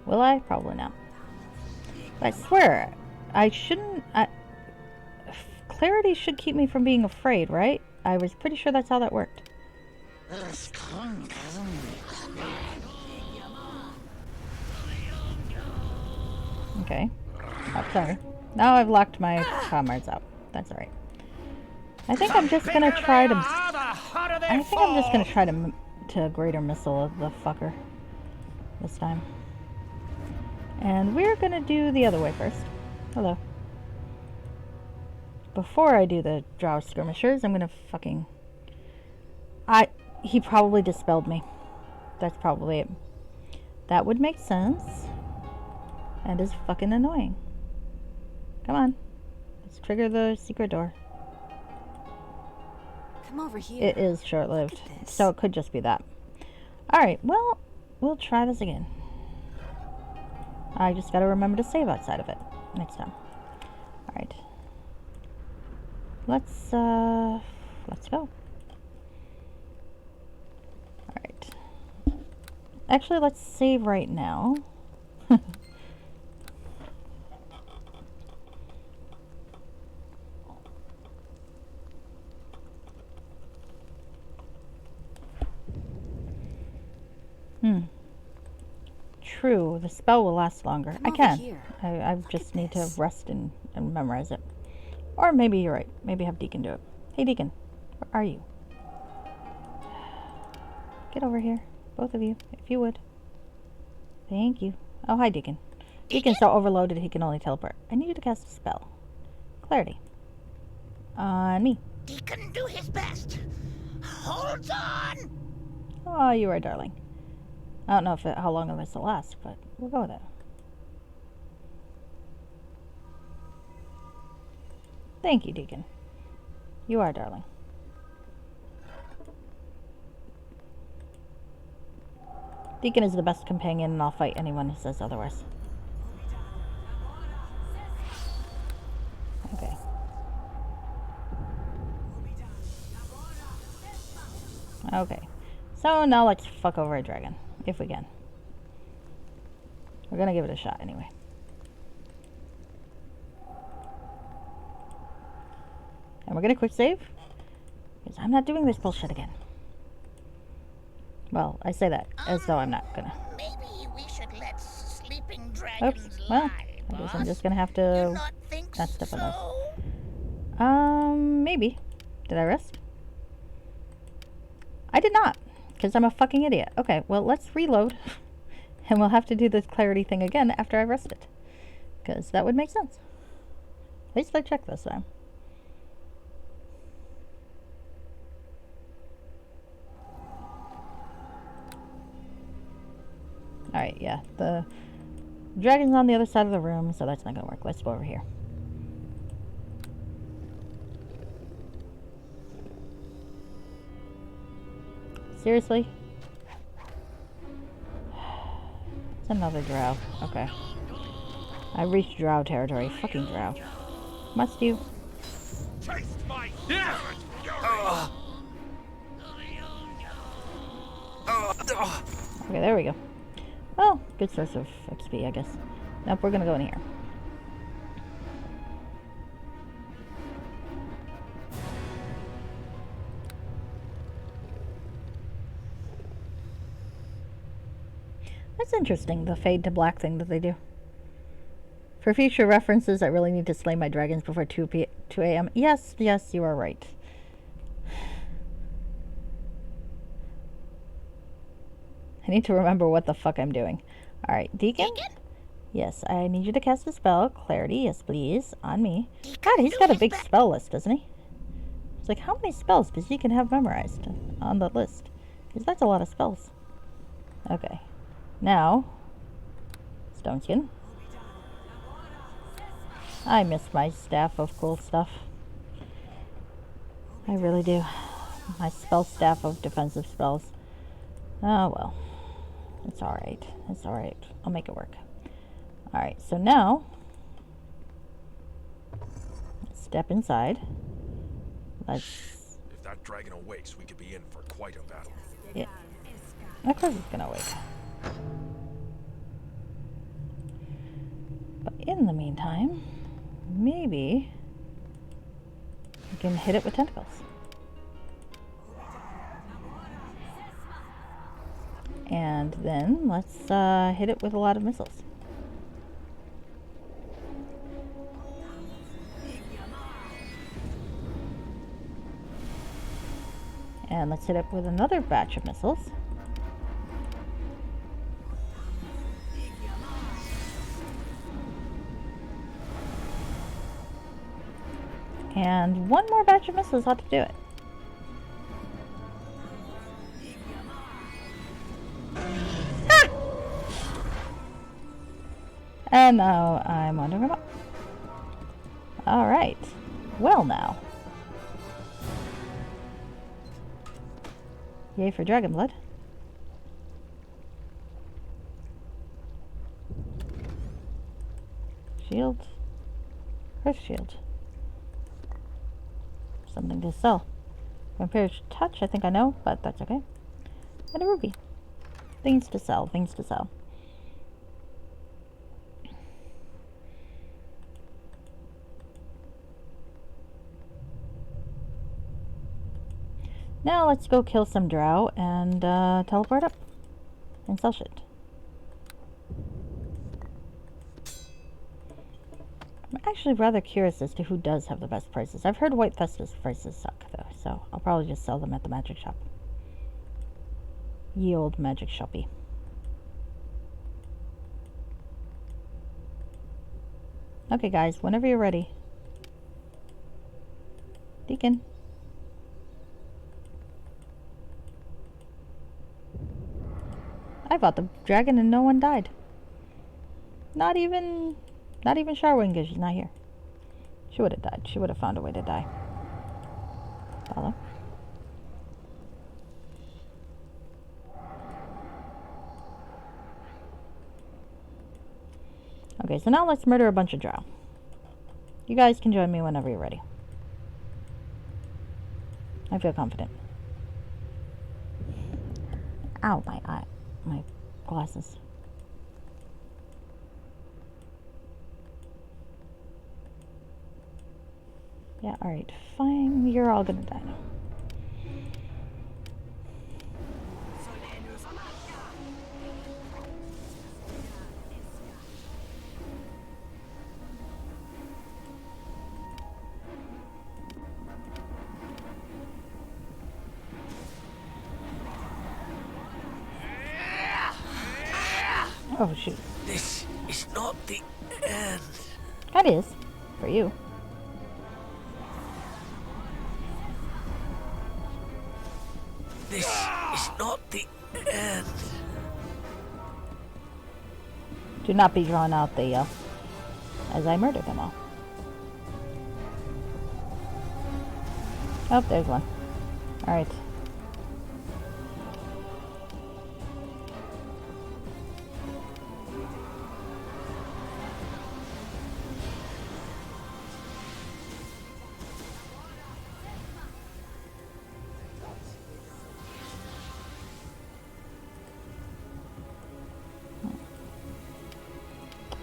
Will I? Probably not. But I swear, I shouldn't... Clarity should keep me from being afraid, right? I was pretty sure that's how that worked. Okay. Oh, sorry. Now I've locked my comrades out. That's alright. I think I'm just gonna try to... I think I'm just gonna try to greater missile the fucker this time. And we're gonna do the other way first. Hello. Before I do the drow skirmishers, I'm gonna fucking... He probably dispelled me. That's probably it. That would make sense. And is fucking annoying. Come on. Let's trigger the secret door. Come over here. It is short-lived, so it could just be that. Alright, well, we'll try this again. I just gotta remember to save outside of it next time. Alright. Let's go. Alright. Actually, let's save right now. True, the spell will last longer. I can. I just need to rest and memorize it. Or maybe you're right. Maybe have Deacon do it. Hey Deacon, where are you? Get over here. Both of you, if you would. Thank you. Oh, hi Deacon. Deacon's so overloaded he can only teleport. I need you to cast a spell. Clarity. On me. Deacon do his best. Hold on! Oh, you are darling. I don't know how long this will last, but we'll go with it. Thank you, Deacon. You are darling. Deacon is the best companion, and I'll fight anyone who says otherwise. Okay. Okay. So now let's fuck over a dragon. If we can. We're gonna give it a shot anyway. And we're gonna quick save. Because I'm not doing this bullshit again. Well, I say that as though I'm not gonna. Maybe we should let sleeping dragons Oops. Well, lie, I guess boss. I'm just gonna have to not step on those. Maybe. Did I rest? I did not. Because I'm a fucking idiot. Okay, well, let's reload. And we'll have to do this clarity thing again after I rested. Because that would make sense. At least I checked this time. Alright, yeah. The dragon's on the other side of the room, so that's not going to work. Let's go over here. Seriously? It's another drow. Okay. I reached drow territory. Fucking drow. Must you? Okay, there we go. Well, good source of XP, I guess. Nope, we're gonna go in here. That's interesting, the fade to black thing that they do. For future references, I really need to slay my dragons before 2 a.m. Yes, yes, you are right. I need to remember what the fuck I'm doing. Alright, Deacon? Yes, I need you to cast a spell. Clarity, yes please, on me. God, he's got a big spell list, doesn't he? It's like, how many spells does Deacon have memorized on the list? Because that's a lot of spells. Okay. Now, Stoneskin. I miss my staff of cool stuff. I really do. My spell staff of defensive spells. Oh well. It's alright. It's alright. I'll make it work. Alright, so now let's step inside. Let's... If that dragon awakes, we could be in for quite a battle. Yeah. Of course it's gonna awake. But in the meantime, maybe we can hit it with tentacles. And then let's hit it with a lot of missiles. And let's hit it with another batch of missiles. And one more batch of missiles ought to do it. Ah! And now I'm wandering him up. Alright. Well now. Yay for dragon blood. Shield. Earth shield. Something to sell. Vampiric touch, I think I know, but that's okay. And a ruby. Things to sell, things to sell. Now let's go kill some drow and teleport up and sell shit. I'm actually rather curious as to who does have the best prices. I've heard White Festus prices suck though, so I'll probably just sell them at the magic shop. Ye old magic shoppy. Okay guys, whenever you're ready. Deacon. I fought the dragon and no one died. Not even Sharwing, because she's not here. She would have died. She would have found a way to die. Follow. Okay, so now let's murder a bunch of drow. You guys can join me whenever you're ready. I feel confident. Ow, my eye. My glasses. Yeah, alright, fine. You're all gonna die now. Oh shoot. This is not the end. That is. For you. This is not the end. Do not be drawn out, they yell, as I murder them all. Oh, there's one. Alright.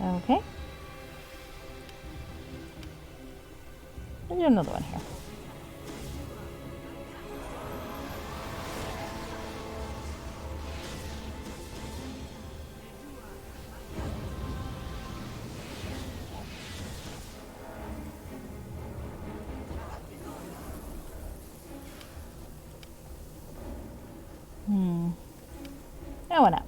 Okay. Let's do another one here. No one up.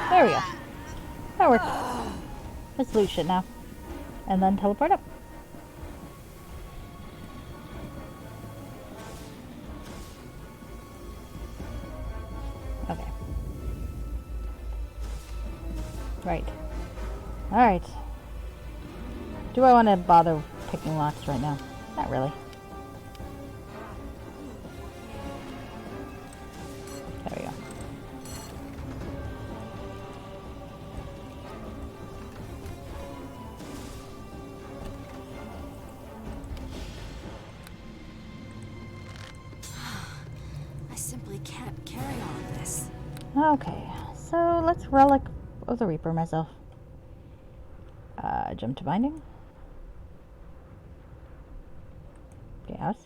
There we go. That worked. Let's loot shit now. And then teleport up. Okay. Right. Alright. Do I want to bother picking locks right now? Not really. There we go. I simply can't carry all of this. Okay, so let's Relic of the Reaper myself. Jump to binding. Yes.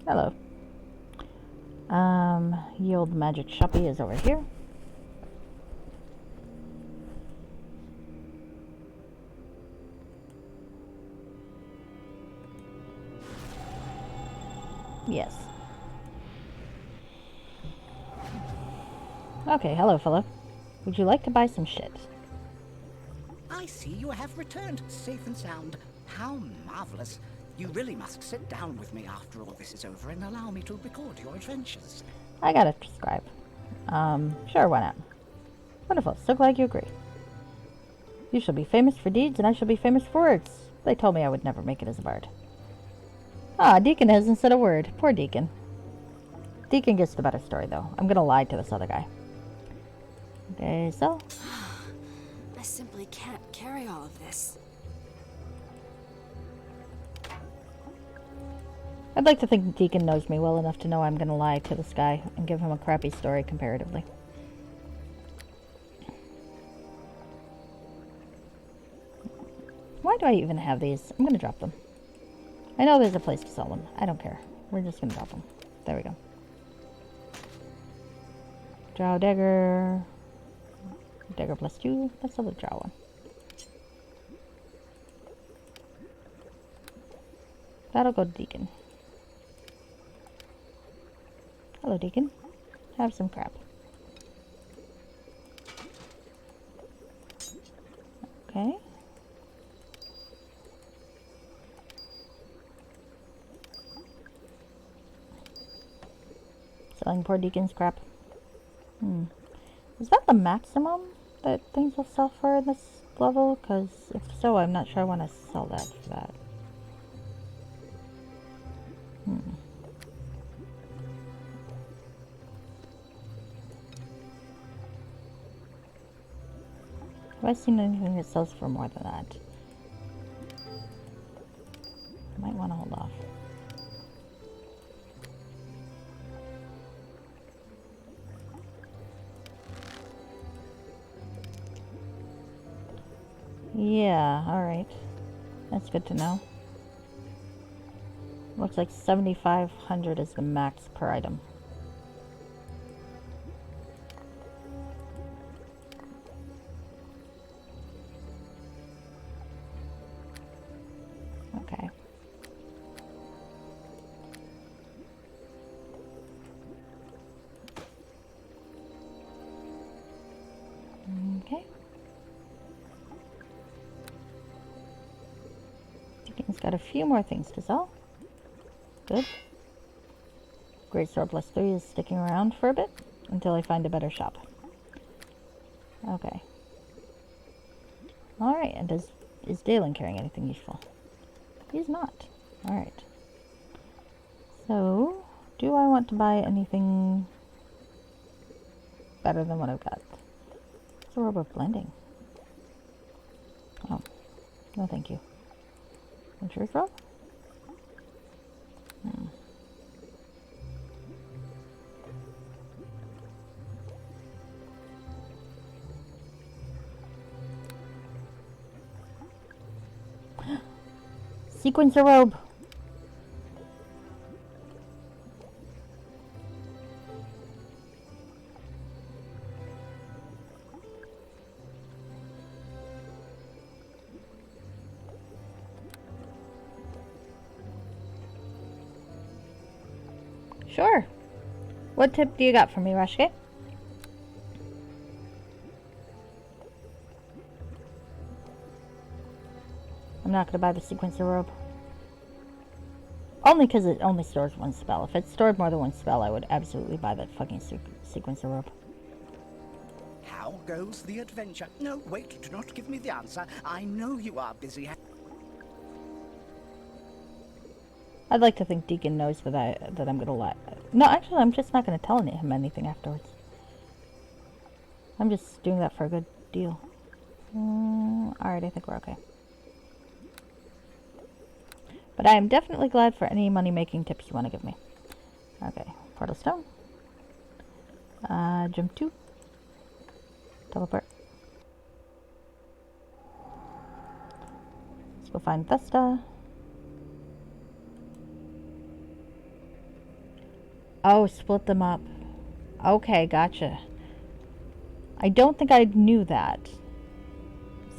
Hello. Yield Magic Shoppy is over here. Yes. Okay, hello, fellow. Would you like to buy some shit? I see you have returned, safe and sound. How marvelous. You really must sit down with me after all this is over and allow me to record your adventures. I gotta subscribe. Sure, why not? Wonderful, so glad you agree. You shall be famous for deeds, and I shall be famous for words. They told me I would never make it as a bard. Ah, Deacon hasn't said a word. Poor Deacon. Deacon gets the better story, though. I'm gonna lie to this other guy. Okay, so... I simply can't carry all of this. I'd like to think Deacon knows me well enough to know I'm gonna lie to this guy and give him a crappy story comparatively. Why do I even have these? I'm gonna drop them. I know there's a place to sell them. I don't care. We're just gonna drop them. There we go. Drow dagger. Dagger +2. Let's sell the drow one. That'll go to Deacon. Hello, Deacon. Have some crap. Okay. Selling poor Deacon's crap. Is that the maximum that things will sell for in this level? Because if so, I'm not sure I want to sell that for that. Have I seen anything that sells for more than that? I might want to hold off. Yeah, alright. That's good to know. Looks like 7,500 is the max per item. Okay. Okay. Deacon's got a few more things to sell. Good. Great Sword +3 is sticking around for a bit until I find a better shop. Okay. Alright, and is Dalen carrying anything useful? He's not. Alright. So, do I want to buy anything better than what I've got? It's a robe of blending. Oh. No, thank you. A truth robe? Sequencer robe. Sure. What tip do you got for me, Rashke? I'm not gonna buy the sequencer robe. Only because it only stores one spell. If it stored more than one spell, I would absolutely buy that fucking sequencer robe. How goes the adventure? No, wait, do not give me the answer. I know you are busy. I'd like to think Deacon knows that I'm gonna lie. No, actually, I'm just not gonna tell him anything afterwards. I'm just doing that for a good deal. Alright, I think we're okay. But I am definitely glad for any money-making tips you want to give me. Okay, Portal Stone. Jump 2. Teleport. Let's go find Thesta. Oh, split them up. Okay, gotcha. I don't think I knew that.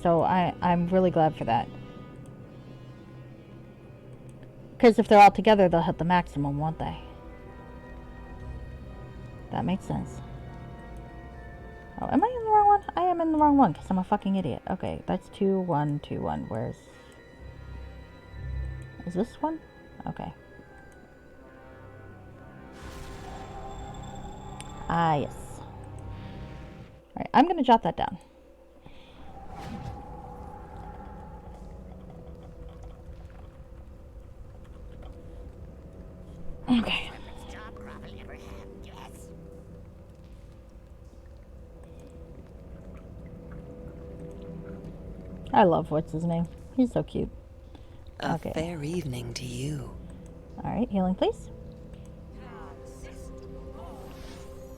So I'm really glad for that. Because if they're all together, they'll hit the maximum, won't they? That makes sense. Oh, am I in the wrong one? I am in the wrong one because I'm a fucking idiot. Okay, that's 2, 1, 2, 1. Where's... Is this one? Okay. Ah, yes. Alright, I'm going to jot that down. Okay. I love what's his name. He's so cute. A fair evening to you. Alright, healing please.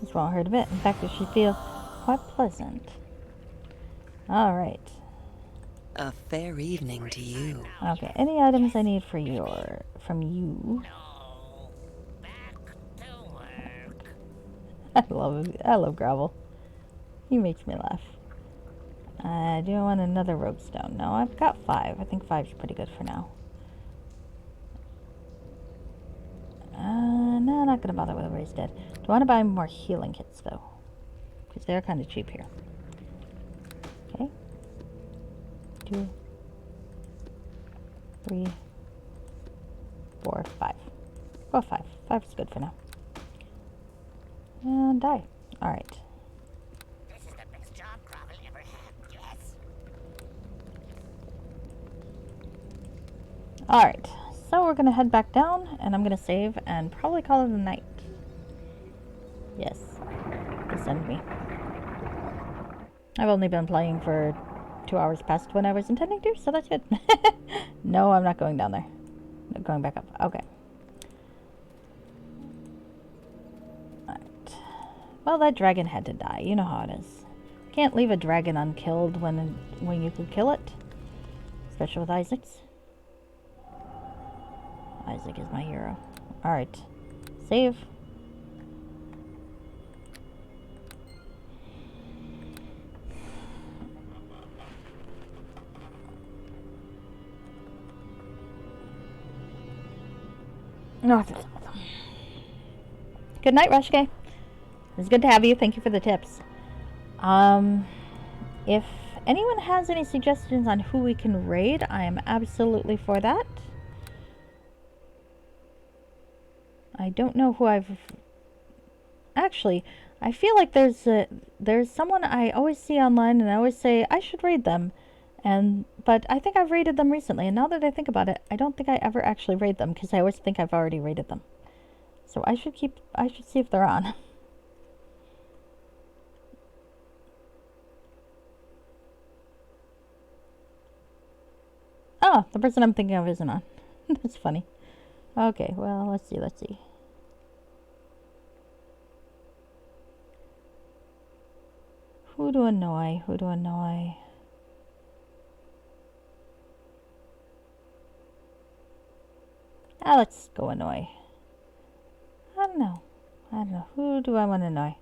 This won't hurt a bit. In fact, it should feel quite pleasant. Alright. A fair evening to you. Okay, any items I need for from you. I love Gravel. He makes me laugh. Do I want another rogue stone? No, I've got 5. I think 5's pretty good for now. No, I'm not gonna bother with Raised Dead. Do I want to buy more healing kits though? Because they're kind of cheap here. Okay. 2, 3, 4, 5. Go 5. 5 is good for now. And die. Alright. This is the best job Gravel ever had, yes. Alright. So we're gonna head back down, and I'm gonna save and probably call it a night. Yes. Descend me. I've only been playing for 2 hours past when I was intending to, so that's good. No, I'm not going down there. I'm going back up. Okay. Alright. Well, that dragon had to die. You know how it is. Can't leave a dragon unkilled when you could kill it. Especially with Isaac's. Isaac is my hero. Alright. Save. No. Good night, Rushke. It was good to have you. Thank you for the tips. If anyone has any suggestions on who we can raid, I am absolutely for that. I don't know who I've... Actually, I feel like there's someone I always see online and I always say I should raid them. But I think I've raided them recently, and now that I think about it, I don't think I ever actually raid them because I always think I've already raided them. So I should see if they're on. Oh, the person I'm thinking of isn't on. That's funny. Okay, well, let's see. Who to annoy? Let's go annoy. I don't know. Who do I want to annoy?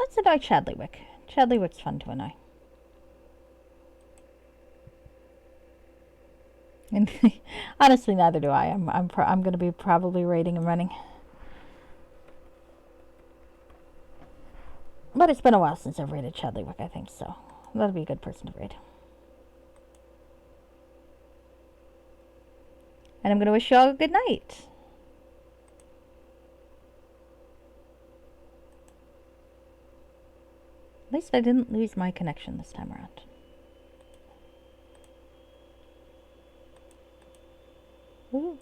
let's annoy Chadleywick. Chadleywick's fun to annoy. And honestly, neither do I. I'm going to be probably raiding and running. But it's been a while since I've raided Chadleywick, I think, so that'll be a good person to raid. And I'm going to wish you all a good night. At least I didn't lose my connection this time around. Ooh.